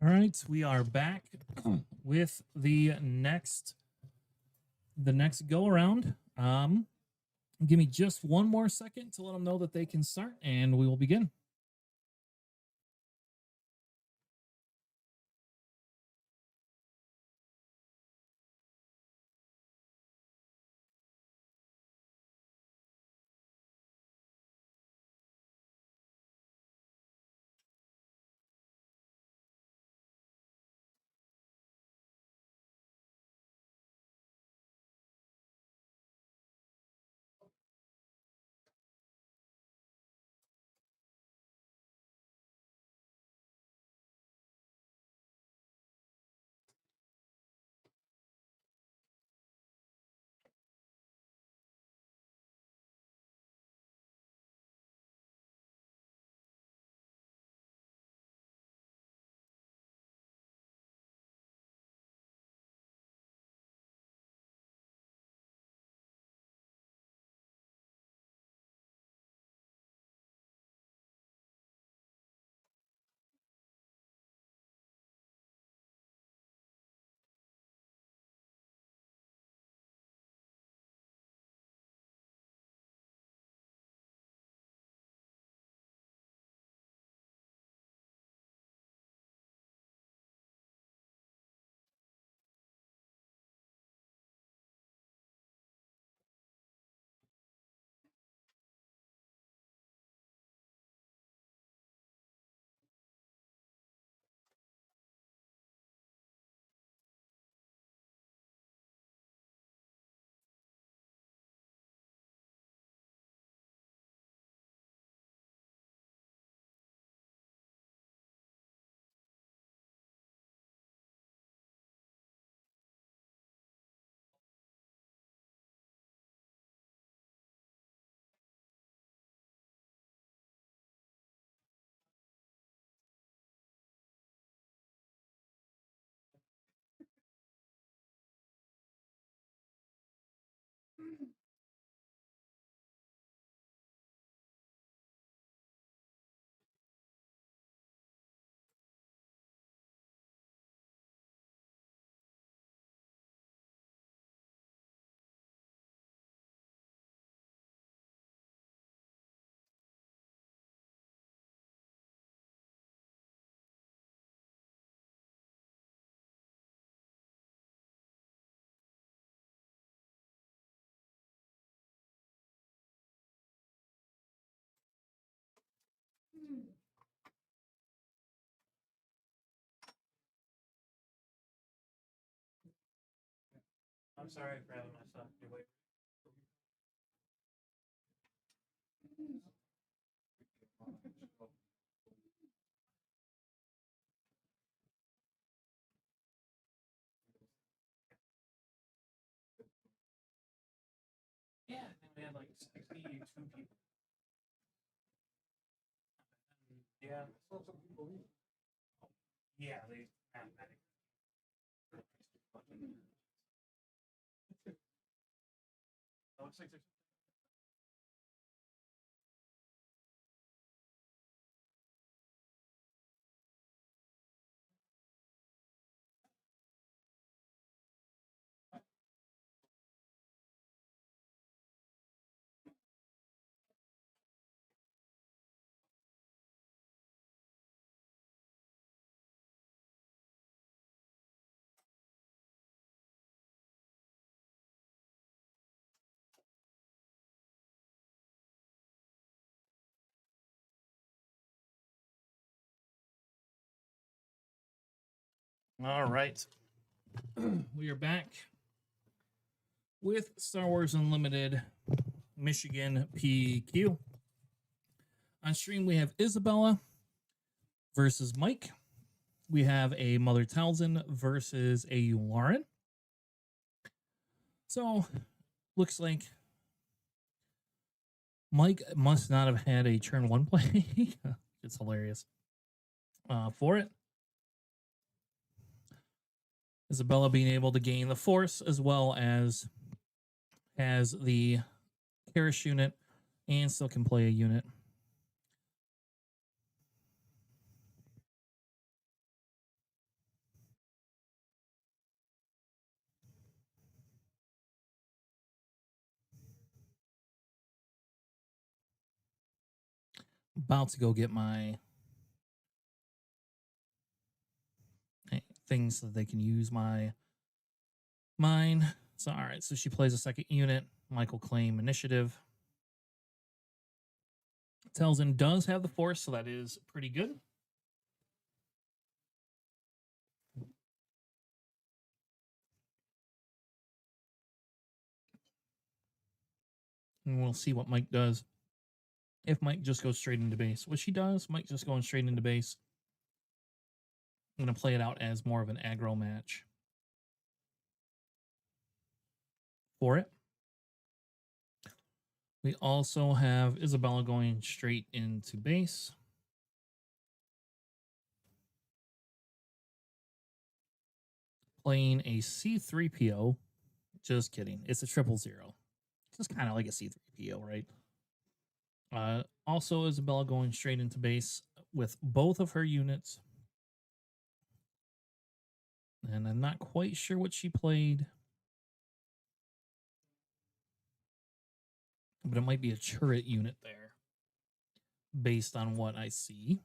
All right, we are back with the next go around. Give me just one more second to let them know that they can start, and we will begin. I'm sorry for having my son. You wait. Yeah, I think we had like 62 people. Yeah. Yeah, they mathematically. It looks like there's. All right. We are back with Star Wars Unlimited Michigan PQ. On stream, we have Isabella versus Mike. We have a Mother Talzin versus a Lauren. So, looks like Mike must not have had a turn one play. It's hilarious. For it. Isabella being able to gain the Force as well as has the Karish unit and still can play a unit. about to go get my things so that they can use mine. So, all right. So she plays a second unit. Michael claim initiative. Telzin does have the force, so that is pretty good. And we'll see what Mike does. If Mike just goes straight into base, which he does, Mike just going straight into base. I'm going to play it out as more of an aggro match for it. We also have Isabella going straight into base. Playing a C3PO. Just kidding. It's a 000. It's kind of like a C3PO, right? Also, Isabella going straight into base with both of her units. And I'm not quite sure what she played. But it might be a turret unit there based on what I see.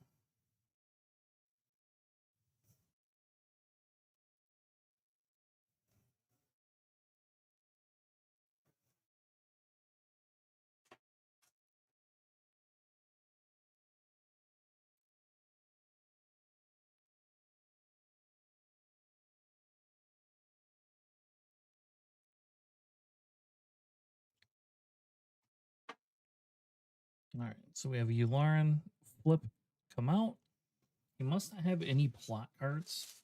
All right, so we have Yularen flip come out. He must not have any plot cards.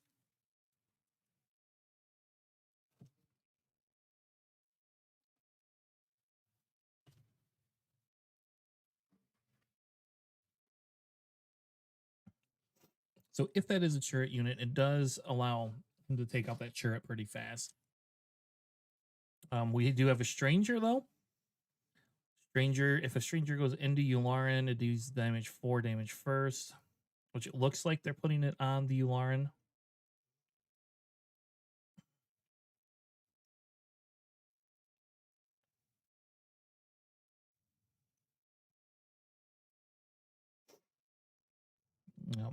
So if that is a turret unit, it does allow him to take out that turret pretty fast. We do have a stranger though. If a stranger goes into Yularen, it deals damage 4 damage first, which it looks like they're putting it on the Yularen. Yep.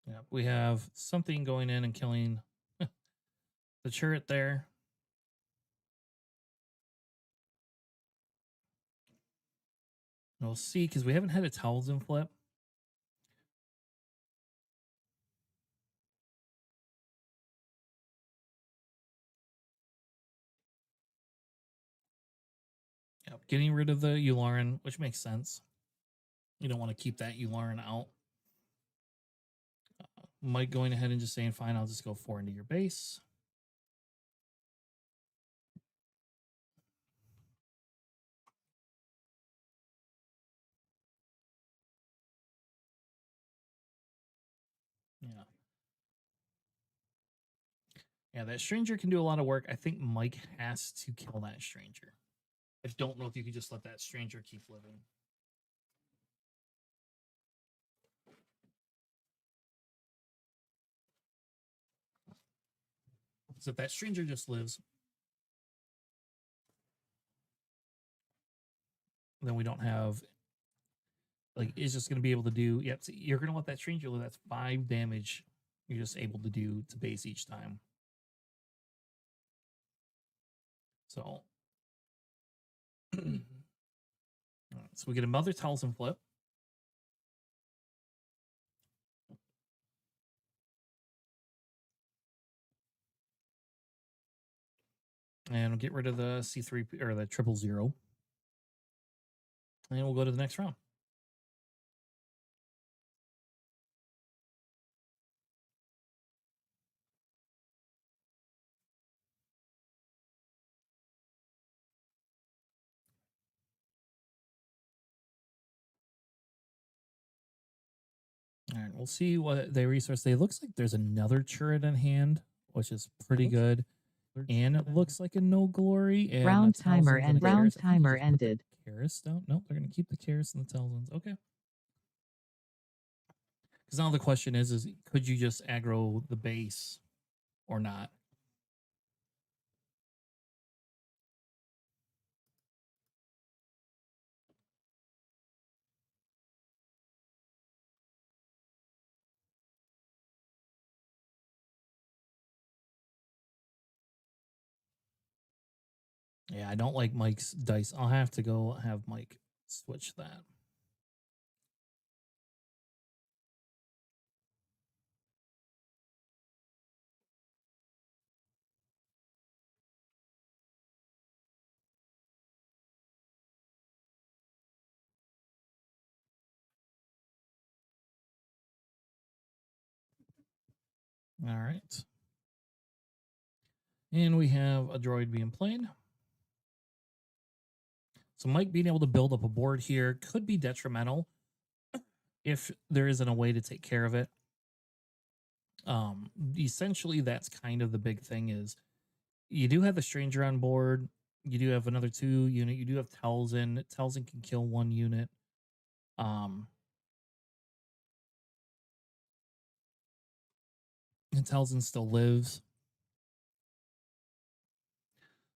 Yep. We have something going in and killing the turret there. We'll see, because we haven't had a Talzin flip. Yep. Getting rid of the Yularen, which makes sense. You don't want to keep that Yularen out. Mike going ahead and just saying, fine, I'll just go 4 into your base. Yeah. Yeah, that stranger can do a lot of work. I think Mike has to kill that stranger. I don't know if you could just let that stranger keep living. So if that stranger just lives, then we don't have, like, it's just going to be able to do, yep, so you're going to let that stranger live. That's 5 damage you're just able to do to base each time. So, so we get another Talzin flip. And we'll get rid of the C3 or the 000. And we'll go to the next round. All right, we'll see what they resource. It looks like there's another turret in hand, which is pretty good. And it looks like a no glory. And Round a timer Talzins and a round Karis. I think you timer just put the ended. Karis down. Nope, they're going to keep the Karis and the Talzins. Okay. Because now the question is could you just aggro the base or not? Yeah, I don't like Mike's dice. I'll have to go have Mike switch that. All right. And we have a droid being played. So Mike being able to build up a board here could be detrimental if there isn't a way to take care of it. Essentially, that's kind of the big thing is you do have the stranger on board. You do have another 2 unit. You do have Telzin. Telzin can kill 1 unit. And Telzin still lives.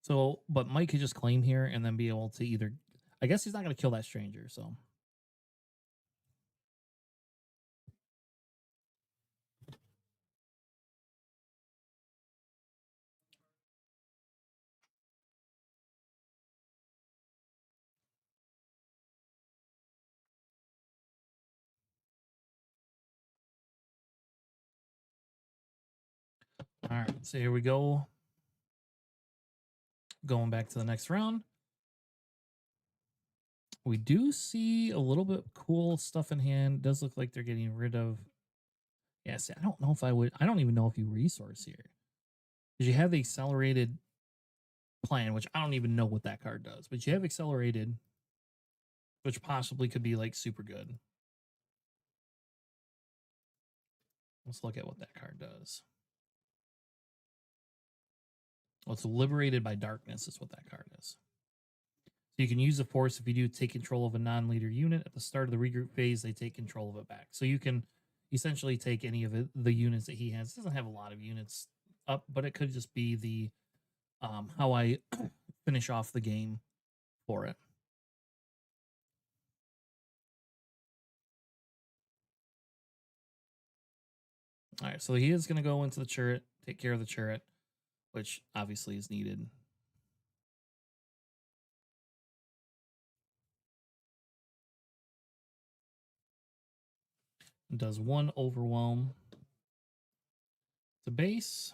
So, but Mike could just claim here and then be able to either, I guess he's not going to kill that stranger, so. All right, so here we go. Going back to the next round. We do see a little bit cool stuff in hand. It does look like they're getting rid of. Yeah, see, I don't know if I would. I don't even know if you resource here. Because you have the accelerated plan, which I don't even know what that card does. But you have accelerated, which possibly could be like super good. Let's look at what that card does. Well, it's liberated by darkness is what that card is. So you can use the force if you do take control of a non-leader unit. At the start of the regroup phase, they take control of it back. So you can essentially take any of the units that he has. It doesn't have a lot of units up, but it could just be the how I finish off the game for it. All right, so he is going to go into the turret, take care of the turret, which obviously is needed. It does 1 overwhelm to base.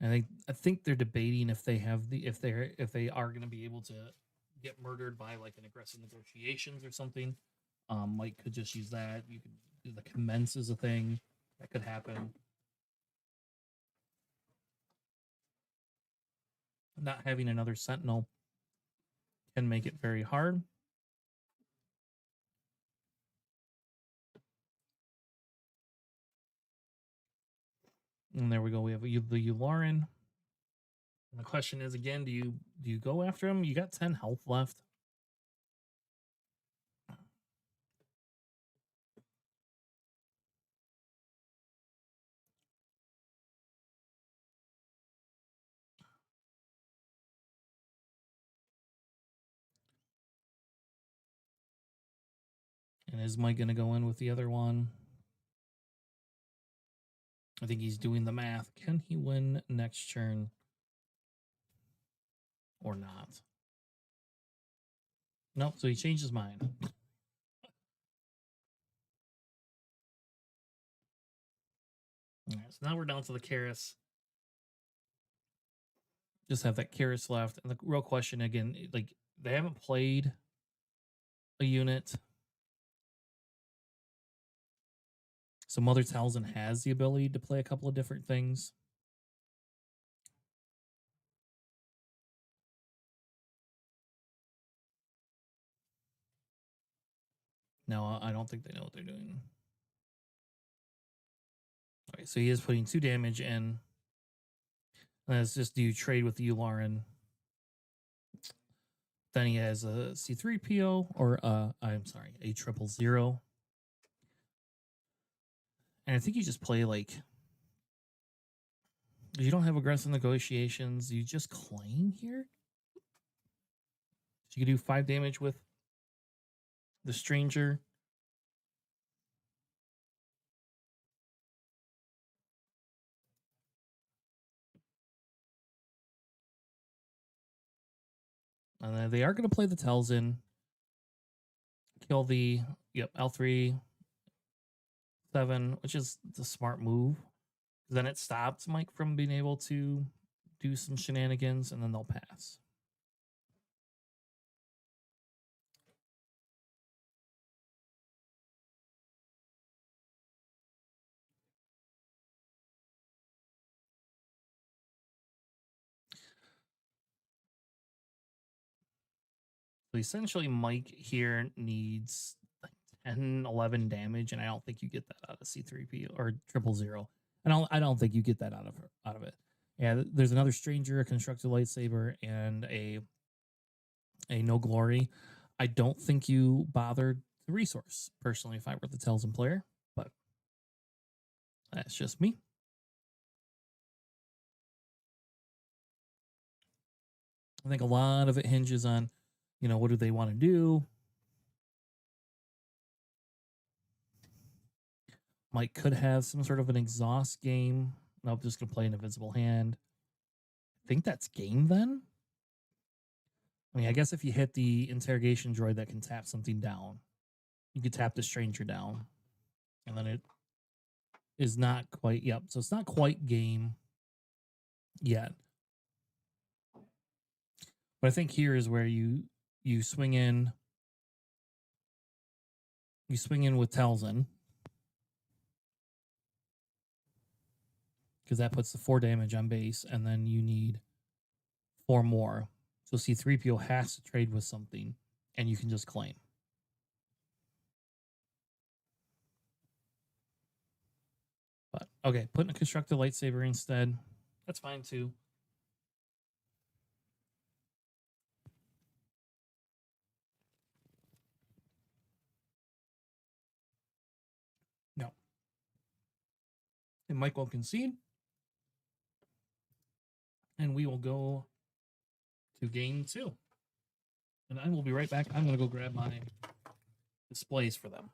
I think they're debating if they have if they are going to be able to get murdered by like an aggressive negotiations or something. Mike could just use that. You could do the commence as a thing that could happen. Not having another sentinel can make it very hard. And there we go. We have the Yularen. And the question is again, do you go after him? You got 10 health left. And is Mike going to go in with the other one? I think he's doing the math. Can he win next turn or not? Nope, so he changed his mind. All right, so now we're down to the Karis. Just have that Karis left. And the real question again, like they haven't played a unit. So Mother Talzin has the ability to play a couple of different things. No, I don't think they know what they're doing. All right, so he is putting 2 damage in. Let's just do trade with the Yularen. Then he has a C3PO, or I'm sorry, a 000. And I think you just play like, you don't have aggressive negotiations. You just claim here. So you can do 5 damage with the stranger. And then they are going to play the tells in. Kill the L3 7, which is the smart move. Then it stops Mike from being able to do some shenanigans, and then they'll pass. So essentially, Mike here needs like 10, 11 damage, and I don't think you get that out of C3P or 000. I don't think you get that out of it. Yeah, there's another stranger, a constructed lightsaber, and a no glory. I don't think you bothered the resource personally if I were the Tellsome player, but that's just me. I think a lot of it hinges on, what do they want to do? Mike could have some sort of an exhaust game. Nope, just going to play an invisible hand. I think that's game then. I mean, I guess if you hit the interrogation droid that can tap something down, you could tap the stranger down. And then it is not quite, so it's not quite game yet. But I think here is where you swing in. You swing in with Telzin. Because that puts the 4 damage on base, and then you need 4 more. So C3PO has to trade with something, and you can just claim. But okay, putting a constructed lightsaber instead. That's fine too. No. And Mike will concede. And we will go to game 2. And I will be right back. I'm going to go grab my displays for them.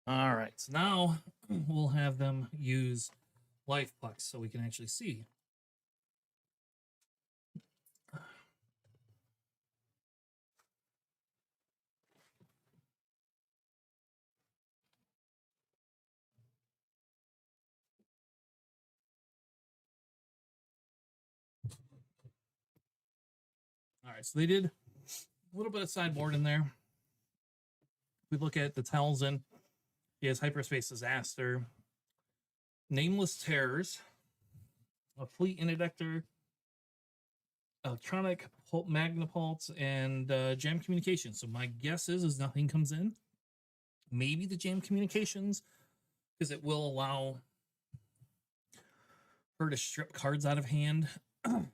All right, so now we'll have them use life pucks so we can actually see. All right, so they did a little bit of sideboard in there. We look at the Talzin. He has Hyperspace Disaster, Nameless Terrors, a Fleet Interdictor, Electronic Magnapult, and Jam Communications. So my guess is nothing comes in. Maybe the Jam Communications, because it will allow her to strip cards out of hand. Now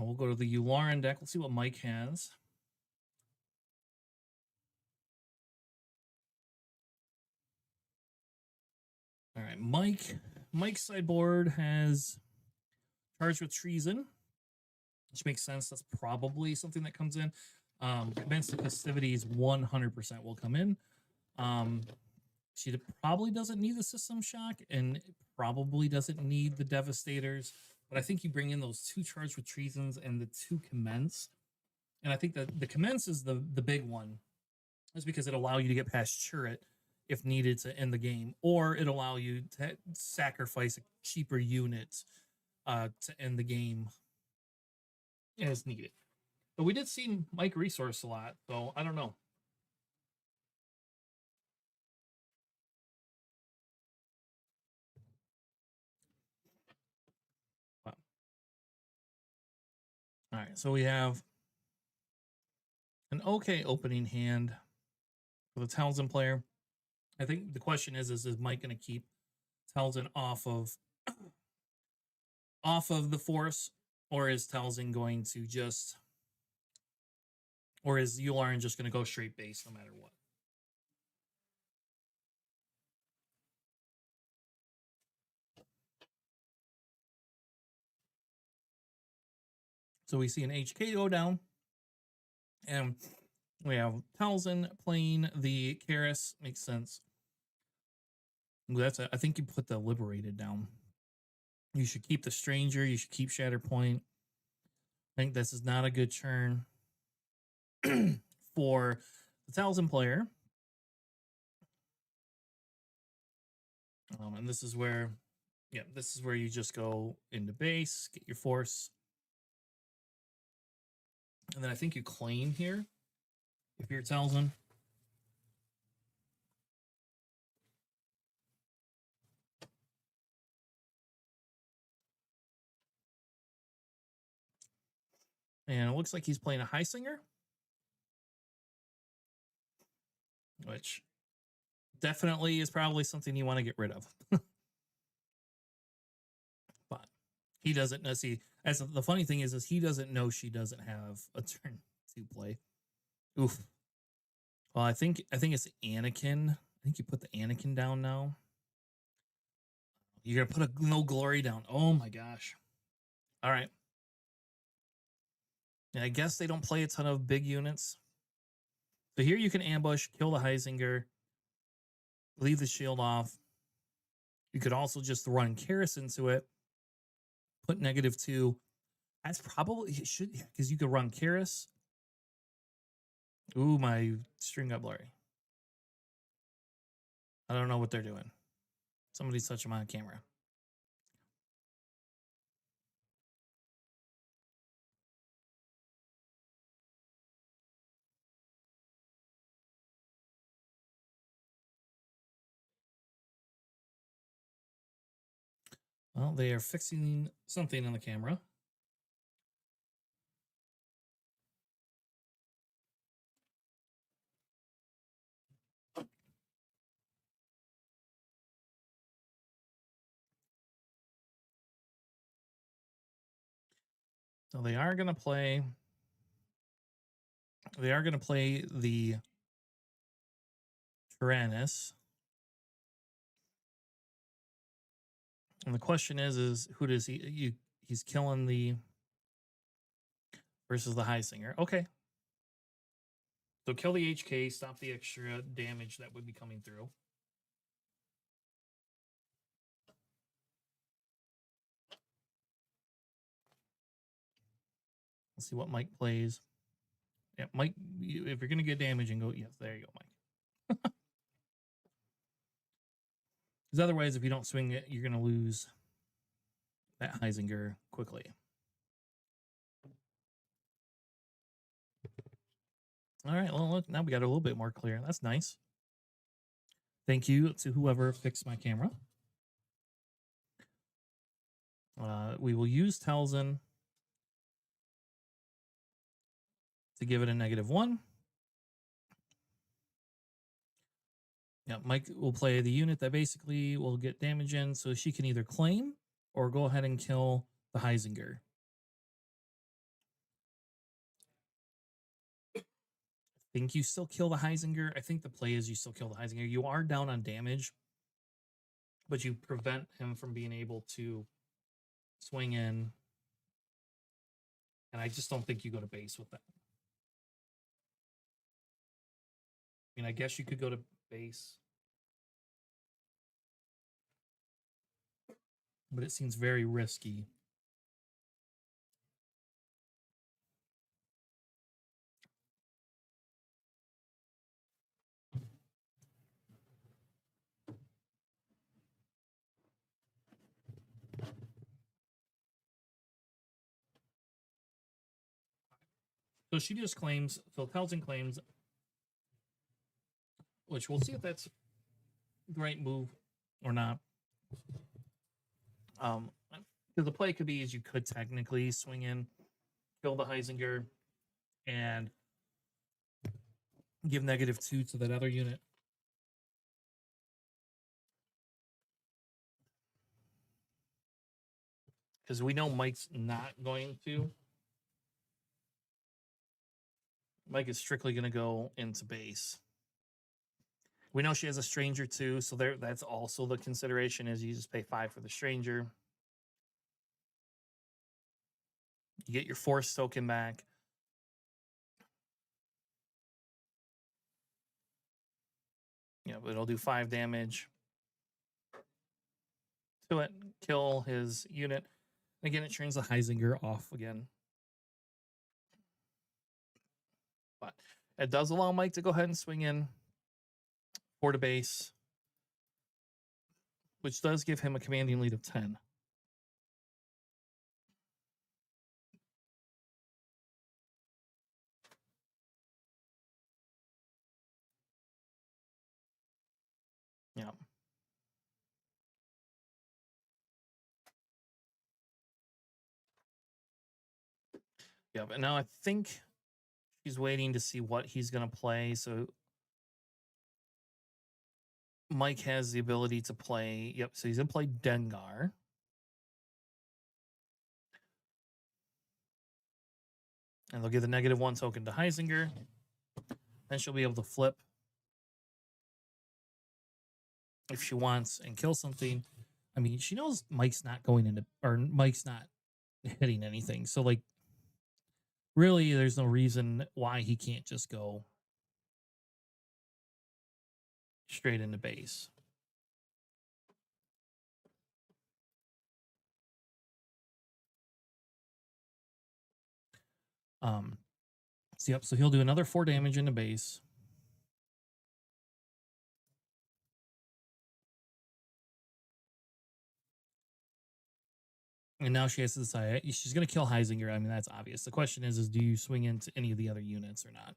we'll go to the Yularen deck. Let's see what Mike has. All right, Mike's sideboard has Charged with Treason, which makes sense. That's probably something that comes in. Commence the Festivities 100% will come in. She probably doesn't need the System Shock and probably doesn't need the Devastators. But I think you bring in those 2 Charged with Treasons and the 2 Commence. And I think that the Commence is the big one. That's because it allows you to get past Churret if needed to end the game, or it allow you to sacrifice a cheaper unit to end the game as needed. But we did see Mike resource a lot, so I don't know. Wow. All right, so we have an okay opening hand for the Talzin player. I think the question is Mike going to keep Talzin off of the force, or is Talzin going to just, or is Yularen just going to go straight base no matter what? So we see an HK go down, and we have Talzin playing the Karis. Makes sense. I think you put the Liberated down. You should keep the Stranger. You should keep Shatterpoint. I think this is not a good turn for the Talzin player. And this is where, this is where you just go into base, get your force. And then I think you claim here if you're Talzin. And it looks like he's playing a Highsinger, which definitely is probably something you want to get rid of. But he doesn't know. See, as the funny thing is he doesn't know she doesn't have a turn to play. Oof. Well, I think it's Anakin. I think you put the Anakin down now. You're gonna put a No Glory down. Oh my gosh. All right. And I guess they don't play a ton of big units. So here you can ambush, kill the Heisinger, leave the shield off. You could also just run Karis into it, put -2. That's probably, it should, because you could run Karis. Ooh, my string got blurry. I don't know what they're doing. Somebody's touching my camera. Well, they are fixing something on the camera. So they are going to play. They are going to play the Tyrannus. And the question is who does he's killing the versus the Highsinger. Okay. So kill the HK, stop the extra damage that would be coming through. Let's see what Mike plays. Yeah, Mike, if you're going to get damage and go, yes, there you go, Mike. Because otherwise, if you don't swing it, you're going to lose that Heisinger quickly. All right, well, look, now we got a little bit more clear. That's nice. Thank you to whoever fixed my camera. We will use Talzin to give it a -1. Yeah, Mike will play the unit that basically will get damage in, so she can either claim or go ahead and kill the Heisinger. I think you still kill the Heisinger. I think the play is you still kill the Heisinger. You are down on damage, but you prevent him from being able to swing in. And I just don't think you go to base with that. I mean, I guess you could go to base, but it seems very risky. So she just claims, so Talzin claims, which we'll see if that's the right move or not. Because the play could be is you could technically swing in, kill the Heisinger, and give -2 to that other unit. Because we know Mike's not going to. Mike is strictly going to go into base. We know she has a stranger too, so that's also the consideration is you just pay 5 for the stranger. You get your force token back. Yeah, but it'll do 5 damage to it, kill his unit. Again, it turns the Heisinger off again. But it does allow Mike to go ahead and swing in for the base, which does give him a commanding lead of 10. Yeah. Yeah, but now I think she's waiting to see what he's going to play. So Mike has the ability to play. Yep, so he's going to play Dengar. And they'll give the -1 token to Heisinger. Then she'll be able to flip if she wants and kill something. I mean, she knows Mike's not going into, or Mike's not hitting anything. So, like, really, there's no reason why he can't just go straight into base. So, yep, so he'll do another 4 damage into base. And now she has to decide she's going to kill Heisinger. I mean, that's obvious. The question is do you swing into any of the other units or not?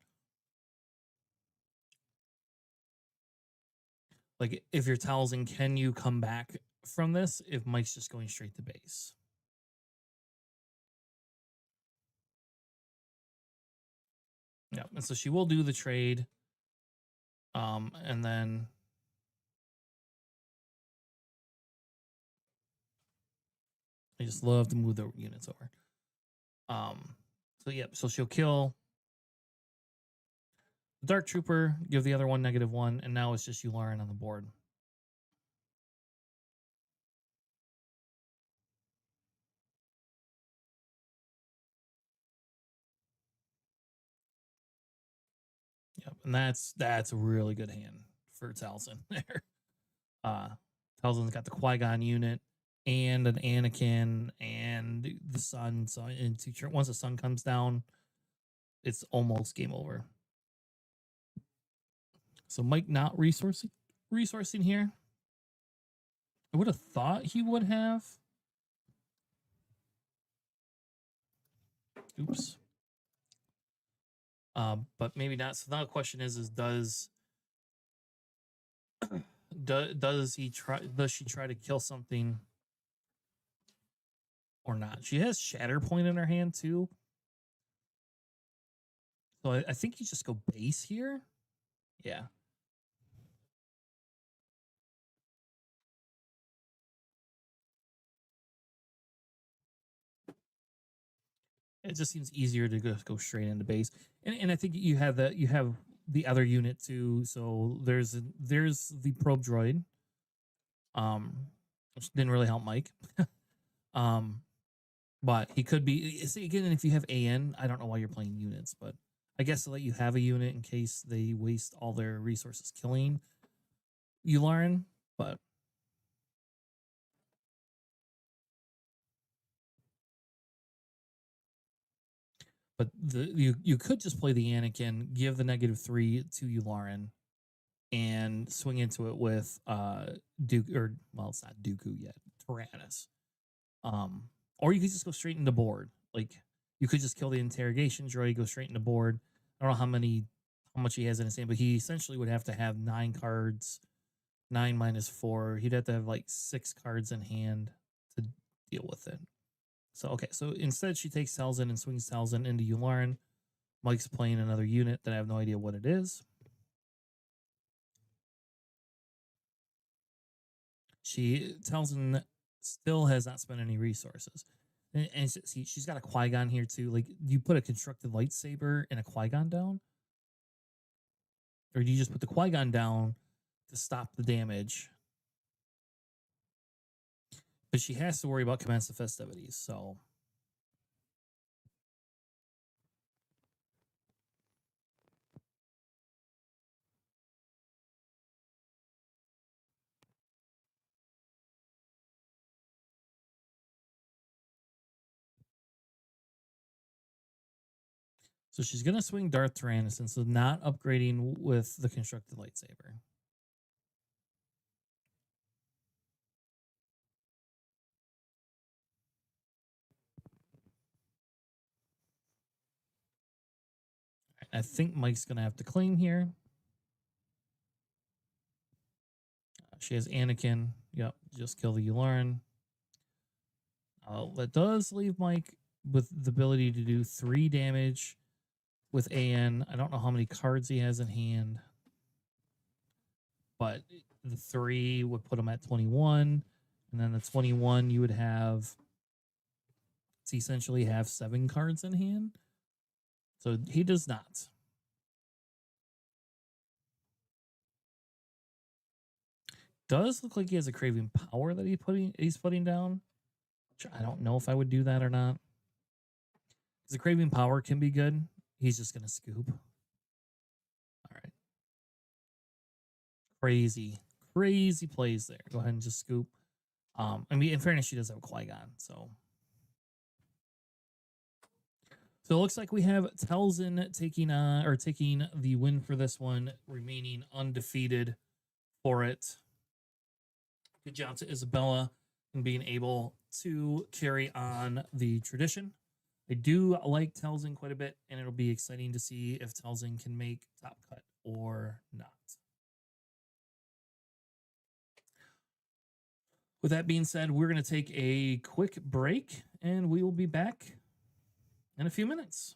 Like, if you're Talzin, can you come back from this if Mike's just going straight to base? Yeah, and so she will do the trade. And then I just love to move the units over. So yeah, so she'll kill the Dark Trooper, give the other one -1, and now it's just Yularen on the board. Yep, and that's a really good hand for Talzin there. Talzin's got the Qui-Gon unit and an Anakin and the sun. So in teacher, once the sun comes down, it's almost game over. So Mike not resourcing here. I would have thought he would have. Oops. But maybe not. So now the question is does she try to kill something or not? She has Shatterpoint in her hand too. So I think you just go base here. Yeah. It just seems easier to go straight into base. And I think you have the other unit too. So there's the probe droid. Which didn't really help Mike. But he could be, see, again, if you have AN, I don't know why you're playing units, but I guess to let you have a unit in case they waste all their resources killing Yularen, but you could just play the Anakin, give the -3 to Yularen, and swing into it with Duke, or well, it's not Dooku yet, Tyrannus. Or you could just go straight into board. Like you could just kill the interrogation droid, go straight into board. I don't know how much he has in his hand, but he essentially would have to have 9 cards, 9 minus 4. He'd have to have like 6 cards in hand to deal with it. So okay, so instead she takes Talzin and swings Talzin into Yularen. Mike's playing another unit that I have no idea what it is. Talzin still has not spent any resources. And see, she's got a Qui-Gon here too. Like, do you put a constructed lightsaber and a Qui-Gon down? Or do you just put the Qui-Gon down to stop the damage? But she has to worry about commence the festivities, so. So she's going to swing Darth Tyrannus, so not upgrading with the constructed lightsaber. I think Mike's going to have to claim here. She has Anakin. Yep, just kill the Yularen. That does leave Mike with the ability to do 3 damage with AN. I don't know how many cards he has in hand, but the 3 would put him at 21. And then the 21, you would have to essentially have 7 cards in hand. So he does not. Does look like he has a craving power that he's putting down. Which I don't know if I would do that or not. Because the craving power can be good. He's just gonna scoop. All right. Crazy plays there. Go ahead and just scoop. I mean, in fairness, she does have a Qui-Gon, so. So it looks like we have Talzin taking the win for this one, remaining undefeated for it. Good job to Isabella and being able to carry on the tradition. I do like Talzin quite a bit, and it'll be exciting to see if Talzin can make top cut or not. With that being said, we're going to take a quick break, and we will be back in a few minutes.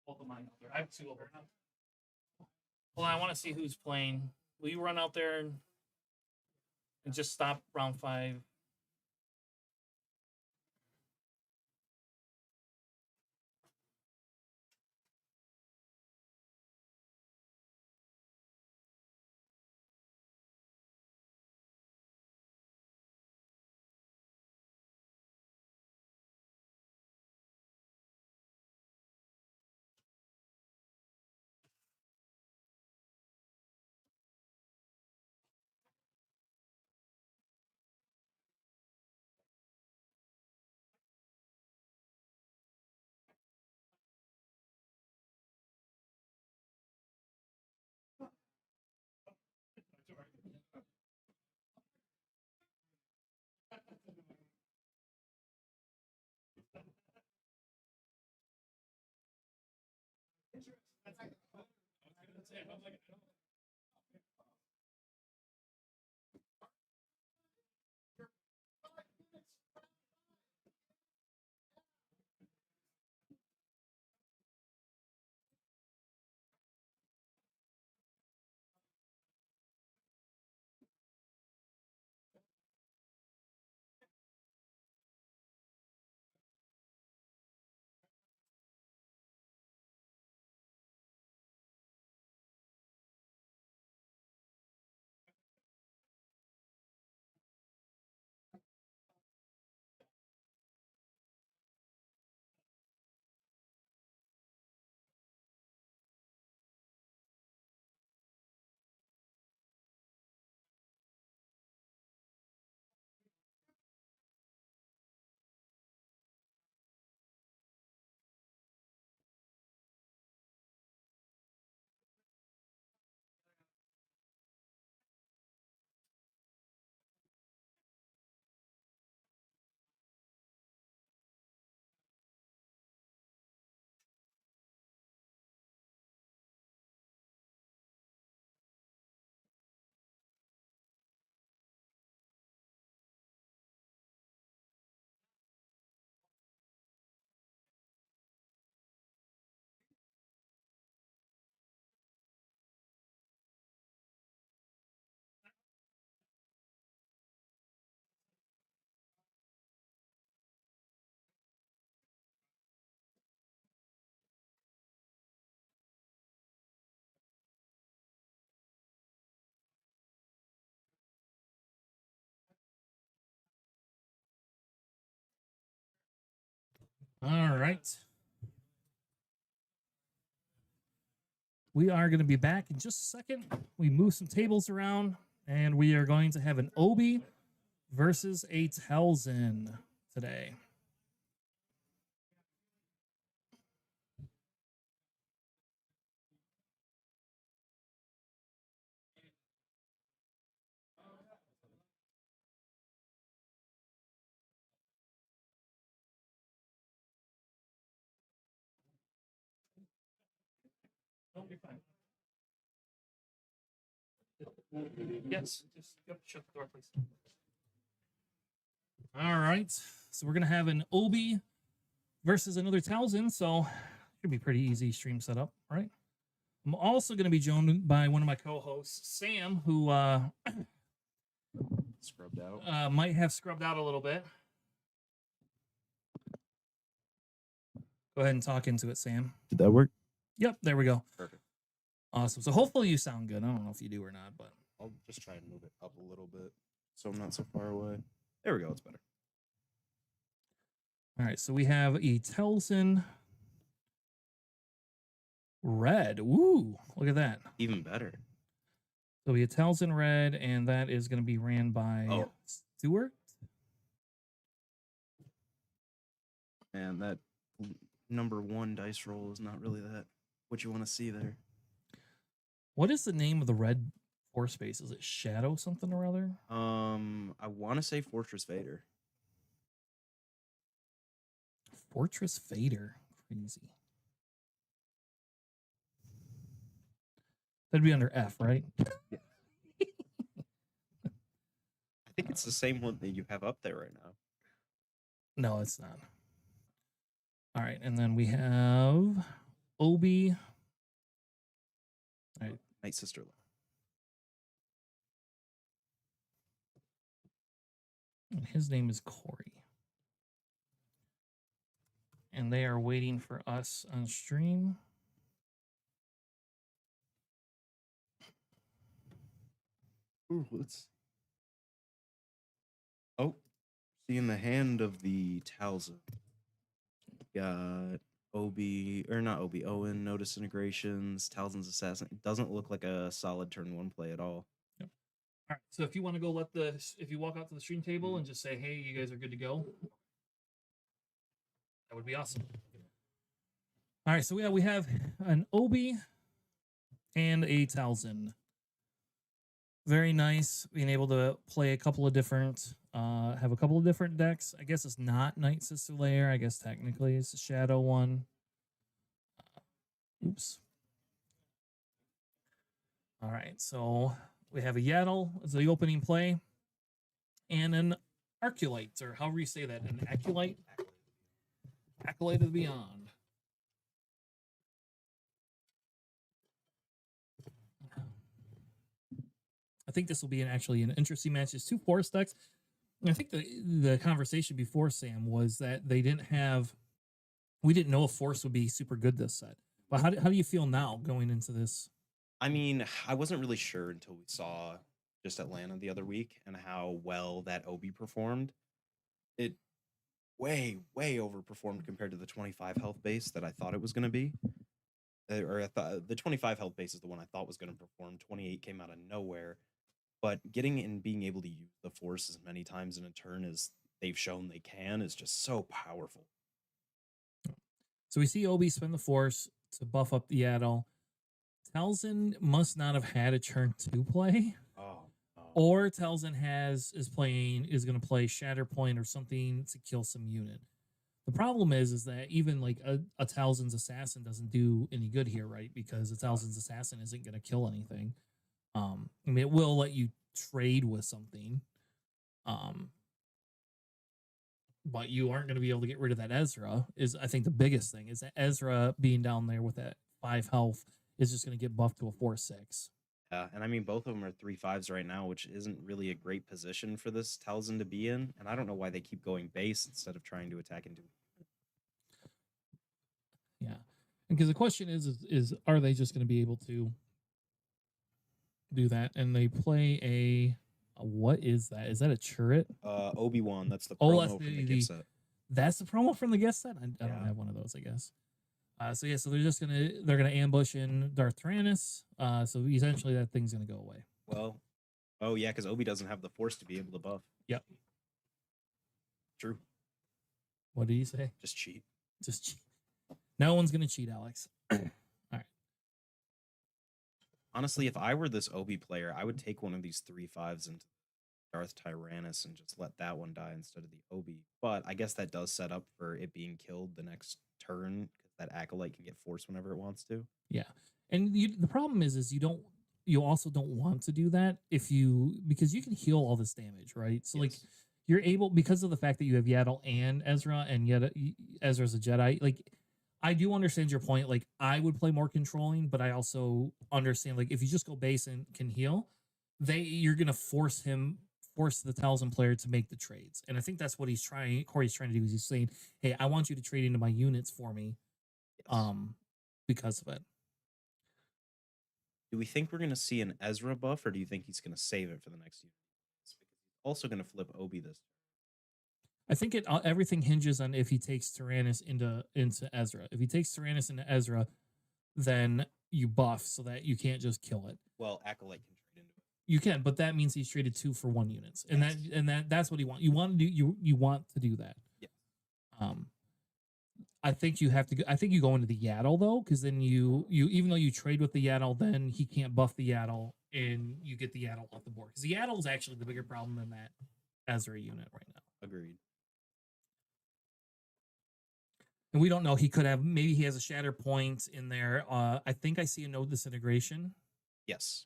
both of mine out there. I have 2 over now. Well, I want to see who's playing. Will you run out there and just stop round 5? All right. We are going to be back in just a second. We move some tables around, and we are going to have an Obi versus a Telzin today. Oh, you're fine. Yes, just shut the door, please. All right. So we're going to have an Obi versus another Telzin. So should be pretty easy stream setup, right? I'm also going to be joined by one of my co-hosts, Sam, who Scrubbed out. might have scrubbed out a little bit. Go ahead and talk into it, Sam. Did that work? Yep, there we go. Perfect. Awesome. So hopefully you sound good. I don't know if you do or not, but I'll just try and move it up a little bit so I'm not so far away. There we go. It's better. all right. So we have a Telzin red. Ooh, look at that. Even better. So we have Telzin red, and that is going to be ran by Oh. Stewart. And that number 1 dice roll is not really that what you want to see there. What is the name of the red force space? Is it Shadow something or other? I want to say Fortress Vader. Fortress Vader. Crazy. That'd be under F, right? I think it's the same one that you have up there right now. No, it's not. All right, and then we have Obi. All right. Night Sister. And his name is Corey. And they are waiting for us on stream. Ooh, let's. Oh, seeing the hand of the Talza. Got Obi, or not Obi, Owen, no disintegrations, Talzin's Assassin. It doesn't look like a solid turn 1 play at all. Yep. All right. So if you want to go if you walk out to the stream table and just say, hey, you guys are good to go, that would be awesome. All right. So we have an Obi and a Talzin. Very nice being able to play a couple of different, have a couple of different decks. I guess it's not Night Sister Lair. I guess technically it's a Shadow one. Oops. All right, so we have a Yaddle as the opening play, and an Arculite, or however you say that, an Aculite? Acolyte of the Beyond. I think this will be actually an interesting match. It's 2 force decks. And I think the conversation before, Sam, was that we didn't know if force would be super good this set. But how do you feel now going into this? I mean, I wasn't really sure until we saw just Atlanta the other week and how well that Obi performed. It way overperformed compared to the 25 health base that I thought it was going to be. Or I thought the 25 health base is the one I thought was going to perform. 28 came out of nowhere. But getting and being able to use the force as many times in a turn as they've shown they can is just so powerful. So we see Obi spend the force to buff up the Yaddle. Talzin must not have had a turn 2 play. Oh. Or Talzin is going to play Shatterpoint or something to kill some unit. The problem is that even like a Talzin's Assassin doesn't do any good here, right? Because a Talzin's Assassin isn't going to kill anything. I mean, it will let you trade with something. But you aren't going to be able to get rid of that Ezra, is I think the biggest thing. Is that Ezra being down there with that 5 health is just going to get buffed to a 4/6. Yeah, and I mean, both of them are 3/5s right now, which isn't really a great position for this Talzin to be in. And I don't know why they keep going base instead of trying to attack into it. Yeah. Because the question is are they just going to be able to do that? And they play a what is that? Is that a turret? Obi-Wan, that's the Oh, promo that's from the gift set. That's the promo from the gift set? I don't have one of those, I guess. So they're gonna ambush in Darth Tyrannus. So essentially that thing's gonna go away. Well, oh yeah, because Obi doesn't have the force to be able to buff. Yep. True. What did you say? Just cheat. Just cheat. No one's gonna cheat, Alex. All right. Honestly, if I were this Obi player, I would take one of these 3/5s into Darth Tyrannus and just let that one die instead of the Obi. But I guess that does set up for it being killed the next turn, because that Acolyte can get force whenever it wants to. Yeah. And the problem is you also don't want to do that because you can heal all this damage, right? So like you're able, because of the fact that you have Yaddle and Ezra, and yet Ezra's a Jedi, like I do understand your point. Like I would play more controlling, but I also understand like if you just go base and can heal, you're gonna force the Talzin player to make the trades. And I think that's what Corey's trying to do, is he's saying, hey, I want you to trade into my units for me. Because of it. Do we think we're going to see an Ezra buff, or do you think he's going to save it for the next year? Because he's also going to flip Obi this. I think everything hinges on if he takes Tyrannus into Ezra. If he takes Tyrannus into Ezra, then you buff so that you can't just kill it. Well, Acolyte can trade into it. You can, but that means he's traded 2 for 1 units, and that's what he wants. You want to do that. Yeah. I think you have to. I think you go into the Yaddle though, because then you even though you trade with the Yaddle, then he can't buff the Yaddle, and you get the Yaddle off the board. Because the Yaddle is actually the bigger problem than that Ezra unit right now. Agreed. And we don't know. Maybe he has a shatter point in there. I think I see a no disintegration. Yes.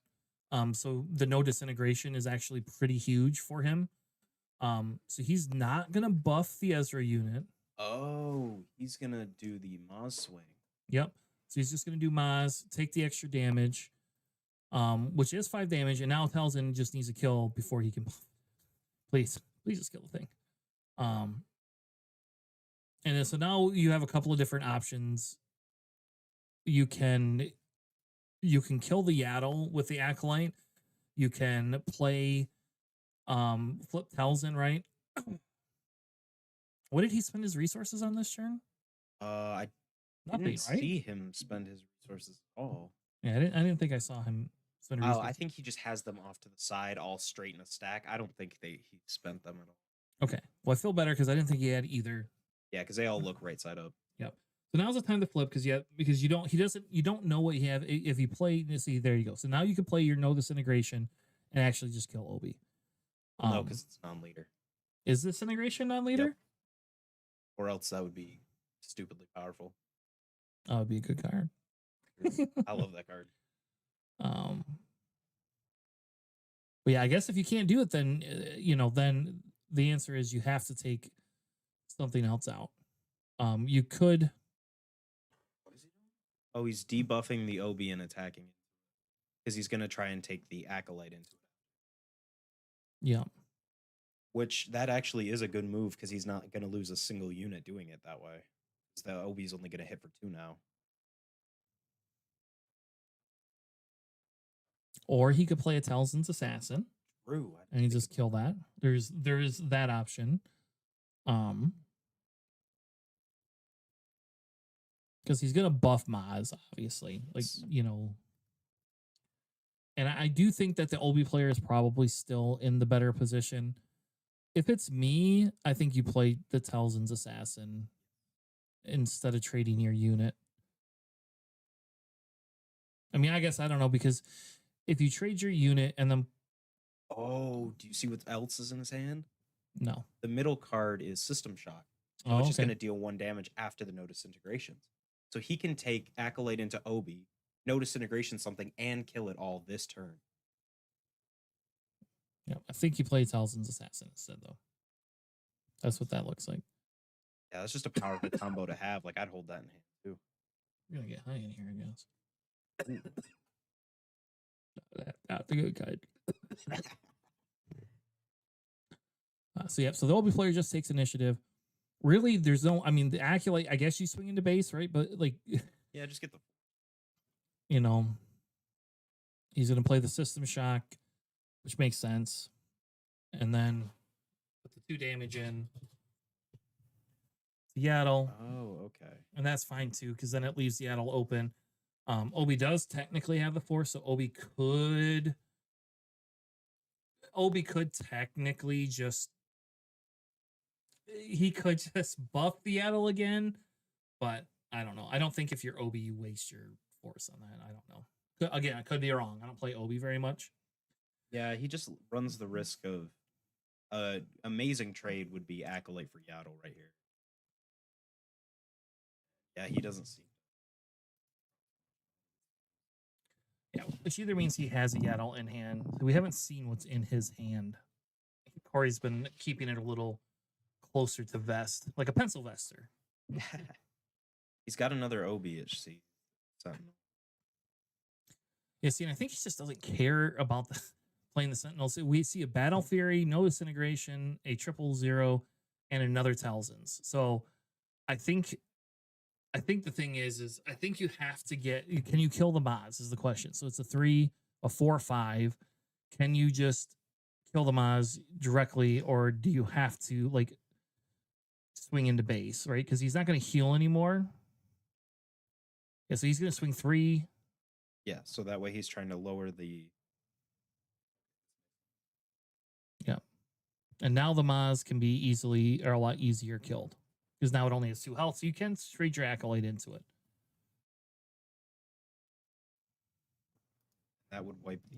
So the no disintegration is actually pretty huge for him. So he's not gonna buff the Ezra unit. Oh, he's gonna do the Maz swing. Yep. So he's just going to do Maz, take the extra damage, which is 5 damage, and now Talzin just needs to kill before he can. Please just kill the thing. And then so now you have a couple of different options. You can kill the Yaddle with the Acolyte. You can play flip Talzin, right? What did he spend his resources on this turn? I Nothing, didn't right? see him spend his resources at all. Yeah, I didn't think I saw him spend resources. I think he just has them off to the side, all straight in a stack. I don't think he spent them at all. Okay. Well, I feel better because I didn't think he had either. Yeah, because they all look right side up. Yep. So now's the time to flip because you don't know what you have. If you play, see, there you go. So now you can play your No Disintegration and actually just kill Obi. No, because it's non-leader. Is Disintegration non-leader? Yep. Or else that would be stupidly powerful. That would be a good card. I love that card. But yeah, I guess if you can't do it, then then the answer is you have to take something else out. You could. What is he doing? Oh, he's debuffing the OB and attacking it because he's going to try and take the Acolyte into it. Yeah. Which that actually is a good move because he's not going to lose a single unit doing it that way. Because the OB is only going to hit for 2 now. Or he could play a Talzin's Assassin. True. And he just kill that. There is that option. Because he's gonna buff Maz, obviously. Like, And I do think that the OB player is probably still in the better position. If it's me, I think you play the Talzin's Assassin instead of trading your unit. I mean, I guess I don't know, because if you trade your unit and then... Oh, do you see what else is in his hand? No. The middle card is System Shock, which is going to deal 1 damage after the No Disintegrations. So he can take Acolyte into OB, No Disintegration something, and kill it all this turn. Yeah, I think you play Talzin's Assassin instead, though. That's what that looks like. Yeah, that's just a powerful combo to have. Like, I'd hold that in hand, too. We're going to get high in here, I guess. Not the good kind. So the OB player just takes initiative. Really, there's no... I mean, the Acolyte, I guess you swing into base, right? But, like... Yeah, just get the... He's going to play the System Shock, which makes sense. And then put the 2 damage in. Yaddle. Oh, okay. And that's fine, too, because then it leaves Yaddle open. Obi does technically have the Force, so Obi could technically just... He could just buff the Yaddle again, but I don't know. I don't think if you're Obi, you waste your Force on that. I don't know. Again, I could be wrong. I don't play Obi very much. Yeah, he just runs the risk of... amazing trade would be Acolyte for Yaddle right here. Yeah, he doesn't see... Yeah, which either means he has a Yaddle in hand. So we haven't seen what's in his hand. Corey's been keeping it a little closer to vest, like a pencil vester. He's got another OBHC. Sentinel. Yeah, see, and I think he just doesn't care about playing the Sentinels. We see a Battle Fury, No Disintegration, a 000, and another Talzin's. So I think the thing is I think you have to get... Can you kill the Maz is the question. So it's a 3, a 4, 5. Can you just kill the Maz directly, or do you have to, like, swing into base, right? Because he's not going to heal anymore. Yeah, so he's going to swing 3. Yeah, so that way he's trying to lower the... Yeah. And now the Maz can be a lot easier killed. Because now it only has 2 health, so you can trade your Acolyte into it. That would wipe the...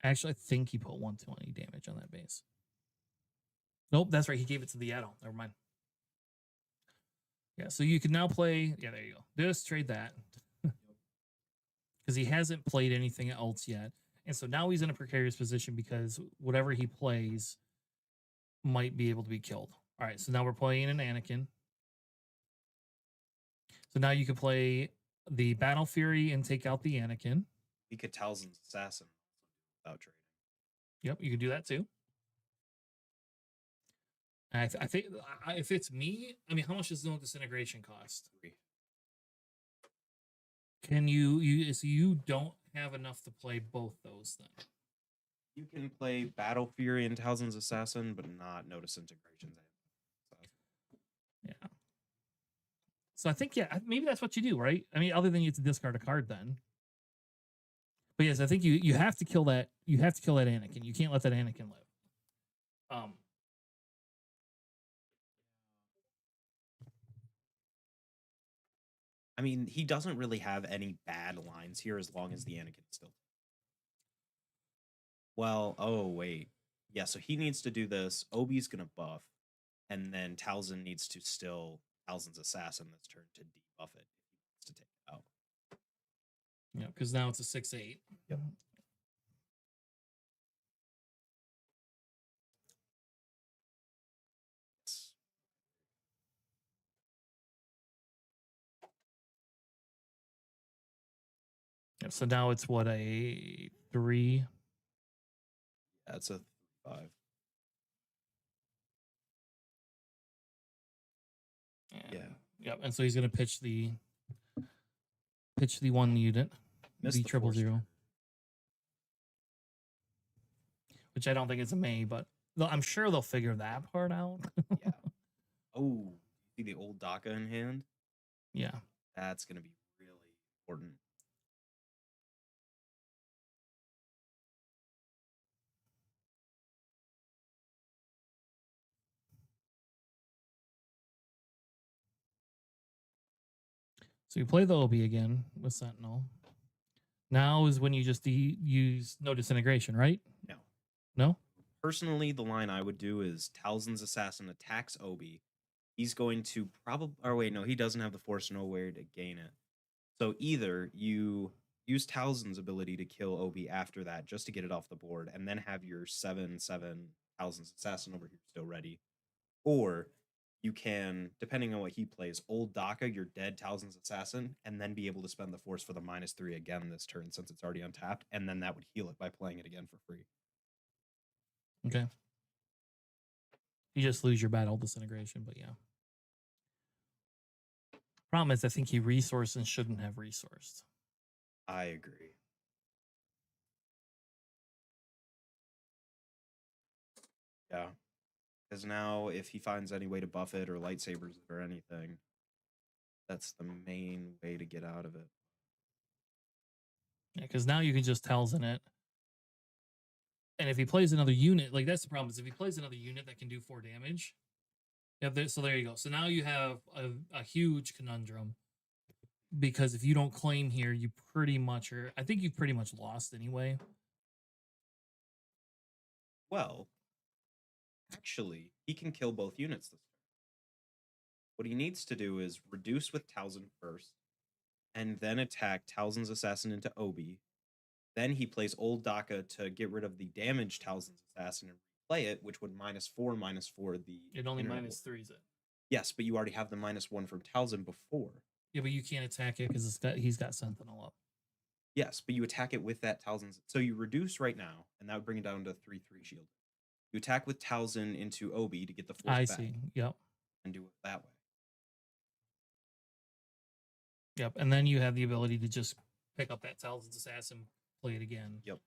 Actually, I think he put 120 damage on that base. Nope, that's right. He gave it to the Yaddle. Never mind. Yeah, so you can now play... Yeah, there you go. Just trade that. Because he hasn't played anything else yet. And so now he's in a precarious position because whatever he plays might be able to be killed. All right, so now we're playing an Anakin. So now you can play the Battle Fury and take out the Anakin. He could Talzin's Assassin without trading. Yep, you can do that too. And I think if it's me, I mean, how much does no disintegration cost? 3. Can you so you don't have enough to play both those then? You can play Battle Fury and Talzin's Assassin, but not no disintegrations. Yeah. So I think maybe that's what you do, right? I mean, other than you have to discard a card then. But yes, I think you have to kill that. You have to kill that Anakin. You can't let that Anakin live. I mean, he doesn't really have any bad lines here as long as the Anakin is still. Well, oh wait. Yeah, so he needs to do this. Obi's gonna buff, and then Talzin needs to still Talzin's Assassin this turn to debuff it if he wants to take it out. Yeah, because now it's a 6/8. Yep. Yep, so now it's what, a 3? Yeah, it's a 5. Yeah. Yep, and so he's gonna pitch the one unit, Missed the the triple force zero. trigger. Which I don't think it's a May, but I'm sure they'll figure that part out. Yeah. Oh, see the old DACA in hand? Yeah. That's gonna be really important. So you play the Obi again with Sentinel. Now is when you just use no disintegration, right? No. No? Personally, the line I would do is Talzin's Assassin attacks Obi. He's going to probably, or wait, no, he doesn't have the Force Nowhere to gain it. So either you use Talzin's ability to kill Obi after that just to get it off the board, and then have your 7/7 Talzin's Assassin over here still ready. Or you can, depending on what he plays, old DACA your dead Talzin's Assassin, and then be able to spend the Force for the -3 again this turn since it's already untapped, and then that would heal it by playing it again for free. Okay. You just lose your battle disintegration, but yeah. Problem is, I think he resourced and shouldn't have resourced. I agree. Yeah. Because now if he finds any way to buff it or lightsabers it or anything, that's the main way to get out of it. Yeah, because now you can just Talzin it. And if he plays another unit, like that's the problem, is if he plays another unit that can do 4 damage. Yeah, so there you go. So now you have a huge conundrum. Because if you don't claim here, you pretty much are, I think you've pretty much lost anyway. Well, actually, he can kill both units this turn. What he needs to do is reduce with Talzin first, and then attack Talzin's Assassin into Obi. Then he plays old DACA to get rid of the damaged Talzin's Assassin and replay it, which would -4/-4 the. It only internet -3s it. Yes, but you already have the -1 from Talzin before. Yeah, but you can't attack it because he's got Sentinel up. Yes, but you attack it with that Talzin's. So you reduce right now, and that would bring it down to 3/3 shield. You attack with Talzin into Obi to get the force I back. see. Yep. And do it that way. Yep. And then you have the ability to just pick up that Talzin's Assassin, play it again. Yep.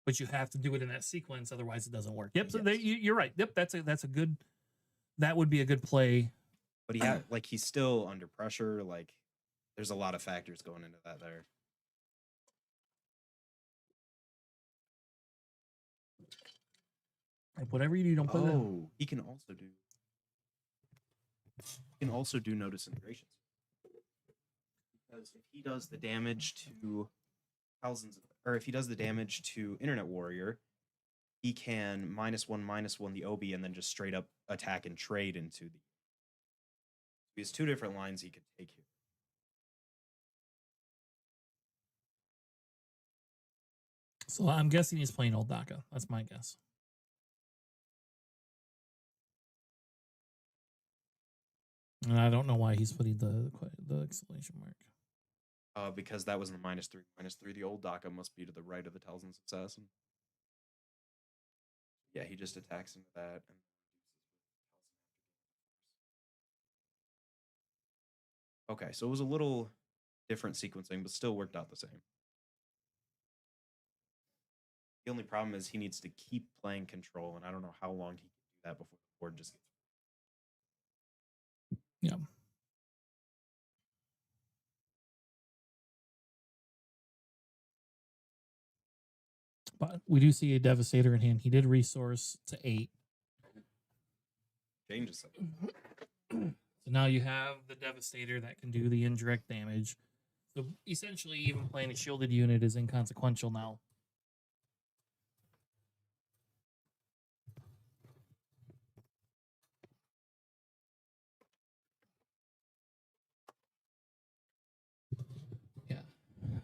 But you have to do it in that sequence, otherwise it doesn't work. Yep. So Yes. you're right. Yep. That's a good. That would be a good play. But he's still under pressure. Like, there's a lot of factors going into that there. Like whatever you do, don't play that. Oh, he can also do. He can also do no disintegrations. Because if he does the damage to thousands, or if he does the damage to Internet Warrior, he can -1/-1 the Obi and then just straight up attack and trade into the. He has 2 different lines he could take here. So I'm guessing he's playing old DACA. That's my guess. And I don't know why he's putting the exclamation mark. Because that was the -3. -3, the old Daka must be to the right of the Talzin's assassin. Yeah, he just attacks into that. And okay, so it was a little different sequencing, but still worked out the same. The only problem is he needs to keep playing control, and I don't know how long he can do that before the board just gets. Yeah. But we do see a Devastator in hand. He did resource to 8. Changes it. So now you have the Devastator that can do the indirect damage. So essentially, even playing a shielded unit is inconsequential now. Yeah.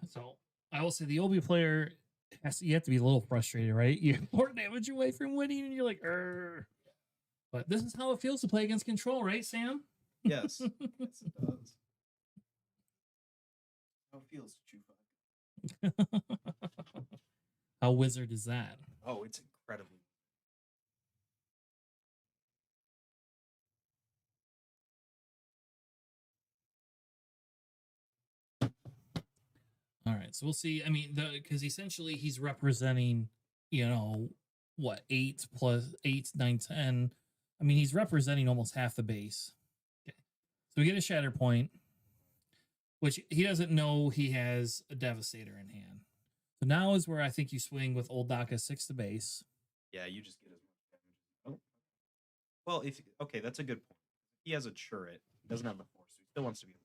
So I will say the OB player you have to be a little frustrated, right? You're 4 damage away from winning, and you're like, "Arr." But this is how it feels to play against control, right, Sam? Yes. Yes, it does. How it feels to chew fuck. How wizard is that? Oh, it's incredibly. All right, so we'll see. I mean, because essentially he's representing, what, 8 plus 8, 9, 10. I mean, he's representing almost half the base. Okay. So we get a shatter point, which he doesn't know he has a Devastator in hand. So now is where I think you swing with old Daka 6 to base. Yeah, you just get as much damage. Oh. Well, okay, that's a good point. He has a turret. He doesn't have the force, so he still wants to be.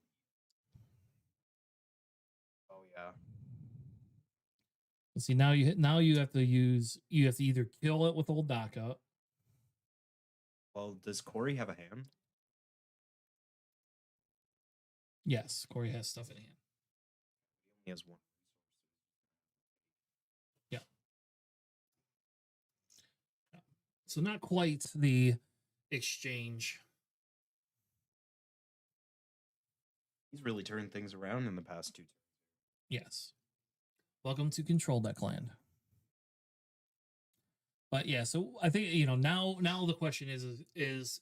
Oh yeah. See, now you have to either kill it with old Daka. Well, does Corey have a hand? Yes, Corey has stuff in hand. He only has 1. Yeah. So not quite the exchange. He's really turned things around in the past 2 turns. Yes. Welcome to Control Deck Land. But yeah, so I think now the question is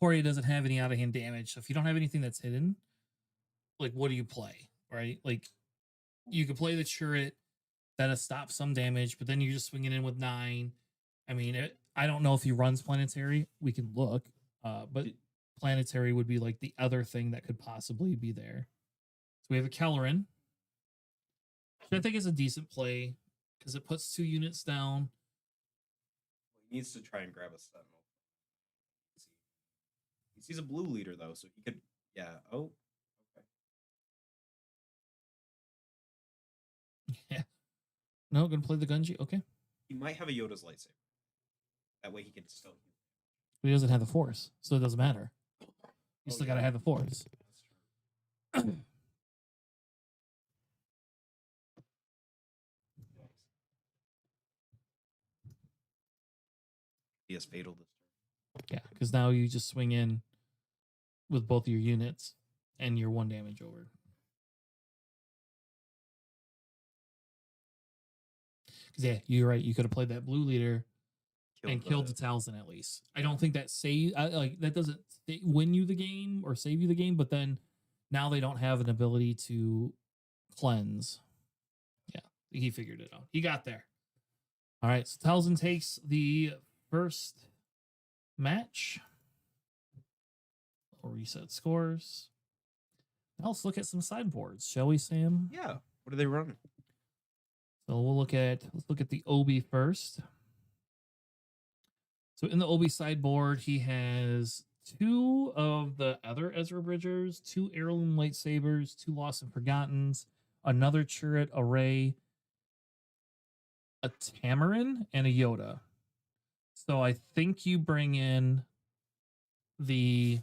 Corey doesn't have any out of hand damage. So if you don't have anything that's hidden, like what do you play? Right? Like you could play the turret that'll stop some damage, but then you're just swinging in with 9. I mean, I don't know if he runs Planetary. We can look, but Planetary would be like the other thing that could possibly be there. So we have a Kelleran, which I think is a decent play because it puts 2 units down. He needs to try and grab a Sentinel. He sees a blue leader though, so he could. Yeah. Oh. Okay. Yeah. No, gonna play the Gunji. Okay. He might have a Yoda's lightsaber. That way he can still. But he doesn't have the Force, so it doesn't matter. You still gotta have the Force. He has fatal this turn. Yeah, because now you just swing in with both of your units and you're 1 damage over. Because yeah, you're right. You could have played that blue leader and killed the Talzin at least. I don't think that that doesn't win you the game or save you the game, but then now they don't have an ability to cleanse. Yeah, he figured it out. He got there. All right, so Talzin takes the first match. We'll reset scores. Now let's look at some sideboards, shall we, Sam? Yeah. What are they running? So let's look at the Obi first. So in the Obi sideboard, he has 2 of the other Ezra Bridgers, 2 Heirloom Lightsabers, 2 Lost and Forgottens, another Turret Array, a Tamarin, and a Yoda. So I think you bring in the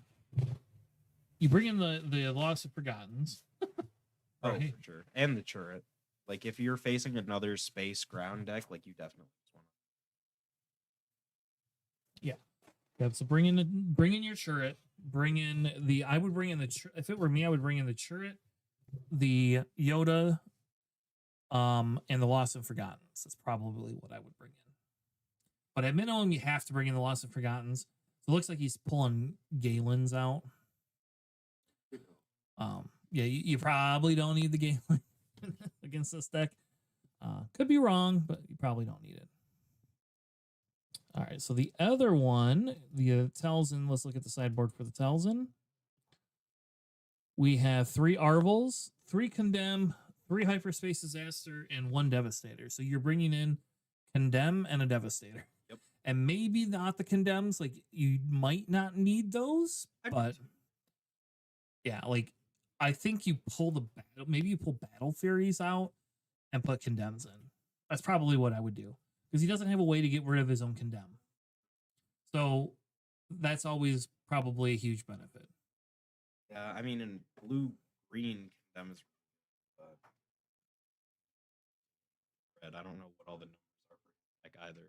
Lost and Forgottens. Oh, right. For sure. And the turret. Like if you're facing another space ground deck, like you definitely want to. Yeah. So bring in your turret, bring in the. I would bring in the. If it were me, I would bring in the Churret, the Yoda, and the Lost and Forgottens. That's probably what I would bring in. But at minimum, you have to bring in the Lost and Forgottens. So it looks like he's pulling Galen's out. Yeah, you probably don't need the Galen against this deck. Could be wrong, but you probably don't need it. All right, so the other one, the Telzin, let's look at the sideboard for the Telzin. We have 3 Arvals, 3 Condemn, 3 Hyperspace Disaster, and 1 Devastator. So you're bringing in Condemn and a Devastator. Yep. And maybe not the Condemns. Like, you might not need those, but yeah, like, I think you pull the battle, maybe you pull Battle Furies out and put Condemns in. That's probably what I would do, because he doesn't have a way to get rid of his own Condemn. So that's always probably a huge benefit. Yeah, I mean, in blue-green Condemn is red. I don't know what all the numbers are for like either.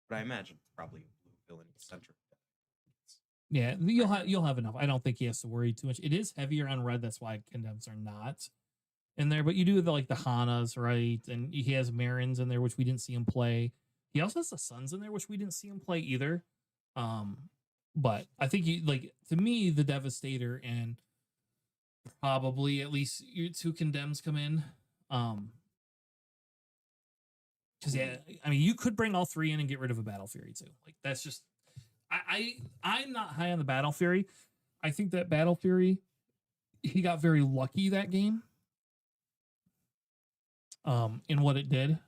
But I imagine probably a blue villain centric. Yeah, you'll have enough. I don't think he has to worry too much. It is heavier on red, that's why Condemns are not in there. But you do the Hanas, right? And he has Marins in there, which we didn't see him play. He also has the Suns in there, which we didn't see him play either. But I think to me, the Devastator and probably at least your 2 Condemns come in. Because yeah, I mean, you could bring all 3 in and get rid of a Battle Fury too. Like, that's just. I'm not high on the Battle Fury. I think that Battle Fury, he got very lucky that game in what it did.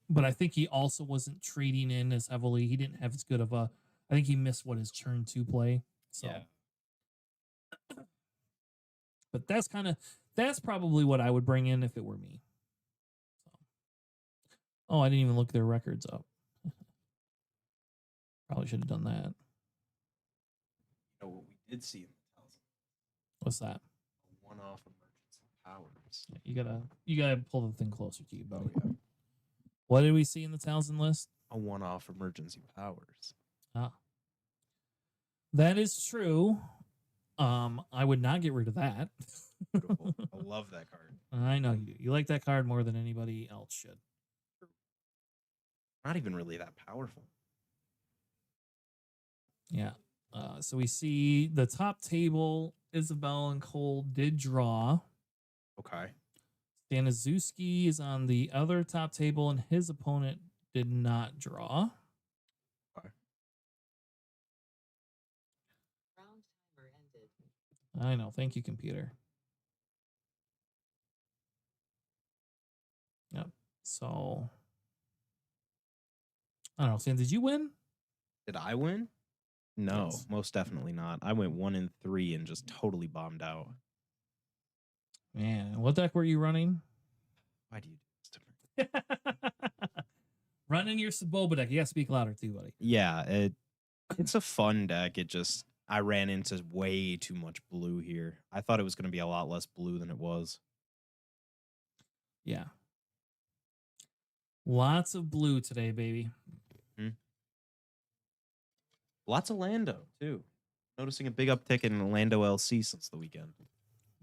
But I think he also wasn't trading in as heavily. He didn't have as good of a. I think he missed his turn 2 play. So. Yeah. But that's probably what I would bring in if it were me. So. Oh, I didn't even look their records up. Probably should have done that. You know what we did see in the Telzin? What's that? A one-off emergency powers. Yeah, you gotta pull the thing closer to you, buddy. Oh, yeah. What did we see in the Telzin list? A one-off emergency powers. Ah, that is true. I would not get rid of that. Beautiful. I love that card. I know you do. You like that card more than anybody else should. Not even really that powerful. Yeah. So we see the top table, Isabel and Cole did draw. Okay. Staniszewski is on the other top table, and his opponent did not draw. Okay. Round timer ended. I know. Thank you, computer. Yep. So, I don't know. Stan, did you win? Did I win? No, Yes. most definitely not. I went 1-3 and just totally bombed out. Man, what deck were you running? Why do you do this to me? Running your Saboba deck. You gotta speak louder too, buddy. Yeah, it's a fun deck. I ran into way too much blue here. I thought it was going to be a lot less blue than it was. Yeah. Lots of blue today, baby. Lots of Lando, too. Noticing a big uptick in Lando LC since the weekend.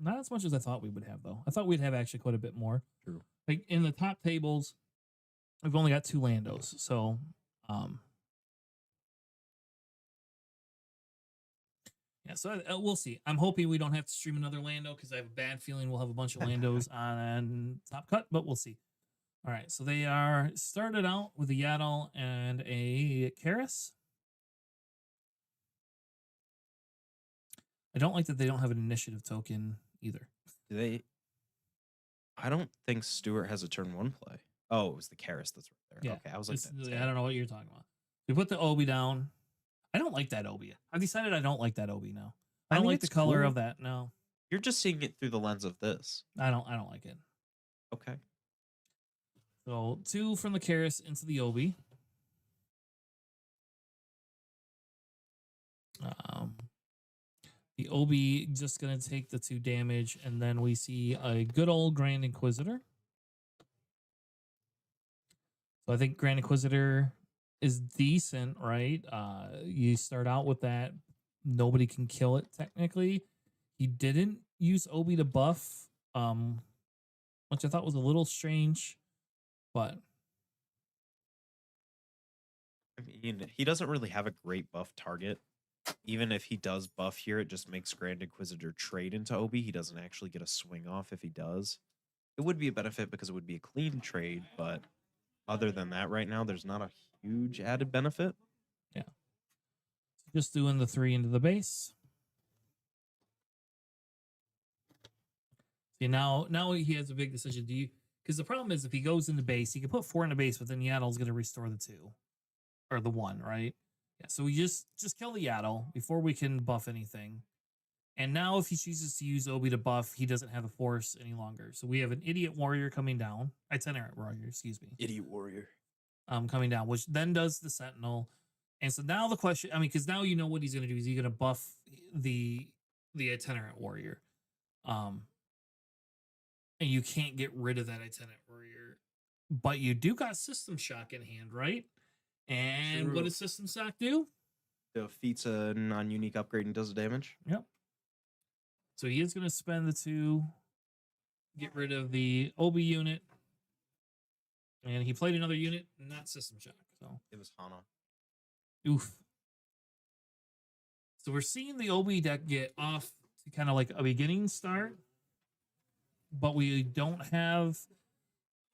Not as much as I thought we would have, though. I thought we'd have actually quite a bit more. True. Like in the top tables, we've only got 2 Landos. So, yeah, so we'll see. I'm hoping we don't have to stream another Lando because I have a bad feeling we'll have a bunch of Landos on Top Cut, but we'll see. All right, so they are started out with a Yaddle and a Karis. I don't like that they don't have an initiative token either. Do they? I don't think Stuart has a turn 1 play. Oh, it was the Karis that's right there. Yeah, Okay, I was like, I don't know what you're talking about. We put the Obi down. I don't like that Obi. I've decided I don't like that Obi now. I don't mean, like the it's color cool. of that. No, You're just seeing it through the lens of this. I don't like it. Okay. So 2 from the Karis into the Obi. The Obi just going to take the 2 damage, and then we see a good old Grand Inquisitor. So I think Grand Inquisitor is decent, right? You start out with that nobody can kill it technically. He didn't use Obi to buff, which I thought was a little strange, but I mean, he doesn't really have a great buff target. Even if he does buff here, it just makes Grand Inquisitor trade into Obi. He doesn't actually get a swing off if he does. It would be a benefit because it would be a clean trade, but other than that, right now, there's not a huge added benefit. yeah. Just doing the 3 into the base. See, now he has a big decision. Do you, because the problem is if he goes into base, he can put 4 in the base, but then Yaddle's going to restore the 2 or the 1, right? Yeah, so we just kill the Yaddle before we can buff anything. And now if he chooses to use Obi to buff, he doesn't have the force any longer. So we have an idiot warrior coming down. Itinerant warrior, excuse me. Idiot warrior. Coming down, which then does the sentinel. And so now the question, I mean, because now you know what he's going to do. Is he going to buff the itinerant warrior? And you can't get rid of that itinerant warrior, but you do got system shock in hand, right? And what does system shock do? Defeats a non-unique upgrade and does damage. Yep. So he is going to spend the 2, get rid of the Obi unit, and he played another unit, not system shock. So it was Hana. Oof. So we're seeing the Obi deck get off to kind of like a beginning start, but we don't have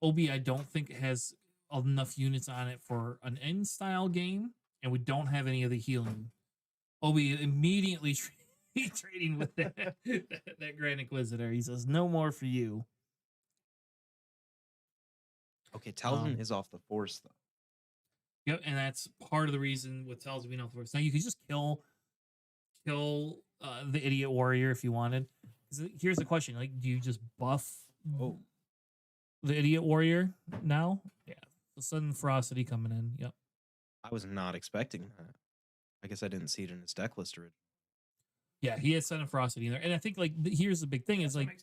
Obi. I don't think has enough units on it for an end style game, and we don't have any of the healing. Obi immediately trading with that Grand Inquisitor. He says, "No more for you." Okay, Talzin is off the force though. Yep, and that's part of the reason with Talzin being off the force. Now you could just kill the idiot warrior if you wanted. Here's the question: like, do you just buff the idiot warrior now? Yeah, the sudden ferocity coming in. Yep. I was not expecting that. I guess I didn't see it in his deck list originally. Yeah, he has sudden ferocity in there, and I think like here's the big thing is like,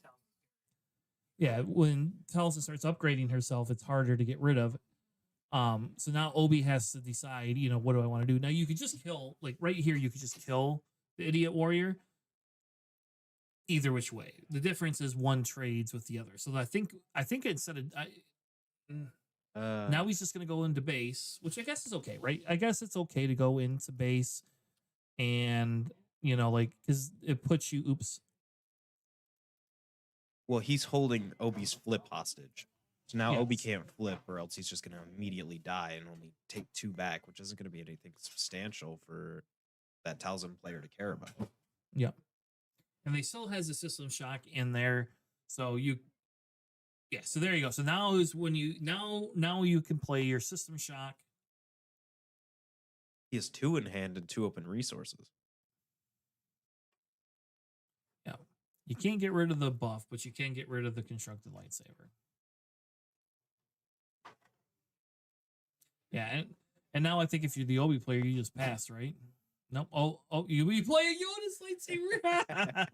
yeah, when Talzin starts upgrading herself, it's harder to get rid of. So now Obi has to decide, you know, what do I want to do? Now you could just kill, like right here, you could just kill the idiot warrior. Either which way, the difference is one trades with the other. So I think instead of now he's just going to go into base, which I guess is okay, right? I guess it's okay to go into base, and you know, like because it puts you. Oops. Well, he's holding Obi's flip hostage. So now Yes. Obi can't flip, or else he's just going to immediately die and only take 2 back, which isn't going to be anything substantial for that Talzin player to care about. Yep. And they still has a system shock in there. So so there you go. So now is when you now you can play your system shock. He has 2 in hand and 2 open resources. Yeah. You can't get rid of the buff, but you can get rid of the constructed lightsaber. Yeah, and now I think if you're the Obi player, you just pass, right? Nope. Oh, you be playing Yoda's lightsaber.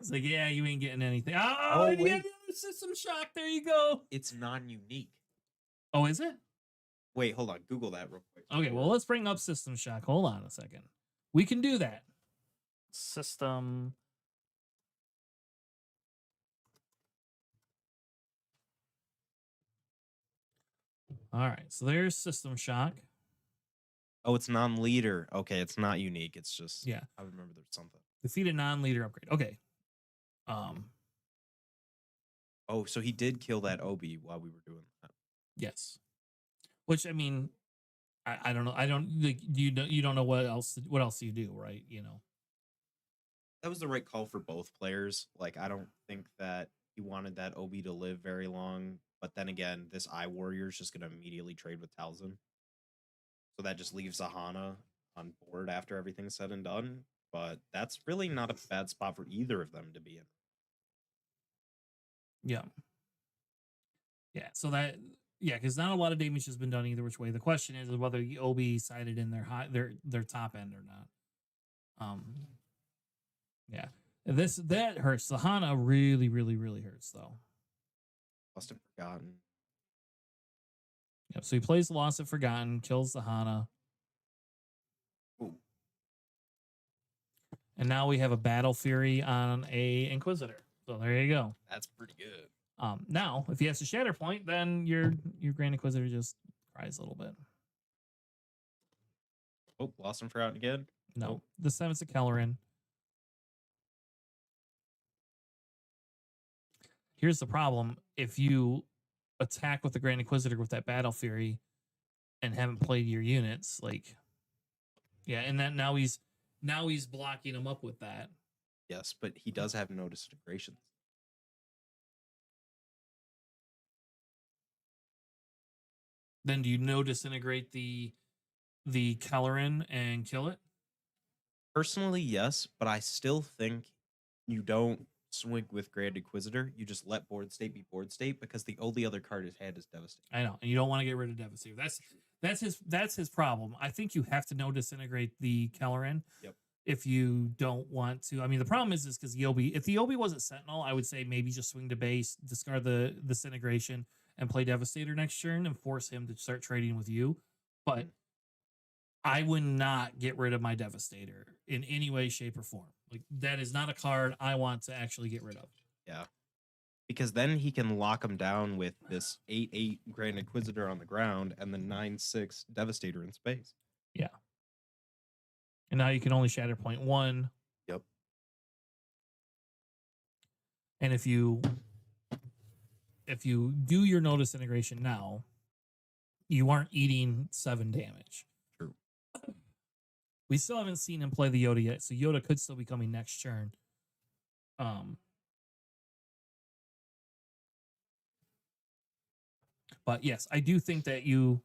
It's like, yeah, you ain't getting anything. Oh, you wait. got another system shock. There you go. It's non-unique. Oh, is it? Wait, hold on. Google that real quick. Okay, well, let's bring up system shock. Hold on a second. We can do that. System. All right, so there's system shock. Oh, it's non-leader. Okay, it's not unique. It's just Yeah. I remember there's something. Defeat a non-leader upgrade. Okay. Oh, so he did kill that Obi while we were doing that. Yes. Which I mean, I don't know. I don't like you don't know what else do you do, right? You know. That was the right call for both players. Like, I don't think that he wanted that Obi to live very long. But then again, this Eye Warrior is just going to immediately trade with Talzin. So that just leaves Ahana on board after everything's said and done. But that's really not a bad spot for either of them to be in. Yeah. Yeah. So that because not a lot of damage has been done either which way. The question is whether the Obi sided in their top end or not. Yeah. That hurts. The Hana really, really, really hurts though. Lost and Forgotten. Yep. So he plays Lost and Forgotten, kills the Hana. Ooh. And now we have a Battle Fury on a Inquisitor. So there you go. That's pretty good. Now, if he has a Shatter Point, then your Grand Inquisitor just cries a little bit. Oh, lost him for out again. No, Nope. this time it's a Kellerin. Here's the problem: if you attack with the Grand Inquisitor with that Battle Fury and haven't played your units, like, yeah, and then now he's blocking him up with that. Yes, but he does have no disintegrations. Then do you no disintegrate the Kellerin and kill it? Personally, yes, but I still think you don't swing with Grand Inquisitor. You just let board state be board state because the only other card his hand is Devastate. I know, and you don't want to get rid of Devastator. That's his problem. I think you have to no disintegrate the Kellerin. Yep. If you don't want to, I mean, the problem is because the Obi. If the Obi wasn't Sentinel, I would say maybe just swing to base, discard the disintegration, and play Devastator next turn and force him to start trading with you. But I would not get rid of my Devastator in any way, shape, or form. Like, that is not a card I want to actually get rid of. Yeah. Because then he can lock him down with this 8/8 Grand Inquisitor on the ground and the 9/6 Devastator in space. Yeah. And now you can only Shatter Point 1. Yep. And if you do your no disintegration now, you aren't eating 7 damage. True. We still haven't seen him play the Yoda yet, so Yoda could still be coming next turn. But yes, I do think that you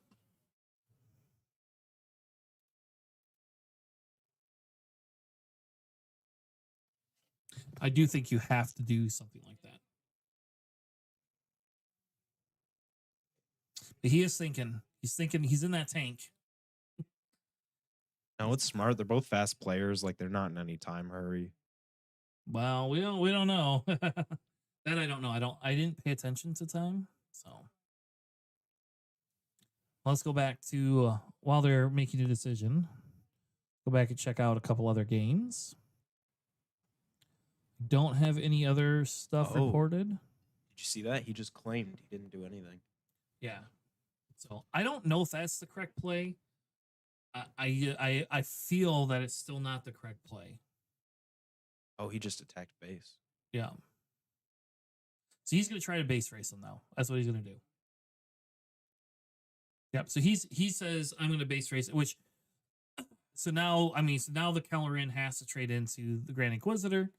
have to do something like that. But he is thinking. He's in that tank. No, it's smart. They're both fast players. Like, they're not in any time hurry. Well, we don't know. That I don't know. I didn't pay attention to time. So let's go back to while they're making a decision. Go back and check out a couple other games. Don't have any other stuff reported. Did you see that? He just claimed he didn't do anything. Yeah. So I don't know if that's the correct play. I feel that it's still not the correct play. Oh, he just attacked base. Yeah. So he's going to try to base race him now. That's what he's going to do. Yep. So he says, I'm going to base race it, which, so now the Kellerin has to trade into the Grand Inquisitor.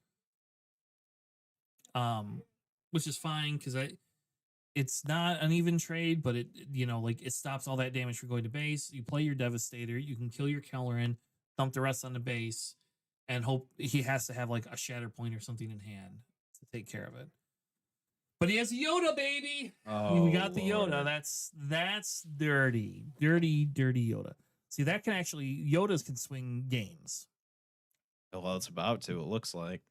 Which is fine because it's not an even trade, but it stops all that damage from going to base. You play your Devastator, you can kill your Kellerin, dump the rest on the base, and hope he has to have like a Shatter Point or something in hand to take care of it. But he has Yoda, baby. Oh, we got the Lord. Yoda. That's dirty Yoda. See, that can actually Yodas can swing games. Well, it's about to. It looks like.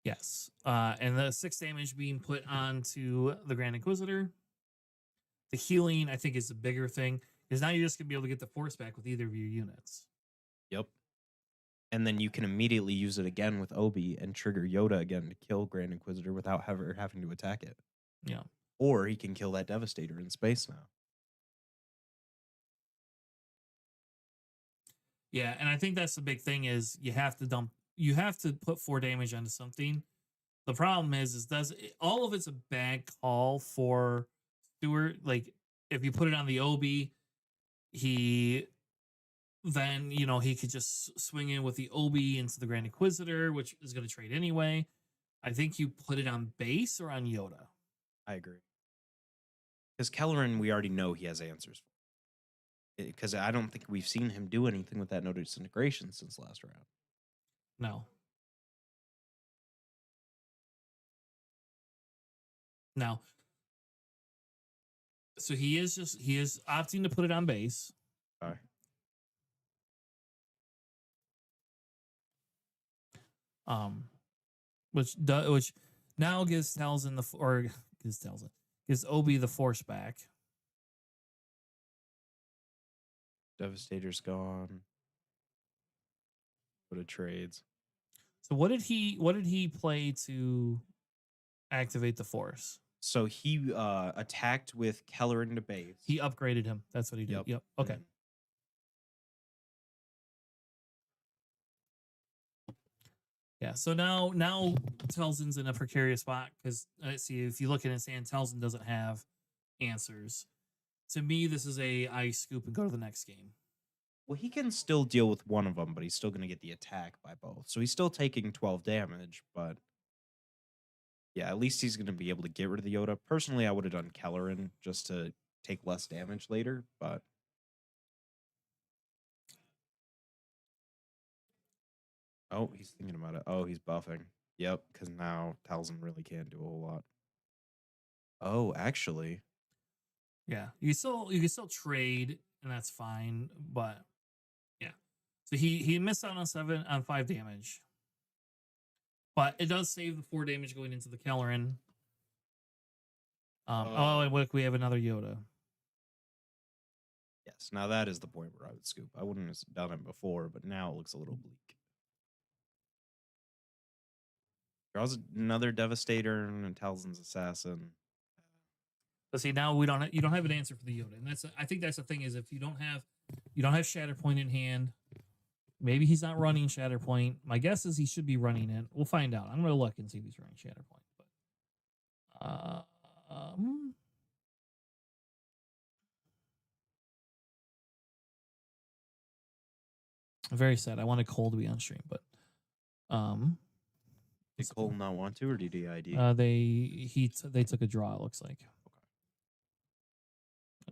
Yes. And the 6 damage being put onto the Grand Inquisitor. The healing, I think, is a bigger thing because now you're just going to be able to get the force back with either of your units. Yep. And then you can immediately use it again with Obi and trigger Yoda again to kill Grand Inquisitor without ever having to attack it. Yeah. Or he can kill that Devastator in space now. Yeah, and I think that's the big thing is you have to put 4 damage onto something. The problem is all of it's a bad call for Stewart. Like, if you put it on the Obi, he could just swing in with the Obi into the Grand Inquisitor, which is going to trade anyway. I think you put it on base or on Yoda. I agree. Because Kellerin, we already know he has answers for. Because I don't think we've seen him do anything with that no disintegration since last round. No. Now, so he is opting to put it on base. Sorry. Which now gives Obi the force back. Devastator's gone. Go to trades. So what did he play to activate the force? So he attacked with Keller into base. He upgraded him. That's what he did. Yep. Okay. Mhm. Yeah. So now Telzin's in a precarious spot because see, if you look at his hand, Telzin doesn't have answers. To me, this is I scoop and go to the next game. Well, he can still deal with one of them, but he's still going to get the attack by both. So he's still taking 12 damage, but yeah, at least he's going to be able to get rid of the Yoda. Personally, I would have done Kellerin just to take less damage later, but oh, he's thinking about it. Oh, he's buffing. Yep, because now Talzin really can't do a whole lot. Oh, actually, Yeah. You can still trade, and that's fine. But yeah. So he missed out on 5 damage. But it does save the 4 damage going into the Kellerin. And look, we have another Yoda. yes. Now that is the point where I would scoop. I wouldn't have done it before, but now it looks a little bleak. Draws another Devastator and Talzin's Assassin. But see, now you don't have an answer for the Yoda, and I think that's the thing is if you don't have Shatterpoint in hand, maybe he's not running Shatterpoint. My guess is he should be running it. We'll find out. I'm gonna look and see if he's running Shatterpoint. But very sad. I wanted Cole to be on stream, but Did Cole not want to, or did he ID? they took a draw. It looks like.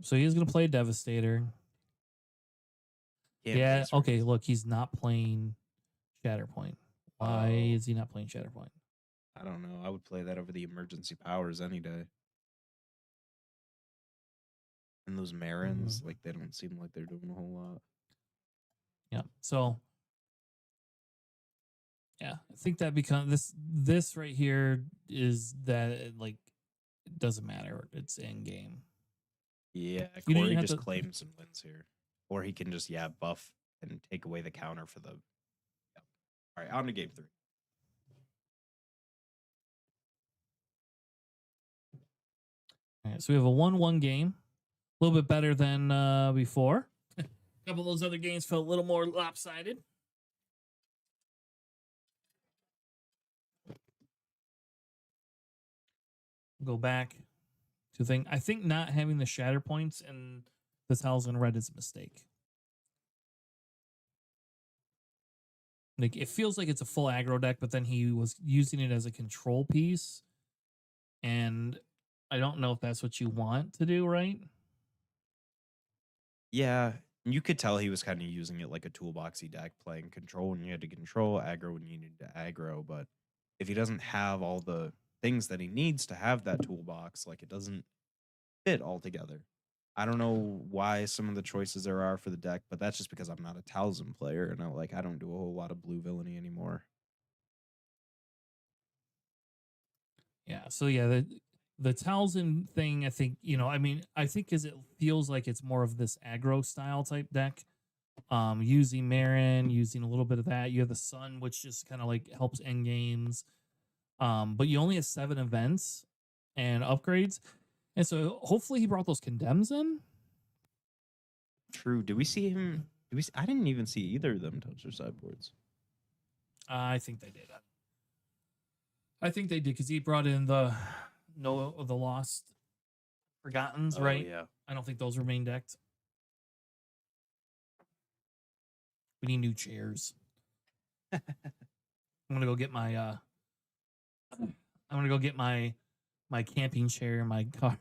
So he's gonna play Devastator. Yeah. Okay. Look, he's not playing Shatterpoint. Why is he not playing Shatterpoint? I don't know. I would play that over the emergency powers any day. And those Marins, like they don't seem like they're doing a whole lot. Yeah. So yeah, I think that becomes this right here is that like it doesn't matter. It's in game. Yeah, You don't Corey have just to- claims and wins here. Or he can just, buff and take away the counter for the... Yeah. All right, on to game 3. All right, so we have a 1-1 game. A little bit better than before. A couple of those other games felt a little more lopsided. Go back to thing. I think not having the shatter points and the Talzin red is a mistake. Like it feels like it's a full aggro deck, but then he was using it as a control piece. And I don't know if that's what you want to do, right? Yeah, you could tell he was kind of using it like a toolboxy deck, playing control when you had to control, aggro when you needed to aggro. But if he doesn't have all the things that he needs to have that toolbox, like it doesn't fit altogether. I don't know why some of the choices there are for the deck, but that's just because I'm not a Talzin player and I don't do a whole lot of blue villainy anymore. Yeah. So yeah, the Talzin thing, I think, I think because it feels like it's more of this aggro style type deck. Using Marin, using a little bit of that. You have the Sun, which just kind of like helps end games. But you only have 7 events and upgrades. And so hopefully he brought those condemns in. True. Did we see him? I didn't even see either of them touch their sideboards. I think they did. I think they did because he brought in the Lost Forgottens, right? Yeah. I don't think those were main decked. We need new chairs. I'm gonna go get my camping chair in my car.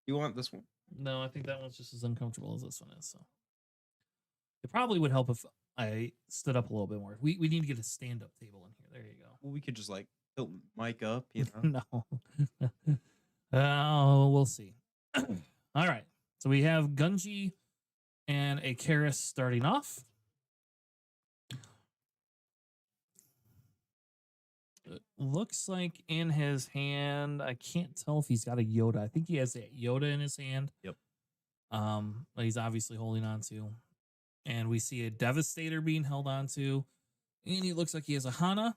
You want this one? No, I think that one's just as uncomfortable as this one is. So it probably would help if I stood up a little bit more. We need to get a stand-up table in here. There you go. Well, we could just tilt Mike up, you know? No. Oh, we'll see. All right. So we have Gunji and a Karis starting off. It looks like in his hand, I can't tell if he's got a Yoda. I think he has a Yoda in his hand. Yep. that he's obviously holding on to. And we see a Devastator being held on to. And he looks like he has a Hana.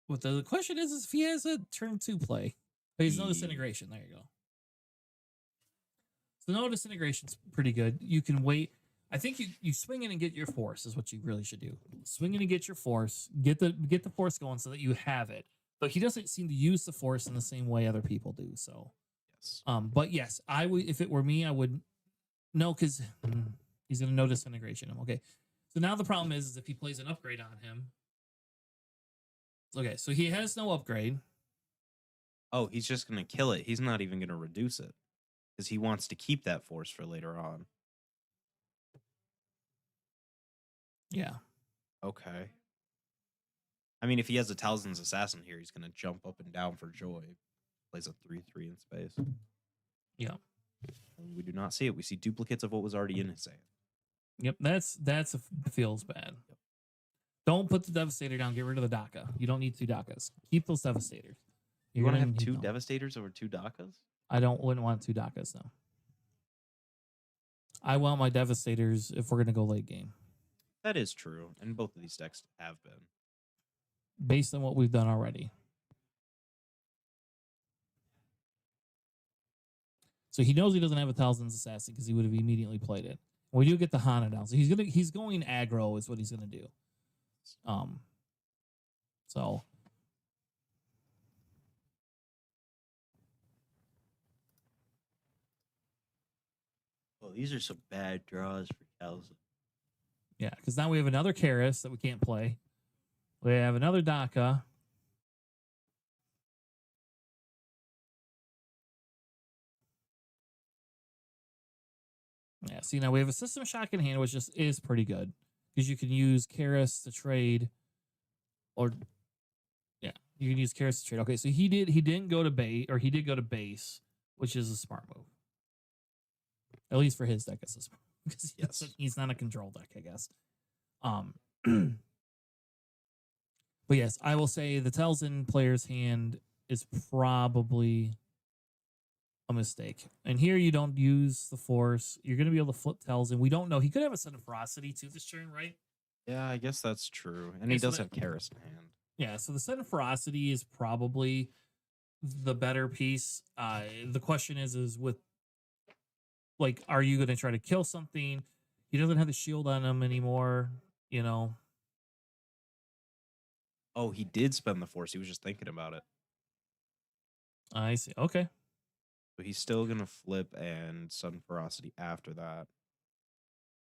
But the question is if he has a turn 2 play. But he's no disintegration. There you go. So no disintegration's pretty good. You can wait. I think you swing in and get your force is what you really should do. Swing in and get your force. Get the force going so that you have it. But he doesn't seem to use the force in the same way other people do. So Yes. but yes, I would if it were me, I would no, because he's gonna no disintegration him. Okay. So now the problem is if he plays an upgrade on him. Okay, so he has no upgrade. Oh, he's just going to kill it. He's not even going to reduce it because he wants to keep that force for later on. Yeah. Okay. I mean, if he has a Talzin's Assassin here, he's going to jump up and down for joy. Plays a 3/3 in space. Yeah. And we do not see it. We see duplicates of what was already in his hand. Yep, feels bad. Don't put the Devastator down. Get rid of the DACA. You don't need 2 DACAs. Keep those Devastators. You want to have need 2 them. Devastators over 2 DACAs? Wouldn't want 2 DACAs, no. I want my Devastators if we're going to go late game. That is true. And both of these decks have been. Based on what we've done already. So he knows he doesn't have a Talzin's Assassin because he would have immediately played it. We do get the Hana down. So he's going aggro is what he's going to do. So Well, these are some bad draws for Talzin. yeah, because now we have another Karis that we can't play. We have another DACA. Yeah, see, now we have a System Shock in hand, which just is pretty good because you can use Karis to trade, or yeah, you can use Karis to trade. Okay, so he didn't go to base, or he did go to base, which is a smart move. At least for his deck, it's a smart because he's not a control deck, I guess. But yes, I will say the Talzin player's hand is probably a mistake. And here you don't use the force. You're going to be able to flip Talzin. We don't know. He could have a Son of Ferocity too this turn, right? Yeah, I guess that's true. And he does have Karis in hand. Yeah, so the Son of Ferocity is probably the better piece. The question is with, like, are you going to try to kill something? He doesn't have the shield on him anymore, you know. Oh, he did spend the force. He was just thinking about it. I see. Okay. So he's still going to flip and Sudden Ferocity after that.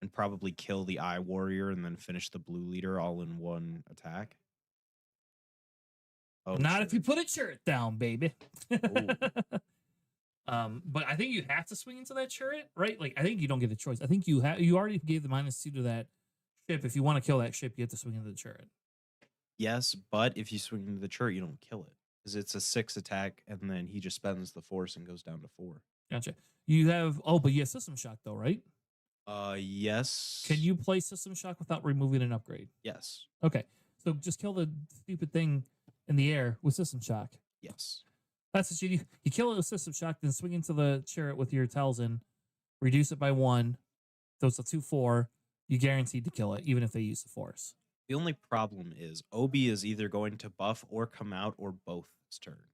And probably kill the Eye Warrior and then finish the blue leader all in one attack. Oh, Not if you put a turret down, baby. Ooh. But I think you have to swing into that turret, right? Like, I think you don't get a choice. I think you already gave the -2 to that ship. If you want to kill that ship, you have to swing into the turret. Yes, but if you swing into the turret, you don't kill it. Because it's a 6 attack, and then he just spends the force and goes down to 4. Gotcha. You have but you have System Shock though, right? Yes. Can you play System Shock without removing an upgrade? Yes. Okay. So just kill the stupid thing in the air with System Shock. Yes. That's what you do. You kill it with System Shock, then swing into the turret with your Talzin, reduce it by 1. So it's a 2/4. You guaranteed to kill it, even if they use the force. The only problem is Obi is either going to buff or come out or both this turn.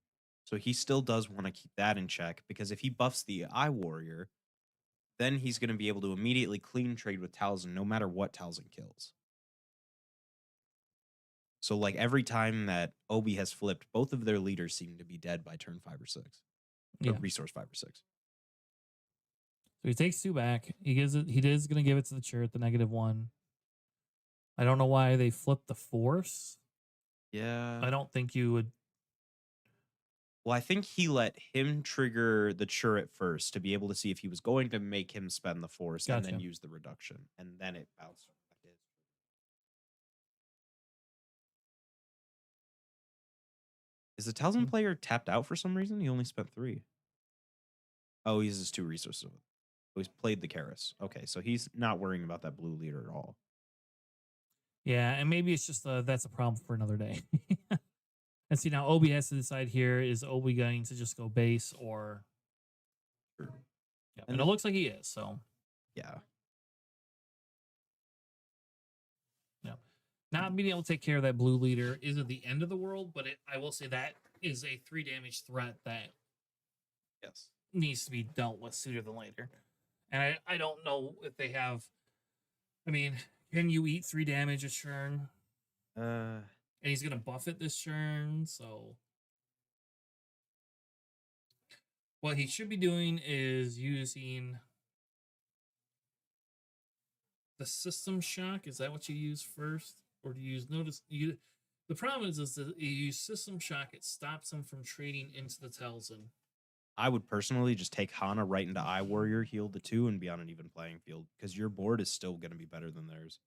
So he still does want to keep that in check, because if he buffs the Eye Warrior, then he's going to be able to immediately clean trade with Talzin no matter what Talzin kills. So like every time that Obi has flipped, both of their leaders seem to be dead by turn 5 or 6. Yeah. Or resource 5 or 6. So he takes 2 back. He is going to give it to the turret, the -1. I don't know why they flipped the force. Yeah. I don't think you would. Well, I think he let him trigger the turret first to be able to see if he was going to make him spend the force and then Gotcha. use the reduction. And then it bounced. Is the Talzin player tapped out for some reason? He only spent 3. Oh, he uses 2 resources. Oh, he's played the Karis. Okay, so he's not worrying about that blue leader at all. Yeah, and maybe it's just that's a problem for another day. And see, now Obi has to decide here, is Obi going to just go base or... Sure. Yeah, and it looks like he is, so... Yeah. Not being able to take care of that blue leader isn't the end of the world, but I will say that is a 3 damage threat that Yes. needs to be dealt with sooner than later. And I don't know if they have. I mean, can you eat 3 damage a turn? And he's gonna buff it this turn, so what he should be doing is using the system shock. Is that what you use first? Or do you use notice you the problem is that you use system shock, it stops him from trading into the Talzin. I would personally just take Hana right into Eye Warrior, heal the 2, and be on an even playing field because your board is still going to be better than theirs.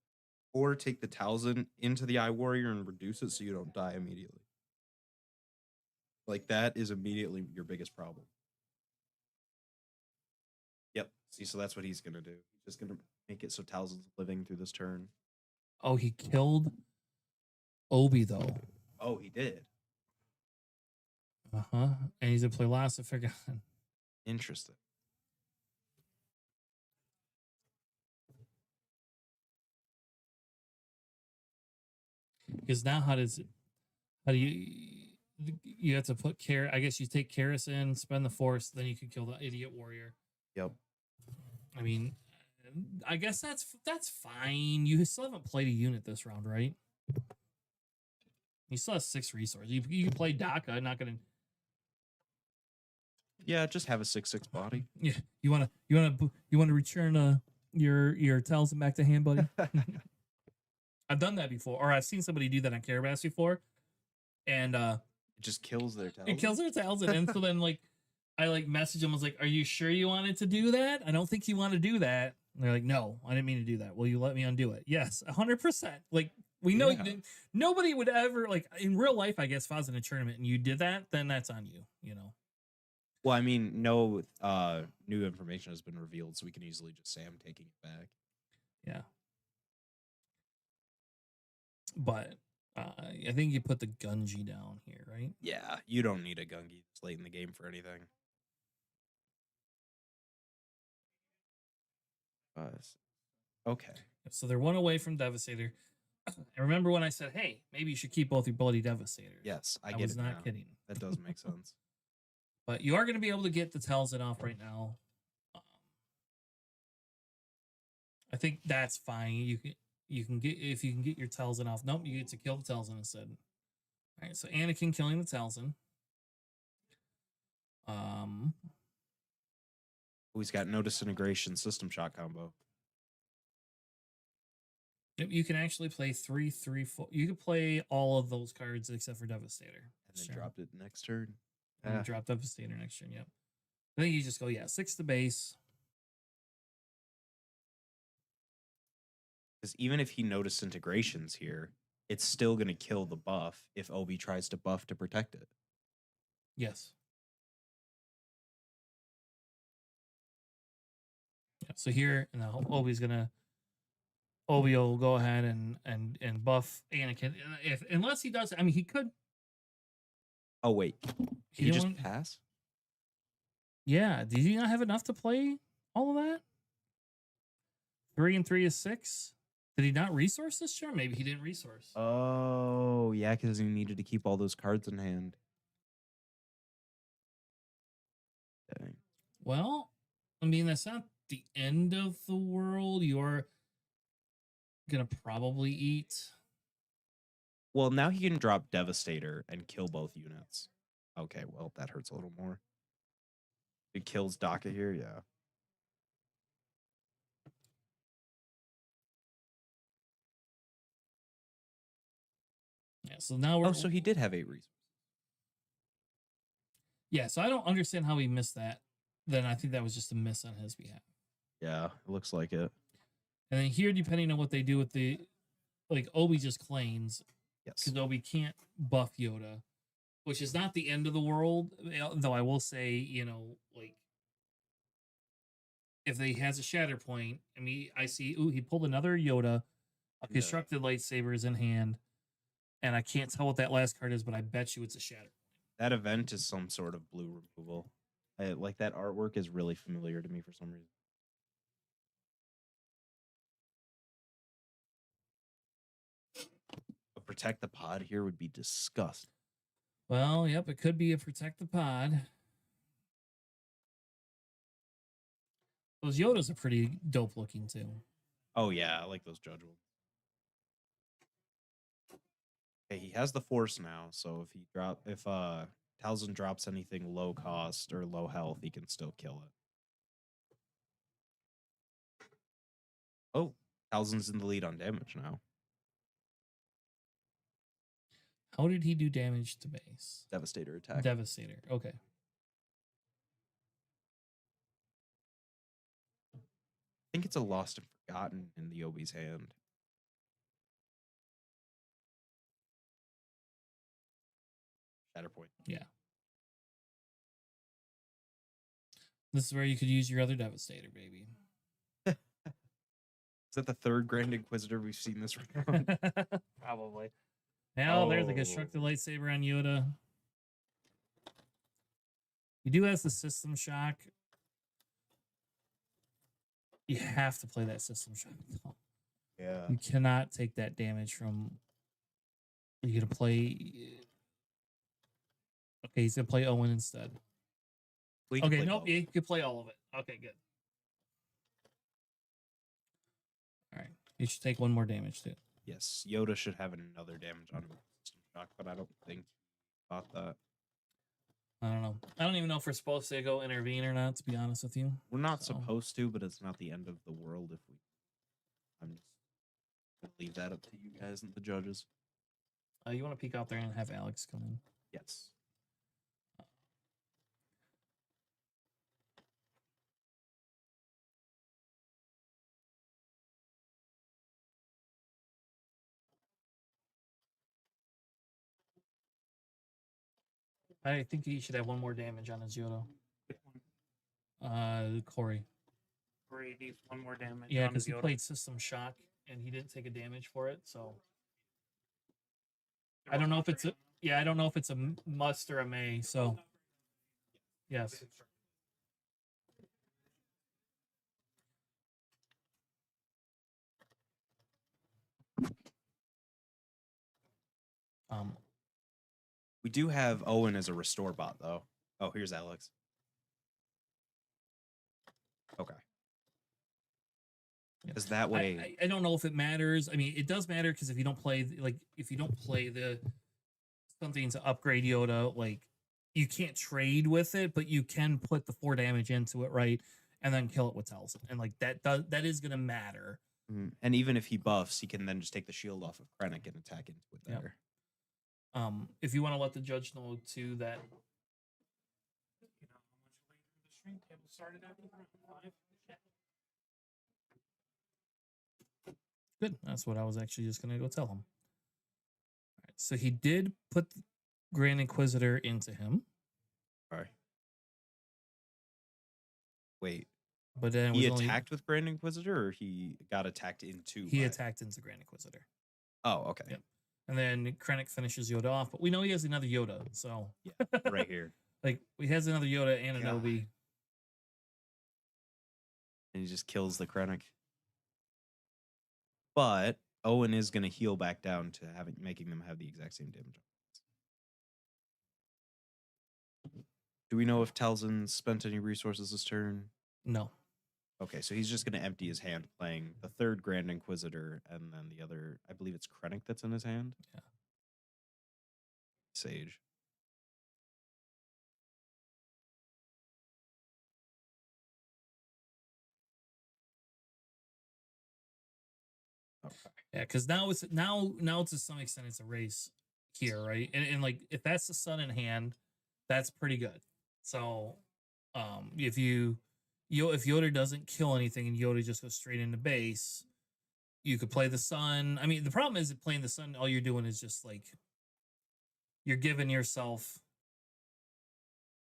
Or take the Talzin into the Eye Warrior and reduce it so you don't die immediately. Like, that is immediately your biggest problem. Yep. See, so that's what he's going to do. He's just going to make it so Talzin's living through this turn. Oh, he killed Obi, though. Oh, he did. Uh-huh. And he's going to play Last of Forgotten. Interesting. Because now how do you have to put I guess you take Karis in, spend the force, then you could kill the idiot warrior. Yep. I mean, I guess that's fine. You still haven't played a unit this round, right? You still have 6 resources. You can play Daka, not gonna. Yeah, just have a 6/6 body. Yeah, you wanna return your Talzin back to hand, buddy. I've done that before, or I've seen somebody do that on Carabas before, and it just kills their Talzin. It kills their Talzin, and so then I message them. I was like, "Are you sure you wanted to do that? I don't think you want to do that." And they're like, "No, I didn't mean to do that. Will you let me undo it?" Yes, 100%. Like we know you didn't. Nobody would ever in real life. I guess if I was in a tournament and you did that, then that's on you. You know. Well, I mean, no new information has been revealed, so we can easily just say I'm taking it back. Yeah. But I think you put the Gunji down here, right? Yeah, you don't need a Gungi this late in the game for anything. Okay. So they're 1 away from Devastator. And remember when I said, "Hey, maybe you should keep both your Bloody Devastators"? Yes, I was get it not now. kidding. That does make sense. But you are going to be able to get the Talzin off right now. I think that's fine. You can get if you can get your Talzin off. Nope, you get to kill the Talzin instead. All right, so Anakin killing the Talzin. He's got no disintegration system shot combo. You can actually play 3, 3, 4. You can play all of those cards except for Devastator. And then dropped it next turn. And drop Devastator next turn, yep. I think you just go, 6 to base. Because even if he no disintegrations here, it's still going to kill the buff if Obi tries to buff to protect it. Yes. Yeah, so here, now Obi will go ahead and buff Anakin. Unless he does, I mean, he could. Oh, wait. He He just don't- pass? Yeah, did he not have enough to play all of that? 3 and 3 is 6. Did he not resource this turn? Maybe he didn't resource. Oh, yeah, because he needed to keep all those cards in hand. Dang. Well, I mean, that's not the end of the world. You're gonna probably eat. Well, now he can drop Devastator and kill both units. Okay, well, that hurts a little more. It kills Daka here, yeah. Yeah, so now we're. Oh, so he did have 8 resources. Yeah, so I don't understand how he missed that. Then I think that was just a miss on his behalf. Yeah, it looks like it. And then here, depending on what they do with Obi just claims, Yes. because Obi can't buff Yoda, which is not the end of the world. Though I will say, if he has a shatter point, I mean, I see, he pulled another Yoda, a constructed lightsaber is in hand, and I can't tell what that last card is, but I bet you it's a shatter. That event is some sort of blue removal. Like that artwork is really familiar to me for some reason. protect the pod here would be disgusting. Well, yep, it could be a protect the pod. Those Yodas are pretty dope looking too. Oh yeah, I like those judge ones. Okay, he has the force now, so if Talzin drops anything low cost or low health, he can still kill it. Oh, Talzin's in the lead on damage now. How did he do damage to base? Devastator attack. Devastator. Okay. I think it's a lost and forgotten in the Obi's hand. Shatterpoint. Yeah. This is where you could use your other Devastator, baby. Is that the third Grand Inquisitor we've seen this round? Probably. Hell, there's a constructed lightsaber on Yoda. You do have the system shock. You have to play that system shock. though. Yeah. You cannot take that damage from. You're gonna play. Okay, he's gonna play Owen instead. We can Okay, play nope, both. you could play all of it. Okay, good. All right, you should take one more damage too. Yes, Yoda should have another damage on him with system shock, but I don't think he thought that. I don't know. I don't even know if we're supposed to go intervene or not. To be honest with you, We're not So- supposed to, but it's not the end of the world if we. I'm just gonna leave that up to you guys and the judges. you want to peek out there and have Alex come in. Yes. I think he should have one more damage on his Yoda. Which one? Corey. Corey needs one more damage. Yeah, on because he Yoda. played System Shock and he didn't take a damage for it. So There I don't was know no if it's a three. I don't know if it's a must or a may. So yes. We do have Owen as a restore bot, though. Oh, here's Alex. Okay. Is that way? I don't know if it matters. I mean, it does matter because if you don't play the something to upgrade Yoda, like you can't trade with it, but you can put the 4 damage into it, right? And then kill it with Talzin. And like that is gonna matter. Mhm. And even if he buffs, he can then just take the shield off of Krennic and attack into it Yep. there. If you want to let the judge know too that You know how much later the stream table started after round 5? good. That's what I was actually just gonna go tell him. All right, so he did put Grand Inquisitor into him, Sorry. Wait, but then it he was only- attacked with Grand Inquisitor, or he got attacked into? he by- attacked into Grand Inquisitor. Oh, okay. Yep. And then Krennic finishes Yoda off, but we know he has another Yoda, so Right here, like he has another Yoda and an God. Obi. and he just kills the Krennic. But Owen is going to heal back down to making them have the exact same damage. Do we know if Talzin spent any resources this turn? No. Okay, so he's just going to empty his hand, playing the third Grand Inquisitor, and then the other, I believe it's Krennic that's in his hand. Yeah. Sage. Okay. Yeah, because now to some extent it's a race here, right? And like if that's the sun in hand, that's pretty good. So if Yoda doesn't kill anything and Yoda just goes straight into base, you could play the sun. I mean, the problem is that playing the sun, all you're doing is just like you're giving yourself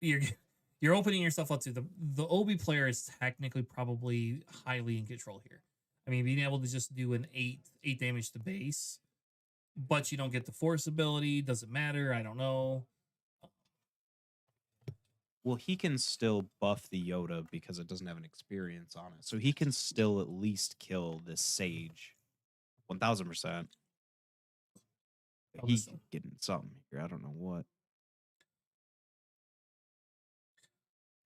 you're opening yourself up to the Obi player is technically probably highly in control here. I mean, being able to just do an 8 damage to base, but you don't get the force ability, doesn't matter. I don't know. Well, he can still buff the Yoda because it doesn't have an experience on it. So he can still at least kill this Sage. 1000%. of the He's sun. getting something here. I don't know what.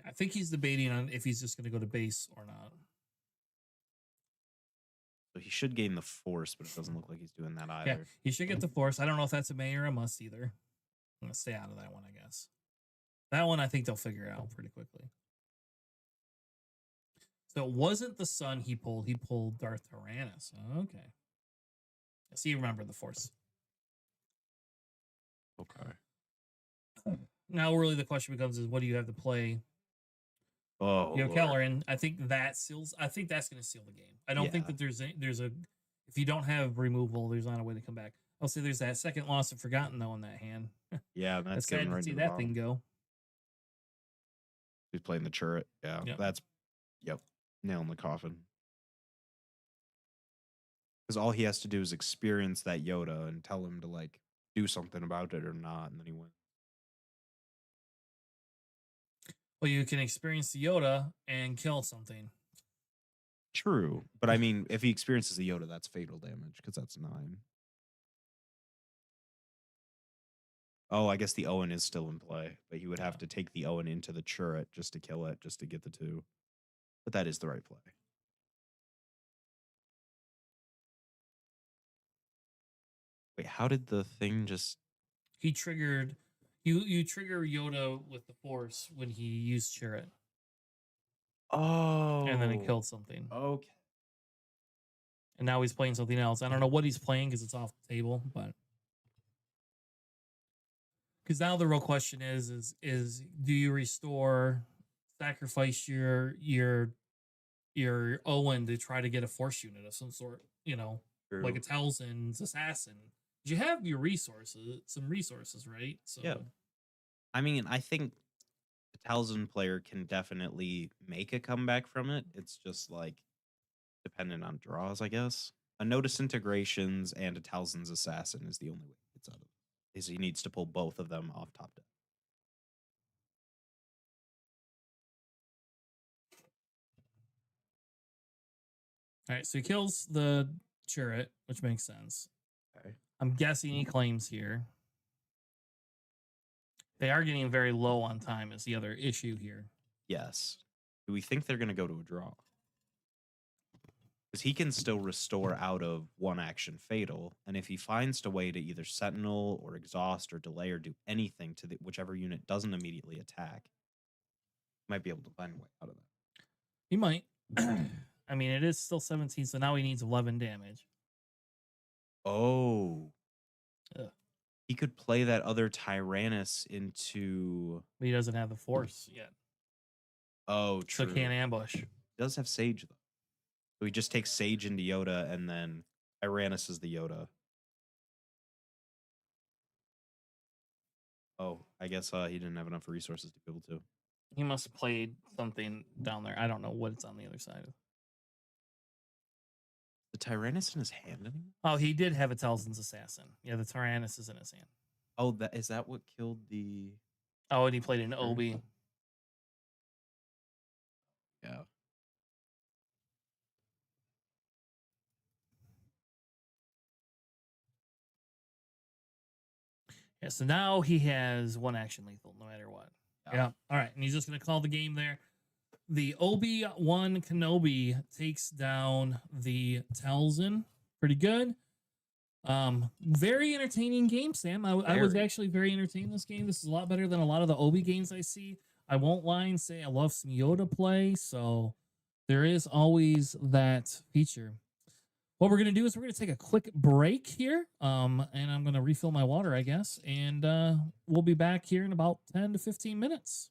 I think he's debating on if he's just going to go to base or not. So he should gain the force, but it doesn't look like he's doing that either. Yeah, he should get the force. I don't know if that's a may or a must either. I'm going to stay out of that one, I guess. That one I think they'll figure out pretty quickly. So it wasn't the sun he pulled. He pulled Darth Tyrannus. Okay. So you remember the force. Okay. Now really the question becomes is what do you have to play? Oh, You have Lord. Kelleran. I think that's going to seal the game. I don't think Yeah. that there's a if you don't have removal, there's not a way to come back. I'll say there's that second loss of Forgotten though in that hand. Yeah, It's that's sad getting to right see to the that bottom. thing go. He's playing the turret. Yeah, Yep. that's nail in the coffin. Because all he has to do is experience that Yoda and tell him to like do something about it or not, and then he wins. Well, you can experience the Yoda and kill something. True, but I mean, if he experiences the Yoda, that's fatal damage because that's 9. Oh, I guess the Owen is still in play, but he would have to take the Owen into the turret just to kill it, just to get the 2. But that is the right play. Wait, how did the thing just? He triggered you trigger Yoda with the Force when he used Chirrut, Oh, and then it killed something. Okay. And now he's playing something else. I don't know what he's playing because it's off the table, but because now the real question is do you restore, sacrifice your Owen to try to get a Force unit of some sort, like a Talzin's assassin? You have your some resources, right? So Yeah. I mean, I think the Talzin player can definitely make a comeback from it. It's just like dependent on draws, I guess. A Notice Integrations and a Talzin's Assassin is the only way he gets out of it. Is he needs to pull both of them off top deck. all right, so he kills the Chirrut, which makes sense. Okay. I'm guessing he claims here. They are getting very low on time is the other issue here. Yes. Do we think they're going to go to a draw? Because he can still restore out of one action fatal, and if he finds a way to either sentinel or exhaust or delay or do anything to whichever unit doesn't immediately attack, he might be able to find a way out of that. He might. I mean, it is still 17, so now he needs 11 damage. Oh. Ugh. He could play that other Tyrannus into. But he doesn't have the Force yet. Oh, true. So can't ambush. He does have Sage, though. So he just takes Sage into Yoda, and then Tyrannus is the Yoda. Oh, I guess he didn't have enough resources to be able to. He must have played something down there. I don't know what's on the other side of. The Tyrannus in his hand anymore? Oh, he did have a Talzin's Assassin. Yeah, the Tyrannus is in his hand. Oh, is that what killed the? Oh, and he played an Obi. Yeah. Yeah, so now he has one action lethal no matter what. Yeah. All right. And he's just going to call the game there. The Obi-Wan Kenobi takes down the Talzin. Pretty good. Very entertaining game, Sam. I was Very. actually very entertained this game. This is a lot better than a lot of the Obi games I see. I won't lie and say I love some Yoda play, so there is always that feature. What we're going to do is we're going to take a quick break here, and I'm going to refill my water, I guess, and we'll be back here in about 10 to 15 minutes.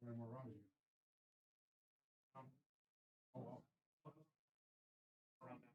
Where more wrong? Oh, wow. Around now.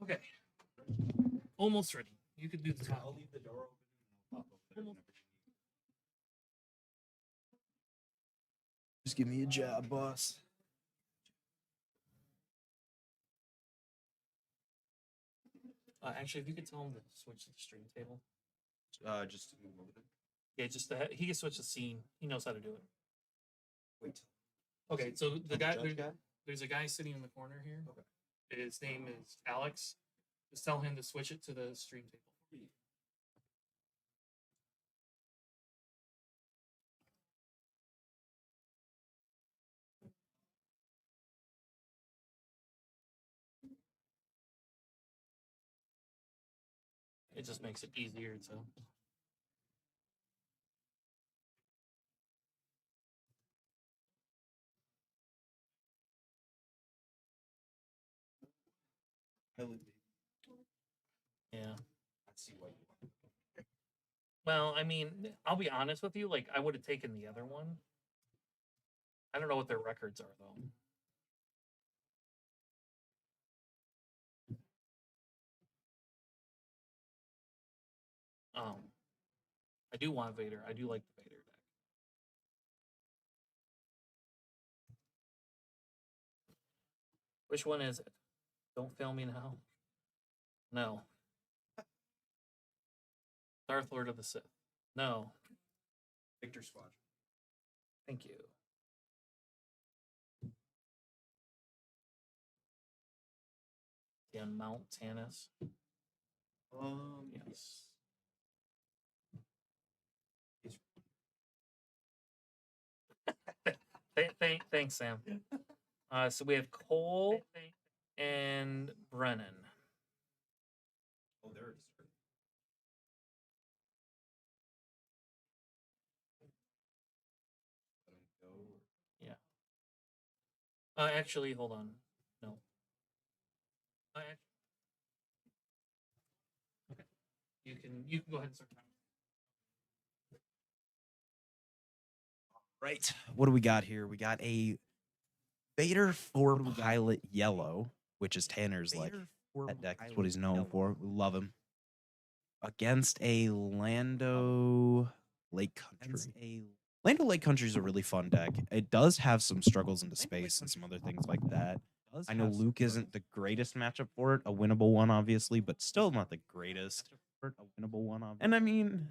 Okay. Almost ready. You could do the top. I'll leave the door open and I'll pop over there whenever you need. Just give me a job, boss. Actually, if you could tell him to switch to the stream table. Just to move over there. Yeah, just he can switch the scene. He knows how to do it. Wait. Okay, so the guy, judge guy? there's a guy sitting in the corner here. Okay. His name is Alex. Just tell him to switch it to the stream table. It just makes it easier to. Yeah. I see why you. Well, I mean, I'll be honest with you. Like, I would have taken the other one. I don't know what their records are, though. I do want Vader. I do like the Vader deck. Which one is it? Don't fail me now. No. Darth Lord of the Sith. No. Victor Squadron. Thank you. Yeah, Mount Tannis. Yes. Thanks, Sam. So we have Cole and Brennan. Oh, there it is. Yeah. Actually, hold on. No. Okay. You can go ahead and start time. Right. What do we got here? We got a Vader 4 Pilot Yellow, which is Tanner's like that deck. That's what he's known for. We love him. Against a Lando Lake Country. Lando Lake Country is a really fun deck. It does have some struggles into space and some other things like that. I know Luke isn't the greatest matchup for it. A winnable one, obviously, but still not the greatest. And I mean,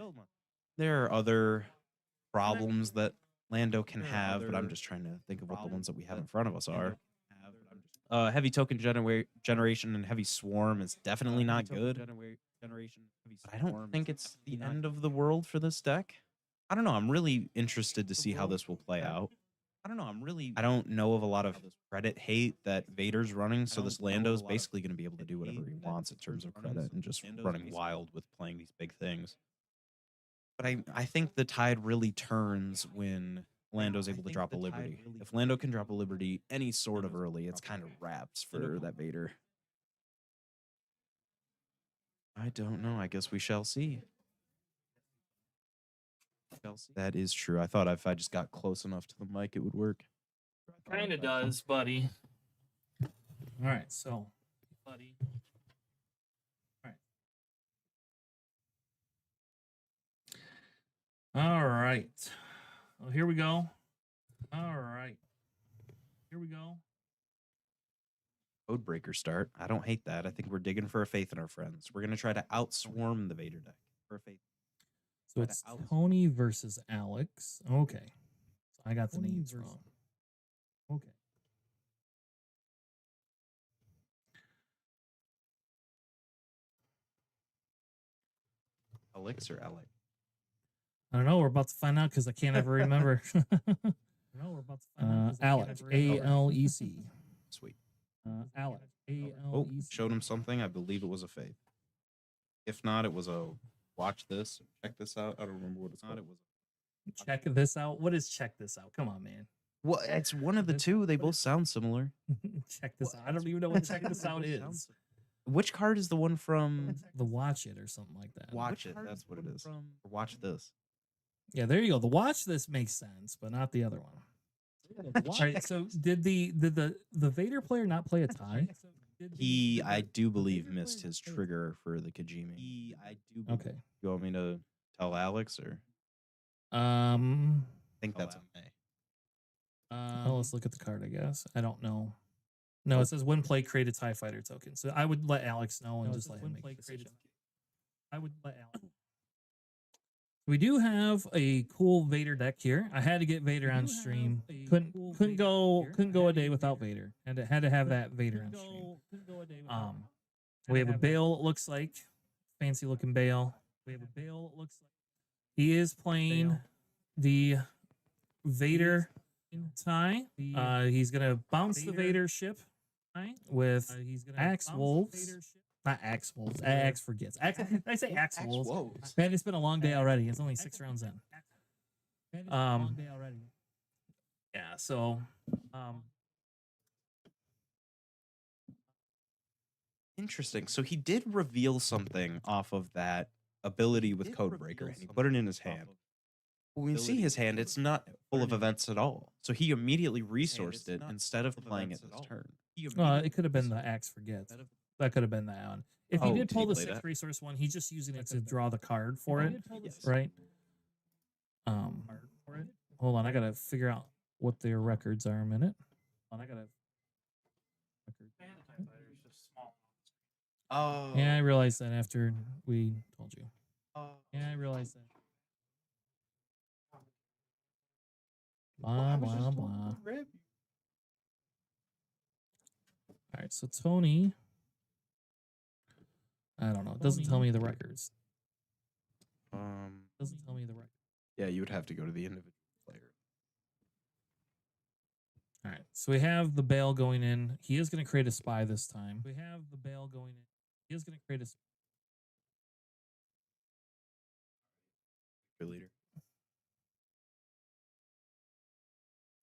there are other problems that Lando can have, but I'm just trying to think of what the ones that we have in front of us are. Heavy token generation and heavy swarm is definitely not good. But I don't think it's the end of the world for this deck. I don't know. I'm really interested to see how this will play out. I don't know of a lot of credit hate that Vader's running, so this Lando's basically going to be able to do whatever he wants in terms of credit and just running wild with playing these big things. But I think the tide really turns when Lando's able to drop a Liberty. If Lando can drop a Liberty any sort of early, it's kind of wraps for that Vader. I don't know. I guess we shall see. That is true. I thought if I just got close enough to the mic, it would work. Kind of does, buddy. All right, so, buddy. All right. Well, here we go. All right. Here we go. Codebreaker start. I don't hate that. I think we're digging for a faith in our friends. We're going to try to outswarm the Vader deck for a faith. So it's Tony versus Alex. Okay. So I got the names wrong. Okay. Alex or Alec? I don't know. We're about to find out because I can't ever remember. Alec. A-L-E-C. Sweet. Alec. A-L-E-C. Oh, showed him something. I believe it was a faith. If not, it was a watch this. Check this out. I don't remember what it's called. It was Check this out. What is check this out? Come on, man. well, it's one of the two. They both sound similar. Check this out. I don't even know what check this out is. Which card is the one from The watch it or something like that. Watch It? That's what it is. Or Watch This. Yeah, there you go. The watch this makes sense, but not the other one. All right, so did the Vader player not play a tie? I do believe, missed his trigger for the Kajimi. Okay. You want me to tell Alex, or Um. I think that's a May. Well, let's look at the card. I guess I don't know. No, it says when play, create a TIE Fighter token. So I would let Alex know and just let him make the decision. I would let Alex. We do have a cool Vader deck here. I had to get Vader on stream. Couldn't go a day without Vader, and it had to have that Vader on stream. We have a Bale. It looks like fancy looking Bale. We have a Bale. It looks like he is playing the Vader tie. He's gonna bounce the Vader ship with Axe Wolves. Not Axe Wolves. Axe forgets. I say Axe Wolves. Man, it's been a long day already. It's only 6 rounds in. Yeah. So, Interesting. So he did reveal something off of that ability with Codebreaker, and he put it in his hand. When we see his hand, it's not full of events at all. So he immediately resourced it instead of playing it this turn. it could have been the Axe forgets. That could have been that one. If he Oh, did did pull he the play 6 that? resource one, he's just using it to draw the card for it, right? Hold on, I gotta figure out what their records are a minute. Oh. Yeah, I realized that after we told you. Yeah, I realized that. Blah, blah, blah. All right, so Tony. I don't know. It doesn't tell me the records. Doesn't tell me the record. Yeah, you would have to go to the individual player. All right, so we have the Bale going in. He is going to create a spy this time. We have the Bale going in. He is going to create a Your leader.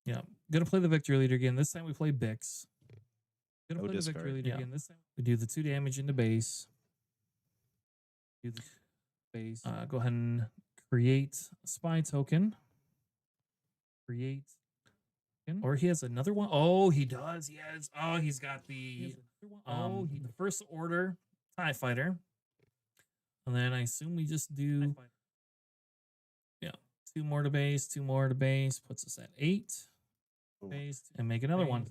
Yeah, gonna play the victory leader again. This time we play Bix. Gonna No play the discard. victory leader again. This time we do the 2 damage into base. Do the base. Go ahead and create a spy token. Create. Or he has another one. Oh, he does. He has. Oh, he's got the the first order TIE Fighter. And then I assume we just do 2 more to base, 2 more to base, puts us at 8. Base, and make another one.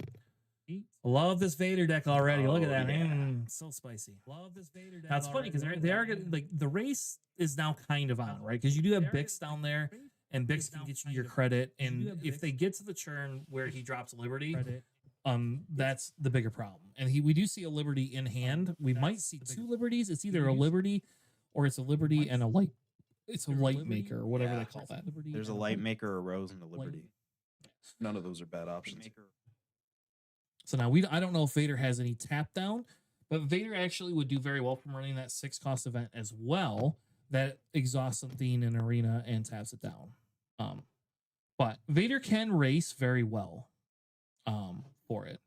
Love this Vader deck already. Look at that. Yeah. So spicy. Love this Vader deck. Now it's funny because they are getting, like, the race is now kind of on, right? Because you do have Bix down there, and Bix can get you your credit. And if they get to the turn where he drops Liberty, that's the bigger problem. And we do see a Liberty in hand. We might see 2 Liberties. It's either a Liberty or it's a Liberty and a light. It's a light maker or whatever Yeah. they call that. There's a light maker, a Rose, and a Liberty. None of those are bad options. So now I don't know if Vader has any tap down, but Vader actually would do very well from running that 6 cost event as well. That exhausts something in arena and taps it down. But Vader can race very well for it.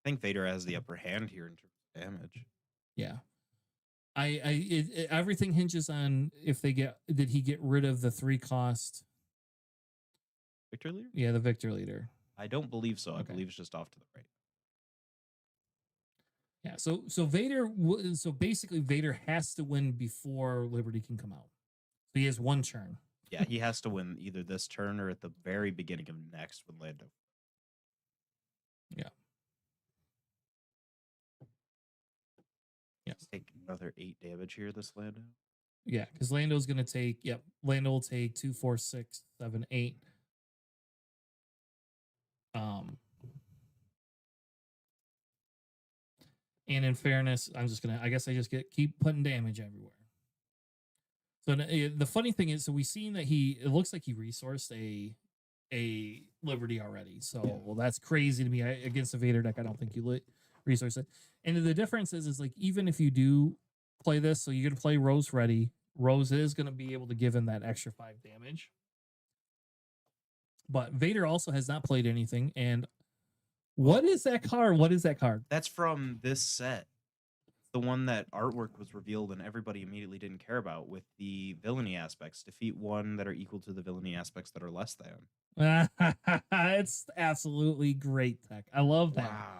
I think Vader has the upper hand here in terms of damage. Yeah. Everything hinges on if did he get rid of the 3 cost? Victor leader? Yeah, the victor leader. I don't believe so. I Okay. believe it's just off to the right. Yeah, so Vader, so basically Vader has to win before Liberty can come out. So he has 1 turn. Yeah, he has to win either this turn or at the very beginning of next with Lando. Yeah. Yeah. Let's take another 8 damage here, this Lando. Yeah, because Lando's gonna take. Yep, Lando will take 2, 4, 6, 7, 8. And in fairness, I guess I just keep putting damage everywhere. So the funny thing is, so we've seen that it looks like he resourced a Liberty already. So well, that's crazy to me. Against a Vader deck, I don't think you resource it. And the difference is like, even if you do play this, so you're gonna play Rose ready. Rose is gonna be able to give him that extra 5 damage. But Vader also has not played anything. And what is that card? What is that card? That's from this set. The one that artwork was revealed and everybody immediately didn't care about, with the villainy aspects. Defeat 1 that are equal to the villainy aspects that are less than. It's absolutely great tech. I love that. Wow.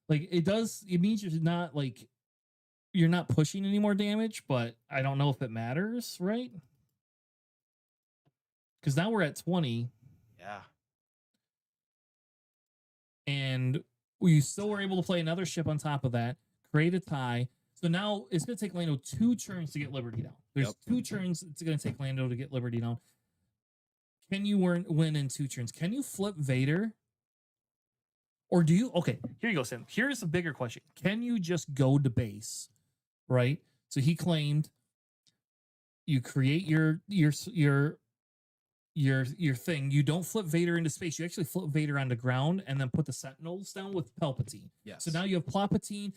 Like it does. It means you're not pushing any more damage, but I don't know if it matters, right? Because now we're at 20, Yeah. and we still were able to play another ship on top of that, create a tie. So now it's going to take Lando 2 turns to get Liberty down. There's 2 turns it's going to take Lando to get Liberty down. Can you win in 2 turns? Can you flip Vader? Or do you? Okay, here you go, Sam. Here's a bigger question. Can you just go to base, right? So he claimed you create your thing. You don't flip Vader into space. You actually flip Vader on the ground and then put the Sentinels down with Palpatine. Yes. So now you have Palpatine,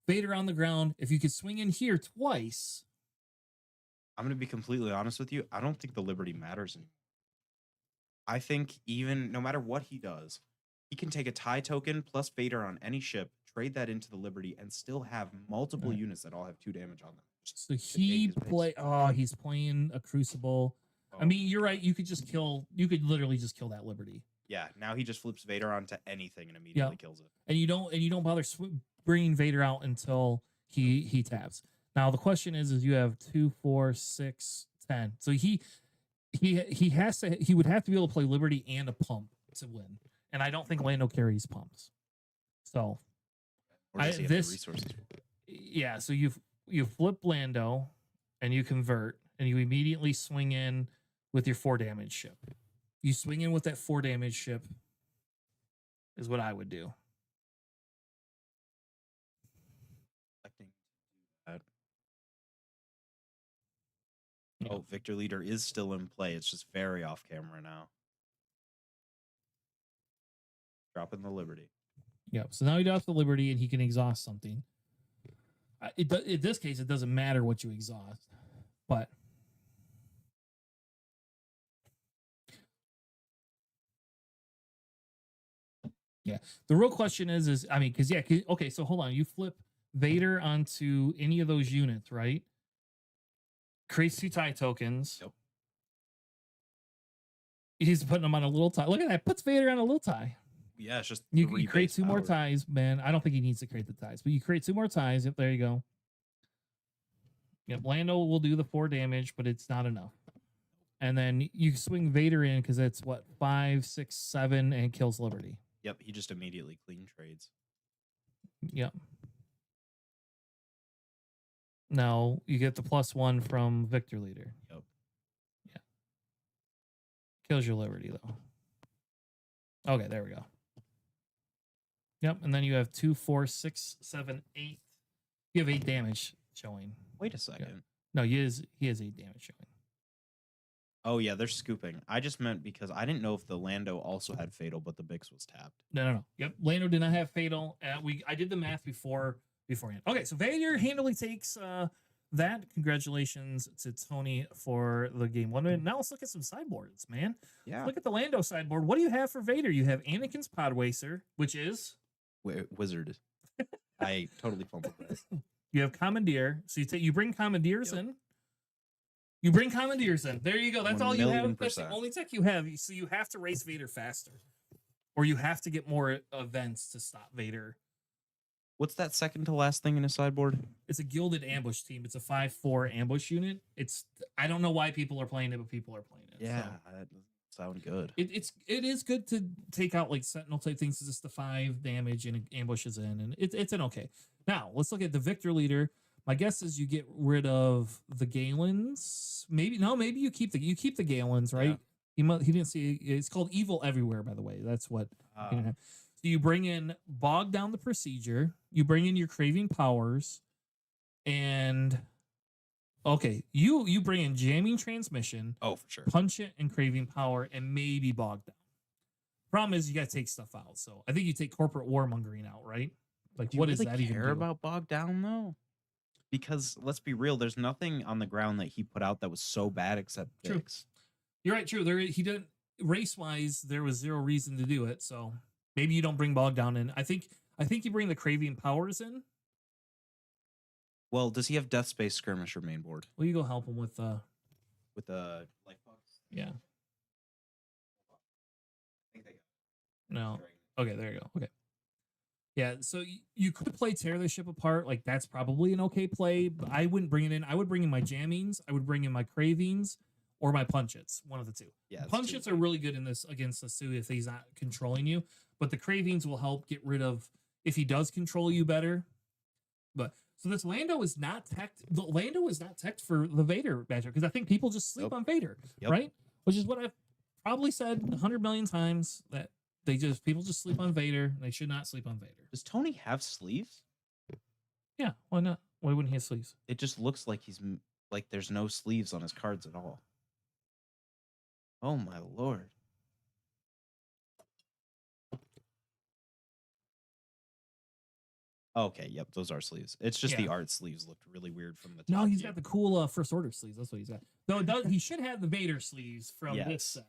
Vader on the ground. If you could swing in here twice. I'm going to be completely honest with you. I don't think the Liberty matters anymore. I think even no matter what he does, he can take a tie token plus Vader on any ship, trade that into the Liberty, and still have multiple units that all have 2 damage on them. So he's playing a Crucible. I mean, you're right. You could literally just kill that Liberty. Yeah, now he just flips Vader onto anything and immediately kills it. And you don't bother bringing Vader out until he taps. Now the question is you have 2, 4, 6, 10. So he would have to be able to play Liberty and a pump to win. And I don't think Lando carries pumps. So Or does he have the resources? Yeah, so you flip Lando and you convert and you immediately swing in with your 4 damage ship. You swing in with that 4 damage ship is what I would do. I think that. Oh, Victor Leader is still in play. It's just very off camera now. Dropping the Liberty. Yep. So now he drops the Liberty and he can exhaust something. In this case, it doesn't matter what you exhaust, but yeah, the real question is I mean, okay, so hold on, you flip Vader onto any of those units, right? Creates 2 tie tokens. Yep. He's putting them on a little tie. Look at that, puts Vader on a little tie. Yeah, it's just you create 2 more ties, man. I don't think he needs to create the ties, but you create 2 more ties. Yep, there you go. Yep, Lando will do the 4 damage, but it's not enough. And then you swing Vader in because it's what 5, 6, 7, and kills Liberty. Yep, he just immediately clean trades. Yep. Now you get the +1 from Victor Leader. Yep. Yeah. Kills your Liberty though. Okay, there we go. Yep, and then you have 2, 4, 6, 7, 8. You have 8 damage showing. Wait a second. Yeah. No, he has 8 damage showing. Oh yeah, they're scooping. I just meant because I didn't know if the Lando also had Fatal, but the Bix was tapped. No. Yep, Lando did not have Fatal. I did the math beforehand. Okay, so Vader handily takes that. Congratulations to Tony for the game 1. Now let's look at some sideboards, man. Yeah. Look at the Lando sideboard. What do you have for Vader? You have Anakin's Pod Racer, which is Wizard. I totally fumbled that. You have Commandeer. So you bring Commandeers in. You bring Commandeers in. There you go. That's all you have. That's the only tech you have. So you have to race Vader faster. Or you have to get more events to stop Vader. What's that second to last thing in his sideboard? It's a Gilded Ambush team. It's a 5/4 ambush unit. I don't know why people are playing it, but people are playing it. Yeah, so. that doesn't sound good. It is good to take out like Sentinel type things. It's just the 5 damage and it ambushes in, and it's an okay. Now let's look at the Victor Leader. My guess is you get rid of the Galens. Maybe you keep the Galens, right? Yeah. He didn't see. It's called Evil Everywhere, by the way. That's what. So you bring in Bog Down the Procedure. You bring in your Craving Powers, and okay, you bring in Jamming Transmission. Oh, for sure. Punch It and Craving Power, and maybe Bog Down. Problem is, you got to take stuff out. So I think you take Corporate Warmongering out, right? Like, what does that even care do? about Bog Down though? Because let's be real, there's nothing on the ground that he put out that was so bad except True. Bix. You're right. True. He didn't race wise. There was 0 reason to do it. So maybe you don't bring Bog Down in. I think you bring the Craving Powers in. Well, does he have Death Space Skirmisher main board? Well, you go help him with the life box. Yeah. I think they got No. Okay, there you go. Okay. Yeah, so you could play Tear the Ship Apart. Like, that's probably an okay play, but I wouldn't bring it in. I would bring in my Jammings, I would bring in my Cravings, or my Punchets, one of the two. Yeah, it's Punchets too are really good in this against the Sue if he's not controlling you, but the Cravings will help get rid of if he does control you better. But so this Lando is not teched. The Lando is not teched for the Vader matchup because I think people just sleep Nope. on Vader, Yep. right? Which is what I've probably said 100 million times, that people just sleep on Vader. And they should not sleep on Vader. Does Tony have sleeves? Yeah, why not? Why wouldn't he have sleeves? It just looks like like there's no sleeves on his cards at all. Oh my lord. Okay, yep, those are sleeves. It's just the Yeah. art sleeves looked really weird from the top. No, he's view. got the cool First Order sleeves. That's what he's got. Though he should have the Vader sleeves from this Yes. set.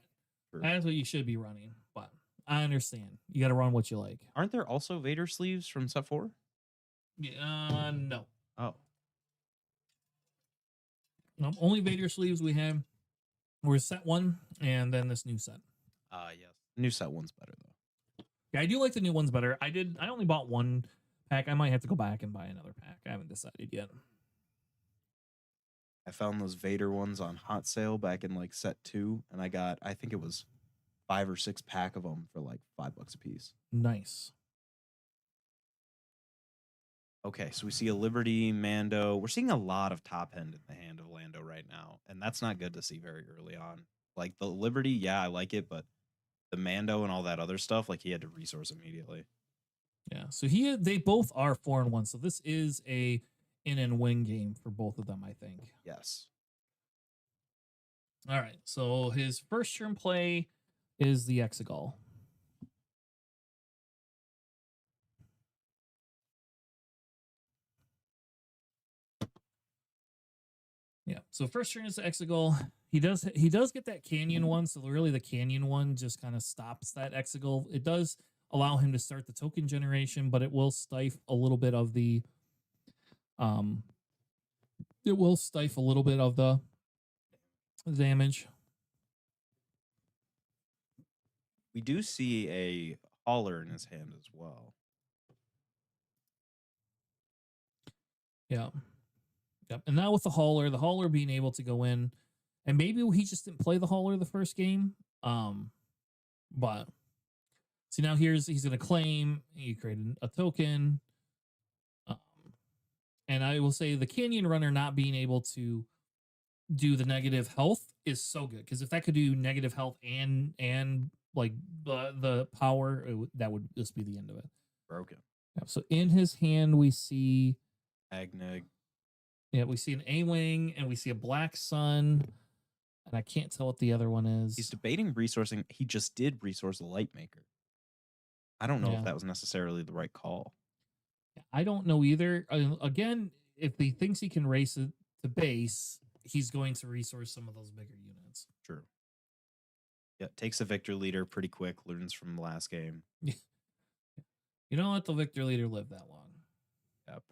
True. That's what you should be running. But I understand. You got to run what you like. Aren't there also Vader sleeves from set 4? No. Oh. No, only Vader sleeves we have were set 1 and then this new set. Yes. New set 1's better though. Yeah, I do like the new ones better. I only bought one pack. I might have to go back and buy another pack. I haven't decided yet. I found those Vader ones on hot sale back in like set 2, and I think it was 5 or 6 pack of them for like $5 a piece. Nice. Okay, so we see a Liberty, Mando. We're seeing a lot of top end in the hand of Lando right now, and that's not good to see very early on. Like the Liberty, yeah, I like it, but the Mando and all that other stuff, like he had to resource immediately. Yeah. So they both are 4-1. So this is a in and win game for both of them, I think. Yes. All right. So his first turn play is the Exegol. Yeah. So first turn is the Exegol. He does get that Canyon one. So really the Canyon one just kind of stops that Exegol. It does allow him to start the token generation, but it will stifle a little bit of the damage. We do see a hauler in his hand as well. Yeah. Yep. And now with the hauler being able to go in, and maybe he just didn't play the hauler the first game. But see, now he's going to claim. He created a token. And I will say the Canyon Runner not being able to do the negative health is so good, because if that could do negative health and like the power, that would just be the end of it. Broken. Yeah, so in his hand we see Agnig. Yeah, we see an A-Wing and we see a Black Sun, and I can't tell what the other one is. He's debating resourcing. He just did resource the Light Maker. I don't know Yeah. if that was necessarily the right call. I don't know either. Again, if he thinks he can race it to base, he's going to resource some of those bigger units. True. Yeah, takes the Victor Leader pretty quick, learns from the last game. You don't let the Victor Leader live that long.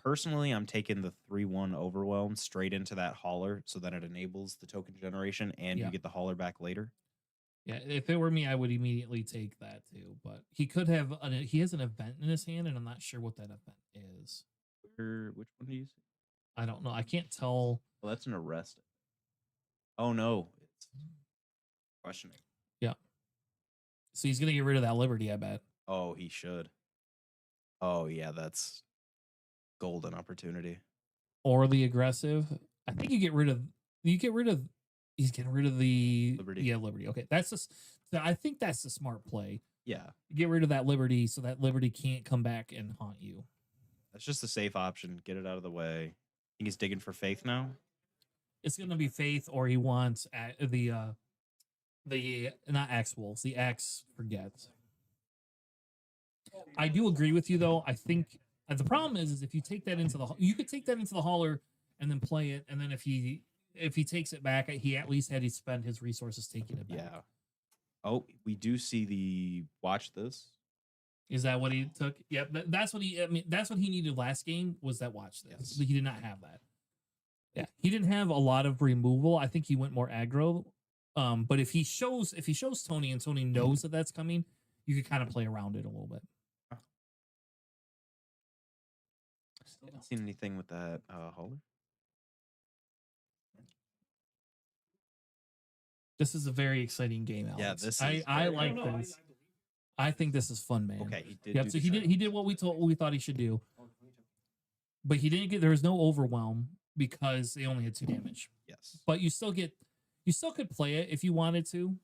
Personally, I'm taking the 3-1 Overwhelm straight into that hauler so that it enables the token generation and Yeah. you get the hauler back later. Yeah, if it were me, I would immediately take that too. But he could have he has an event in his hand, and I'm not sure what that event is. Which one do you see? I don't know. I can't tell. Well, that's an arrest. Oh, no. It's questioning. So he's gonna get rid of that Liberty, I bet. Oh, he should. Oh, yeah, that's golden opportunity. Or the aggressive. I think he's getting rid of the Liberty. Yeah, Liberty. Okay. I think that's the smart play. Yeah, Get rid of that Liberty so that Liberty can't come back and haunt you. that's just a safe option. Get it out of the way. I think he's digging for Faith now. It's gonna be Faith, or he wants the not X Wolves, the X Forget. I do agree with you though. I think the problem is if you take that into you could take that into the hauler and then play it, and then if he takes it back, he at least had to spend his resources taking it back. Yeah. Oh, we do see the watch this. Is that what he took? Yep. That's what he. I mean, that's what he needed last game was that watch this. Yes. He did not have that. Yeah, he didn't have a lot of removal. I think he went more aggro. But if he shows Tony and Tony knows that that's coming, you could kind of play around it a little bit. Still haven't seen anything with that hauler. This is a very exciting game, Alex. Yeah, this I is I very like exciting. this. I think this is fun, man. Okay, he did. Yep. do So the he did what we thought he should do, but he didn't get. There was no overwhelm because they only had 2 damage. Yes. But you still could play it if you wanted to.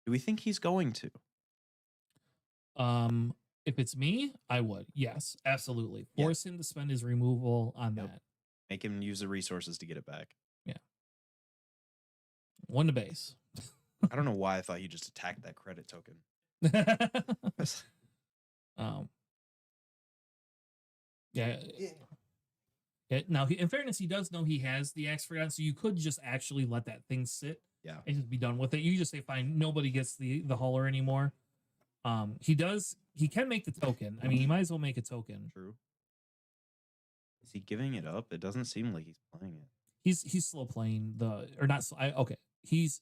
Do we think he's going to? If it's me, I would. Yes, absolutely. Yeah. Force him to spend his removal on Yep. that. Make him use the resources to get it back. 1 to base. I don't know why I thought he just attacked that credit token. Yeah. Now, in fairness, he does know he has the Axe Forgotten, so you could just actually let that thing sit Yeah. and just be done with it. You just say, fine, nobody gets the hauler anymore. He can make the token. I mean, he might as well make a token. True. Is he giving it up? It doesn't seem like he's playing it. He's slow playing okay. He's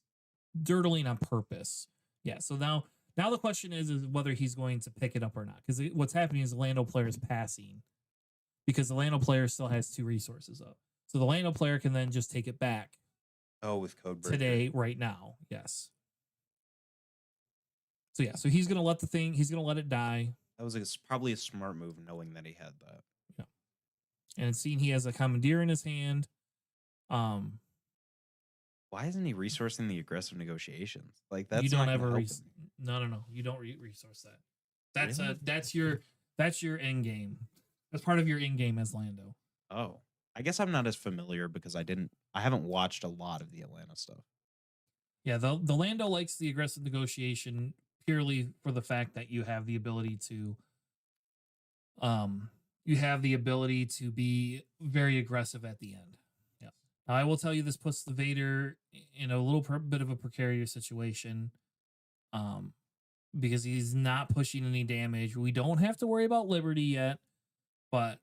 dirtling on purpose. Yeah. So now the question is whether he's going to pick it up or not. Because what's happening is the Lando player is passing because the Lando player still has 2 resources up. So the Lando player can then just take it back Oh, with code breaker. today, right now. Yes. So yeah. So he's gonna let it die. That was probably a smart move, knowing that he had that. And seeing he has a commandeer in his hand. Why isn't he resourcing the aggressive negotiations? Like that's you don't not ever gonna help him. no. You don't resource that. That's Really? that's your end game. That's part of your end game as Lando. Oh, I guess I'm not as familiar because I haven't watched a lot of the Atlanta stuff. Yeah, the Lando likes the aggressive negotiation purely for the fact that you have the ability to be very aggressive at the end. Yeah. Now, I will tell you, this puts the Vader in a little bit of a precarious situation, because he's not pushing any damage. We don't have to worry about Liberty yet, but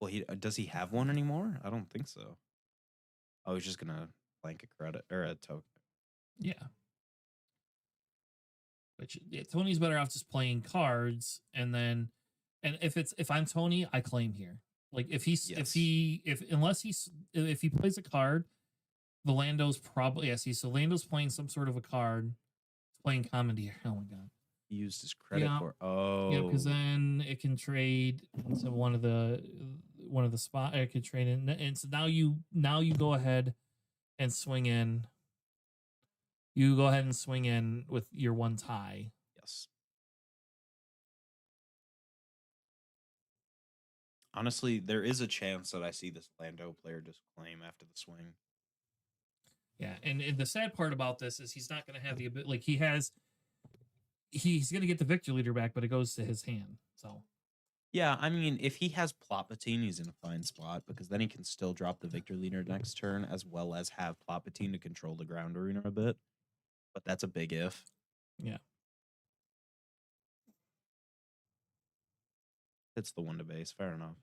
Well, does he have one anymore? I don't think so. Oh, he's just gonna blank a credit or a token. yeah. Which Tony's better off just playing cards, and if I'm Tony, I claim here. Like if he plays a card, the Lando's probably so Lando's playing some sort of a card. He's playing Commandeer. Oh my god. He used his credit Yeah. for Because then it can trade into one of the spot. It can trade in, and so now you go ahead and swing in. You go ahead and swing in with your 1 tie. Yes. Honestly, there is a chance that I see this Lando player just claim after the swing. Yeah, and the sad part about this is he's not going to have the ability. Like he's going to get the victory leader back, but it goes to his hand. So Yeah, I mean, if he has Palpatine, he's in a fine spot because then he can still drop the victor leader next turn as well as have Palpatine to control the ground arena a bit. But that's a big if. Yeah. It's the 1 to base. Fair enough.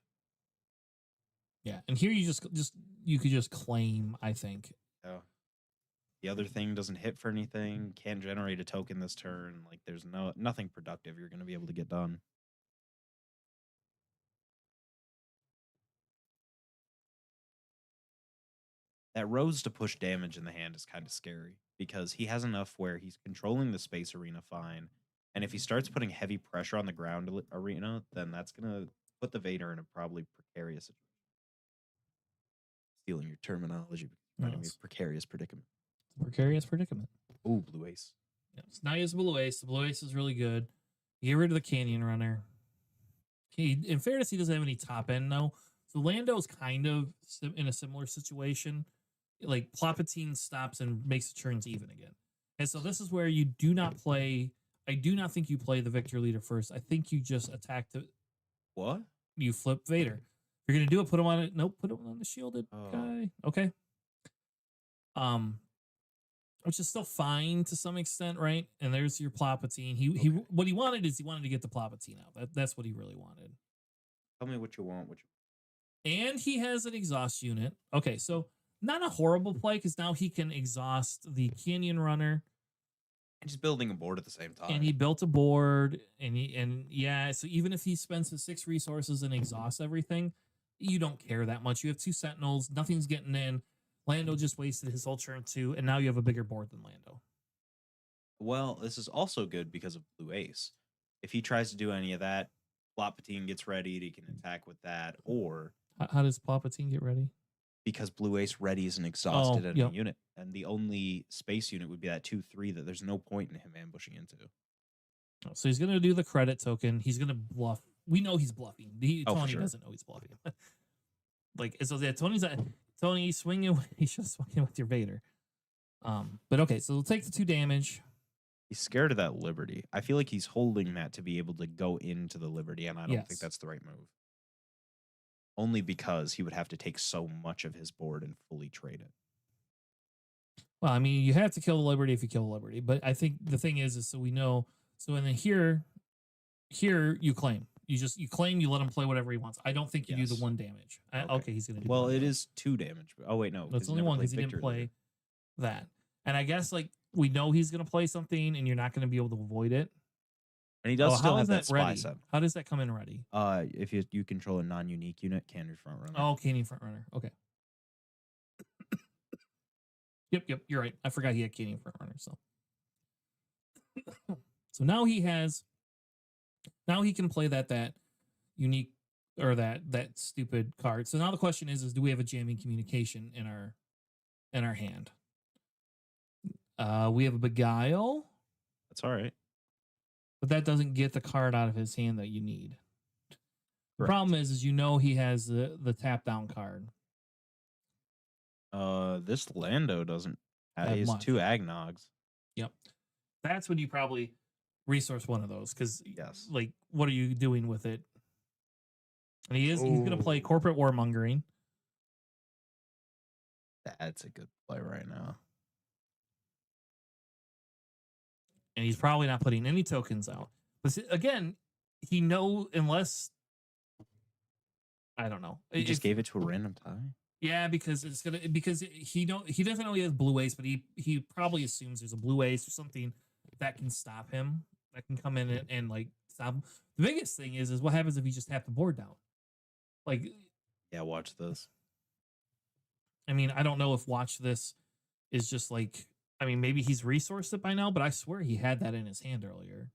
Yeah, and here you you could just claim. I think. Yeah. The other thing doesn't hit for anything. Can't generate a token this turn. Like there's nothing productive you're going to be able to get done. That Rose to push damage in the hand is kind of scary because he has enough where he's controlling the space arena fine. And if he starts putting heavy pressure on the ground arena, then that's going to put the Vader in a probably precarious situation. Stealing your terminology, finding me a precarious predicament. Precarious predicament. Oh, blue ace. Yeah, so now he has blue ace. The blue ace is really good. You get rid of the Canyon Runner. In fairness, he doesn't have any top end though. So Lando's kind of in a similar situation. Like Palpatine stops and makes the turns even again. And so this is where you do not play. I do not think you play the victor leader first. I think you just attack the. What? You flip Vader. If you're gonna do it, put him on it. Nope, put him on the shielded guy. Okay. Which is still fine to some extent, right? And there's your Palpatine. He what he wanted to get the Palpatine out. That's what he really wanted. Tell me what you want. And he has an exhaust unit. Okay, so not a horrible play because now he can exhaust the Canyon Runner. And he's building a board at the same time. And he built a board, so even if he spends his 6 resources and exhausts everything, you don't care that much. You have 2 Sentinels, nothing's getting in. Lando just wasted his whole turn 2, and now you have a bigger board than Lando. Well, this is also good because of Blue Ace. If he tries to do any of that, Palpatine gets ready, he can attack with that, or How does Palpatine get ready? because Blue Ace readies an exhausted enemy yep. unit, and the only space unit would be that 2/3 that there's no point in him ambushing into. So he's gonna do the credit token. He's gonna bluff. We know he's bluffing. Oh, for Tony sure. doesn't know he's bluffing. Like so, yeah, Tony swinging. He should have swung in with your Vader. But okay, so we'll take the 2 damage. He's scared of that Liberty. I feel like he's holding that to be able to go into the Liberty, and I don't think Yes. that's the right move. Only because he would have to take so much of his board and fully trade it. Well, I mean, you have to kill the Liberty if you kill the Liberty. But I think the thing is so we know. So in the here you claim. You claim. You let him play whatever he wants. I don't think you do the Yes. 1 damage. Okay, he's gonna do. Well, 1 it damage. is 2 damage. Oh wait, no, No, it's he only never 1 played because he didn't Victor play later. that. And I guess like we know he's gonna play something, and you're not gonna be able to avoid it. And he does still how have is that spy ready? set. How does that come in ready? If you control a non-unique unit, candy front runner. Oh, Canyon front runner. Okay. Yep. You're right. I forgot he had Canyon front runner. So now he can play that unique or that stupid card. So now the question is do we have a jamming communication in our hand? We have a Beguile, That's all right. but that doesn't get the card out of his hand that you need. The Correct. problem is he has the tap down card. This Lando doesn't. Have He has much. 2 Agnogs. Yep. That's when you probably resource one of those because Yes. like what are you doing with it? And he's gonna play Ooh. corporate warmongering. That's a good play right now. And he's probably not putting any tokens out. But again, unless I don't know. He just gave it to a random tie. Yeah, because he doesn't know he has Blue Ace, but he probably assumes there's a Blue Ace or something that can stop him, that can come in and like stop him. The biggest thing is what happens if you just tap the board down? Like, Yeah, watch this. I mean, I don't know if watch this is just like, I mean, maybe he's resourced it by now, but I swear he had that in his hand earlier.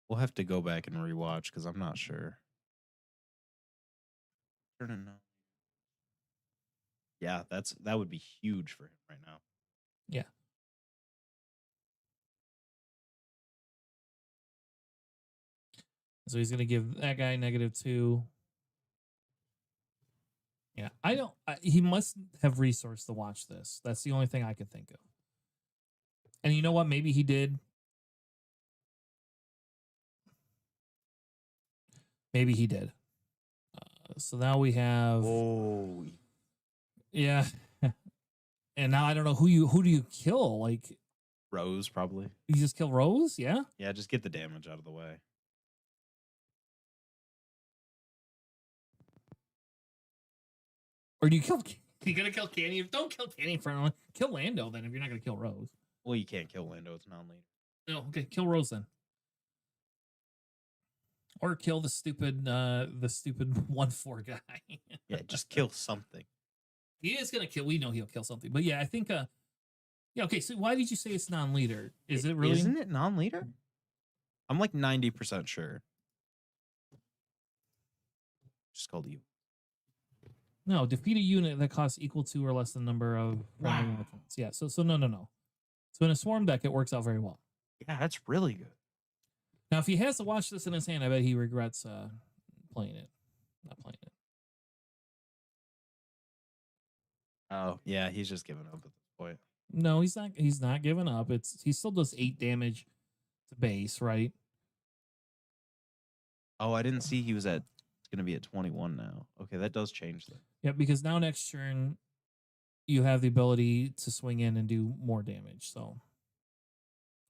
We'll have to go back and rewatch because I'm not sure. Turn it on. Yeah, that would be huge for him right now. Yeah. So he's going to give that guy -2. Yeah, he must have resourced to watch this. That's the only thing I could think of. And you know what? Maybe he did. Maybe he did. So now we have. Oh, Yeah. And now I don't know who do you kill? Like, Rose probably. you just kill Rose? Yeah. Yeah, just get the damage out of the way. Or do you kill? You're gonna kill Candy? Don't kill Candy in front of him. Kill Lando then if you're not gonna kill Rose. Well, you can't kill Lando; it's non-leader. No, okay, kill Rose then. Or kill the stupid 1/4 guy. Yeah, just kill something. He is gonna kill. We know he'll kill something. But yeah, I think yeah, okay, so why did you say it's non-leader? Is it really? Isn't it non-leader? I'm like 90% sure. Just called you. No, defeat a unit that costs equal to or less than number of friendly opponents. Yeah, so no. So in a swarm deck, it works out very well. Yeah, that's really good. Now, if he has to watch this in his hand, I bet he regrets playing it. Not playing it. Oh, yeah, he's just giving up at this point. No, he's not. He's not giving up. He still does 8 damage to base, right? Oh, I didn't see he was at. It's gonna be at 21 now. Okay, that does change that. Yeah, because now next turn you have the ability to swing in and do more damage. So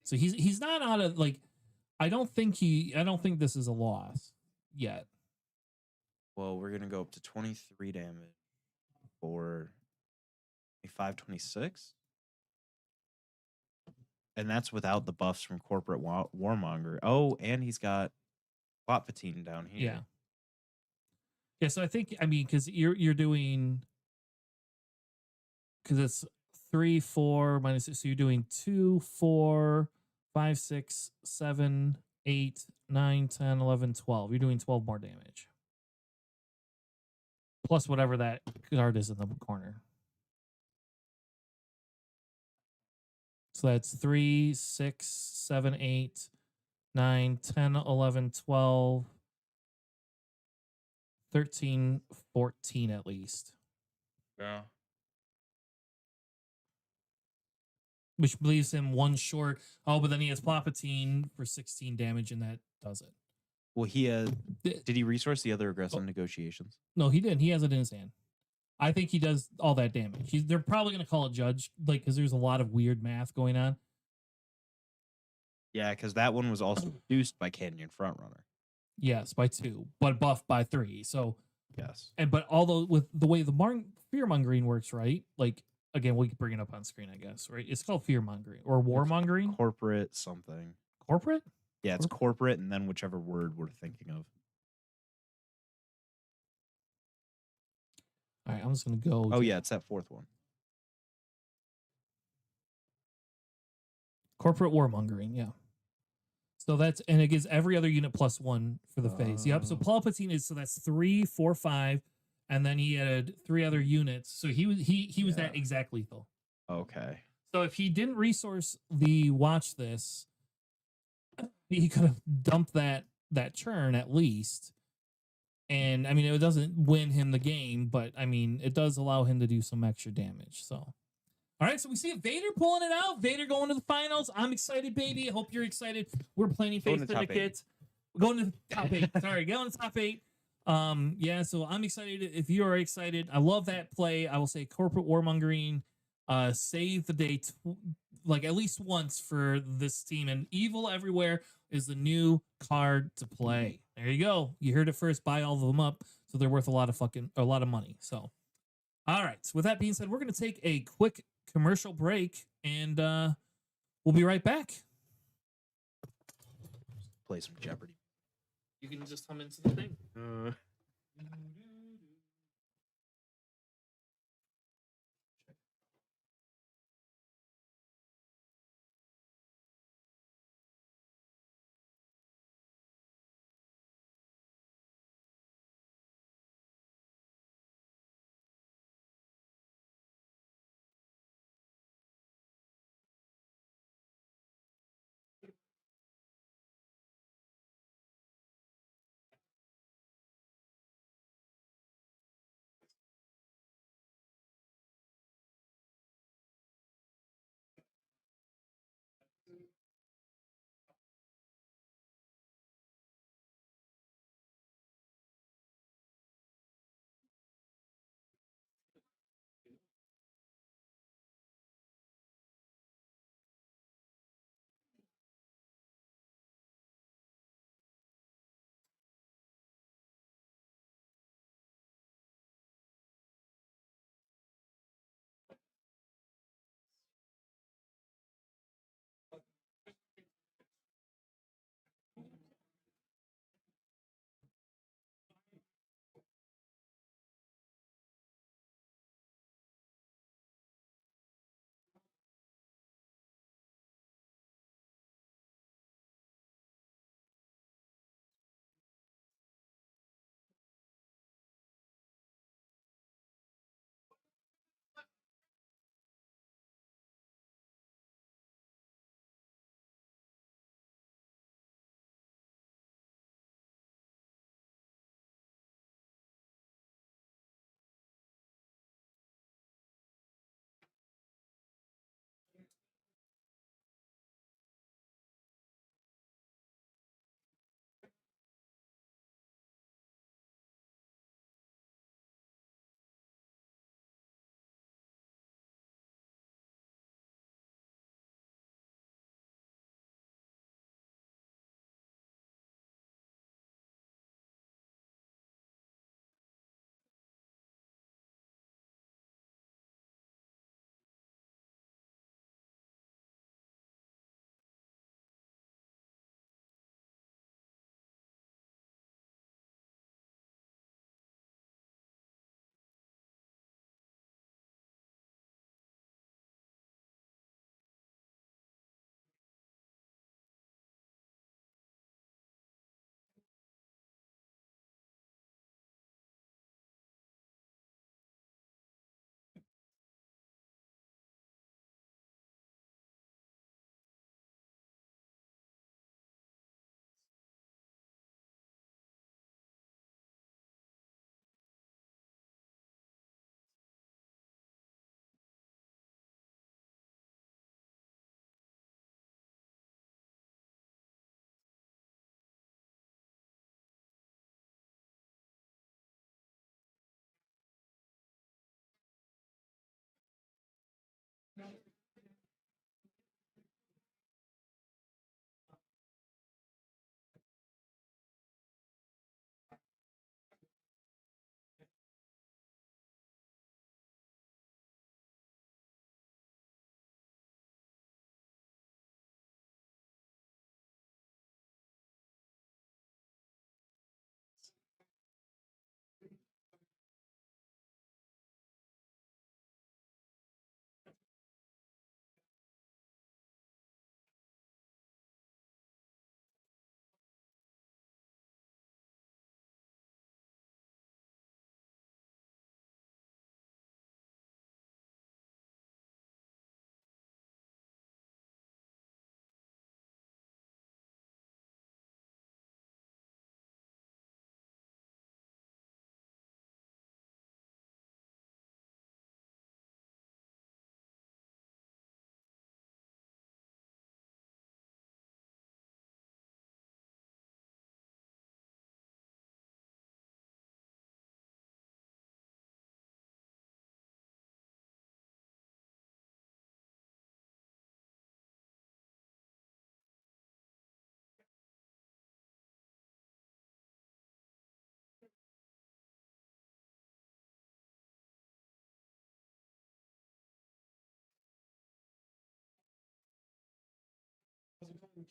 he's not out of like. I don't think this is a loss yet. Well, we're gonna go up to 23 damage for 526. And that's without the buffs from Corporate Warmonger. Oh, and he's got Palpatine down here. Yeah. Yeah, so I think because you're doing because it's 3, 4 minus 6, so you're doing 2, 4, 5, 6, 7, 8, 9, 10, 11, 12. You're doing 12 more damage. Plus whatever that card is in the corner. So that's 3, 6, 7, 8, 9, 10, 11, 12, 13, 14 at least. Yeah. Which leaves him one short. Oh, but then he has Palpatine for 16 damage, and that does it. Well, did he resource the other aggressive Oh. negotiations? No, he didn't. He has it in his hand. I think he does all that damage. They're probably going to call it judge, like, because there's a lot of weird math going on. Yeah, because that one was also reduced by Canyon Frontrunner. Yes, by 2, but buffed by 3. So, Yes. but although with the way the fear mongering works, right? Like, again, we can bring it up on screen, I guess, right? It's called fear mongering or warmongering. Corporate something. Corporate? Yeah, it's corporate, and then whichever word we're thinking of. All right, I'm just going to go. Oh, yeah, it's that fourth one. Corporate warmongering, yeah. So and it gives every other unit +1 for the phase. Yep. So Palpatine so that's 3, 4, 5, and then he had 3 other units. So he was that exact lethal. Okay. So if he didn't resource the watch this, he could have dumped that churn at least. And it doesn't win him the game, but it does allow him to do some extra damage. So all right, so we see Vader pulling it out. Vader going to the finals. I'm excited, baby. I hope you're excited. We're planning Face Syndicate. We're going to the top 8. Sorry, going to the top 8. Yeah, so I'm excited. If you are excited, I love that play. I will say corporate warmongering save the day like at least once for this team. And Evil Everywhere is the new card to play. There you go. You heard it first. Buy all of them up, so they're worth a lot of money. So, all right. So with that being said, we're going to take a quick commercial break, and we'll be right back. Play some Jeopardy. You can just come into the thing.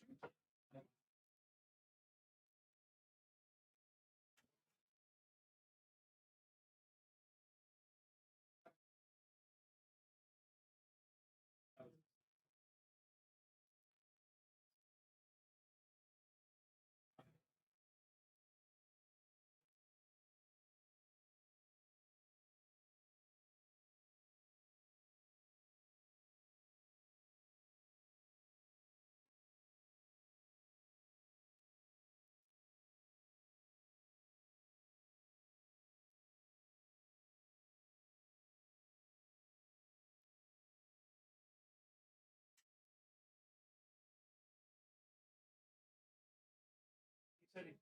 He said he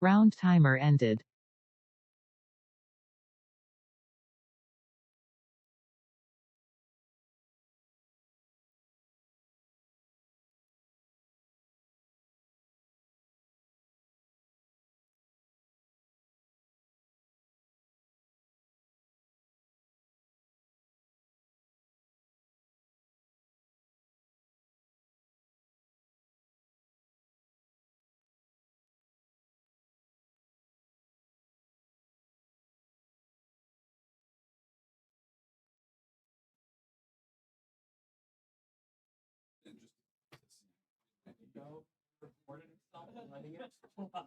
Round timer ended. Go recorded itself and letting it fly.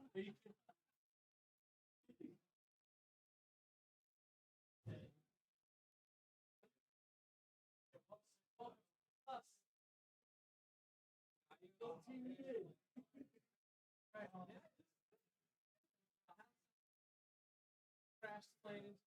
Crash planes.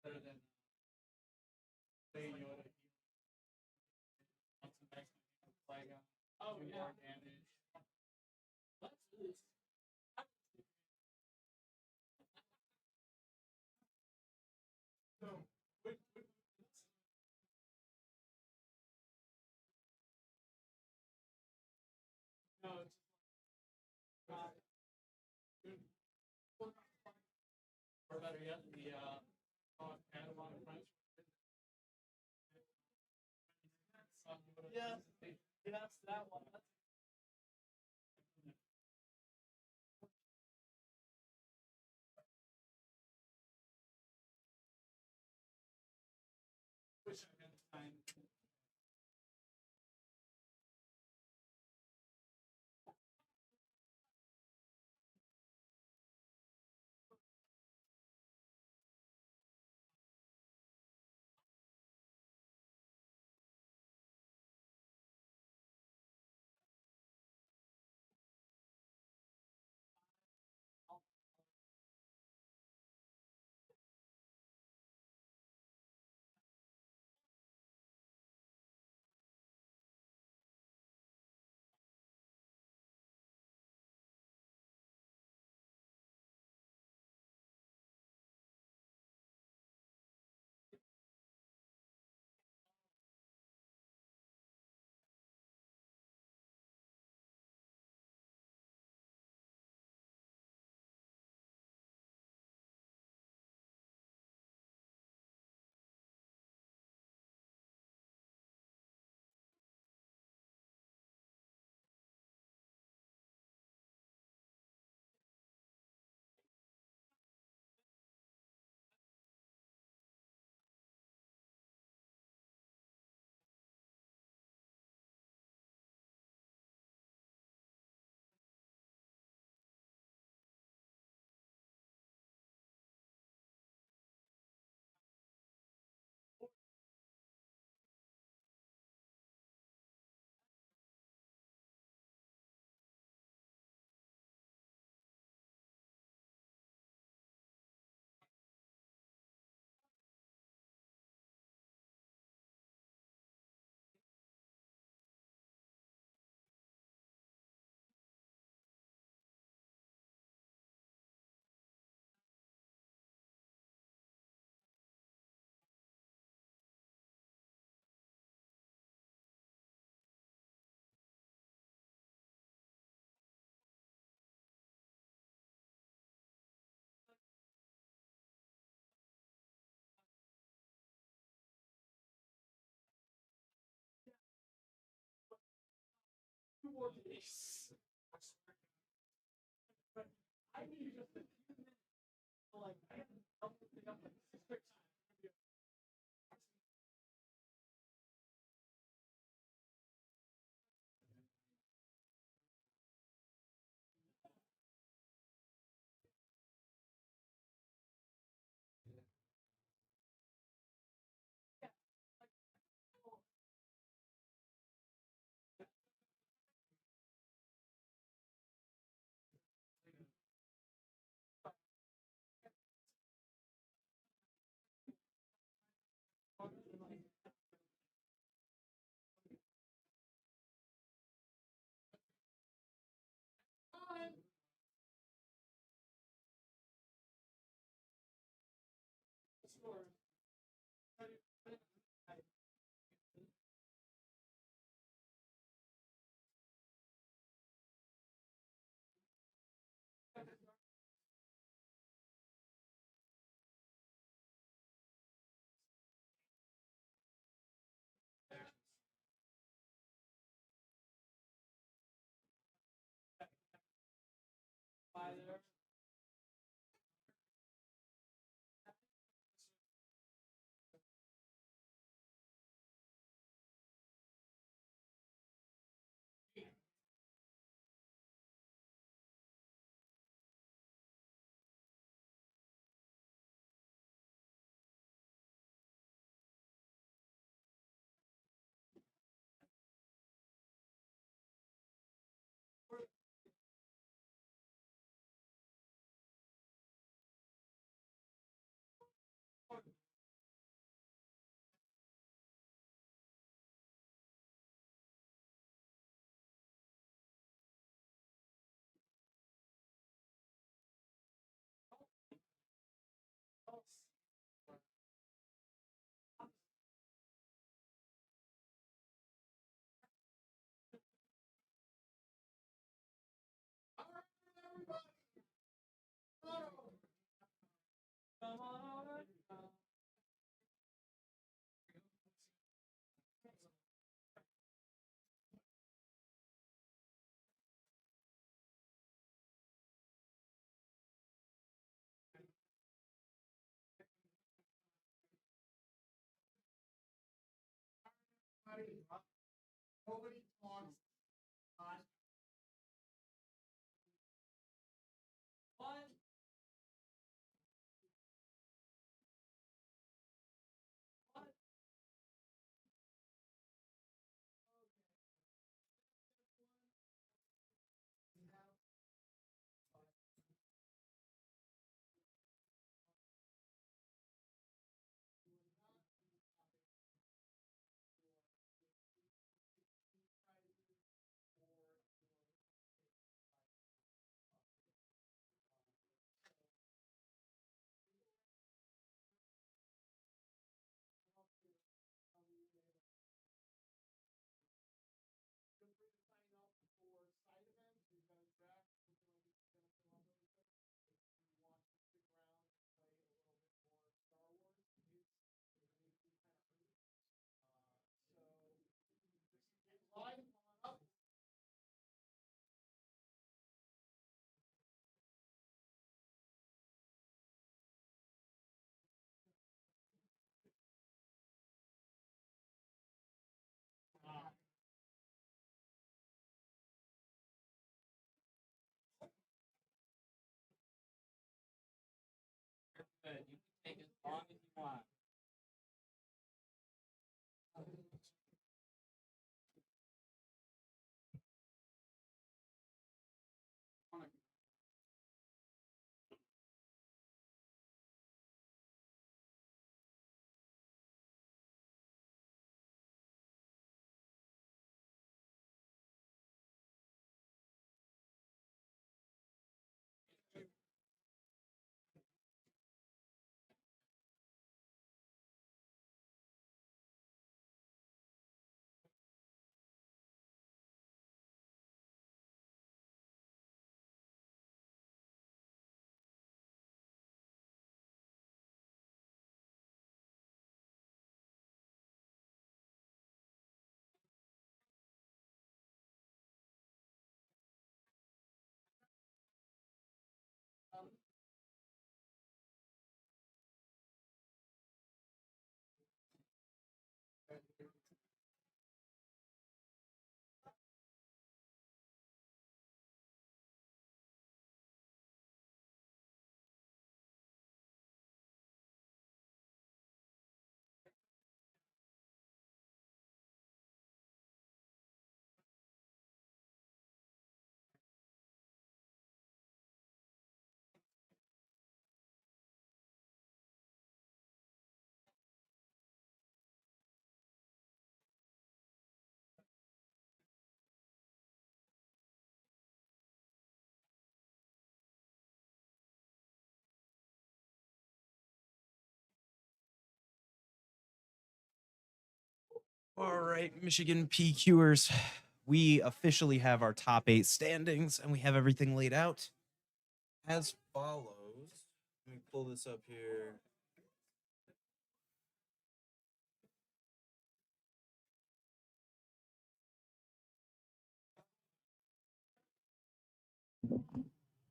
Better than oh yeah, damage. So, no, it's or better yet, the Panama French. Yes, yes, that one. Wish I had time. Nobody talks. Good. You can take as long as you want. All right, Michigan PQers. We officially have our top 8 standings and we have everything laid out as follows. Let me pull this up here.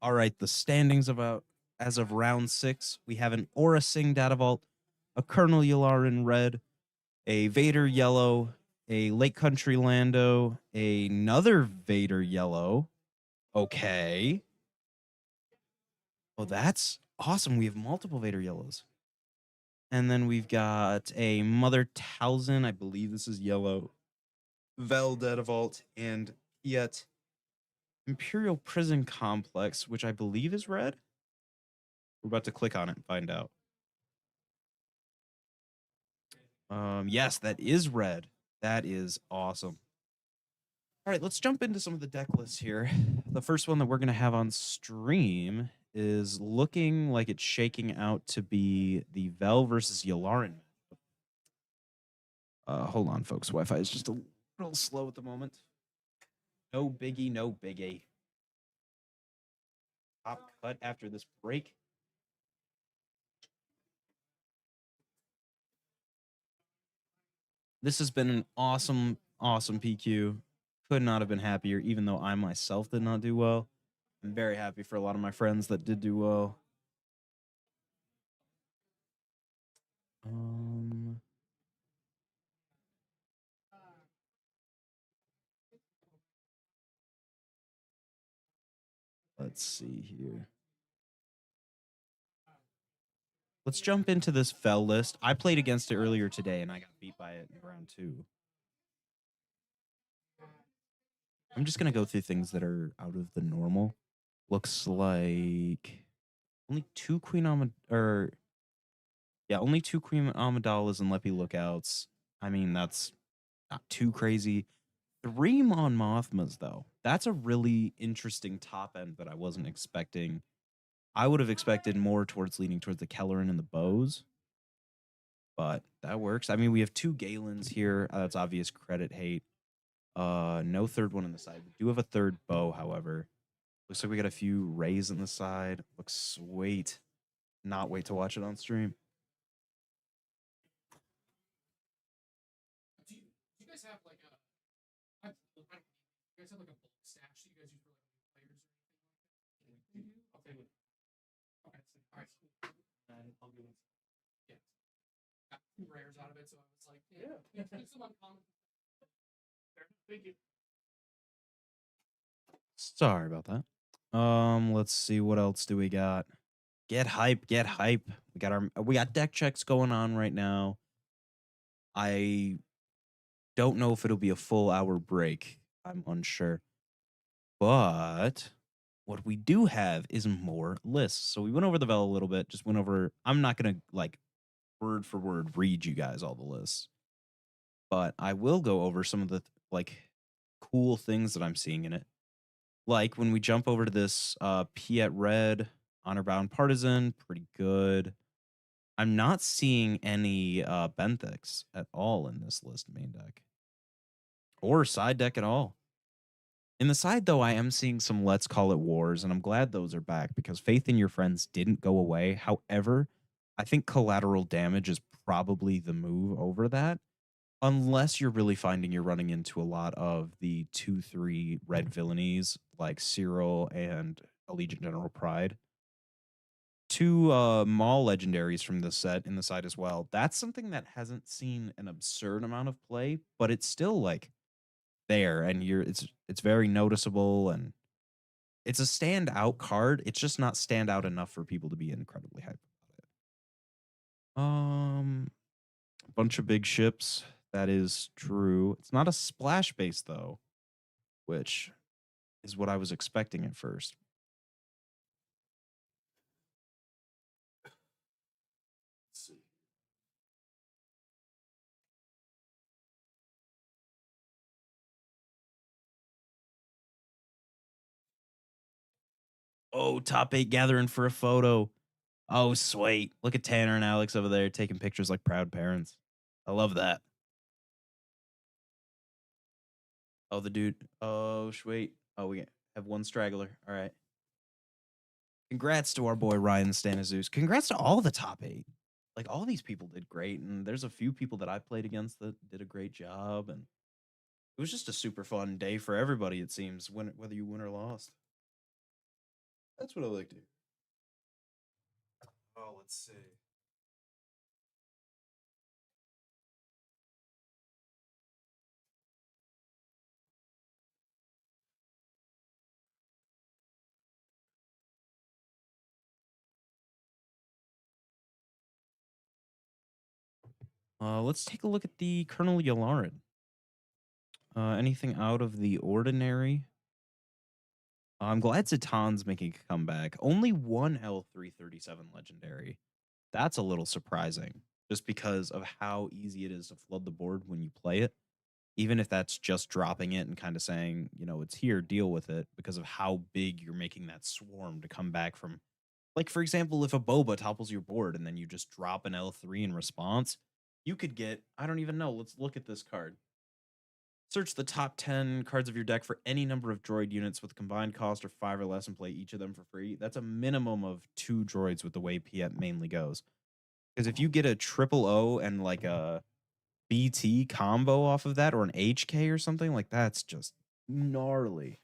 All right, the standings about as of round 6, we have an Aura Singh Data Vault, a Colonel Yularin Red, a Vader Yellow, a Lake Country Lando, another Vader Yellow. Okay. Oh, that's awesome. We have multiple Vader Yellows. And then we've got a Mother Talzin, I believe this is yellow, Vel Data Vault, and yet Imperial Prison Complex, which I believe is red. We're about to click on it and find out. Yes, that is red. That is awesome. All right, let's jump into some of the deck lists here. The first one that we're going to have on stream is looking like it's shaking out to be the Vel versus Yularen. Hold on, folks. Wi-Fi is just a little slow at the moment. No biggie, no biggie. Top cut after this break. This has been an awesome, awesome PQ. Could not have been happier, even though I myself did not do well. I'm very happy for a lot of my friends that did do well. Let's see here. Let's jump into this Fel list. I played against it earlier today, and I got beat by it in round 2. I'm just going to go through things that are out of the normal. Looks like only 2 Queen only 2 Queen Amidala's and Leppy Lookouts. I mean, that's not too crazy. 3 Mon Mothmas, though. That's a really interesting top end that I wasn't expecting. I would have expected more leaning towards the Kelleran and the Bows. But that works. I mean, we have 2 Galens here. That's obvious credit hate. No third one on the side. We do have a third bow, however. Looks like we got a few rays on the side. Looks sweet. Not wait to watch it on stream. Do you guys have like a? You guys have like a bulk stash that you guys use for like players or anything like that? Okay. Okay. All right. And I'll give it. Yeah. Got 2 rares out of it, so I was like, yeah. Keep some uncommon. Thank you. Sorry about that. Let's see, what else do we got? Get hype, get hype. We got deck checks going on right now. I don't know if it'll be a full hour break. I'm unsure. But what we do have is more lists. So we went over the Vel a little bit, just went over. I'm not going to like word for word read you guys all the lists. But I will go over some of the like cool things that I'm seeing in it. Like when we jump over to this Piet Red, Honor Bound Partisan, pretty good. I'm not seeing any Benthics at all in this list main deck. Or side deck at all. In the side, though, I am seeing some Let's Call It Wars, and I'm glad those are back because Faith in Your Friends didn't go away. However, I think collateral damage is probably the move over that. Unless you're really finding you're running into a lot of the 2-3 red villainies like Cyril and Allegiant General Pride. 2 Maul legendaries from this set in the side as well. That's something that hasn't seen an absurd amount of play, but it's still like there, and it's very noticeable, and it's a standout card. It's just not standout enough for people to be incredibly hyped about it. A bunch of big ships. That is true. It's not a splash base, though, which is what I was expecting at first. Let's see. Oh, top 8 gathering for a photo. Oh, sweet. Look at Tanner and Alex over there taking pictures like proud parents. I love that. Oh, the dude. Oh, wait. Oh, we have one straggler. All right. Congrats to our boy Ryan Stanizeus. Congrats to all the top 8. Like, all these people did great, and there's a few people that I played against that did a great job, and it was just a super fun day for everybody, it seems, whether you win or lost. That's what I like to hear. Oh, let's see. Let's take a look at the Colonel Yalarin. Anything out of the ordinary? I'm glad Zatan's making a comeback. Only one L337 legendary. That's a little surprising, just because of how easy it is to flood the board when you play it. Even if that's just dropping it and kind of saying, it's here, deal with it, because of how big you're making that swarm to come back from. Like, for example, if a Boba topples your board and then you just drop an L3 in response, you could get, I don't even know, let's look at this card. Search the top 10 cards of your deck for any number of droid units with combined cost or 5 or less and play each of them for free. That's a minimum of 2 droids with the way Piet mainly goes. Because if you get a triple O and like a BT combo off of that or an HK or something, like that's just gnarly.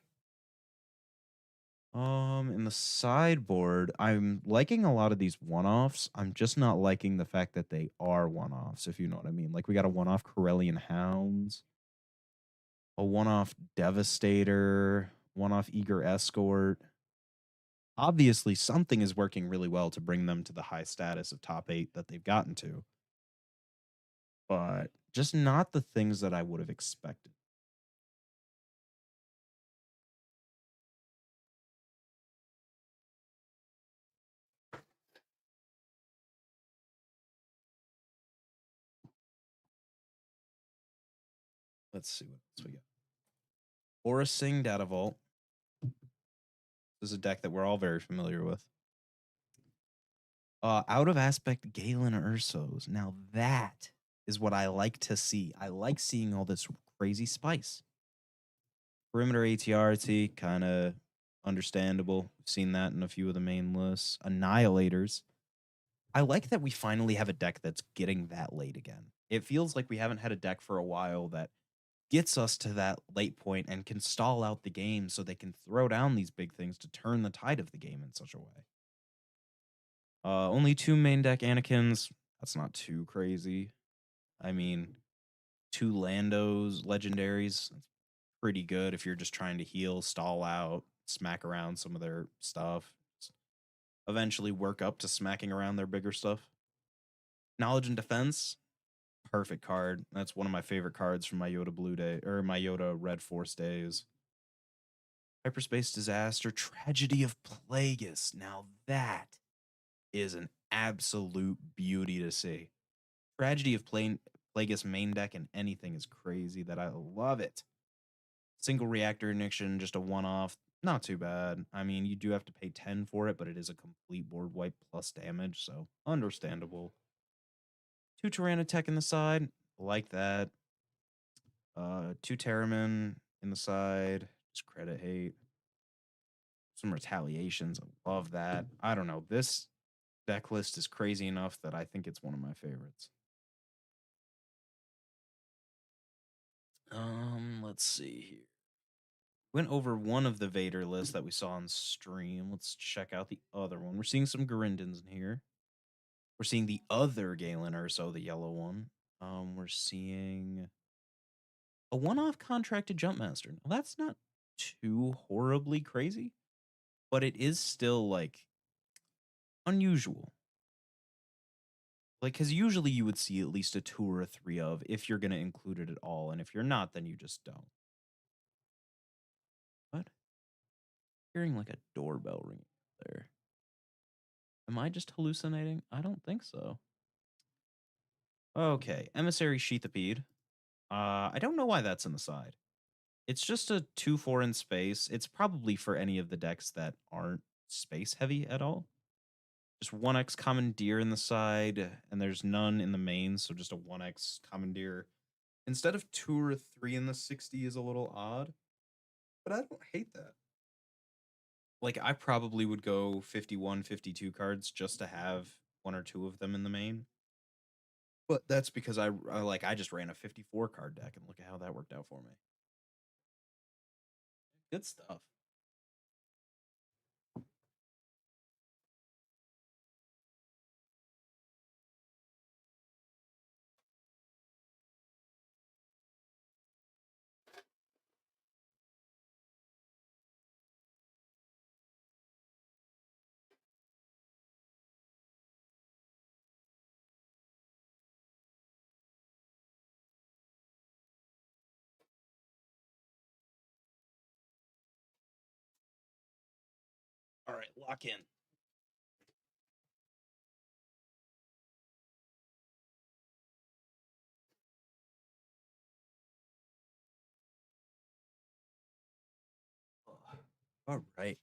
In the sideboard, I'm liking a lot of these one-offs. I'm just not liking the fact that they are one-offs, if you know what I mean. Like we got a one-off Corellian Hounds, a one-off Devastator, one-off Eager Escort. Obviously, something is working really well to bring them to the high status of top 8 that they've gotten to. But just not the things that I would have expected. Let's see what else we got. Aura Sing Data Vault. This is a deck that we're all very familiar with. Out of Aspect Galen Ursos. Now that is what I like to see. I like seeing all this crazy spice. Perimeter ATRT, kind of understandable. We've seen that in a few of the main lists. Annihilators. I like that we finally have a deck that's getting that late again. It feels like we haven't had a deck for a while that gets us to that late point and can stall out the game so they can throw down these big things to turn the tide of the game in such a way. Only 2 main deck Anakins. That's not too crazy. I mean, 2 Landos, legendaries. That's pretty good if you're just trying to heal, stall out, smack around some of their stuff. Eventually work up to smacking around their bigger stuff. Knowledge and Defense. Perfect card. That's one of my favorite cards from my Yoda Blue Day or my Yoda Red Force days. Hyperspace Disaster, Tragedy of Plagueis. Now that is an absolute beauty to see. Tragedy of Plagueis main deck and anything is crazy that I love it. Single Reactor Ignition, just a one-off. Not too bad. I mean, you do have to pay 10 for it, but it is a complete board wipe plus damage, so understandable. 2 Tyrannotech in the side, like that. 2 Terramin in the side, just credit hate. Some retaliations, I love that. I don't know, this deck list is crazy enough that I think it's one of my favorites. Let's see here. Went over one of the Vader lists that we saw on stream. Let's check out the other one. We're seeing some Garindans in here. We're seeing the other Galen Urso, the yellow one. We're seeing a one-off contracted Jumpmaster. Now, that's not too horribly crazy, but it is still, like, unusual. Like, because usually you would see at least a 2 or a 3 of if you're going to include it at all, and if you're not, then you just don't. What? Hearing, like, a doorbell ringing there. Am I just hallucinating? I don't think so. Okay, Emissary Sheathapede. I don't know why that's in the side. It's just a 2/4 in space. It's probably for any of the decks that aren't space heavy at all. Just 1x Commandeer in the side, and there's none in the main, so just a 1x Commandeer instead of 2 or 3 in the 60 is a little odd, but I don't hate that. Like, I probably would go 51, 52 cards just to have 1 or 2 of them in the main. But that's because I just ran a 54 card deck and look at how that worked out for me. Good stuff. All right, lock in. All right.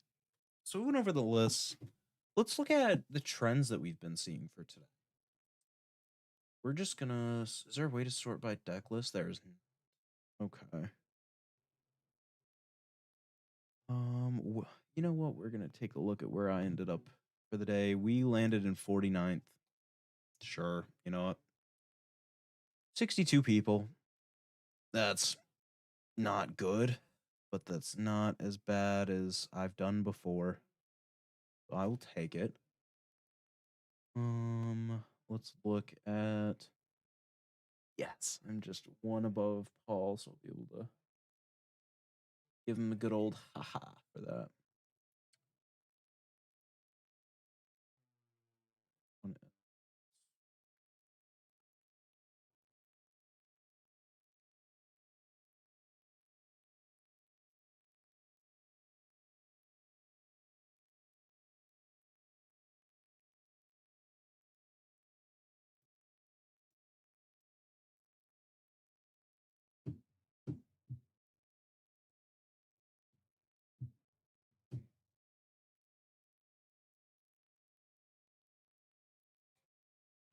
So we went over the list. Let's look at the trends that we've been seeing for today. We're just gonna. Is there a way to sort by deck list? There's. Okay. You know what? We're gonna take a look at where I ended up for the day. We landed in 49th. Sure. You know what? 62 people. That's not good, but that's not as bad as I've done before. So I will take it. Let's look at. Yes, I'm just one above Paul, so I'll be able to give him a good old haha for that.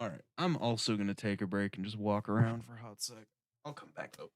All right, I'm also gonna take a break and just walk around for a hot sec. I'll come back though.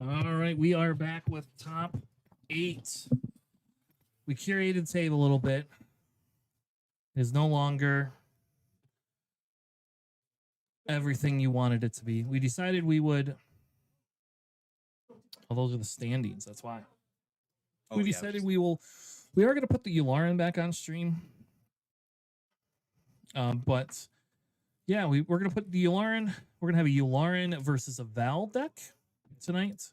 All right, we are back with top 8. We curated the table a little bit. It is no longer everything you wanted it to be. We decided we would. Oh, those are the standings. That's why. We decided we are going to put the Yularen back on stream. But yeah, we're going to put the Yularen. We're going to have a Yularen versus a Val deck tonight.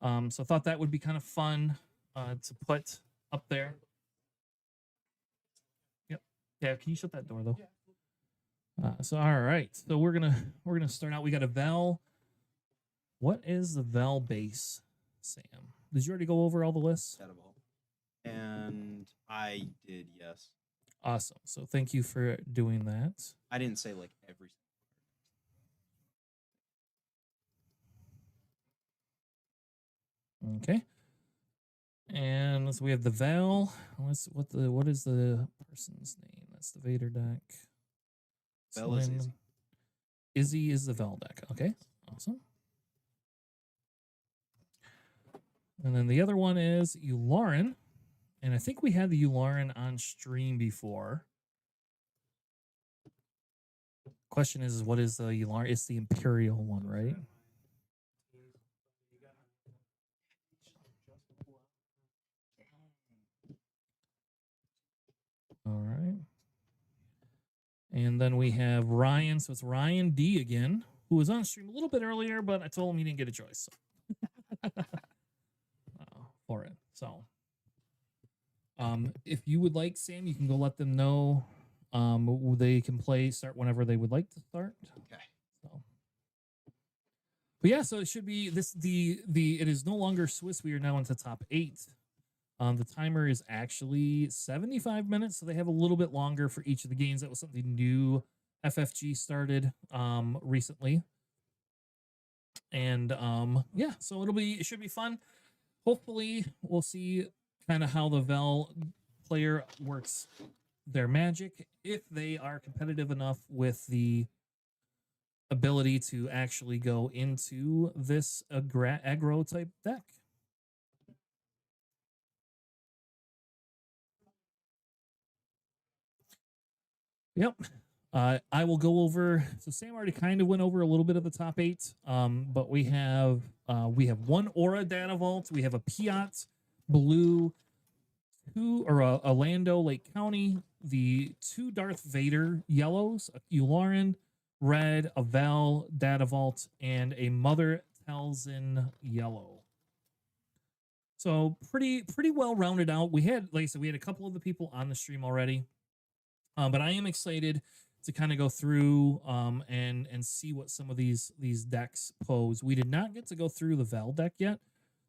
So I thought that would be kind of fun to put up there. Yep. Yeah. Can you shut that door though? So all right. So we're gonna start out. We got a Val. What is the Val base, Sam? Did you already go over all the lists? And I did, yes. Awesome. So thank you for doing that. I didn't say like every. Okay. And so we have the Val. What is the person's name? That's the Vader deck. Val is Izzy. Izzy is the Val deck. Okay. Awesome. And then the other one is Yularen. And I think we had the Yularen on stream before. Question is what is the Yularen? It's the Imperial one, right? All right. And then we have Ryan. So it's Ryan D again, who was on stream a little bit earlier, but I told him he didn't get a choice. So. For it. So if you would like, Sam, you can go let them know. They can start whenever they would like to start. Okay. So, but yeah, so it should be it is no longer Swiss. We are now into top 8. The timer is actually 75 minutes, so they have a little bit longer for each of the games. That was something new FFG started recently. And yeah, so it should be fun. Hopefully we'll see kind of how the Vel player works their magic, if they are competitive enough with the ability to actually go into this aggro type deck. Yep. I will go over. So Sam already kind of went over a little bit of the top 8. But we have one Aura Data Vault. We have a Piat Blue, a Lando Lake County, the 2 Darth Vader yellows, a Yularen red, a Val Data Vault, and a Mother Talzin yellow. So pretty well rounded out. We had, like I said, we had a couple of the people on the stream already. But I am excited to kind of go through and see what some of these decks pose. We did not get to go through the Val deck yet,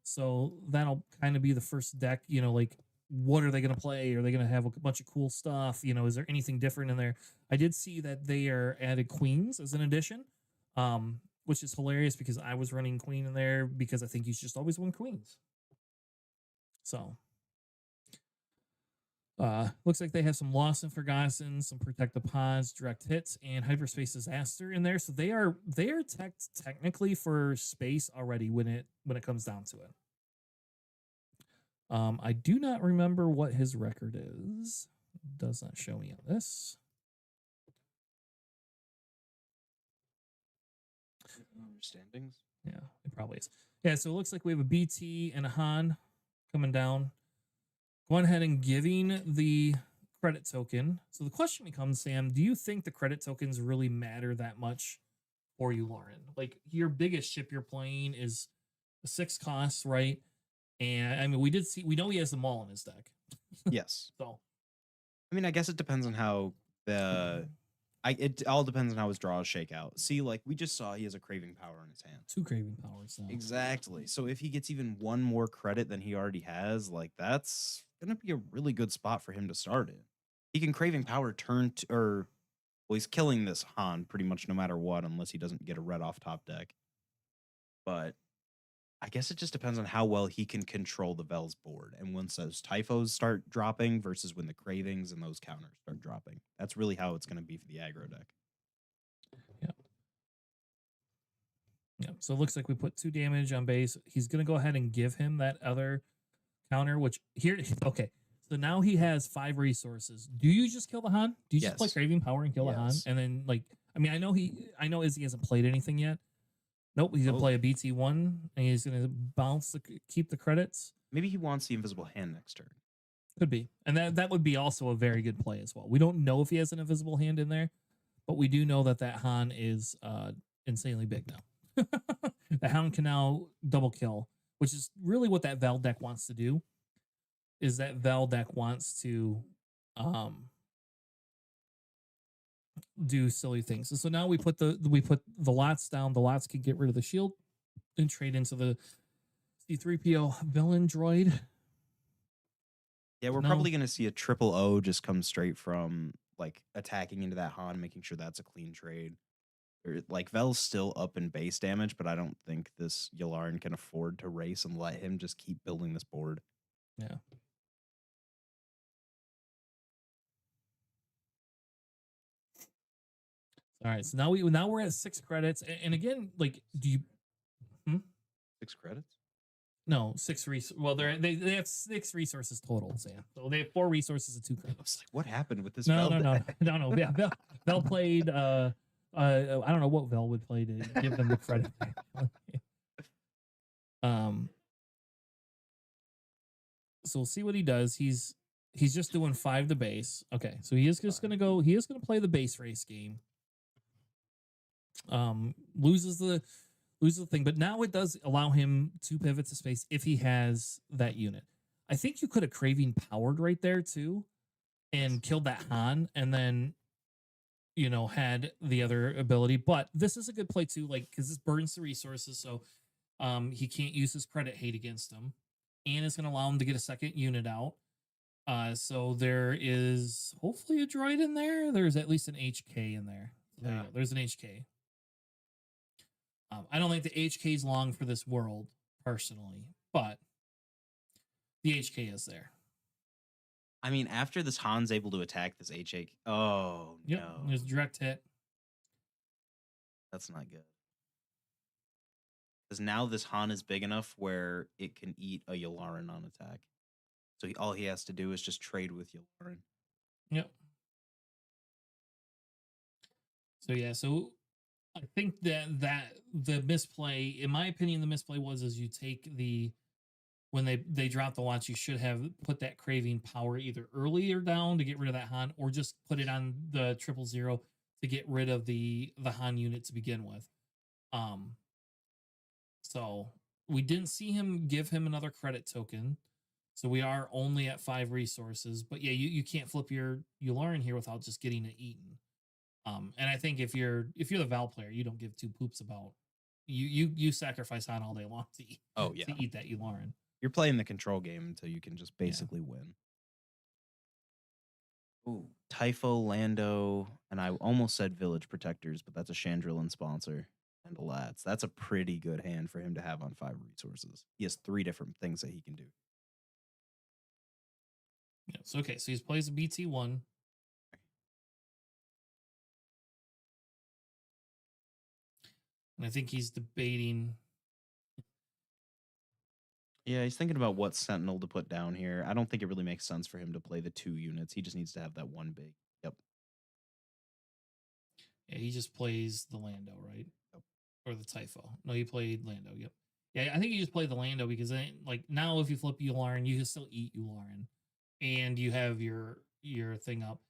so that'll kind of be the first deck. Like what are they going to play? Are they going to have a bunch of cool stuff? Is there anything different in there? I did see that they are added queens as an addition, which is hilarious because I was running queen in there because I think you should just always win queens. So. Looks like they have some Lost and Forgotten, some Protect the Pods, Direct Hits, and Hyperspace Disaster in there. So they are technically for space already when it comes down to it. I do not remember what his record is. Does not show me on this. Standings. Yeah, it probably is. Yeah, so it looks like we have a BT and a Han coming down. Going ahead and giving the credit token. So the question becomes, Sam, do you think the credit tokens really matter that much for you, Lauren? Like your biggest ship you're playing is a 6 cost, right? And I mean, we know he has them all in his deck. Yes. So, I mean, I guess it depends on how it all depends on how his draws shake out. See, like we just saw, he has a Craving Power in his hand. 2 Craving Powers. Now. Exactly. So if he gets even one more credit than he already has, like that's gonna be a really good spot for him to start in. He can Craving Power he's killing this Han pretty much no matter what, unless he doesn't get a red off top deck. But I guess it just depends on how well he can control the Vel's board. And once those typhos start dropping versus when the cravings and those counters start dropping. That's really how it's going to be for the aggro deck. Yeah. Yeah. So it looks like we put 2 damage on base. He's gonna go ahead and give him that other counter, which here okay. So now he has 5 resources. Do you just kill the Han? Do you just play Yes. Craving Power and kill the Han? Yes. And then like I mean I know Izzy hasn't played anything yet. Nope, he's gonna Oh. play a BT1 and he's gonna keep the credits. Maybe he wants the invisible hand next turn. Could be. And that would be also a very good play as well. We don't know if he has an invisible hand in there, but we do know that Han is insanely big now. The Han can now double kill, which is really what that Vel deck wants to do. Is that Vel deck wants to do silly things. And so now we put the lots down. The lots can get rid of the shield and trade into the C3PO villain droid. Yeah, we're No. probably going to see a triple O just come straight from like attacking into that Han, making sure that's a clean trade. Like Vel's still up in base damage, but I don't think this Yularen can afford to race and let him just keep building this board. Yeah. All right, so now we're at 6 credits, and again, like, do you? 6 credits? No, 6 well, they have 6 resources total, Sam. So they have 4 resources and 2 I credits. was like, what happened with this? No, Vel no. deck? Yeah, Vel played. I don't know what Vel would play to give them the credit. So we'll see what he does. He's just doing 5 to base. Okay, so he is just gonna go. He is gonna play the base race game. Loses the thing, but now it does allow him to pivot to space if he has that unit. I think you could have Craving Powered right there too, and killed that Han, and then had the other ability. But this is a good play too, like because this burns the resources, so he can't use his credit hate against him, and it's going to allow him to get a second unit out. So there is hopefully a droid in there. There's at least an HK in there. There you go. There's an HK. I don't think the HK is long for this world personally, but the HK is there. I mean, after this Han's able to attack this HA. Oh, Yep, no. there's direct hit. That's not good. Because now this Han is big enough where it can eat a Yularen on attack. So all he has to do is just trade with Yularen. Yep. So yeah, so I think that the misplay, in my opinion, the misplay was you take when they drop the watch, you should have put that Craving Power either earlier down to get rid of that Han, or just put it on the 000 to get rid of the Han unit to begin with. So we didn't see him give him another credit token. So we are only at 5 resources. But yeah, you can't flip your Yularen here without just getting it eaten. And I think if you're the Val player, you don't give 2 poops about you sacrifice Han all day long to eat, Oh, yeah. to eat that Yularen. You're playing the control game until you can just basically win. Ooh, Typho, Lando, and I almost said Village Protectors, but that's a Chandrillan sponsor. And a Lats. That's a pretty good hand for him to have on 5 resources. He has 3 different things that he can do. Yeah, so okay, so he plays a BT1. And I think he's debating. Yeah, he's thinking about what Sentinel to put down here. I don't think it really makes sense for him to play the 2 units. He just needs to have that one big. Yep. Yeah, he just plays the Lando, right? Yep. Or the Typho. No, he played Lando. Yep. Yeah, I think he just played the Lando because then, like, now if you flip Yularen, you can still eat Yularen, and you have your thing up.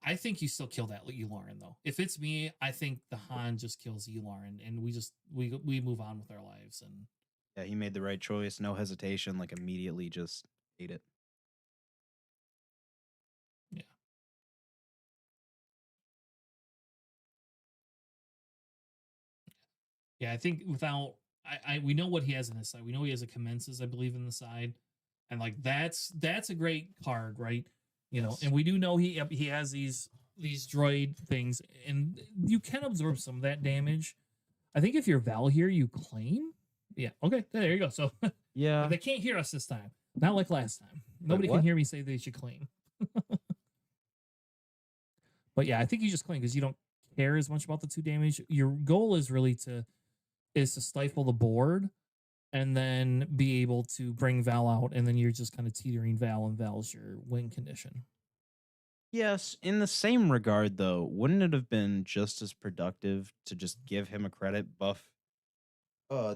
I think you still kill that Yularen though. If it's me, I think the Han just kills Yularen, and we move on with our lives. And Yeah, he made the right choice. No hesitation. Like immediately just ate it. yeah. Yeah, I think without we know what he has in his side. We know he has a Commences, I believe, in the side, and like that's a great card, right? Yes. And we do know he has these droid things, and you can absorb some of that damage. I think if you're Val here, you claim. Yeah. Okay. There you go. So Yeah. they can't hear us this time. Not like last time. Nobody can what? hear me say they should claim. But yeah, I think you just claim because you don't care as much about the 2 damage. Your goal is really to is to stifle the board and then be able to bring Val out, and then you're just kind of teetering Val, and Val's your win condition. Yes, in the same regard, though, wouldn't it have been just as productive to just give him a credit buff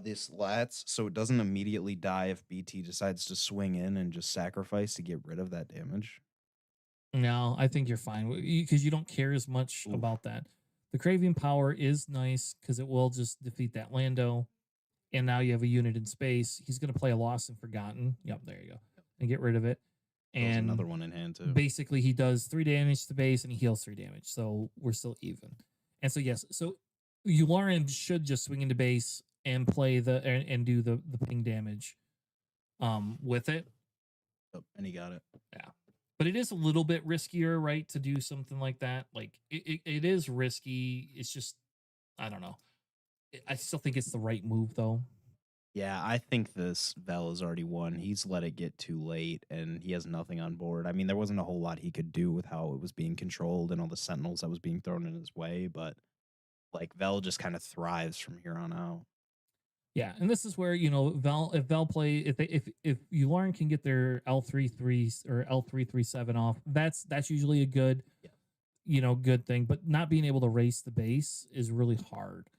this lats so it doesn't immediately die if BT decides to swing in and just sacrifice to get rid of that damage? No, I think you're fine because you don't care as much Oof. about that. The craving power is nice because it will just defeat that Lando, and now you have a unit in space. He's going to play a Lost and Forgotten. Yep, there you go, and get rid of it. There's And another one in hand too. basically, he does 3 damage to base and he heals 3 damage, so we're still even. And so yes, so Yularen should just swing into base and play and do the ping damage, with it. Yep, and he got it. Yeah. But it is a little bit riskier, right, to do something like that. Like it is risky. It's just, I don't know. I still think it's the right move, though. Yeah, I think this Vel has already won. He's let it get too late, and he has nothing on board. I mean, there wasn't a whole lot he could do with how it was being controlled and all the sentinels that was being thrown in his way, but like Vel just kind of thrives from here on out. Yeah, and this is where if Vel play if Yularen can get their L33 or L337 off, that's usually a good good thing. But not being able to race the base is really hard.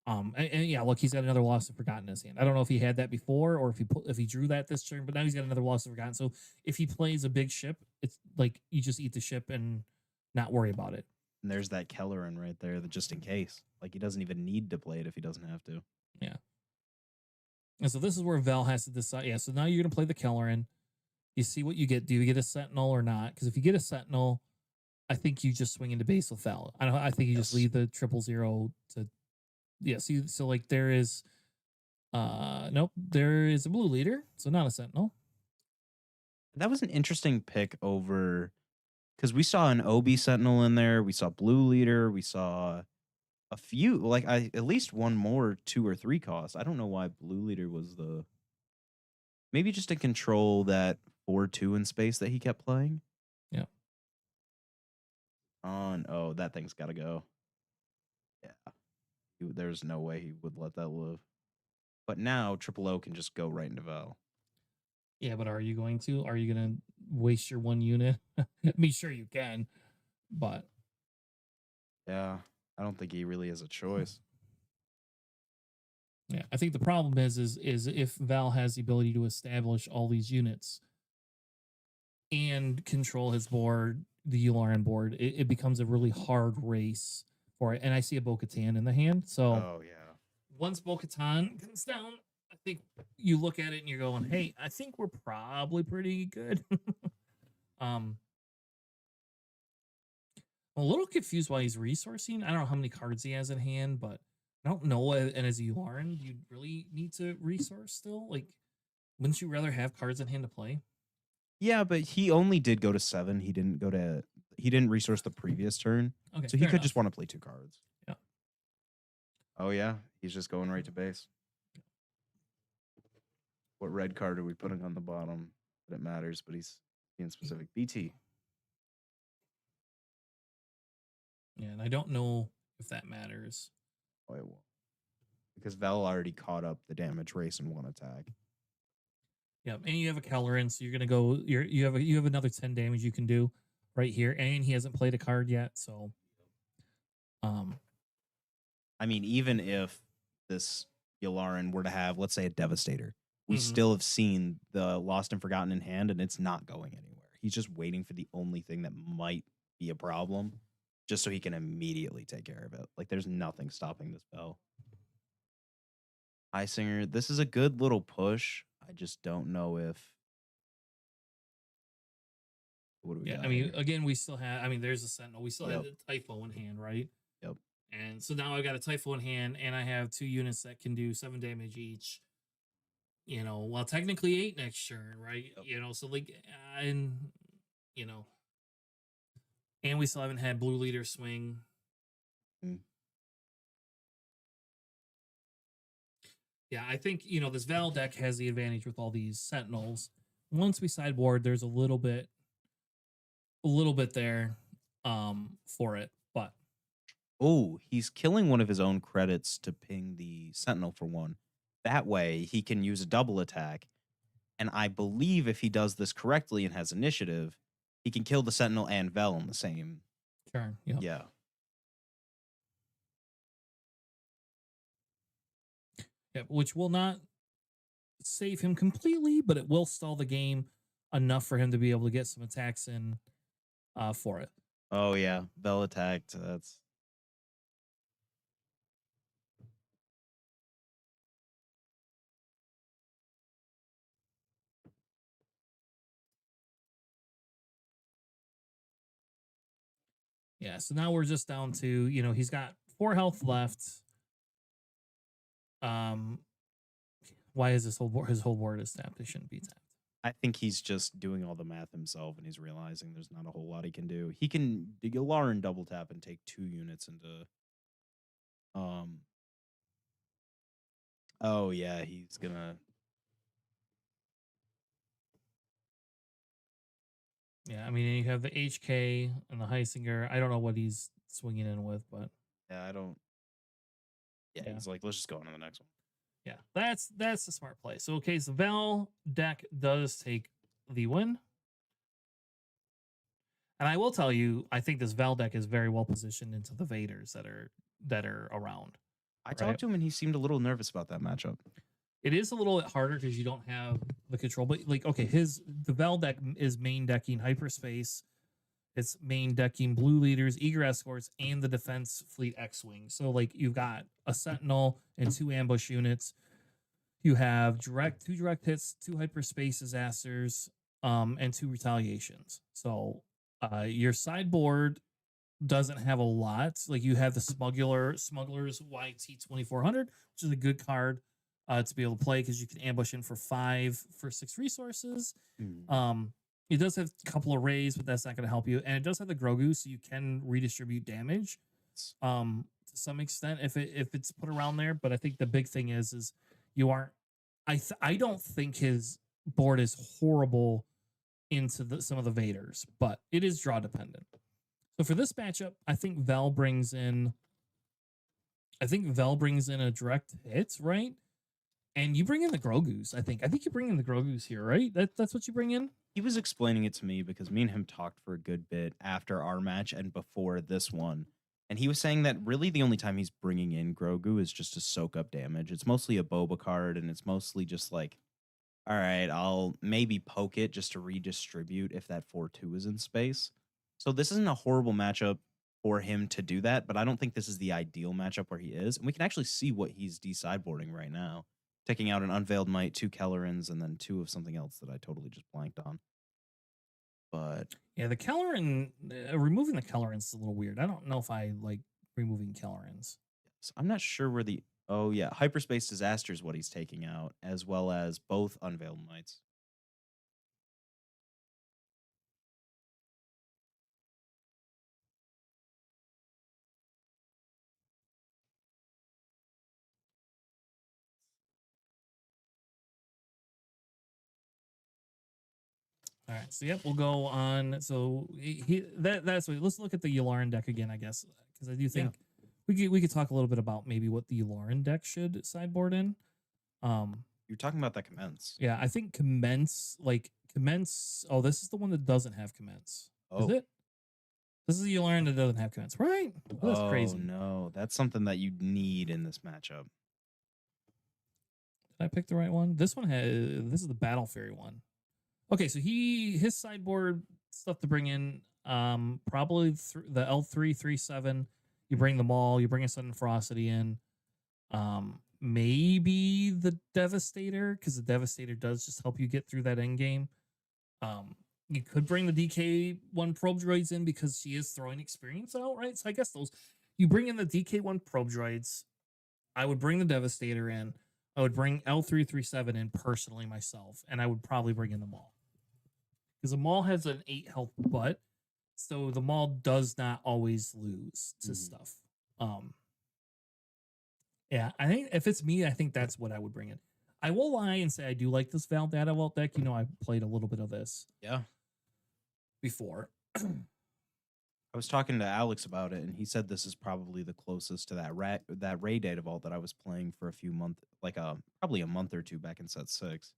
And yeah, look, he's got another Lost and Forgotten in his hand. I don't know if he had that before or if he drew that this turn, but now he's got another Lost and Forgotten. So if he plays a big ship, it's like you just eat the ship and not worry about it. And there's that Kelleran right there, that just in case. Like he doesn't even need to play it if he doesn't have to. Yeah. And so this is where Vel has to decide. Yeah, so now you're going to play the Kelleran. You see what you get. Do you get a Sentinel or not? Because if you get a Sentinel, I think you just swing into base with Vel. I think you just leave the 000 to. Yeah, so like there is. Nope, there is a blue leader, so not a Sentinel. That was an interesting pick over, because we saw an OB Sentinel in there. We saw blue leader. We saw a few, like at least one more 2 or 3 cost. I don't know why blue leader was the, maybe just to control that 4-2 in space that he kept playing. Yeah. Oh, that thing's got to go. Yeah. There's no way he would let that live. But now O can just go right into Vel. Yeah, but are you going to? Are you going to waste your 1 unit? I mean, sure you can, but yeah, I don't think he really has a choice. Yeah, I think the problem is if Val has the ability to establish all these units and control his board, the Yularen board, it becomes a really hard race for it. And I see a Bo-Katan in the hand, so Oh yeah. once Bo-Katan comes down, I think you look at it and you're going, "Hey, I think we're probably pretty good." I'm a little confused why he's resourcing. I don't know how many cards he has in hand, but I don't know. And as a Yularen, do you really need to resource still? Like, wouldn't you rather have cards in hand to play? Yeah, but he only did go to 7. He didn't resource the previous turn. Okay, So he fair could enough. just want to play 2 cards. Yeah. Oh yeah, he's just going right to base. What red card are we putting on the bottom? That it matters, but he's being specific. BT. Yeah, and I don't know if that matters. Oh, it won't. Because Vel already caught up the damage race in 1 attack. Yeah, and you have a Kelleran, so you're gonna go. You have another 10 damage you can do right here, and he hasn't played a card yet, so. I mean, even if this Yularen were to have, let's say, a Devastator, we Mhm. still have seen the Lost and Forgotten in hand, and it's not going anywhere. He's just waiting for the only thing that might be a problem, just so he can immediately take care of it. Like, there's nothing stopping this Vel. High Singer, this is a good little push. I just don't know if. What do we Yeah, got I mean, here? again, we still have. I mean, there's a Sentinel. We still have Yep. the Typho in hand, right? Yep. And so now I've got a Typho in hand, and I have 2 units that can do 7 damage each. Well, technically 8 next turn, right? Yep. So like, and and we still haven't had blue leader swing. Mm. Yeah, I think this Val deck has the advantage with all these Sentinels. Once we sideboard, there's a little bit there, for it, but Oh, he's killing one of his own credits to ping the Sentinel for one. That way, he can use a double attack. And I believe if he does this correctly and has initiative, he can kill the Sentinel and Vel in the same. Turn. Yep. Yeah. Yeah, which will not save him completely, but it will stall the game enough for him to be able to get some attacks in for it. Oh, yeah. Vel attacked. That's. Yeah, so now we're just down to, he's got 4 health left. Why is his whole board is tapped? It shouldn't be tapped. I think he's just doing all the math himself and he's realizing there's not a whole lot he can do. He can Yularen double tap and take 2 units into oh yeah, he's gonna. Yeah, I mean, you have the HK and the Heisinger. I don't know what he's swinging in with, but Yeah, I don't. Yeah, Yeah. he's like, let's just go on to the next one. yeah, that's the smart play. So okay, so Val deck does take the win. And I will tell you, I think this Val deck is very well positioned into the Vaders that are around. I talked to him and he seemed a little nervous about that matchup. It is a little bit harder because you don't have the control, but like, okay, the Val deck is main decking hyperspace. It's main decking blue leaders, eager escorts, and the defense fleet X-wing. So like you've got a sentinel and 2 ambush units. You have 2 direct hits, 2 hyperspace disasters, and 2 retaliations. So your sideboard doesn't have a lot. Like you have the smugglers YT 2400, which is a good card to be able to play because you can ambush in for 5 for 6 resources. It does have a couple of rays, but that's not going to help you. And it does have the Grogu, so you can redistribute damage to some extent if it's put around there. But I think the big thing is you aren't. I don't think his board is horrible into some of the Vaders, but it is draw dependent. So for this matchup, I think Vel brings in a direct hit, right? And you bring in the Grogus, I think you bring in the Grogus here, right? That's what you bring in? He was explaining it to me because me and him talked for a good bit after our match and before this one. And he was saying that really the only time he's bringing in Grogu is just to soak up damage. It's mostly a Boba card, and it's mostly just like, all right, I'll maybe poke it just to redistribute if that 4-2 is in space. So this isn't a horrible matchup for him to do that, but I don't think this is the ideal matchup where he is. And we can actually see what he's de-sideboarding right now. Taking out an Unveiled Might, 2 Kellerans, and then 2 of something else that I totally just blanked on. But yeah, the Kelleran, removing the Kellerans is a little weird. I don't know if I like removing Kellerans. so I'm not sure where the. Oh, yeah. Hyperspace Disaster is what he's taking out, as well as both Unveiled Mights. All right, so yep, we'll go on. So that's what. Let's look at the Yularen deck again, I guess, because I do think we could talk a little bit about maybe what the Yularen deck should sideboard in. You're talking about that Commence. Yeah, I think commence. Oh, this is the one that doesn't have commence. Oh. Is it? This is the Yularen that doesn't have commence, right? That's crazy. Oh, no. That's something that you need in this matchup. Did I pick the right one? This one has. This is the Battle Fairy one. Okay, so his sideboard stuff to bring in, probably the L337. You bring the Maul, you bring a Sudden Ferocity in, maybe the Devastator, because the Devastator does just help you get through that end game. You could bring the DK1 probe droids in because she is throwing experience out, right? So I guess you bring in the DK1 probe droids. I would bring the Devastator in. I would bring L337 in personally myself, and I would probably bring in the Maul. Because the Maul has an 8 health butt, so the Maul does not always lose to stuff. Yeah, I think if it's me, I think that's what I would bring in. I will lie and say I do like this Val Data Vault deck. I played a little bit of this. Yeah. Before. I was talking to Alex about it, and he said this is probably the closest to that Ray Data Vault that I was playing for a few months, like probably a month or two back in set 6.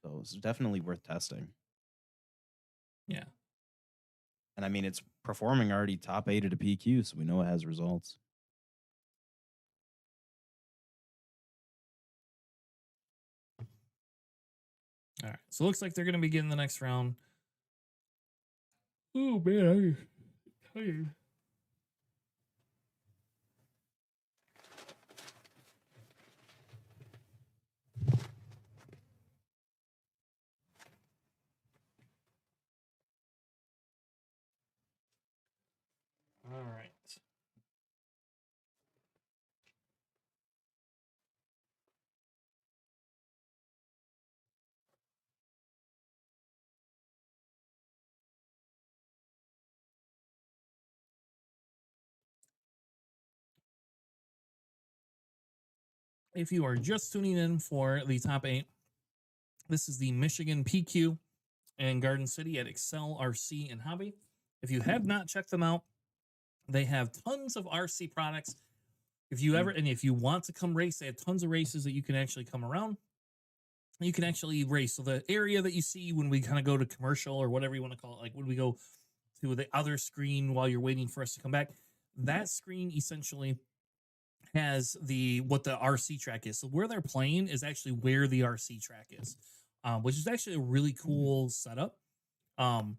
So it's definitely worth testing. Yeah. And I mean, it's performing already top 8 at a PQ, so we know it has results. All right. So it looks like they're going to begin the next round. Oh, man. I'm tired. All right. If you are just tuning in for the top 8, this is the Michigan PQ and Garden City at Excel, RC, and Hobby. If you have not checked them out, they have tons of RC products. If you ever, and if you want to come race, they have tons of races that you can actually come around. You can actually race. So the area that you see when we kind of go to commercial or whatever you want to call it, like when we go to the other screen while you're waiting for us to come back, that screen essentially has what the RC track is. So where they're playing is actually where the RC track is, which is actually a really cool setup. And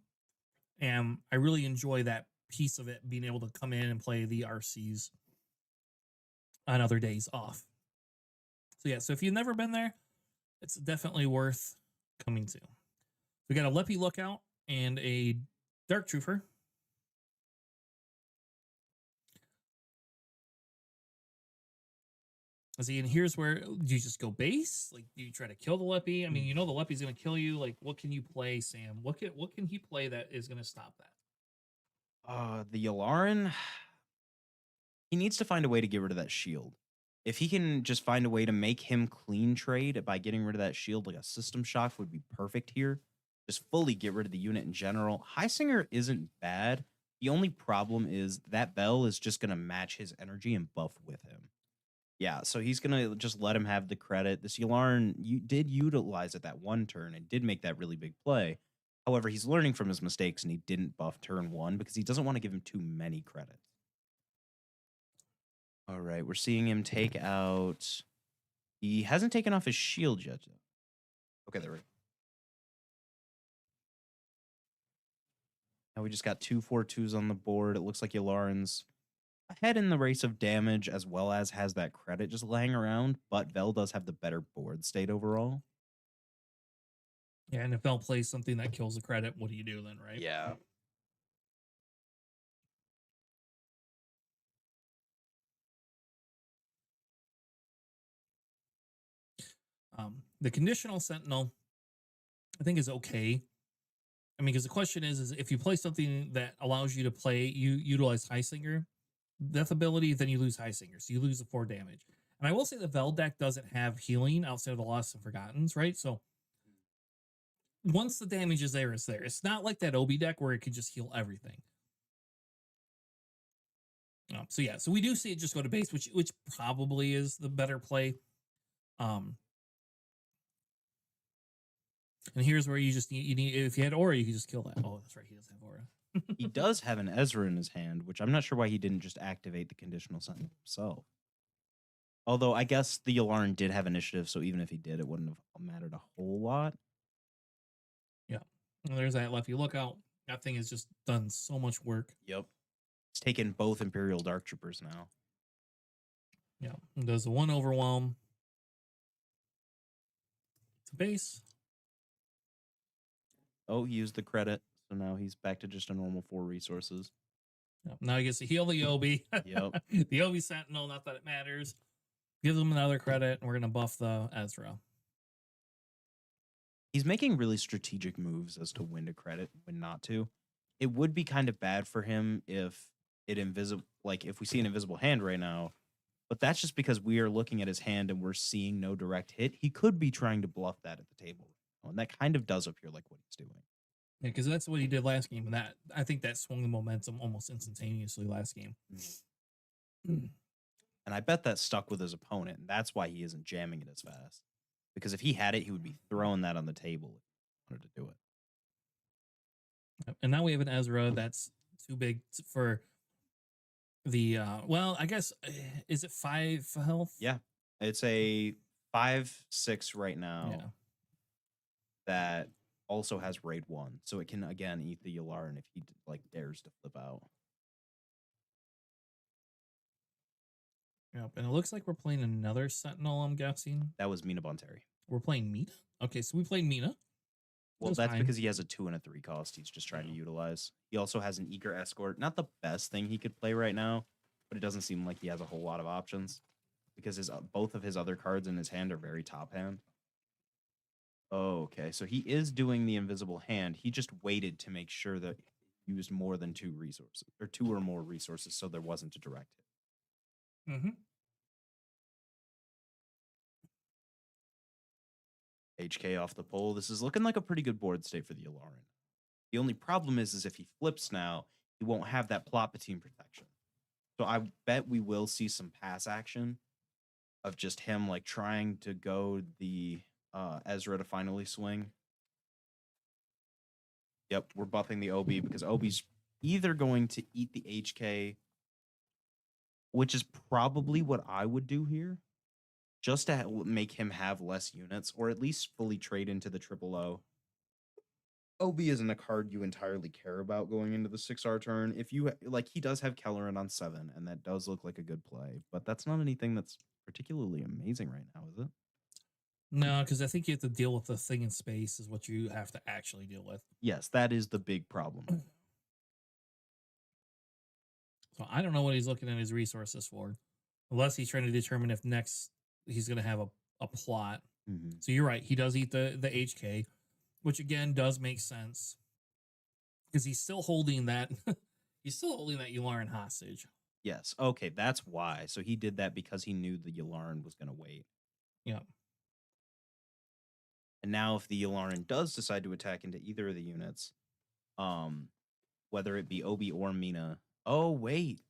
I really enjoy that piece of it, being able to come in and play the RCs on other days off. So yeah, so if you've never been there, it's definitely worth coming to. We got a Leppy Lookout and a Dark Trooper. See, and here's where do you just go base? Like, do you try to kill the Leppy? I mean, you know the Leppy's going to kill you. Like, what can you play, Sam? What can he play that is going to stop that? The Yularen, he needs to find a way to get rid of that shield. If he can just find a way to make him clean trade by getting rid of that shield, like a system shock would be perfect here. Just fully get rid of the unit in general. Highsinger isn't bad. The only problem is that Bell is just going to match his energy and buff with him. Yeah, so he's going to just let him have the credit. This Yularen, you did utilize it that one turn and did make that really big play. However, he's learning from his mistakes, and he didn't buff turn 1 because he doesn't want to give him too many credits. All right, we're seeing him take out... He hasn't taken off his shield yet. Okay, there we go. Now we just got 2 4-2s on the board. It looks like Yularen's ahead in the race of damage, as well as has that credit just laying around, but Vel does have the better board state overall. Yeah, and if Vel plays something that kills the credit, what do you do then, right? Yeah. The conditional Sentinel, I think, is okay. I mean, because the question is if you play something that allows you to utilize Highsinger death ability, then you lose Highsinger, so you lose the 4 damage. And I will say the Vel deck doesn't have healing outside of the Lost and Forgottens, right? So once the damage is there, it's there. It's not like that Obi deck where it can just heal everything. So yeah, so we do see it just go to base, which probably is the better play. And here's where you just need if you had Aura, you could just kill that. Oh, that's right, he doesn't have Aura. He does have an Ezra in his hand, which I'm not sure why he didn't just activate the conditional Sentinel himself. Although I guess the Yularen did have initiative, so even if he did, it wouldn't have mattered a whole lot. Yeah. And there's that Leppy Lookout. That thing has just done so much work. Yep. It's taken both Imperial Dark Troopers now. Yeah. It does the 1 overwhelm. It's a base. Oh, he used the credit, so now he's back to just a normal 4 resources. Yep. Now he gets to heal the Obi. Yep. The Obi Sentinel, not that it matters. Gives him another credit, and we're going to buff the Ezra. He's making really strategic moves as to when to credit, when not to. It would be kind of bad for him if if we see an invisible hand right now, but that's just because we are looking at his hand and we're seeing no direct hit. He could be trying to bluff that at the table. And that kind of does appear like what he's doing. Yeah, because that's what he did last game, and that I think that swung the momentum almost instantaneously last game. And I bet that stuck with his opponent, and that's why he isn't jamming it as fast. Because if he had it, he would be throwing that on the table if he wanted to do it. Yep, and now we have an Ezra that's too big for the well, I guess is it 5 health? Yeah. It's a 5/6 right now Yeah. that also has raid 1. So it can again eat the Yularin if he like dares to flip out. Yep. And it looks like we're playing another Sentinel, I'm guessing. That was Mina Bonteri. We're playing Mina. Okay, so we played Mina. Well, That's that's fine. because he has a 2 and a 3 cost. He's just trying to utilize. He also has an eager escort. Not the best thing he could play right now, but it doesn't seem like he has a whole lot of options because his both of his other cards in his hand are very top hand. Oh, okay. So he is doing the invisible hand. He just waited to make sure that he used more than 2 resources or 2 or more resources, so there wasn't a direct hit. Mm-hmm. HK off the pole. This is looking like a pretty good board state for the Yularin. The only problem is if he flips now, he won't have that plot team protection. So I bet we will see some pass action of just him like trying to go the Ezra to finally swing. Yep, we're buffing the OB because OB's either going to eat the HK, which is probably what I would do here, just to make him have less units, or at least fully trade into the triple O. OB isn't a card you entirely care about going into the 6R turn. If you like, he does have Kelleran on 7, and that does look like a good play, but that's not anything that's particularly amazing right now, is it? No, because I think you have to deal with the thing in space is what you have to actually deal with. Yes, that is the big problem. So I don't know what he's looking at his resources for, unless he's trying to determine if next he's going to have a plot. Mm-hmm. So you're right. He does eat the HK, which again does make sense because he's still holding that. He's still holding that Yularin hostage. Yes. Okay, that's why. So he did that because he knew the Yularin was going to wait. Yeah. And now if the Yularin does decide to attack into either of the units, whether it be Obi or Mina. Oh, wait.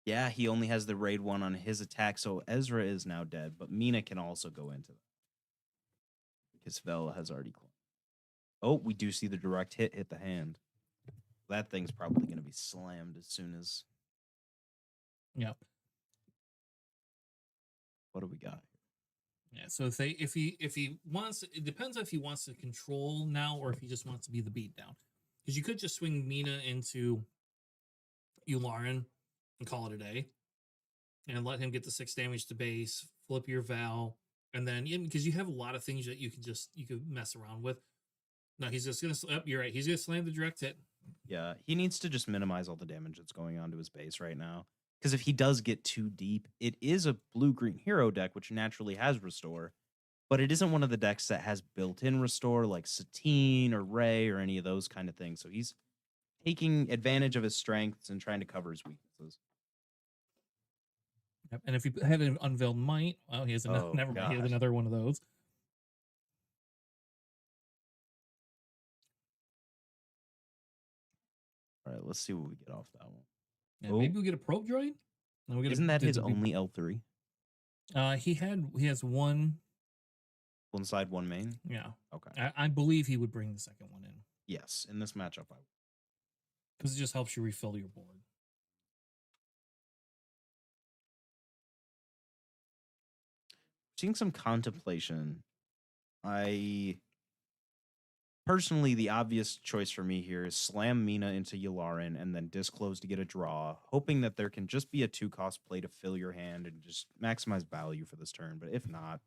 Yeah, he only has the raid 1 on his attack, so Ezra is now dead, but Mina can also go into that. Because Vela has already claimed. Oh, we do see the direct hit the hand. That thing's probably going to be slammed as soon as... Yep. What do we got? Yeah, so if he wants, it depends if he wants to control now or if he just wants to be the beatdown. Because you could just swing Mina into Yularin and call it a day, and let him get the 6 damage to base, flip your Val, and then because you have a lot of things that you could mess around with. No, he's just gonna. You're right. He's gonna slam the direct hit. Yeah, he needs to just minimize all the damage that's going on to his base right now. Because if he does get too deep, it is a blue-green hero deck, which naturally has Restore, but it isn't one of the decks that has built-in Restore like Satine or Ray or any of those kind of things. So he's taking advantage of his strengths and trying to cover his weaknesses. Yep. And if he had an Unveiled Might, well, he has another, never mind. He has another one of those. All right, let's see what we get off that one. Yeah, maybe we'll get a probe droid. Isn't that his only L3? He has one side, one main. Yeah. Okay. I believe he would bring the second one in. Yes, in this matchup, I would. Because it just helps you refill your board. Seeing some contemplation. Personally, the obvious choice for me here is slam Mina into Yularin and then disclose to get a draw, hoping that there can just be a 2-cost play to fill your hand and just maximize value for this turn. But if not,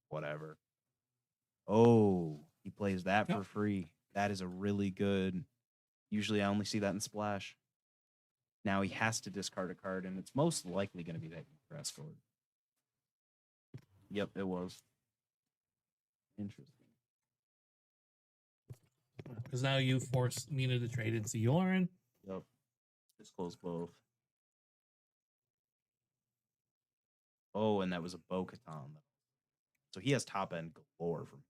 whatever. Oh, he plays that for free. That is a really good. Usually I only see that in Splash. Now he has to discard a card, and it's most likely going to be that Escort. Yep, it was. Interesting. Because now you force Mina to trade into Yularin. Yep. Disclose both. Oh, and that was a Bo-Katan. So he has top end galore from.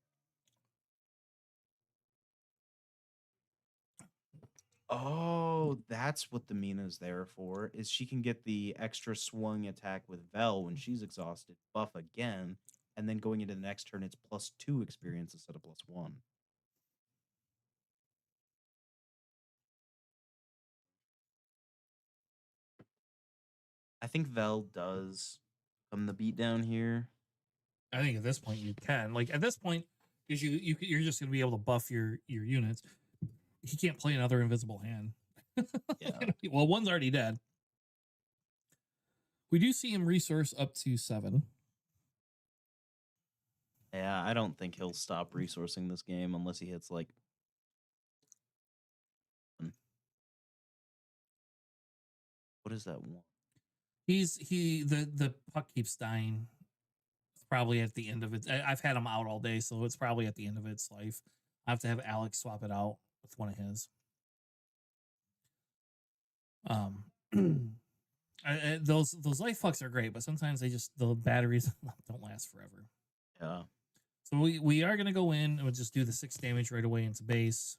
Oh, that's what the Mina's there for. Is she can get the extra swung attack with Vel when she's exhausted, buff again, and then going into the next turn, it's +2 experience instead of +1. I think Vel does come the beat down here. I think at this point you can. Like at this point, because you're just gonna be able to buff your units. He can't play another invisible hand. Yeah. Well, one's already dead. We do see him resource up to 7. Yeah, I don't think he'll stop resourcing this game unless he hits like. What is that one? The puck keeps dying. It's probably at the end of it. I've had him out all day, so it's probably at the end of its life. I have to have Alex swap it out with one of his. Those life pucks are great, but sometimes the batteries don't last forever. Yeah. So we are gonna go in and we'll just do the 6 damage right away into base.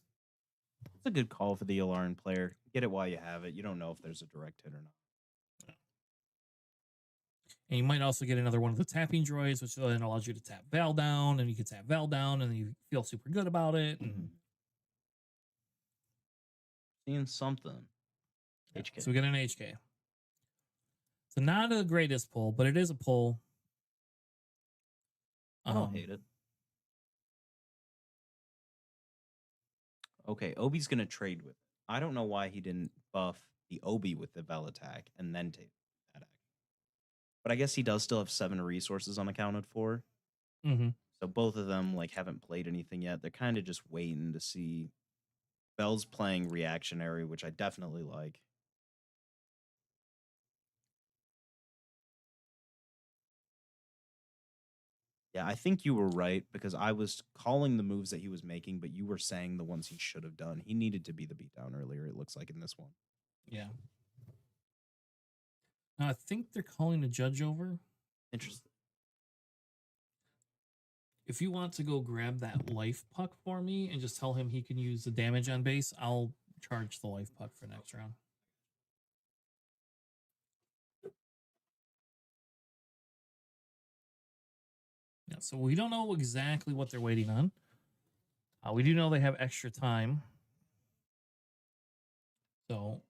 It's a good call for the Alarm player. Get it while you have it. You don't know if there's a direct hit or not. And you might also get another one of the tapping droids, which then allows you to tap Val down, and you can tap Val down, and you feel super good about it. And Seeing something. HK. so we get an HK. So not the greatest pull, but it is a pull. I don't hate it. Okay, Obi's gonna trade with it. I don't know why he didn't buff the Obi with the Vel attack and then take that action. But I guess he does still have 7 resources unaccounted for. Mm-hmm. So both of them like haven't played anything yet. They're kind of just waiting to see. Vel's playing reactionary, which I definitely like. Yeah, I think you were right because I was calling the moves that he was making, but you were saying the ones he should have done. He needed to be the beatdown earlier, it looks like in this one. Yeah. Now I think they're calling the judge over. Interesting. If you want to go grab that life puck for me and just tell him he can use the damage on base, I'll charge the life puck for next round. Yeah, so we don't know exactly what they're waiting on. We do know they have extra time. So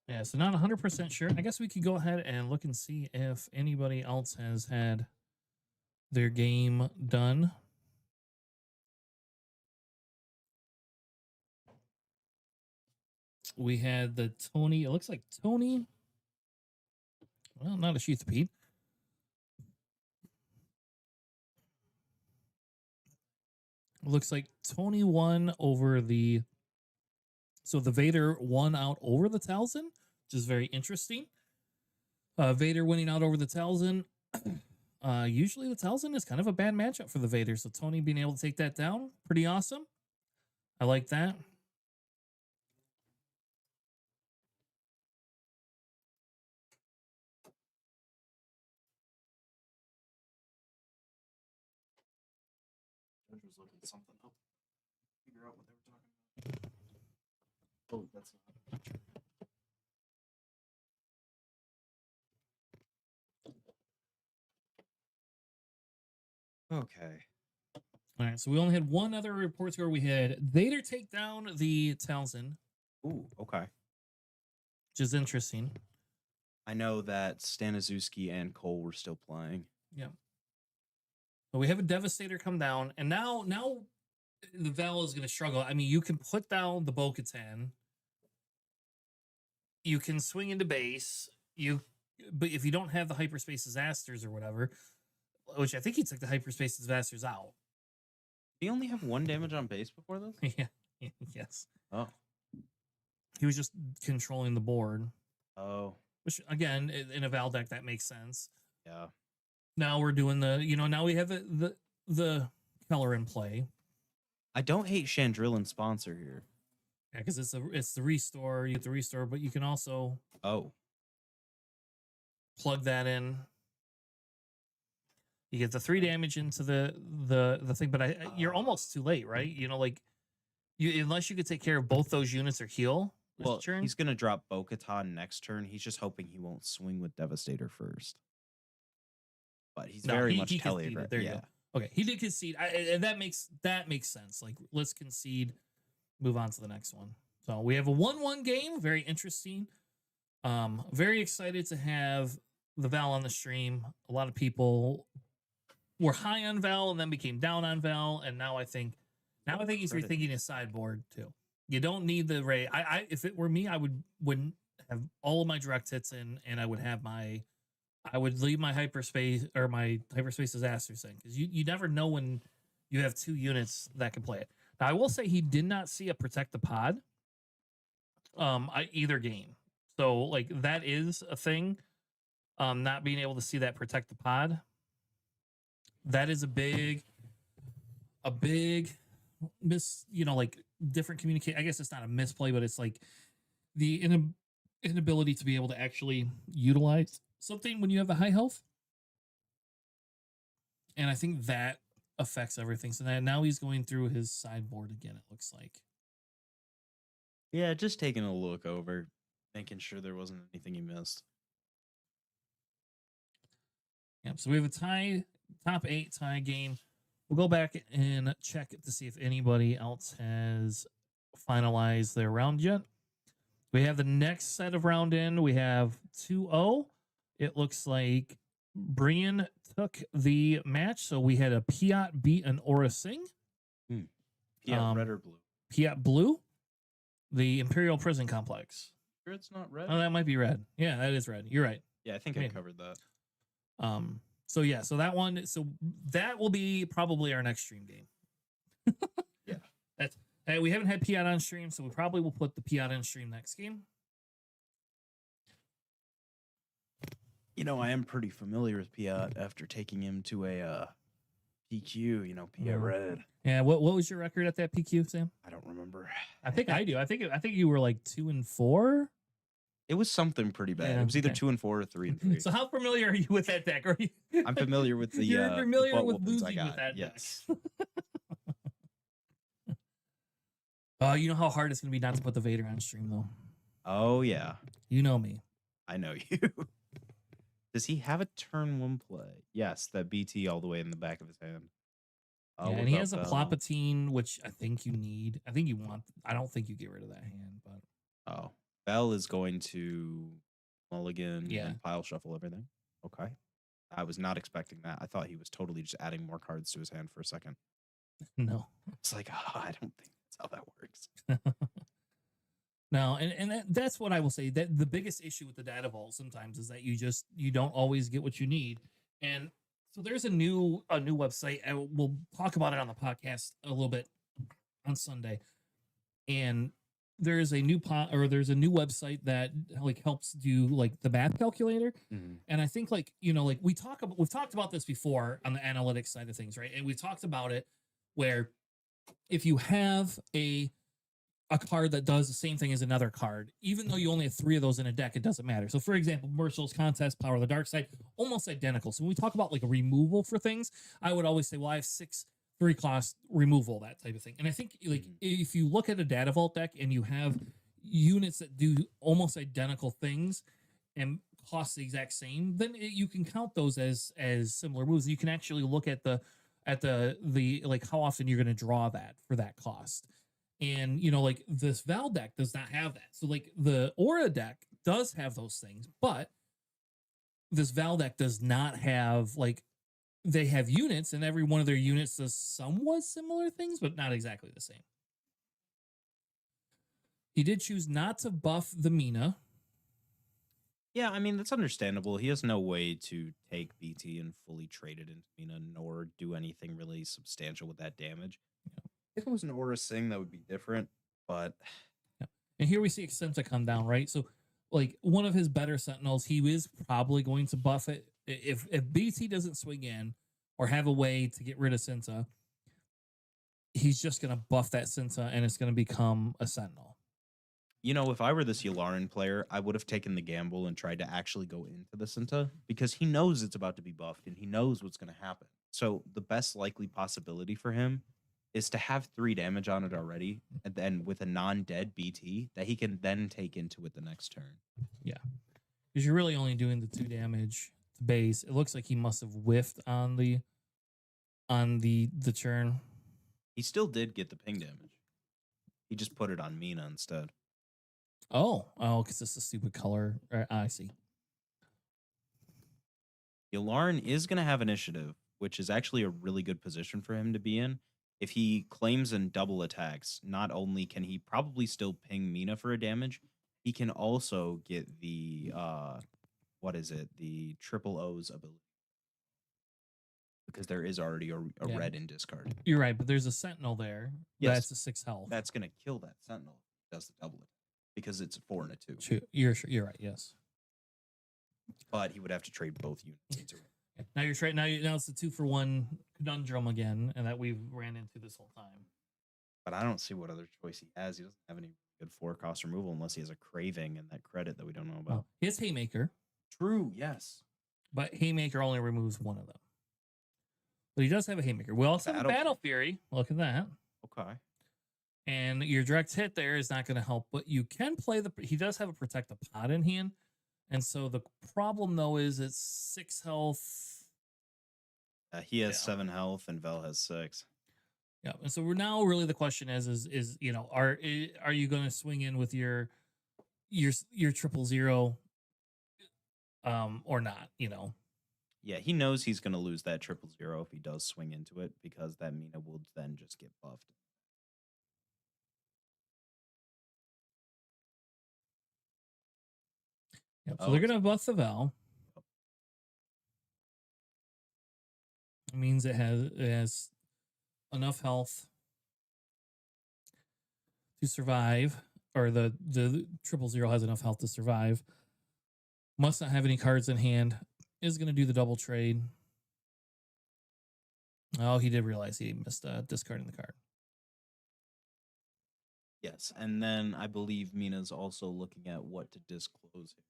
yeah, so not 100% sure. I guess we could go ahead and look and see if anybody else has had their game done. We had the Tony. It looks like Tony. Well, not a sheath of Pete. Looks like Tony won over the. So the Vader won out over the Talzin, which is very interesting. Vader winning out over the Talzin. Usually the Talzin is kind of a bad matchup for the Vader. So Tony being able to take that down, pretty awesome. I like that. Judge was looking something up. Figure out what they were talking about. Oh, that's not. Okay. All right, so we only had one other report score. We had Vader take down the Talzin, Ooh, okay. which is interesting. I know that Staniszewski and Cole were still playing. Yeah. But we have a Devastator come down, and now the Val is going to struggle. I mean, you can put down the Bo-Katan. You can swing into base. But if you don't have the hyperspace disasters or whatever, which I think he took the hyperspace disasters out. He only have 1 damage on base before this? Yeah. Yes. Oh. He was just controlling the board, Oh, which again, in a Val deck that makes sense. yeah. Now we're doing now we have the color in play. I don't hate Chandrillan sponsor here. Yeah, because it's the restore. You get the restore, but you can also Oh, plug that in. You get the 3 damage into the thing, but you're almost too late, right? Like you unless you could take care of both those units or heal. This well, turn. he's gonna drop Bo-Katan next turn. He's just hoping he won't swing with Devastator first. But he's No, very he much conceded. Telly, right? There you Yeah. go. Okay, he did concede, and that makes sense. Like, let's concede, move on to the next one. So we have a 1-1 game, very interesting. Very excited to have the Val on the stream. A lot of people were high on Val and then became down on Val, and now I think he's Credit. rethinking his sideboard too. You don't need the Ray. If it were me, I wouldn't have all of my direct hits in, and I would leave my hyperspace or my hyperspace disaster thing, because you never know when you have 2 units that can play it. Now I will say he did not see a protect the pod either game. So like that is a thing. Not being able to see that protect the pod. That is a big like different communicate. I guess it's not a misplay, but it's like the inability to be able to actually utilize something when you have a high health. And I think that affects everything. So now he's going through his sideboard again, it looks like. Yeah, just taking a look over, making sure there wasn't anything he missed. Yep. So we have a top 8 tie game. We'll go back and check to see if anybody else has finalized their round yet. We have the next set of round in. We have 2-0. It looks like Brian took the match. So we had a Piat beat an Aura Singh. Yeah, red or blue? Piat blue. The Imperial Prison Complex. Sure, it's not red. Oh, that might be red. Yeah, that is red. You're right. Yeah, I think I covered that. So yeah, so that will be probably our next stream game. Yeah. We haven't had Piat on stream, so we probably will put the Piat on stream next game. I am pretty familiar with Piat after taking him to a PQ, Piat red. Yeah, what was your record at that PQ, Sam? I don't remember. I think I do. I think you were like 2-4. It was something pretty bad. Yeah, It was either okay. 2-4 or 3-3. So how familiar are you with that deck? Are you? I'm familiar with the You're familiar butt with whoopings losing I with got. that Yes. deck. You know how hard it's gonna be not to put the Vader on stream, though. Oh yeah. You know me. I know you. Does he have a turn 1 play? Yes, that BT all the way in the back of his hand. Yeah, and he has a Plopatine, which I think you need. I think you want. I don't think you get rid of that hand, but Oh, Bell is going to mulligan Yeah. and pile shuffle everything. Okay. I was not expecting that. I thought he was totally just adding more cards to his hand for a second. no. It's like, I don't think that's how that works. No, and that's what I will say. That the biggest issue with the data vault sometimes is that you don't always get what you need. And so there's a new website, and we'll talk about it on the podcast a little bit on Sunday. And there's a new website that like helps do like the math calculator. Mhm. And I think like we've talked about this before on the analytics side of things, right? And we talked about it where if you have a card that does the same thing as another card, even though you only have 3 of those in a deck, it doesn't matter. So for example, Merciless Contest, Power of the Dark Side, almost identical. So when we talk about like a removal for things, I would always say, well, I have 6 3-cost removal, that type of thing. And I think like if you look at a data vault deck and you have units that do almost identical things and cost the exact same, then you can count those as similar moves. You can actually look at the like how often you're going to draw that for that cost. And like this Val deck does not have that. So like the Aura deck does have those things, but this Val deck does not have, like, they have units, and every one of their units does somewhat similar things, but not exactly the same. He did choose not to buff the Mina. Yeah, I mean, that's understandable. He has no way to take BT and fully trade it into Mina, nor do anything really substantial with that damage. If it was an Aura Sing, that would be different, but... And here we see Exenta come down, right? So, like, one of his better Sentinels, he is probably going to buff it. If BT doesn't swing in or have a way to get rid of Cinta, he's just going to buff that Cinta and it's going to become a Sentinel. You know, if I were this Yularen player, I would have taken the gamble and tried to actually go into the Cinta because he knows it's about to be buffed and he knows what's going to happen. So the best likely possibility for him is to have 3 damage on it already, and then with a non-dead BT that he can then take into it the next turn. Yeah. Because you're really only doing the 2 damage to base. It looks like he must have whiffed on the churn. He still did get the ping damage. He just put it on Mina instead. Oh, because it's a stupid color. I see. Yularen is going to have initiative, which is actually a really good position for him to be in. If he claims and double attacks, not only can he probably still ping Mina for a damage, he can also get the the triple O's ability. Because there is already a red in discard. You're right, but there's a Sentinel there. Yes. That's a 6 health. That's going to kill that Sentinel if he does the double attack. Because it's a 4 and a 2. True. You're right, yes. But he would have to trade both units into it. Now you're straight. Now it's the 2-for-1 conundrum again, and that we've ran into this whole time. But I don't see what other choice he has. He doesn't have any good 4-cost removal unless he has a craving and that credit that we don't know about. He has Haymaker. True, yes. But Haymaker only removes one of them. But he does have a Haymaker. We also have Battle Fury. Look at that. Okay. And your direct hit there is not going to help, but you can play he does have a Protect the Pod in hand. And so the problem, though, is it's 6 health. He has 7 health and Vel has 6. Yeah. And so we're now really the question is you know, are you going to swing in with your 000 or not, you know? Yeah, he knows he's going to lose that 000 if he does swing into it because that Mina will then just get buffed. Yep. So they're going to buff the Val. It means it has enough health to survive, or the 000 has enough health to survive. Must not have any cards in hand. Is going to do the double trade. Oh, he did realize he missed discarding the card. Yes, and then I believe Mina's also looking at what to disclose here,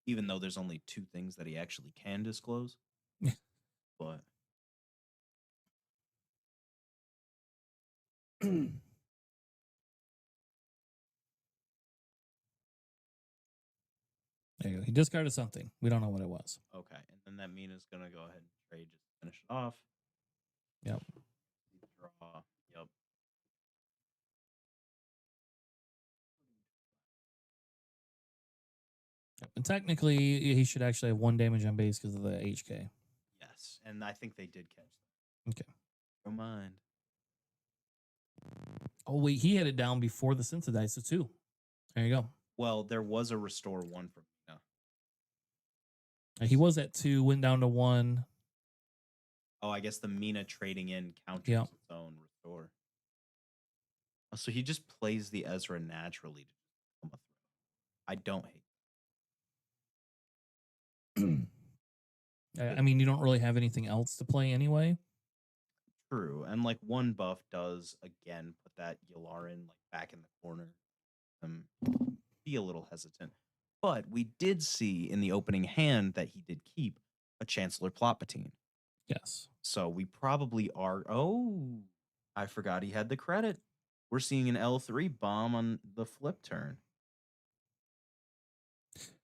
even though there's only 2 things that he actually can disclose. But There you go. He discarded something. We don't know what it was. okay, and then that Mina's gonna go ahead and trade just to finish it off. Yep. Draw. Yep. And technically, he should actually have 1 damage on base because of the HK. Yes, and I think they did catch that. Okay. Don't mind. Oh, wait. He had it down before the Cinta died, so 2. There you go. Well, there was a restore 1 for Mina. He was at 2, went down to 1. Oh, I guess the Mina trading in counters Yep. its own restore. Oh, so he just plays the Ezra naturally to become a threat. I don't hate I mean, you don't really have anything else to play anyway. True, and like 1 buff does again put that Yularen like back in the corner. Be a little hesitant, but we did see in the opening hand that he did keep a Chancellor Plotpatine. Yes. So we probably are. Oh, I forgot he had the credit. We're seeing an L3 bomb on the flip turn.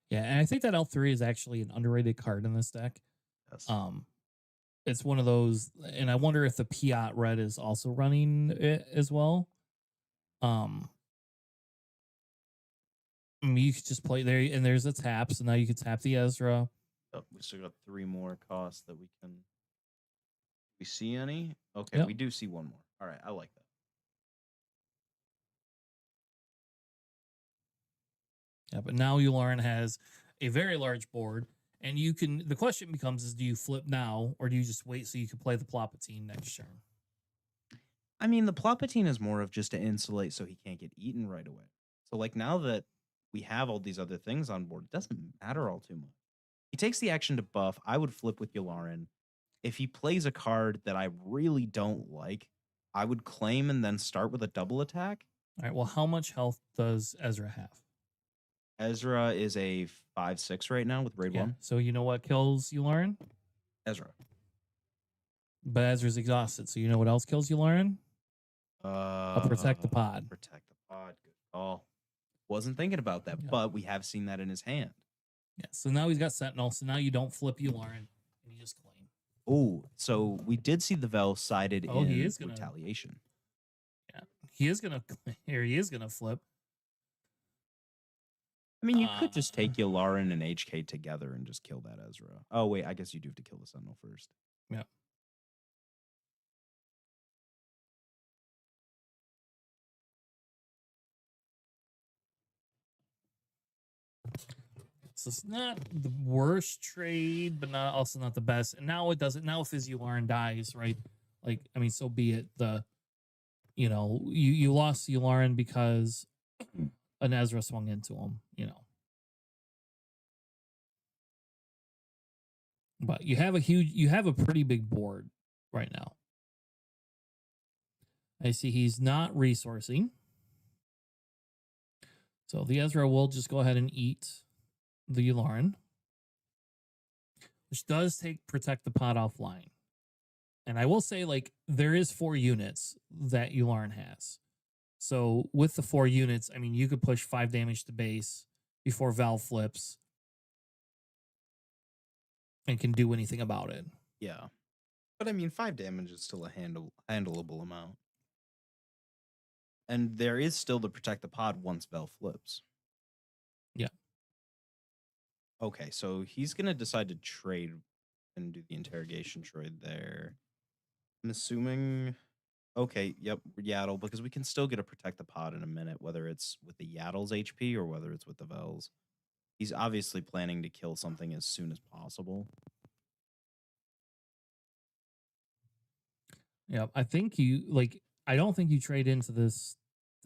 Yeah, and I think that L3 is actually an underrated card in this deck. Yes. It's one of those, and I wonder if the Piat red is also running it as well. I mean, you could just play there, and there's a tap, so now you could tap the Ezra. Oh, we still got 3 more costs that we can. We see any? Okay, Yep. we do see 1 more. All right, I like that. Yeah, but now Yularen has a very large board, and you can. The question becomes: is do you flip now, or do you just wait so you can play the Plotpatine next turn? I mean, the Plotpatine is more of just to insulate so he can't get eaten right away. So like now that we have all these other things on board, it doesn't matter all too much. He takes the action to buff. I would flip with Yularen. If he plays a card that I really don't like, I would claim and then start with a double attack. All right. Well, how much health does Ezra have? Ezra is a 5/6 right now with raid 1. So you know what kills Yularen? Ezra. But Ezra's exhausted. So you know what else kills Yularen? I'll protect the pod. Protect the pod. Good call. Wasn't thinking about that, Yeah. but we have seen that in his hand. Yeah. So now he's got Sentinel. So now you don't flip Yularen and you just claim. Oh, so we did see the Vel sided Oh, in he is gonna- retaliation. Yeah. He is gonna here. He is gonna flip. I mean, you could just take Yularen and HK together and just kill that Ezra. Oh, wait, I guess you do have to kill the Sentinel first. Yeah. So it's not the worst trade, but not also not the best. And now it doesn't. Now if his Yularen dies, right? Like, I mean, so be it. You lost Yularen because an Ezra swung into him. But you have a pretty big board right now. I see he's not resourcing. So the Ezra will just go ahead and eat the Yularen, which does protect the pod offline. And I will say, like, there is 4 units that Yularen has. So with the 4 units, I mean, you could push 5 damage to base before Val flips and can do anything about it. Yeah. But I mean, 5 damage is still a handleable amount. And there is still the protect the pod once Vel flips. Yeah. Okay, so he's going to decide to trade and do the interrogation trade there. I'm assuming... Okay, yep, Yaddle, because we can still get a protect the pod in a minute, whether it's with the Yaddle's HP or whether it's with the Vel's. He's obviously planning to kill something as soon as possible. Yeah, I think I don't think you trade into the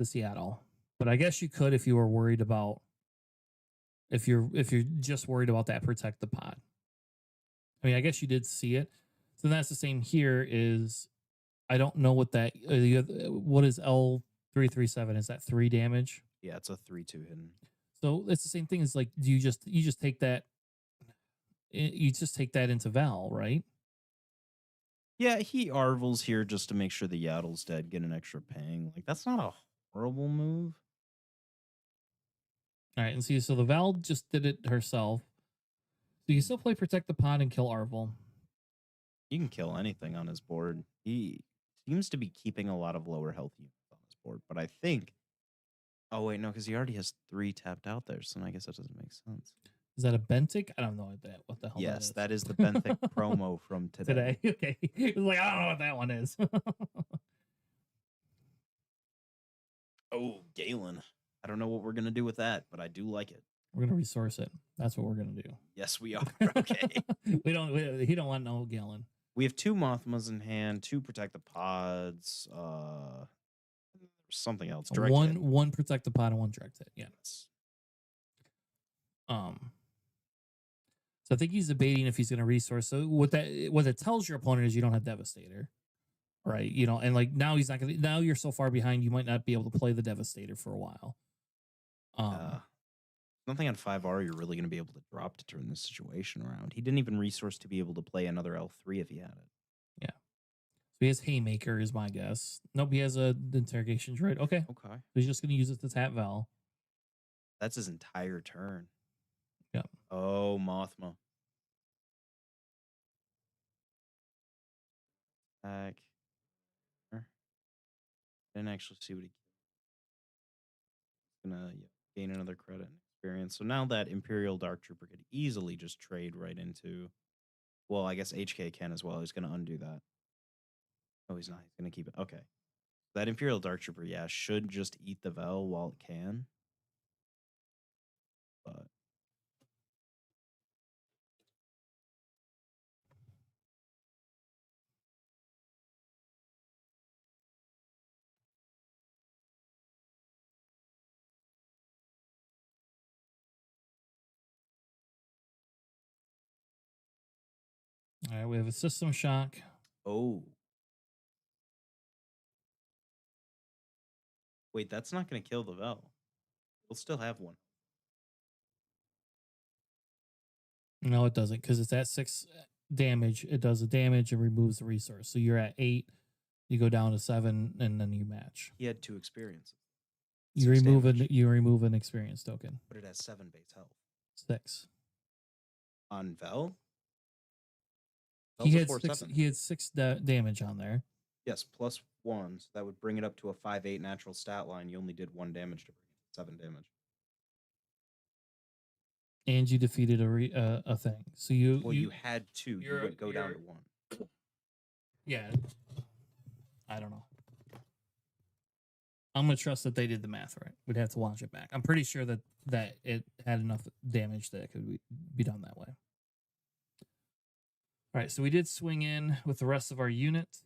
Seattle, but I guess you could if you were worried about if you're just worried about that protect the pod. I mean, I guess you did see it. So that's the same here. Is I don't know what that what is L337? Is that 3 damage? Yeah, it's a 3/2 hidden. So it's the same thing as like you just take that into Val, right? Yeah, he Arvels here just to make sure the Yaddle's dead, get an extra ping. Like, that's not a horrible move. All right, and see, so the Val just did it herself. So you still play Protect the Pod and kill Arvel. You can kill anything on his board. He seems to be keeping a lot of lower health units on his board, but I think... Oh, wait, no, because he already has 3 tapped out there, so I guess that doesn't make sense. Is that a Bentic? I don't know what the hell Yes, that is. the Benthic promo from today. Okay. It was like, I don't know what that one is. Oh, Galen. I don't know what we're going to do with that, but I do like it. We're going to resource it. That's what we're going to do. Yes, we are. Okay. He don't want no Galen. We have 2 Mothmas in hand, 2 Protect the Pods, something else. Direct hit. One Protect the Pod and 1 direct hit. Yeah. So I think he's debating if he's going to resource. So what it tells your opponent is you don't have Devastator, right? And like now he's not going to. Now you're so far behind, you might not be able to play the Devastator for a while. Nothing on 5R you're really going to be able to drop to turn this situation around. He didn't even resource to be able to play another L3 if he had it. Yeah. So he has Haymaker is my guess. Nope, he has a interrogation droid. Okay. Okay. He's just going to use it to tap Val. That's his entire turn. Yep. Oh, Mothma. Back. Didn't actually see what he. He's gonna gain another credit and experience. So now that Imperial Dark Trooper could easily just trade right into. Well, I guess HK can as well. He's gonna undo that. Oh, he's not. He's gonna keep it. Okay. That Imperial Dark Trooper, yeah, should just eat the Vel while it can. But All right, we have a system shock. Oh. Wait, that's not going to kill the Vel. We'll still have one. No, it doesn't, because it's at 6 damage. It does the damage and removes the resource. So you're at 8, you go down to 7, and then you match. He had 2 experiences. You 6 remove damage. you remove an experience token. But it has 7 base health. 6. On Vel? He Vel's a had 4/7. 6. He had 6 damage on there. Yes, plus 1. So that would bring it up to a 5/8 natural stat line. You only did 1 damage to bring it to 7 damage. And you defeated a thing. So you had 2. You you're- would go down you're- to 1. Yeah. I don't know. I'm gonna trust that they did the math right. We'd have to watch it back. I'm pretty sure that it had enough damage that it could be done that way. All right, so we did swing in with the rest of our unit.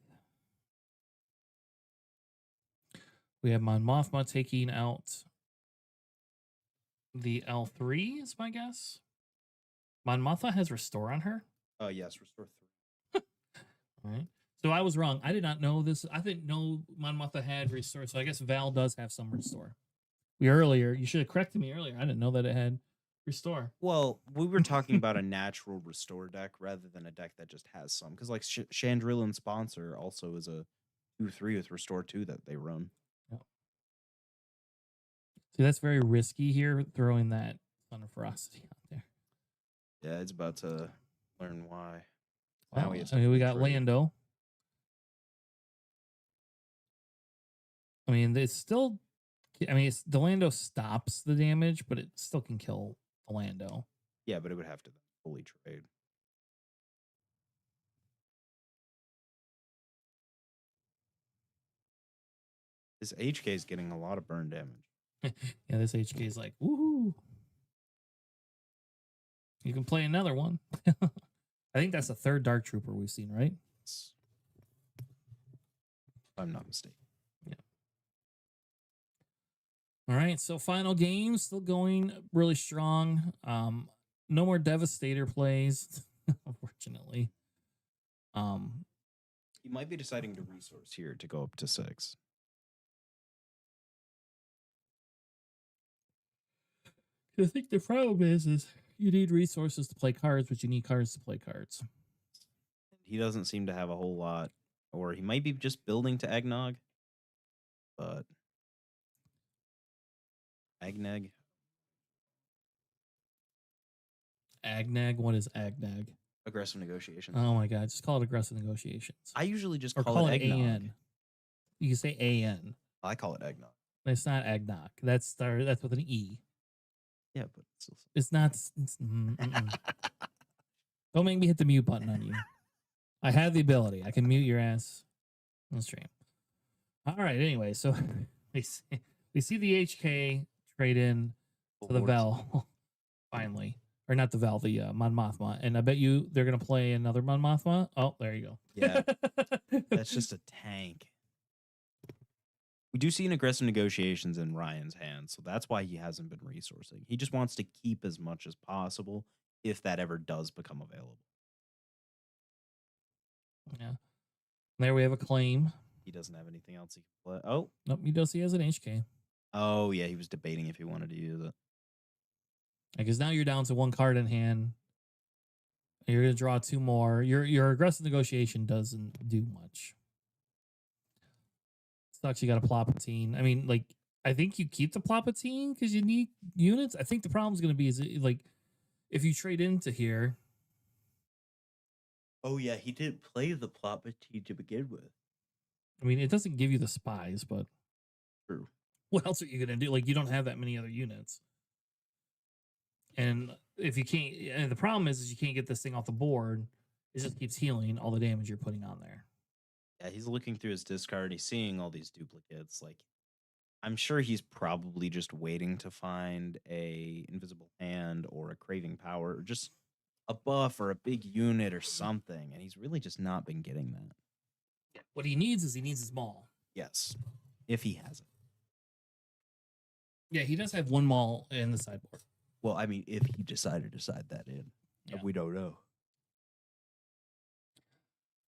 We have Mon Mothma taking out the L3, is my guess. Mon Mothma has Restore on her. Yes, restore 3. All right. So I was wrong. I did not know this. I didn't know Mon Mothma had Restore. So I guess Val does have some Restore. You should have corrected me earlier. I didn't know that it had Restore. Well, we were talking about a natural restore deck rather than a deck that just has some. Because like Chandrillan Sponsor also is a 2/3 with restore 2 that they run. See, that's very risky here, throwing that Thunder Ferocity out there. Yeah, it's about to learn why. Well, we have I mean, we got trade. Lando. I mean, it's still. I mean, the Lando stops the damage, but it still can kill the Lando. Yeah, but it would have to fully trade. This HK is getting a lot of burn damage. Yeah, this HK is like, woohoo. You can play another one. I think that's the 3rd Dark Trooper we've seen, right? If I'm not mistaken. All right, so final game, still going really strong. No more Devastator plays, unfortunately. He might be deciding to resource here to go up to 6. I think the problem is you need resources to play cards, but you need cards to play cards. He doesn't seem to have a whole lot, or he might be just building to Eggnog. But Agnag? Agnag? What is Agnag? Aggressive negotiations. Oh my god, just call it aggressive negotiations. I usually just Or call it Eggnog. AN. You can say AN. I call it Eggnog. It's not Eggnog. That's with an E. Yeah, but it's still. It's not. Don't make me hit the mute button on you. I have the ability. I can mute your ass on the stream. All right. Anyway, so we see the HK trade in to the Vel finally, or not the Vel, the Mon Mothma, and I bet you they're gonna play another Mon Mothma. Oh, there you go. Yeah, that's just a tank. We do see an aggressive negotiations in Ryan's hands, so that's why he hasn't been resourcing. He just wants to keep as much as possible if that ever does become available. Yeah. There we have a claim. He doesn't have anything else he can play. Oh, Nope, he does. He has an HK. oh yeah, he was debating if he wanted to use it. Because now you're down to 1 card in hand. You're gonna draw 2 more. Your aggressive negotiation doesn't do much. Sucks you got a Palpatine. I mean, like, I think you keep the Palpatine because you need units. I think the problem's gonna be is like if you trade into here. Oh yeah, he didn't play the Palpatine to begin with. I mean, it doesn't give you the spies, but True. what else are you gonna do? Like, you don't have that many other units. And if you can't, and the problem is you can't get this thing off the board. It just keeps healing all the damage you're putting on there. Yeah, he's looking through his discard. He's seeing all these duplicates. Like, I'm sure he's probably just waiting to find a invisible hand or a craving power or just a buff or a big unit or something. And he's really just not been getting that. What he needs is his maul. Yes, if he has it. Yeah, he does have 1 maul in the sideboard. Well, I mean, if he decided to side that in, Yeah. we don't know.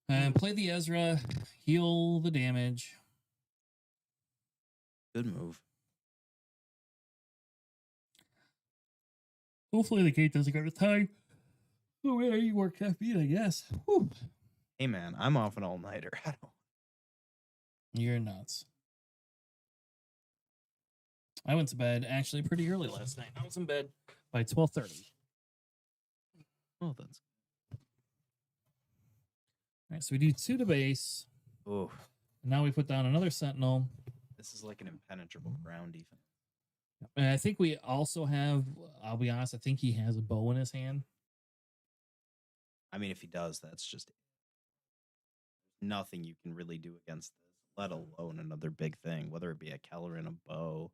And play the Ezra, heal the damage. Good move. Hopefully the gate doesn't go to time. Oh yeah, you work caffeine, I guess. Whew. Hey man, I'm off an all nighter. I don't. You're nuts. I went to bed actually pretty early last night. I was in bed by 12:30. Oh, that's. All right, so we do 2 to base. Oh, And now we put down another sentinel. this is like an impenetrable ground defense. And I think we also have, I'll be honest, I think he has a bow in his hand. I mean, if he does, that's just nothing you can really do against this, let alone another big thing, whether it be a Keller and a bow.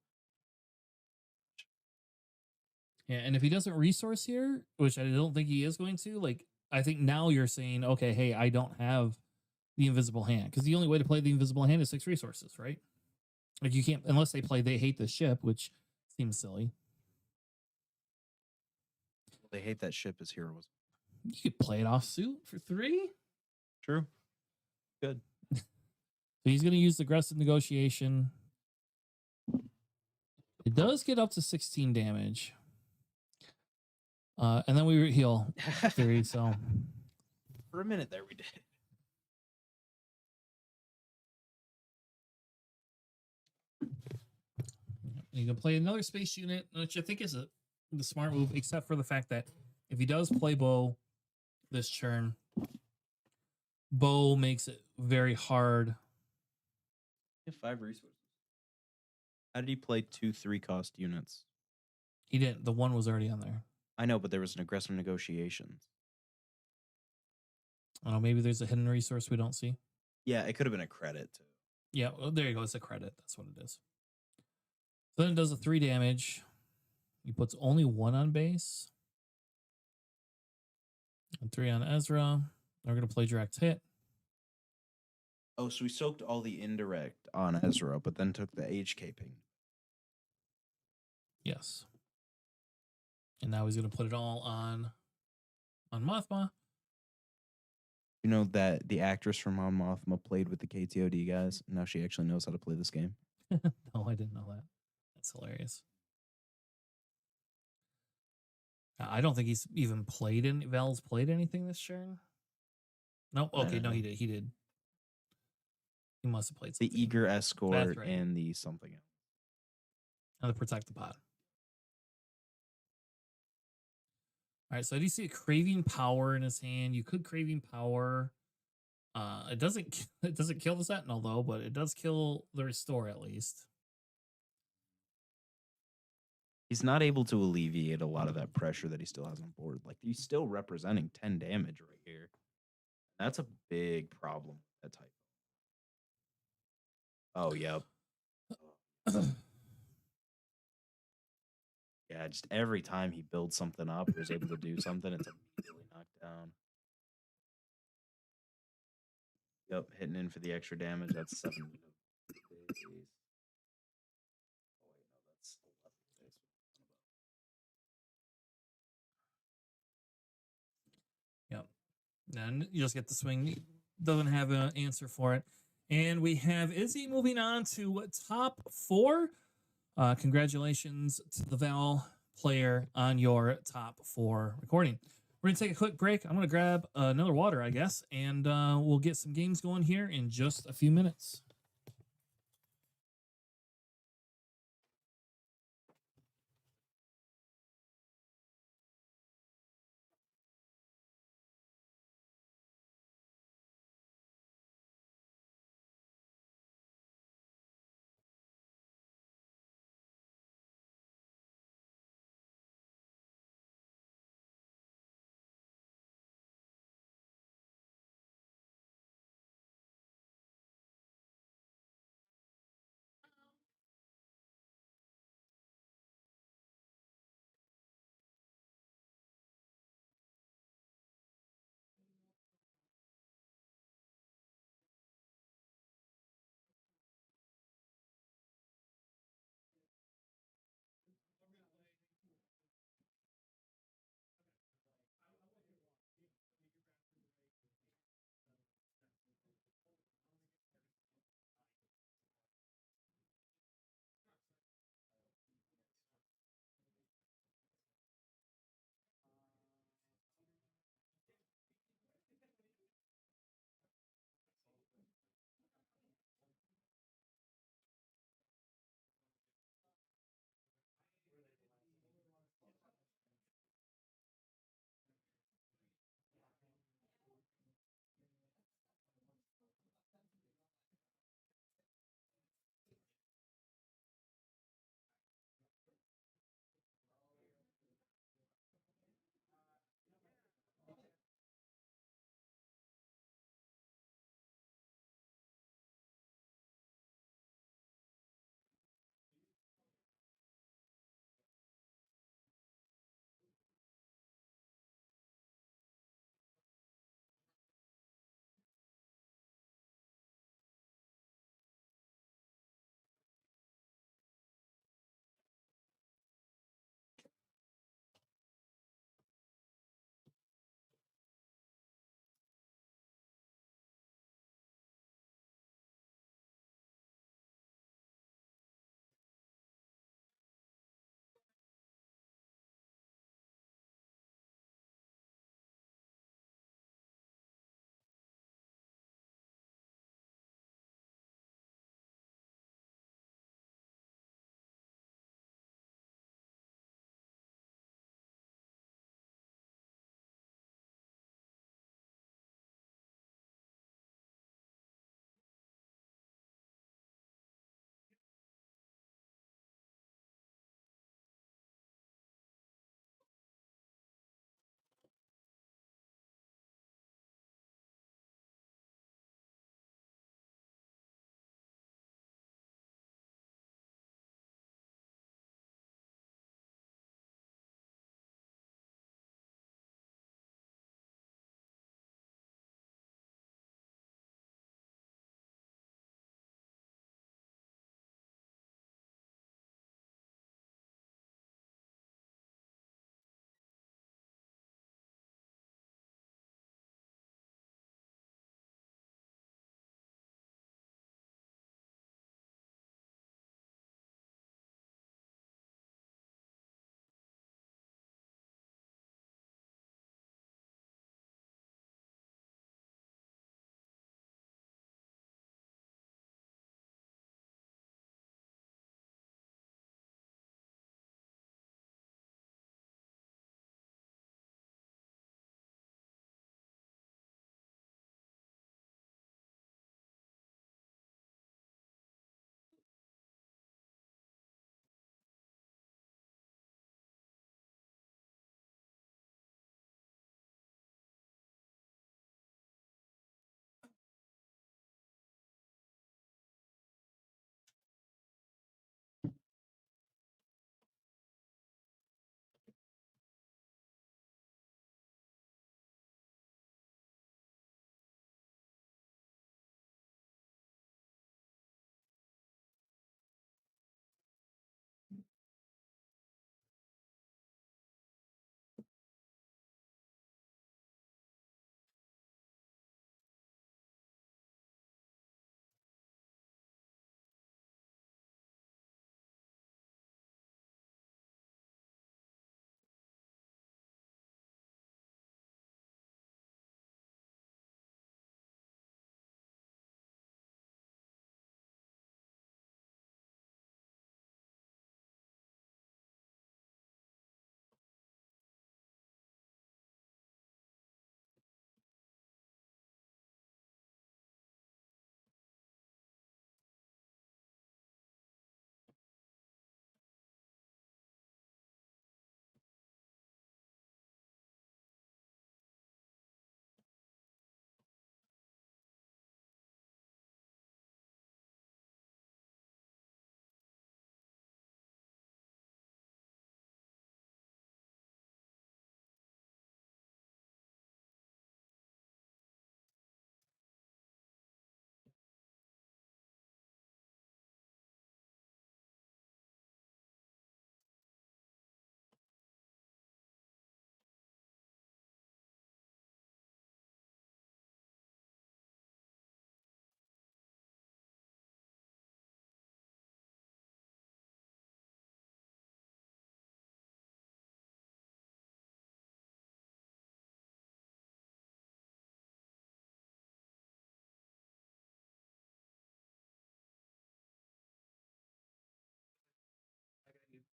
Yeah, and if he doesn't resource here, which I don't think he is going to, like, I think now you're saying, okay, hey, I don't have the invisible hand. Because the only way to play the invisible hand is 6 resources, right? Like, you can't, unless they hate the ship, which seems silly. They hate that ship as heroes. You could play it off suit for 3. True. Good. So he's going to use aggressive negotiation. It does get up to 16 damage. And then we heal 3, so. For a minute there, we did. You can play another space unit, which I think is the smart move, except for the fact that if he does play bow this turn, bow makes it very hard. You have 5 resources. How did he play 2 3-cost units? He didn't. The 1 was already on there. I know, but there was an aggressive negotiations. I don't know, maybe there's a hidden resource we don't see. Yeah, it could have been a credit too. Yeah, well, there you go. It's a credit. That's what it is. So then it does a 3 damage. He puts only 1 on base. And 3 on Ezra. We're going to play direct hit. Oh, so we soaked all the indirect on Ezra, but then took the HK ping. Yes. And now he's going to put it all on Mothma. You know that the actress from Mon Mothma played with the KTOD guys. Now she actually knows how to play this game. No, I didn't know that. That's hilarious. I don't think he's even played in Val's played anything this turn. No, okay, no, he did. He did. He must have played something. The eager escort That's right. and the something else. And the protect the pod. All right, so I do see a craving power in his hand. You could craving power. It doesn't kill the sentinel though, but it does kill the restore at least. He's not able to alleviate a lot of that pressure that he still has on board. Like he's still representing 10 damage right here. That's a big problem with that type. Oh, yep. Yeah, just every time he builds something up or is able to do something, it's immediately knocked down. Yep, hitting in for the extra damage. That's 7 days. Oh, wait, no, that's 11 days. Yep. And you just get the swing. Doesn't have an answer for it. And we have Izzy moving on to top 4. Congratulations to the Val player on your top 4 recording. We're going to take a quick break. I'm going to grab another water, I guess, and we'll get some games going here in just a few minutes.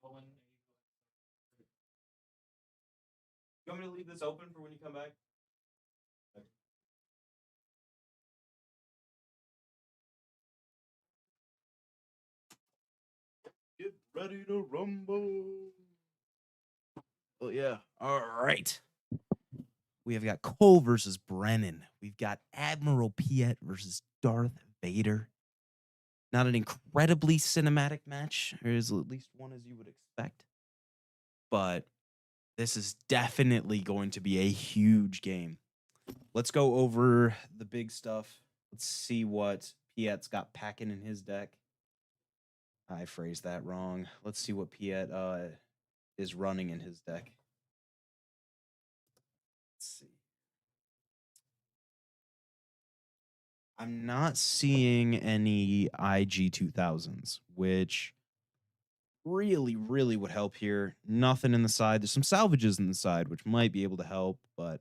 Going. You want me to leave this open for when you come back? Get ready to rumble. Oh, yeah. All right. We have got Cole versus Brennan. We've got Admiral Piet versus Darth Vader. Not an incredibly cinematic match, or is at least one as you would expect. But this is definitely going to be a huge game. Let's go over the big stuff. Let's see what Piet's got packing in his deck. I phrased that wrong. Let's see what Piet is running in his deck. Let's see. I'm not seeing any IG 2000s, which really, really would help here. Nothing in the side. There's some salvages in the side, which might be able to help, but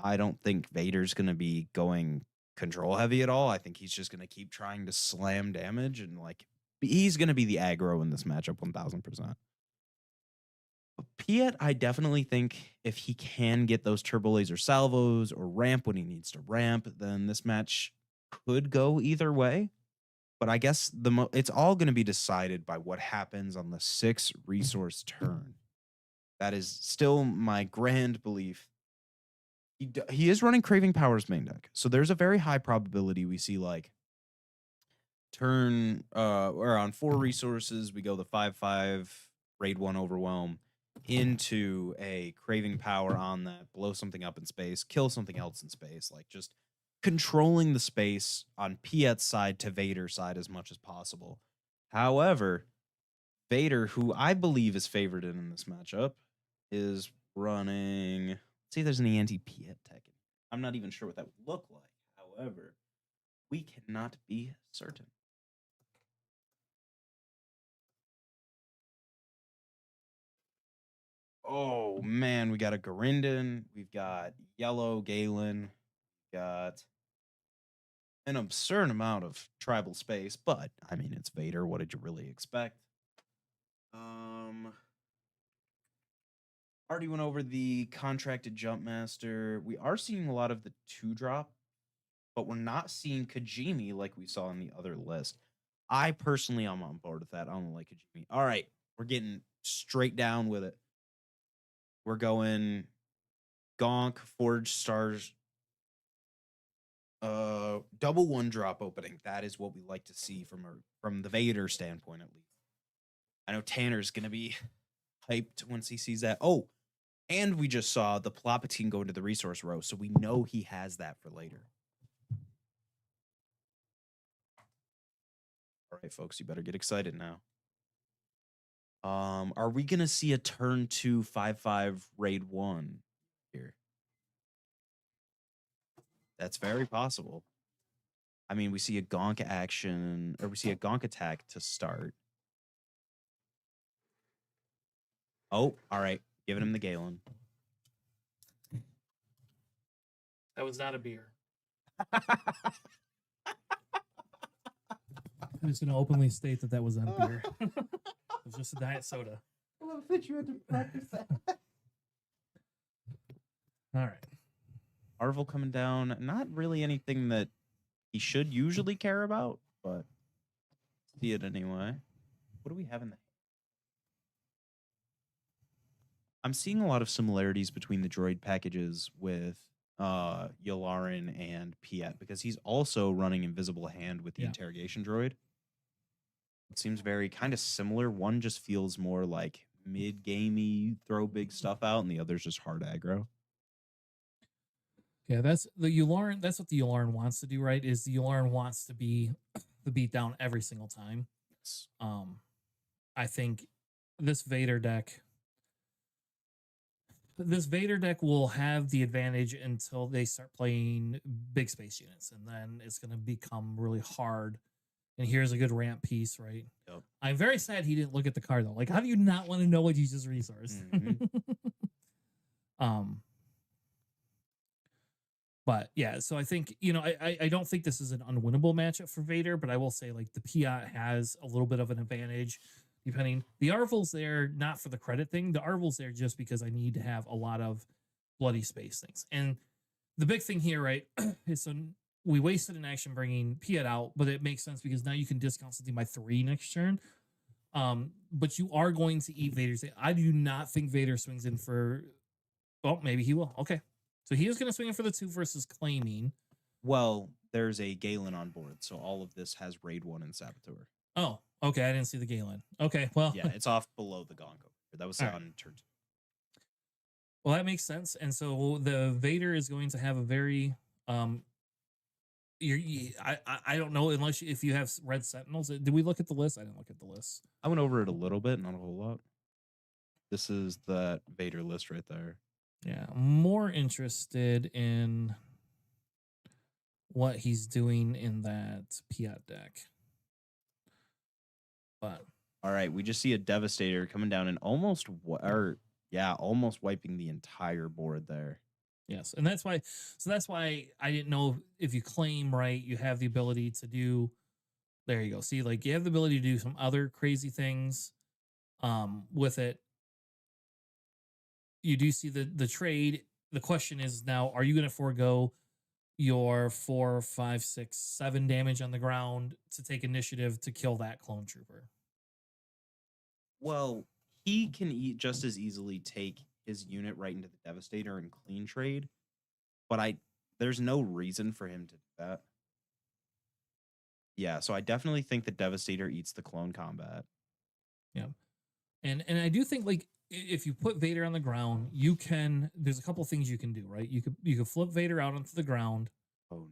I don't think Vader's going to be going control heavy at all. I think he's just going to keep trying to slam damage, and like he's going to be the aggro in this matchup 1000%. But Piet, I definitely think if he can get those turbo laser salvos or ramp when he needs to ramp, then this match could go either way. But I guess it's all going to be decided by what happens on the 6 resource turn. That is still my grand belief. He is running Craving Power's main deck, so there's a very high probability we see like turn or on 4 resources we go the 5/5 raid 1 overwhelm into a Craving Power on that, blow something up in space, kill something else in space, like just controlling the space on Piet's side to Vader's side as much as possible. However, Vader, who I believe is favored in this matchup, is running. Let's see if there's any anti-Piet tech. I'm not even sure what that would look like. However, we cannot be certain. Oh man, we got a Garindin, we've got Yellow Galen, got an absurd amount of tribal space, but I mean it's Vader. What did you really expect? Already went over the contracted jump master. We are seeing a lot of the 2-drop, but we're not seeing Kajimi like we saw on the other list. I personally am on board with that. I don't like Kajimi. All right, we're getting straight down with it. We're going Gonk, Forge Stars, double 1-drop opening. That is what we like to see from the Vader standpoint, at least. I know Tanner's gonna be hyped once he sees that. Oh, and we just saw the Palpatine go into the resource row, so we know he has that for later. All right, folks, you better get excited now. Are we gonna see a turn 2 5/5 raid 1 here? That's very possible. I mean, we see a Gonk action, or we see a Gonk attack to start. Oh, all right. Giving him the Galen. That was not a beer. I'm just going to openly state that that was not a beer. It was just a diet soda. I love that you had to practice that. All right. Arvel coming down. Not really anything that he should usually care about, but see it anyway. What do we have in the... I'm seeing a lot of similarities between the droid packages with Yularen and Piet, because he's also running Invisible Hand with the interrogation droid. It seems very kind of similar. One just feels more like mid-gamey, throw big stuff out, and the other's just hard aggro. Yeah, that's the Yularen. That's what the Yularen wants to do, right? Is the Yularen wants to be the beatdown every single time. Yes. I think this Vader deck will have the advantage until they start playing big space units, and then it's going to become really hard. And here's a good ramp piece, right? Yep. I'm very sad he didn't look at the card though. Like, how do you not want to know what you just resource? But yeah, so I think, I don't think this is an unwinnable matchup for Vader, but I will say like the Piat has a little bit of an advantage. depending. The Arvel's there not for the credit thing. The Arvel's there just because I need to have a lot of bloody space things. And the big thing here, right, is so we wasted an action bringing Piet out, but it makes sense because now you can discount something by 3 next turn. But you are going to eat Vader's. I do not think Vader swings in for. Oh, maybe he will. Okay, so he is going to swing in for the 2 versus claiming. Well, there's a Galen on board, so all of this has Raid 1 and Saboteur. Oh, okay. I didn't see the Galen. Okay, well, Yeah, it's off below the Gonko. That was All on turn 2. well, that makes sense. And so the Vader is going to have a very I don't know unless if you have Red Sentinels. Did we look at the list? I didn't look at the list. I went over it a little bit, not a whole lot. This is that Vader list right there. Yeah, I'm more interested in what he's doing in that Piat deck. But All right, we just see a Devastator coming down and almost wiping the entire board there. yes, and that's why. So that's why I didn't know if you claim right, you have the ability to do. There you go. See, like you have the ability to do some other crazy things, with it. You do see the trade. The question is now: are you going to forego your 4, 5, 6, 7 damage on the ground to take initiative to kill that clone trooper? Well, he can just as easily take his unit right into the Devastator and clean trade, but there's no reason for him to do that. Yeah, so I definitely think the Devastator eats the clone combat. Yeah, and I do think like if you put Vader on the ground, you can. There's a couple things you can do, right? You could flip Vader out onto the ground. Oh,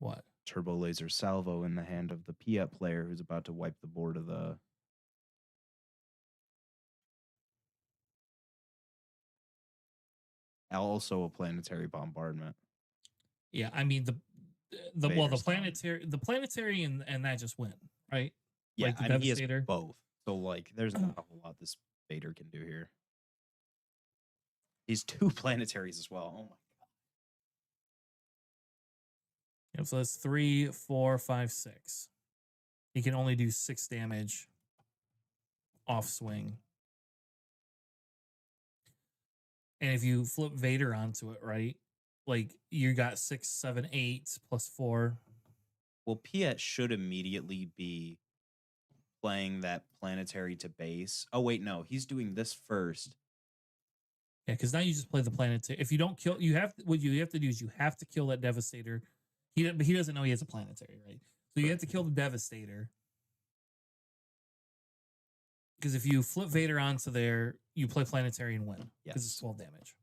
What? Turbo Laser Salvo in the hand of the Piet player who's about to wipe the board of the. Also a Planetary Bombardment. Yeah, I mean the Vader's planetary and that just went right. Yeah, Like the I mean, he has Devastator. both. So like, there's not a whole lot this Vader can do here. He's 2 planetaries as well. Oh my god. Yep, so that's 3, 4, 5, 6. He can only do 6 damage off swing. And if you flip Vader onto it, right? Like you got 6, 7, 8 plus 4. Well, Piet should immediately be playing that planetary to base. Oh wait, no, he's doing this first. Yeah, because now you just play the planetary. If you don't kill, what you have to do is you have to kill that Devastator. But he doesn't know he has a planetary, right? So you have to kill the Devastator. Because if you flip Vader onto there, you play planetary and win. Because it's 12 damage.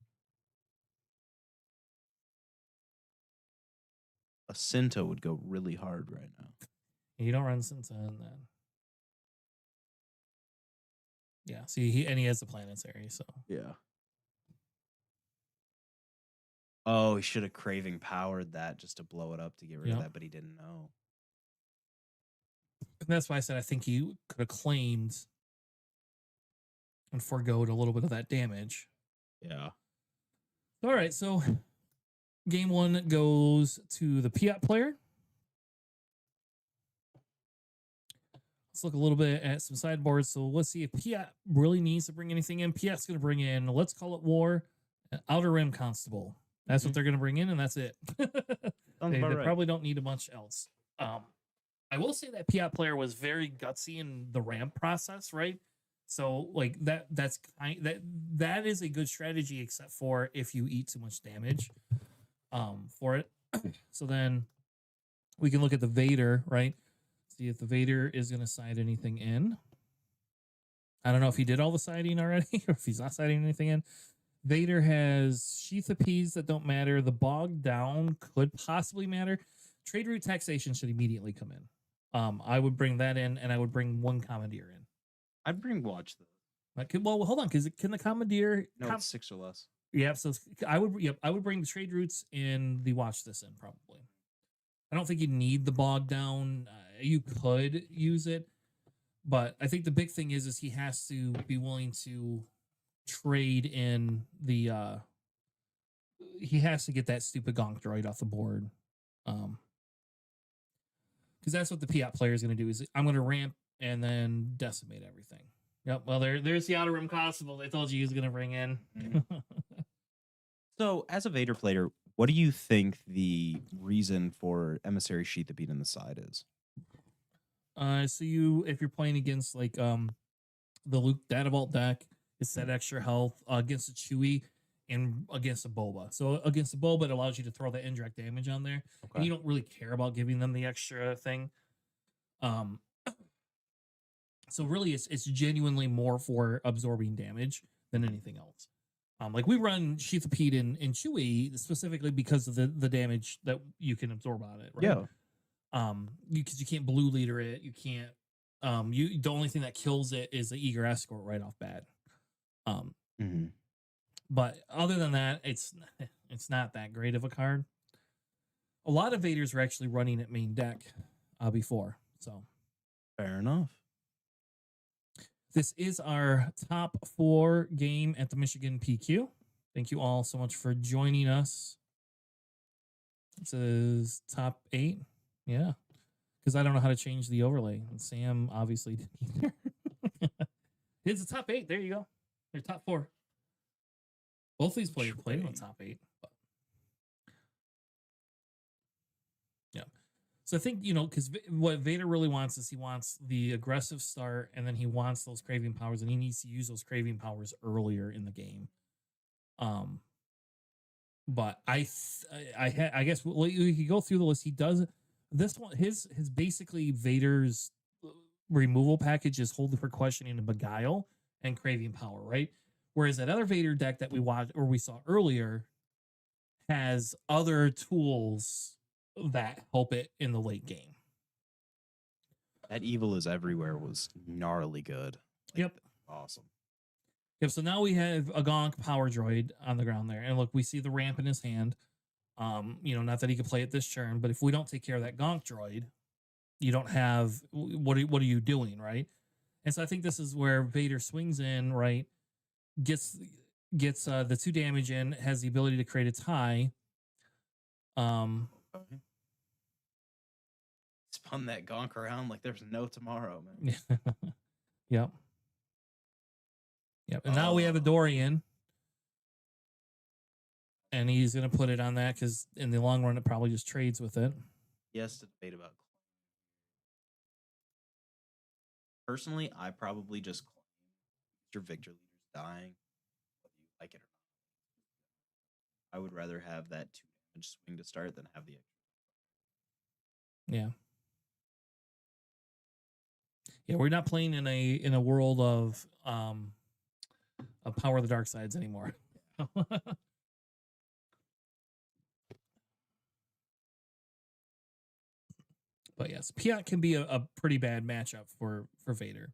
A Cinta would go really hard right now. And you don't run Cinta and then. Yeah, see, he has the planetary, so. Yeah. Oh, he should have Craving Powered that just to blow it up to get rid of that, but he didn't know. And that's why I said I think he could have claimed and foregoed a little bit of that damage. Yeah. All right, so game 1 goes to the Piat player. Let's look a little bit at some sideboards. So let's see if Piat really needs to bring anything in. Piat's going to bring in, let's call it War, Outer Rim Constable. That's what they're going to bring in, and that's it. They probably don't need a bunch else. I will say that Piat player was very gutsy in the ramp process, right? So like that is a good strategy, except for if you eat too much damage for it. So then we can look at the Vader, right? See if the Vader is going to side anything in. I don't know if he did all the siding already or if he's not siding anything in. Vader has Sheath of Peas that don't matter. The Bog Down could possibly matter. Trade route taxation should immediately come in. I would bring that in, and I would bring 1 Commandeer in. I'd bring Watch though. Well, hold on, because can the Commandeer? No, it's 6 or less. Yeah, so I would bring the trade routes in the Watch this in probably. I don't think you need the Bog Down. You could use it, but I think the big thing is he has to be willing to trade in the he has to get that stupid Gonk droid off the board, because that's what the Piat player is going to do. Is I'm going to ramp and then decimate everything. Yep. Well, there's the Outer Rim Constable they told you he was gonna bring in. So, as a Vader player, what do you think the reason for Emissary Sheath to beat in the side is? So if you're playing against like the Luke Data Vault deck, it's that extra health against a Chewie and against a Boba. So against a Boba, it allows you to throw the indirect damage on there, and you don't really care about giving them the extra thing. So really, it's genuinely more for absorbing damage than anything else. Like we run Sheath of Pete in Chewie specifically because of the damage that you can absorb on it, right? Yeah. Because you can't blue leader it, you can't. The only thing that kills it is the Eager Escort right off bat. But other than that, it's not that great of a card. A lot of Vaders were actually running at main deck before, so Fair enough. this is our top 4 game at the Michigan PQ. Thank you all so much for joining us. This is top 8. Yeah. Because I don't know how to change the overlay. And Sam obviously didn't either. It's the top 8. There you go. Your top 4. Both these players played in the top 8. But yeah. So I think, because what Vader really wants is he wants the aggressive start, and then he wants those craving powers, and he needs to use those craving powers earlier in the game. But I guess you can go through the list. He does this one. His basically Vader's removal package is Hold for Questioning and Beguile and Craving Power, right? Whereas that other Vader deck that we watched or we saw earlier has other tools that help it in the late game. That Evil is Everywhere was gnarly good. Yep. Awesome. Yep. So now we have a Gonk Power Droid on the ground there. And look, we see the ramp in his hand. Not that he could play it this turn, but if we don't take care of that Gonk Droid, you don't have what are you doing, right? And so I think this is where Vader swings in, right? Gets the 2 damage in, has the ability to create a tie. Spun that Gonk around like there's no tomorrow, man. Yep. And now we have a Dorian. And he's going to put it on that because in the long run, it probably just trades with it. He has to debate about. Personally, I probably just claim your Victor leader's dying, whether you like it or not. I would rather have that 2 damage swing to start than have the extra. Yeah. Yeah, we're not playing in a world of Power of the Dark Sides anymore. But yes, Piat can be a pretty bad matchup for Vader.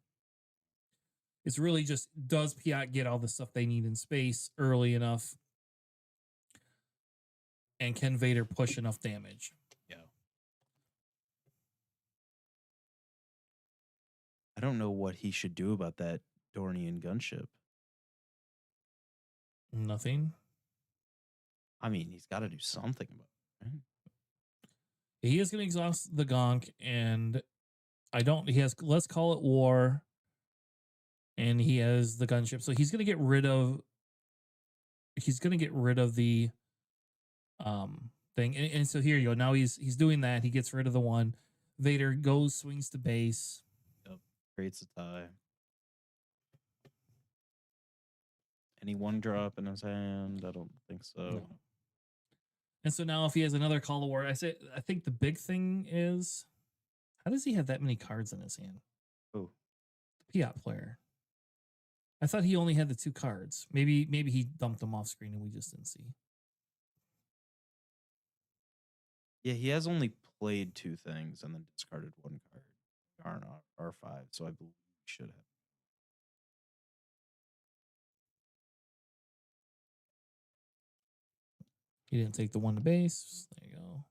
It's really just, does Piat get all the stuff they need in space early enough? And can Vader push enough damage? Yeah. I don't know what he should do about that Dornian gunship. Nothing. I mean, he's got to do something about it, right? He is going to exhaust the Gonk, and he has Let's Call It War, and he has the gunship. So he's going to get rid of the thing. And so here you go. Now he's doing that. He gets rid of the one. Vader swings to base. Yep. Creates a tie. Any 1-drop in his hand? I don't think so. No. And so now if he has another Call of War, I think the big thing is, how does he have that many cards in his hand? Oh. The Piat player. I thought he only had the 2 cards. Maybe he dumped them off screen and we just didn't see. Yeah, he has only played 2 things and then discarded 1 card. R5, so I believe he should have. He didn't take the 1 to base. There you go.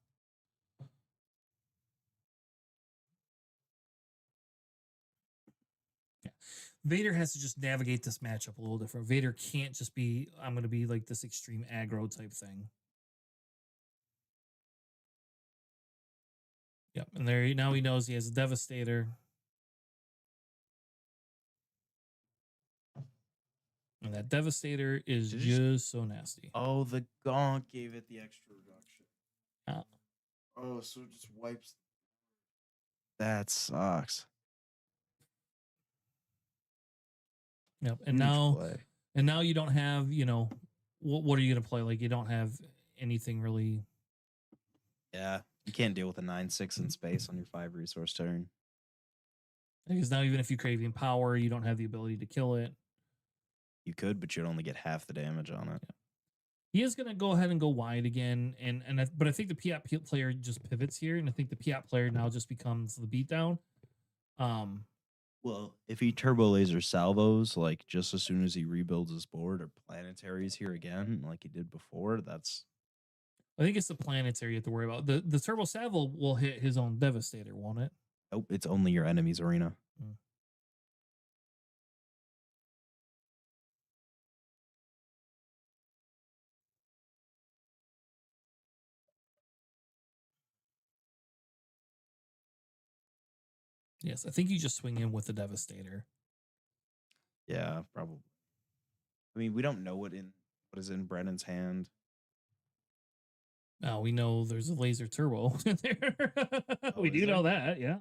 Yeah. Vader has to just navigate this matchup a little different. Vader can't just be, I'm going to be like this extreme aggro type thing. Yep. And now he knows he has a Devastator. And that Devastator is Did it just- just so nasty. Oh, the Gonk gave it the extra reduction. Yeah. Oh, so it just wipes. That sucks. Yep. And Huge now play. and now you don't have, what are you gonna play? Like you don't have anything really. Yeah, you can't deal with a 9/6 in space on your 5 resource turn. Because now even if you craving power, you don't have the ability to kill it. You could, but you'd only get half the damage on it. He is going to go ahead and go wide again, but I think the Piat player just pivots here, and I think the Piat player now just becomes the beatdown. Well, if he turbo laser salvos like just as soon as he rebuilds his board or planetaries here again, like he did before, that's I think it's the planetary you have to worry about. The turbo salvo will hit his own Devastator, won't it? nope. It's only your enemy's arena. Mm. Yes, I think you just swing in with the Devastator. Yeah, probably. I mean, we don't know what is in Brennan's hand. Now we know there's a laser turbo in there. We is do know there? that, yeah.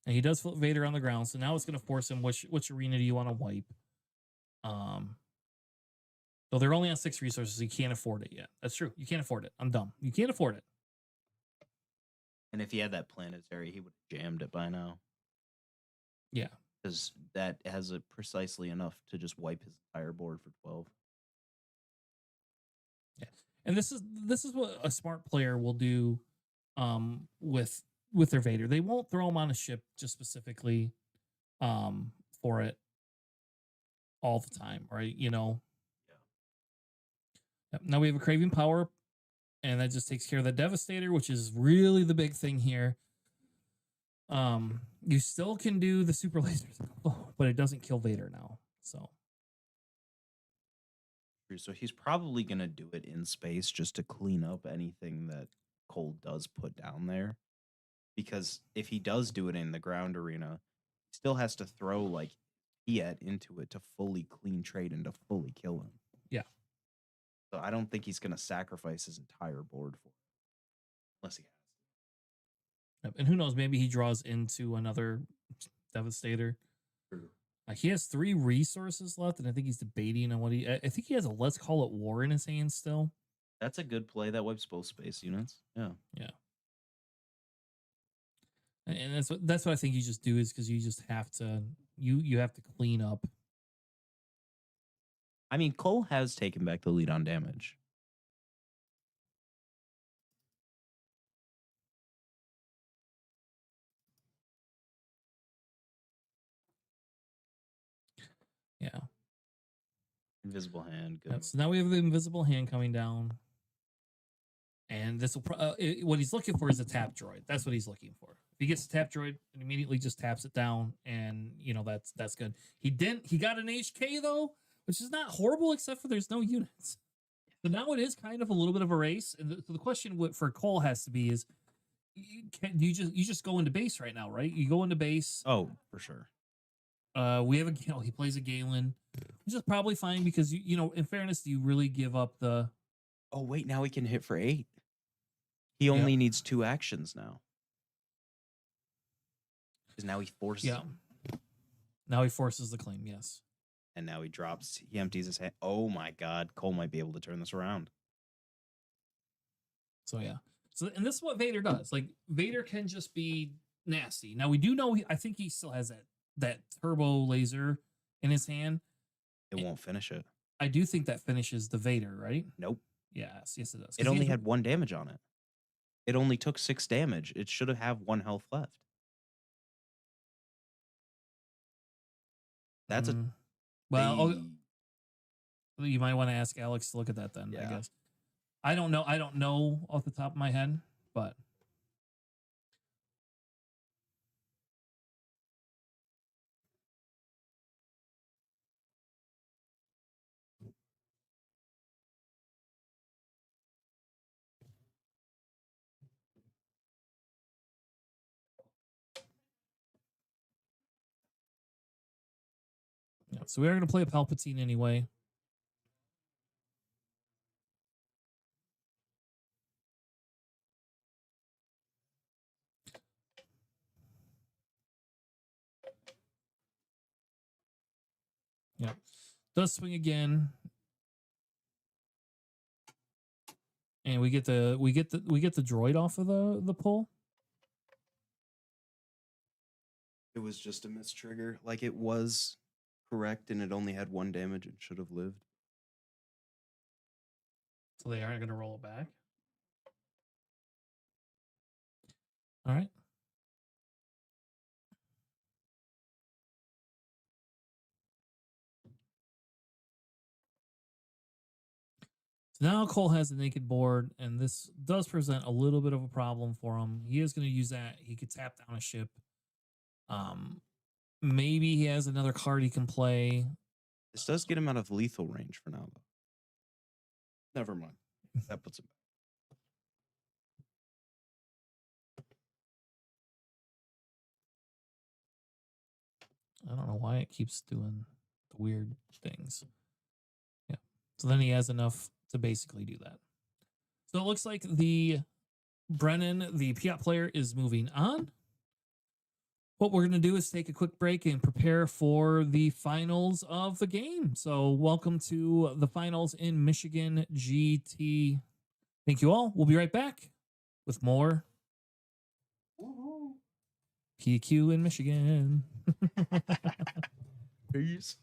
And he does flip Vader on the ground, so now it's going to force him. Which arena do you want to wipe? So they're only on 6 resources. You can't afford it yet. That's true. You can't afford it. I'm dumb. You can't afford it. And if he had that planetary, he would have jammed it by now. Yeah. Because that has it precisely enough to just wipe his entire board for 12. Yeah. And this is what a smart player will do with their Vader. They won't throw him on a ship just specifically for it all the time, right? Yep. Now we have a craving power, and that just takes care of the Devastator, which is really the big thing here. You still can do the super laser, but it doesn't kill Vader now. So he's probably going to do it in space just to clean up anything that Cole does put down there. Because if he does do it in the ground arena, he still has to throw like Fiat into it to fully clean trade and to fully kill him. yeah. So I don't think he's going to sacrifice his entire board for it. Unless he has. Yep. And who knows, maybe he draws into another Devastator. True. He has 3 resources left, and I think he's debating on what I think he has a Let's Call It War in his hand still. That's a good play. That wipes both space units. Yeah. Yeah. And that's what I think you just do, is because you just have to you have to clean up. I mean, Cole has taken back the lead on damage. Yeah. Invisible hand. Good. Yep. So now we have the invisible hand coming down. And this will what he's looking for is a tap droid. That's what he's looking for. If he gets a tap droid and immediately just taps it down, and that's good. He got an HK though, which is not horrible, except for there's no units. So now it is kind of a little bit of a race. And the question for Cole has to be is, you just go into base right now, right? You go into base. Oh, for sure. We have he plays a Galen, which is probably fine because in fairness, do you really give up the? Oh wait, now he can hit for 8. He only needs 2 actions now. Because now he forces him. Now he forces the claim, yes. And now he drops. He empties his hand. Oh my God, Cole might be able to turn this around. So yeah. So and this is what Vader does. Like Vader can just be nasty. Now we do know I think he still has that turbo laser in his hand. It won't finish it. I do think that finishes the Vader, right? Nope. Yes, it does. It only had 1 damage on it. It only took 6 damage. It should have 1 health left. That's you might want to ask Alex to look at that then, I guess. I don't know off the top of my head, but So we are going to play a Palpatine anyway. Yep. Does swing again. And we get the droid off of the pull. It was just a mistrigger. Like it was correct and it only had 1 damage and should have lived. So they aren't going to roll it back. All right. So now Cole has a naked board, and this does present a little bit of a problem for him. He is going to use that. He could tap down a ship. Maybe he has another card he can play. This does get him out of lethal range for now, though. Never mind. That puts him back. I don't know why it keeps doing the weird things. Yeah. So then he has enough to basically do that. So it looks like the Brennan, the Piat player, is moving on. What we're going to do is take a quick break and prepare for the finals of the game. So welcome to the finals in Michigan GT. Thank you all. We'll be right back with more PQ in Michigan. Peace.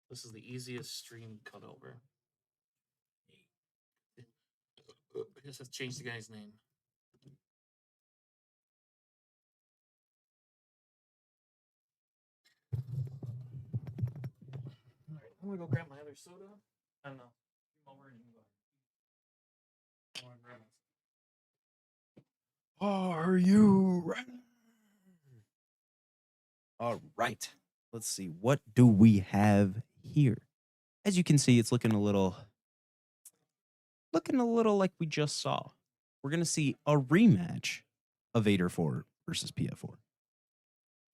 This is the easiest stream cut over. I guess let's change the guy's name. All right, I'm gonna go grab my other soda. I don't know. Come over and you can go. I wanna grab my Are you ready? All right. Let's see. What do we have here? As you can see, it's looking a little like we just saw. We're gonna see a rematch of Vader 4 versus PF4.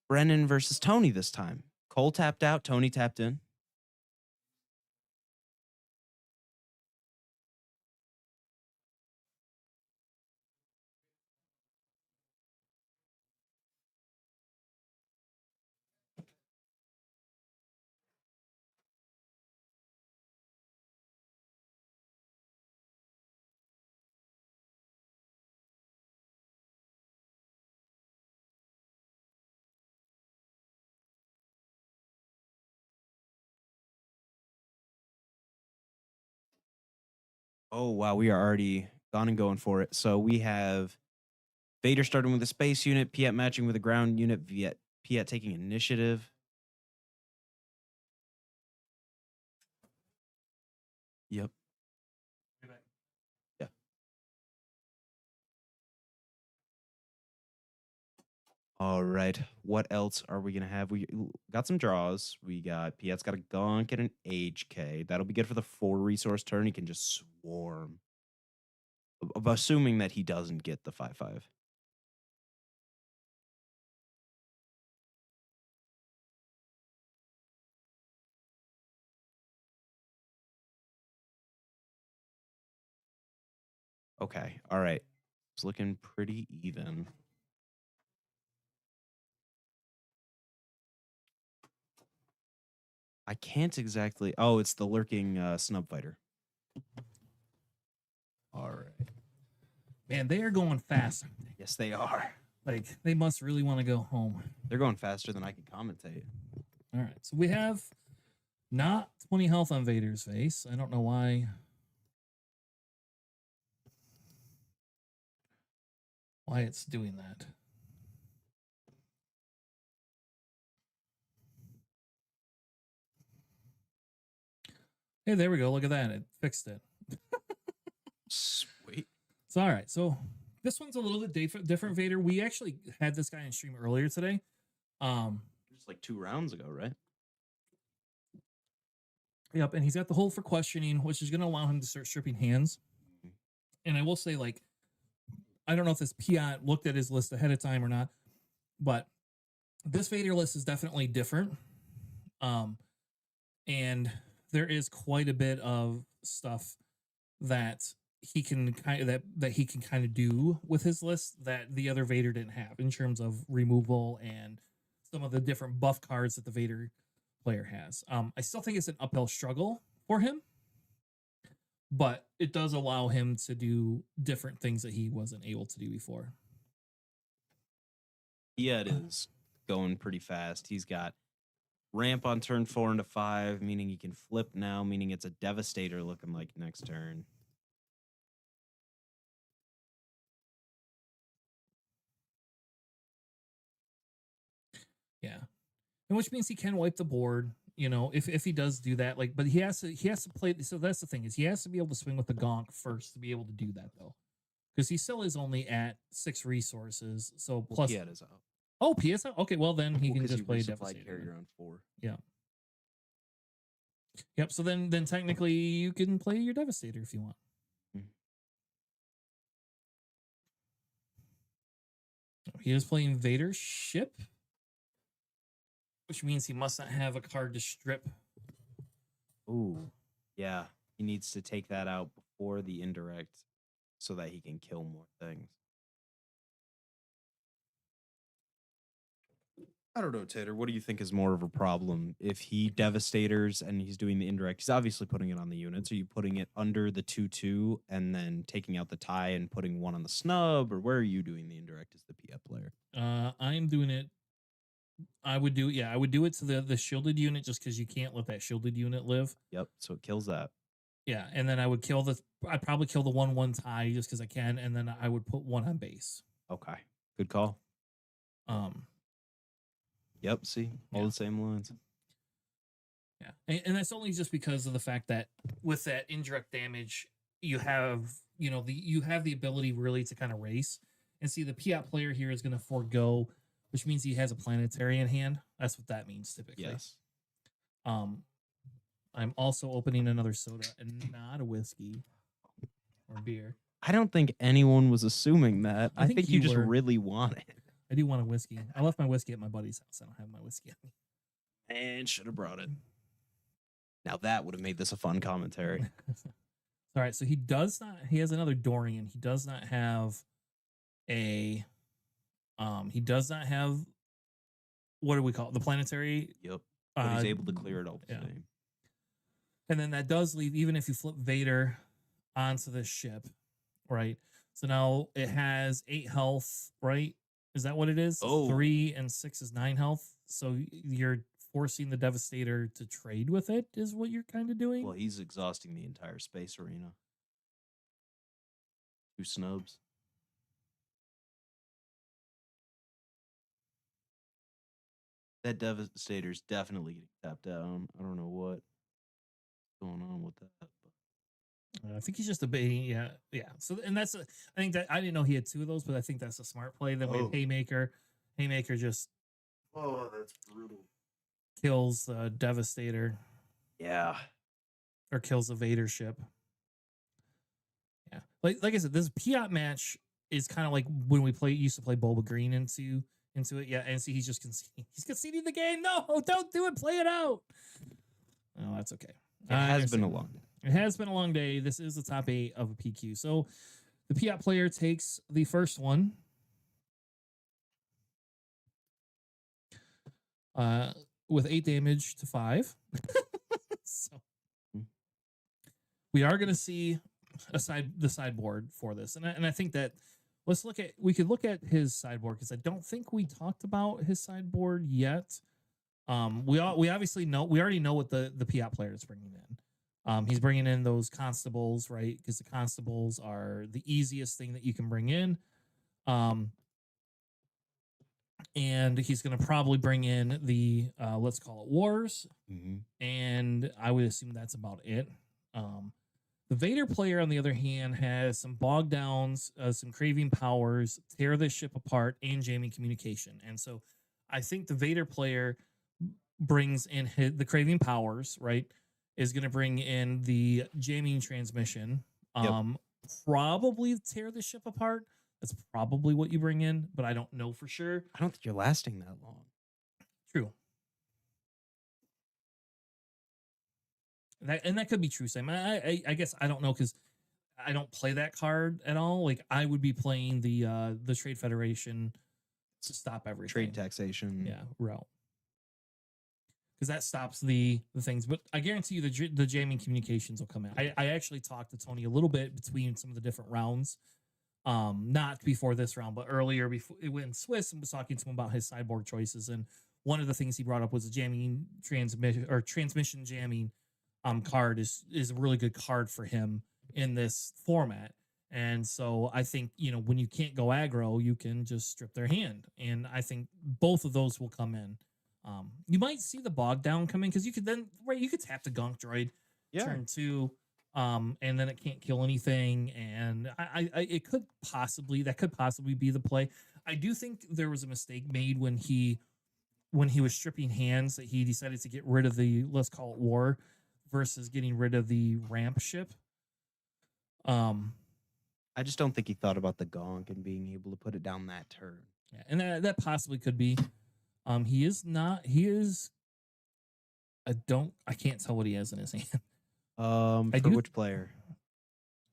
Brennan versus Tony this time. Cole tapped out, Tony tapped in. Oh, wow. We are already gone and going for it. So we have Vader starting with a space unit, Piet matching with a ground unit, Piet taking initiative. Yep. Yeah. All right. What else are we going to have? We got some draws. We got Piet's got a gunk and an HK. That'll be good for the 4 resource turn. He can just swarm. Assuming that he doesn't get the 5/5. Okay. All right. It's looking pretty even. I can't exactly. Oh, it's the lurking snub fighter. All right. Man, they are going fast. Yes, they are. Like, they must really want to go home. They're going faster than I can commentate. All right. So we have not 20 health on Vader's face. I don't know why. Why it's doing that. Hey, there we go. Look at that. It fixed it. Sweet. So, all right. So this one's a little bit different, Vader. We actually had this guy in stream earlier today. Just like 2 rounds ago, right? Yep. And he's got the hold for questioning, which is going to allow him to start stripping hands. And I will say, like, I don't know if this Piat looked at his list ahead of time or not, but this Vader list is definitely different. And there is quite a bit of stuff that he can kind of that he can kind of do with his list that the other Vader didn't have in terms of removal and some of the different buff cards that the Vader player has. I still think it's an uphill struggle for him, but it does allow him to do different things that he wasn't able to do before. Yeah, it is going pretty fast. He's got ramp on turn 4 into 5, meaning he can flip now, meaning it's a Devastator looking like next turn. Yeah. And which means he can wipe the board, you know, if he does do that, like, but he has to play. So that's the thing, is he has to be able to swing with the gonk first to be able to do that, though. Because he still is only at 6 resources. So plus Piet is out. Oh, PS out? Okay, well then he can 'cause just play resupplied Devastator. carrier on 4. Yeah. Yep, so then technically you can play your Devastator if you want. He is playing Vader's ship, which means he must not have a card to strip. Ooh, yeah. He needs to take that out before the indirect so that he can kill more things. I don't know, Tater. What do you think is more of a problem? If he devastators and he's doing the indirect, he's obviously putting it on the units. Are you putting it under the 2/2 and then taking out the tie and putting one on the snub, or where are you doing the indirect as the PF player? I'm doing it. I would do it to the shielded unit just because you can't let that shielded unit live. Yep. So it kills that. Yeah, and then I'd probably kill the 1/1 tie just because I can, and then I would put one on base. Okay. Good call. Um, Yep. See, all Yeah. the same lines. yeah, and that's only just because of the fact that with that indirect damage, you have you have the ability really to kind of race and see the Piat player here is going to forego, which means he has a planetary in hand. That's what that means typically. Yes. I'm also opening another soda and not a whiskey or beer. I don't think anyone was assuming that. I I think think you you just were. really want it. I do want a whiskey. I left my whiskey at my buddy's house. I don't have my whiskey on me. And should have brought it. Now that would have made this a fun commentary. All right, so he has another Dorian. He does not have what do we call it? The planetary. Yep. But he's able to clear it all the yeah. same. And then that does leave, even if you flip Vader onto this ship, right? So now it has 8 health, right? Is that what it is? Oh. 3 and 6 is 9 health. So you're forcing the Devastator to trade with it, is what you're kind of doing. Well, he's exhausting the entire space arena. 2 snubs. That Devastator's definitely getting tapped down. I don't know what's going on with that. I think he's just debating. Yeah. So, and I think that I didn't know he had 2 of those, but I think that's a smart play. Then we have Oh. Haymaker. Haymaker just Oh, that's brutal. kills the Devastator Yeah. or kills the Vader ship. Yeah. Like I said, this Piat match is kind of like when we used to play Boba Green into it. Yeah. And see, he's conceding the game. No, don't do it. Play it out. Oh, that's okay. It has been a long day. It has been a long day. This is the top 8 of a PQ. So the Piat player takes the first one. With 8 damage to 5. So we are going to see the sideboard for this. And I think that we could look at his sideboard because I don't think we talked about his sideboard yet. We obviously know, we already know what the Piat player is bringing in. He's bringing in those constables, right? Because the constables are the easiest thing that you can bring in. And he's going to probably bring in the, let's call it wars. Mm-hmm. And I would assume that's about it. The Vader player, on the other hand, has some bog downs, some craving powers, tear this ship apart, and jamming communication. And so I think the Vader player brings in the craving powers, right? Is going to bring in the jamming transmission. Probably tear the ship apart. That's probably what you bring in, but I don't know for sure. I don't think you're lasting that long. True. That could be true, Sam. I guess I don't know because I don't play that card at all. Like I would be playing the Trade Federation to stop everything. Trade taxation. Yeah, route. Because that stops the things. But I guarantee you the jamming communications will come in. I actually talked to Tony a little bit between some of the different rounds. Not before this round, but earlier before it went in Swiss and was talking to him about his sideboard choices. And one of the things he brought up was a jamming transmission jamming card is a really good card for him in this format. And so I think, when you can't go aggro, you can just strip their hand. And I think both of those will come in. You might see the bog down come in because you could tap the gunk droid turn 2. And then it can't kill anything. And it could possibly be the play. I do think there was a mistake made when he was stripping hands that he decided to get rid of the, let's call it war, versus getting rid of the ramp ship. I just don't think he thought about the gonk and being able to put it down that turn. Yeah, and that possibly could be. I can't tell what he has in his hand. Which player?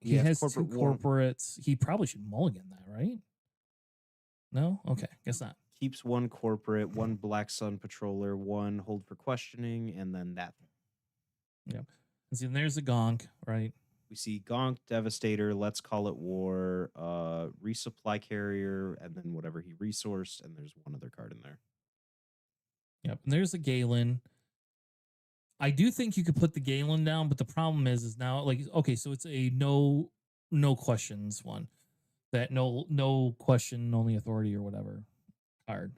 He Yeah, has corporate two war. corporates. He probably should mulligan that, right? No? Okay, guess not. Keeps one corporate, one Black Sun patroller, one hold for questioning, and then that. Yep. And see, and there's the gonk, right? We see Gonk, Devastator, Let's Call It War, Resupply Carrier, and then whatever he resourced, and there's one other card in there. Yep. And there's the Galen. I do think you could put the Galen down, but the problem is now, like, okay, so it's a no questions one. That no question, only authority or whatever card.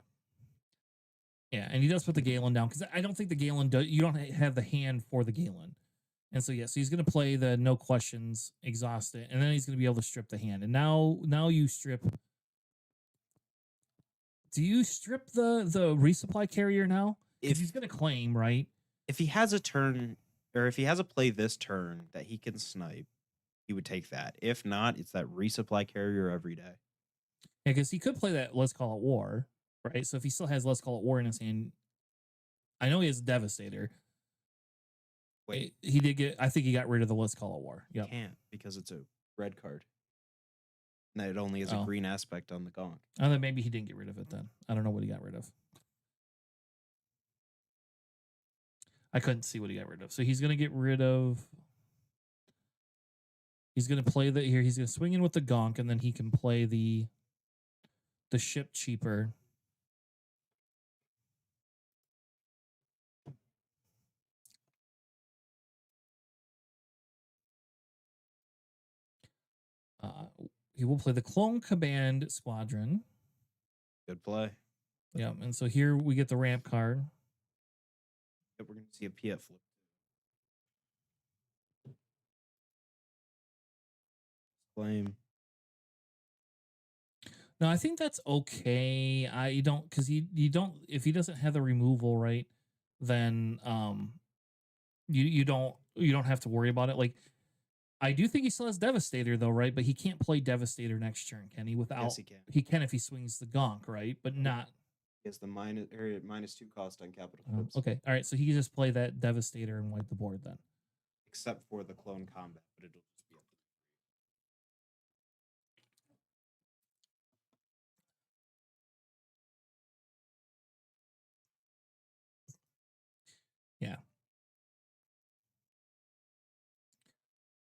Yeah, and he does put the Galen down because I don't think the Galen does. You don't have the hand for the Galen, and so yes, he's going to play the no questions, exhaust it, and then he's going to be able to strip the hand. And now you strip. Do you strip the resupply carrier now? If he's going to claim, right? If he has a turn, or if he has a play this turn that he can snipe, he would take that. If not, it's that resupply carrier every day. Yeah, because he could play that Let's Call It War, right? So if he still has Let's Call It War in his hand, I know he has Devastator. Wait, He did get. I think he got rid of the Let's Call It War. Yeah, can't because it's a red card. And it only has a green aspect on the gonk. Oh, then maybe he didn't get rid of it then. I don't know what he got rid of. I couldn't see what he got rid of. So he's going to get rid of... He's going to play the... Here, he's going to swing in with the gonk, and then he can play the ship cheaper. He will play the Clone Command Squadron. Good play. Yeah, and so here we get the ramp card. We're going to see a PF flip. Flame. No, I think that's okay. You don't, because you don't, if he doesn't have the removal, right, then you don't have to worry about it. Like, I do think he still has Devastator though, right? But he can't play Devastator next turn, can he? Without Yes, he can. He can if he swings the gonk, right? But not. He has the -2 cost on capital flips. Okay, all right. So he can just play that Devastator and wipe the board then. Except for the clone combat, but it'll just be up to Yeah.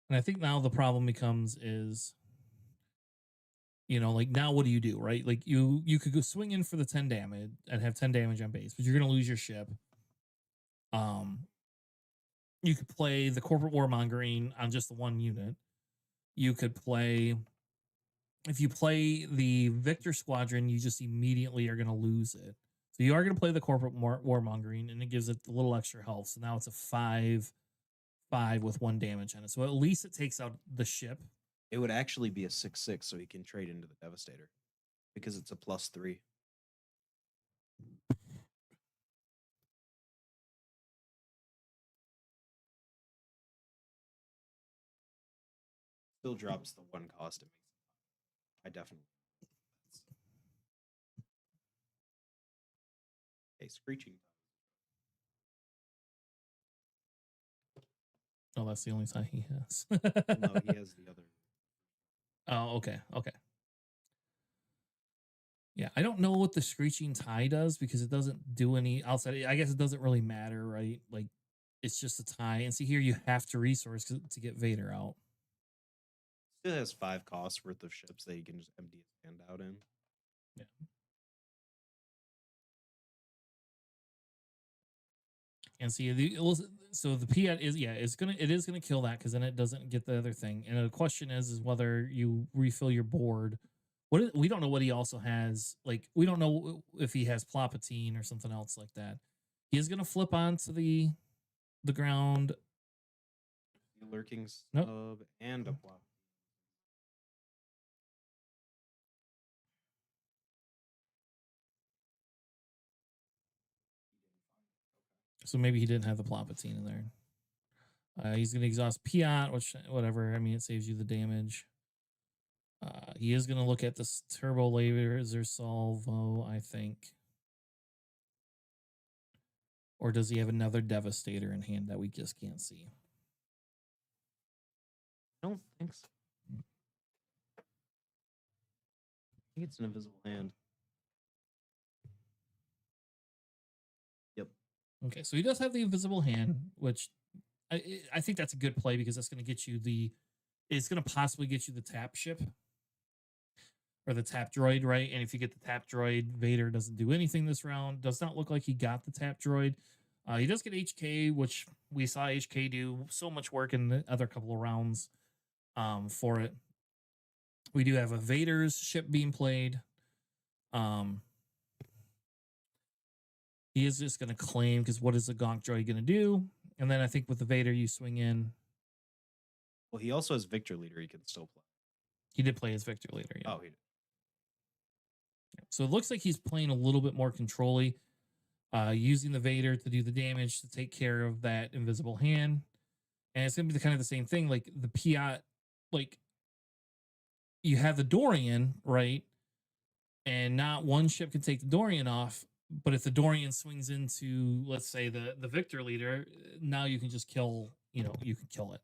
And I think now the problem becomes is, you know, like now what do you do, right? Like you could go swing in for the 10 damage and have 10 damage on base, but you're going to lose your ship. You could play the corporate warmongering on just the one unit. You could play, if you play the Victor Squadron, you just immediately are going to lose it. So you are going to play the corporate warmongering, and it gives it a little extra health. So now it's a 5/5 with 1 damage on it. So at least it takes out the ship. It would actually be a 6/6, so he can trade into the Devastator because it's a +3. Still drops the 1 cost. It makes I definitely. Okay, Screeching. Oh, that's the only tie he has. No, he has the other. Oh, okay. Okay. Yeah, I don't know what the Screeching Tie does because it doesn't do any outside. I guess it doesn't really matter, right? Like, it's just a tie. And see, here you have to resource to get Vader out. Still has 5 costs worth of ships that he can just empty his hand out in. Yeah. And see, so the Piat is it is gonna kill that because then it doesn't get the other thing. And the question is whether you refill your board. We don't know what he also has. Like, we don't know if he has Palpatine or something else like that. He is gonna flip onto the ground. The lurking Nope. sub and a plop. So maybe he didn't have the Palpatine in there. He's going to exhaust Piat, which, whatever. I mean, it saves you the damage. He is going to look at this turbo laser salvo, I think. Or does he have another Devastator in hand that we just can't see? I don't think so. think it's an invisible hand. Yep. Okay, so he does have the invisible hand, which I think that's a good play because that's going to get you it's going to possibly get you the tap ship or the tap droid, right? And if you get the tap droid, Vader doesn't do anything this round. Does not look like he got the tap droid. He does get HK, which we saw HK do so much work in the other couple of rounds for it. We do have a Vader's ship being played. He is just going to claim because what is the Gonk droid going to do? And then I think with the Vader, you swing in. Well, he also has Victor Leader he can still play. He did play his Victor Leader. Yeah. Oh, he did. So it looks like he's playing a little bit more control-y, using the Vader to do the damage to take care of that invisible hand. And it's going to be kind of the same thing. Like the Piat, like you have the Dorian, right? And not one ship can take the Dorian off. But if the Dorian swings into, let's say, the Victor Leader, now you can just kill, you can kill it.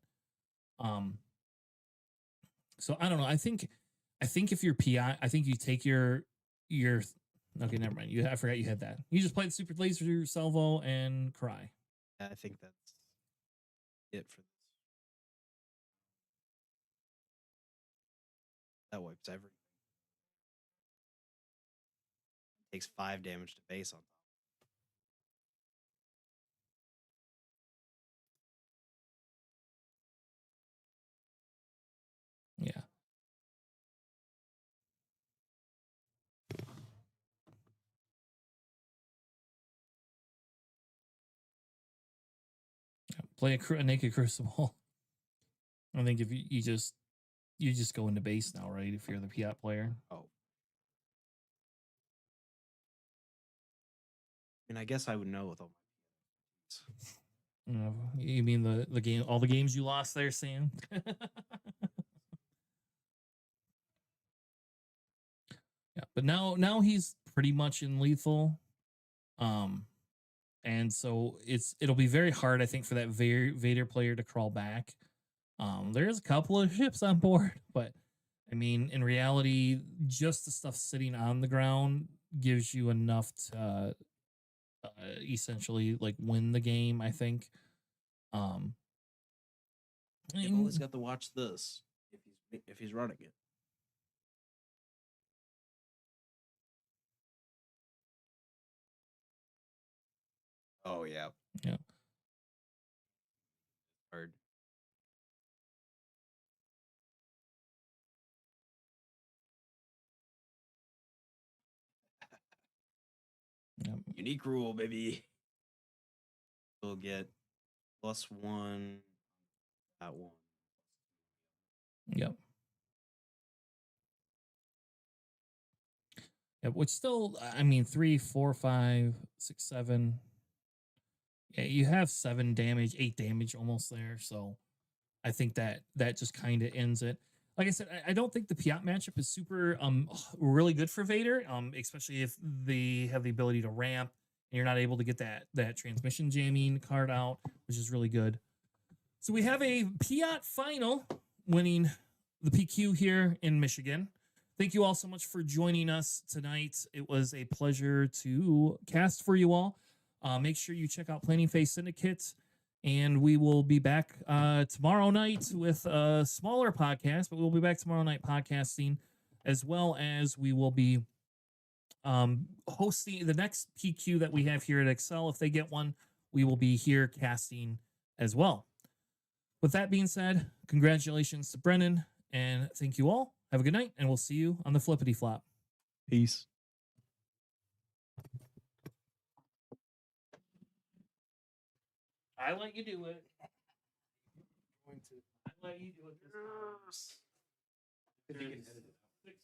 So I don't know. I think if you're PI, I think you take your okay, never mind. I forgot you had that. You just play the Super Laser Salvo and cry. Yeah, I think that's it for this. That wipes everything. Takes 5 damage to base on top. Yeah. Play a naked Crucible. I think if you just go into base now, right? If you're the Piat player. Oh. And I guess I would know with all my You mean the game, all the games you lost there, Sam? Yeah, but now he's pretty much in lethal. And so it'll be very hard, I think, for that Vader player to crawl back. There's a couple of ships on board, but I mean, in reality, just the stuff sitting on the ground gives you enough to essentially like win the game, I think. You've always got to watch this if he's running it. Oh yeah. Yeah. Hard. Yep. Unique rule, baby. We'll get +1 that one. Yep. Yeah, which still, I mean, 3, 4, 5, 6, 7. Yeah, you have 7 damage, 8 damage almost there. So I think that just kind of ends it. Like I said, I don't think the Piat matchup is super really good for Vader, especially if they have the ability to ramp and you're not able to get that transmission jamming card out, which is really good. So we have a Piat final winning the PQ here in Michigan. Thank you all so much for joining us tonight. It was a pleasure to cast for you all. Make sure you check out Planning Phase Syndicate. And we will be back tomorrow night with a smaller podcast, but we'll be back tomorrow night podcasting, as well as we will be hosting the next PQ that we have here at Excel. If they get one, we will be here casting as well. With that being said, congratulations to Brennan, and thank you all. Have a good night, and we'll see you on the Flippity Flop. Peace. I let you do it. I let you do it this time. If you can edit it out.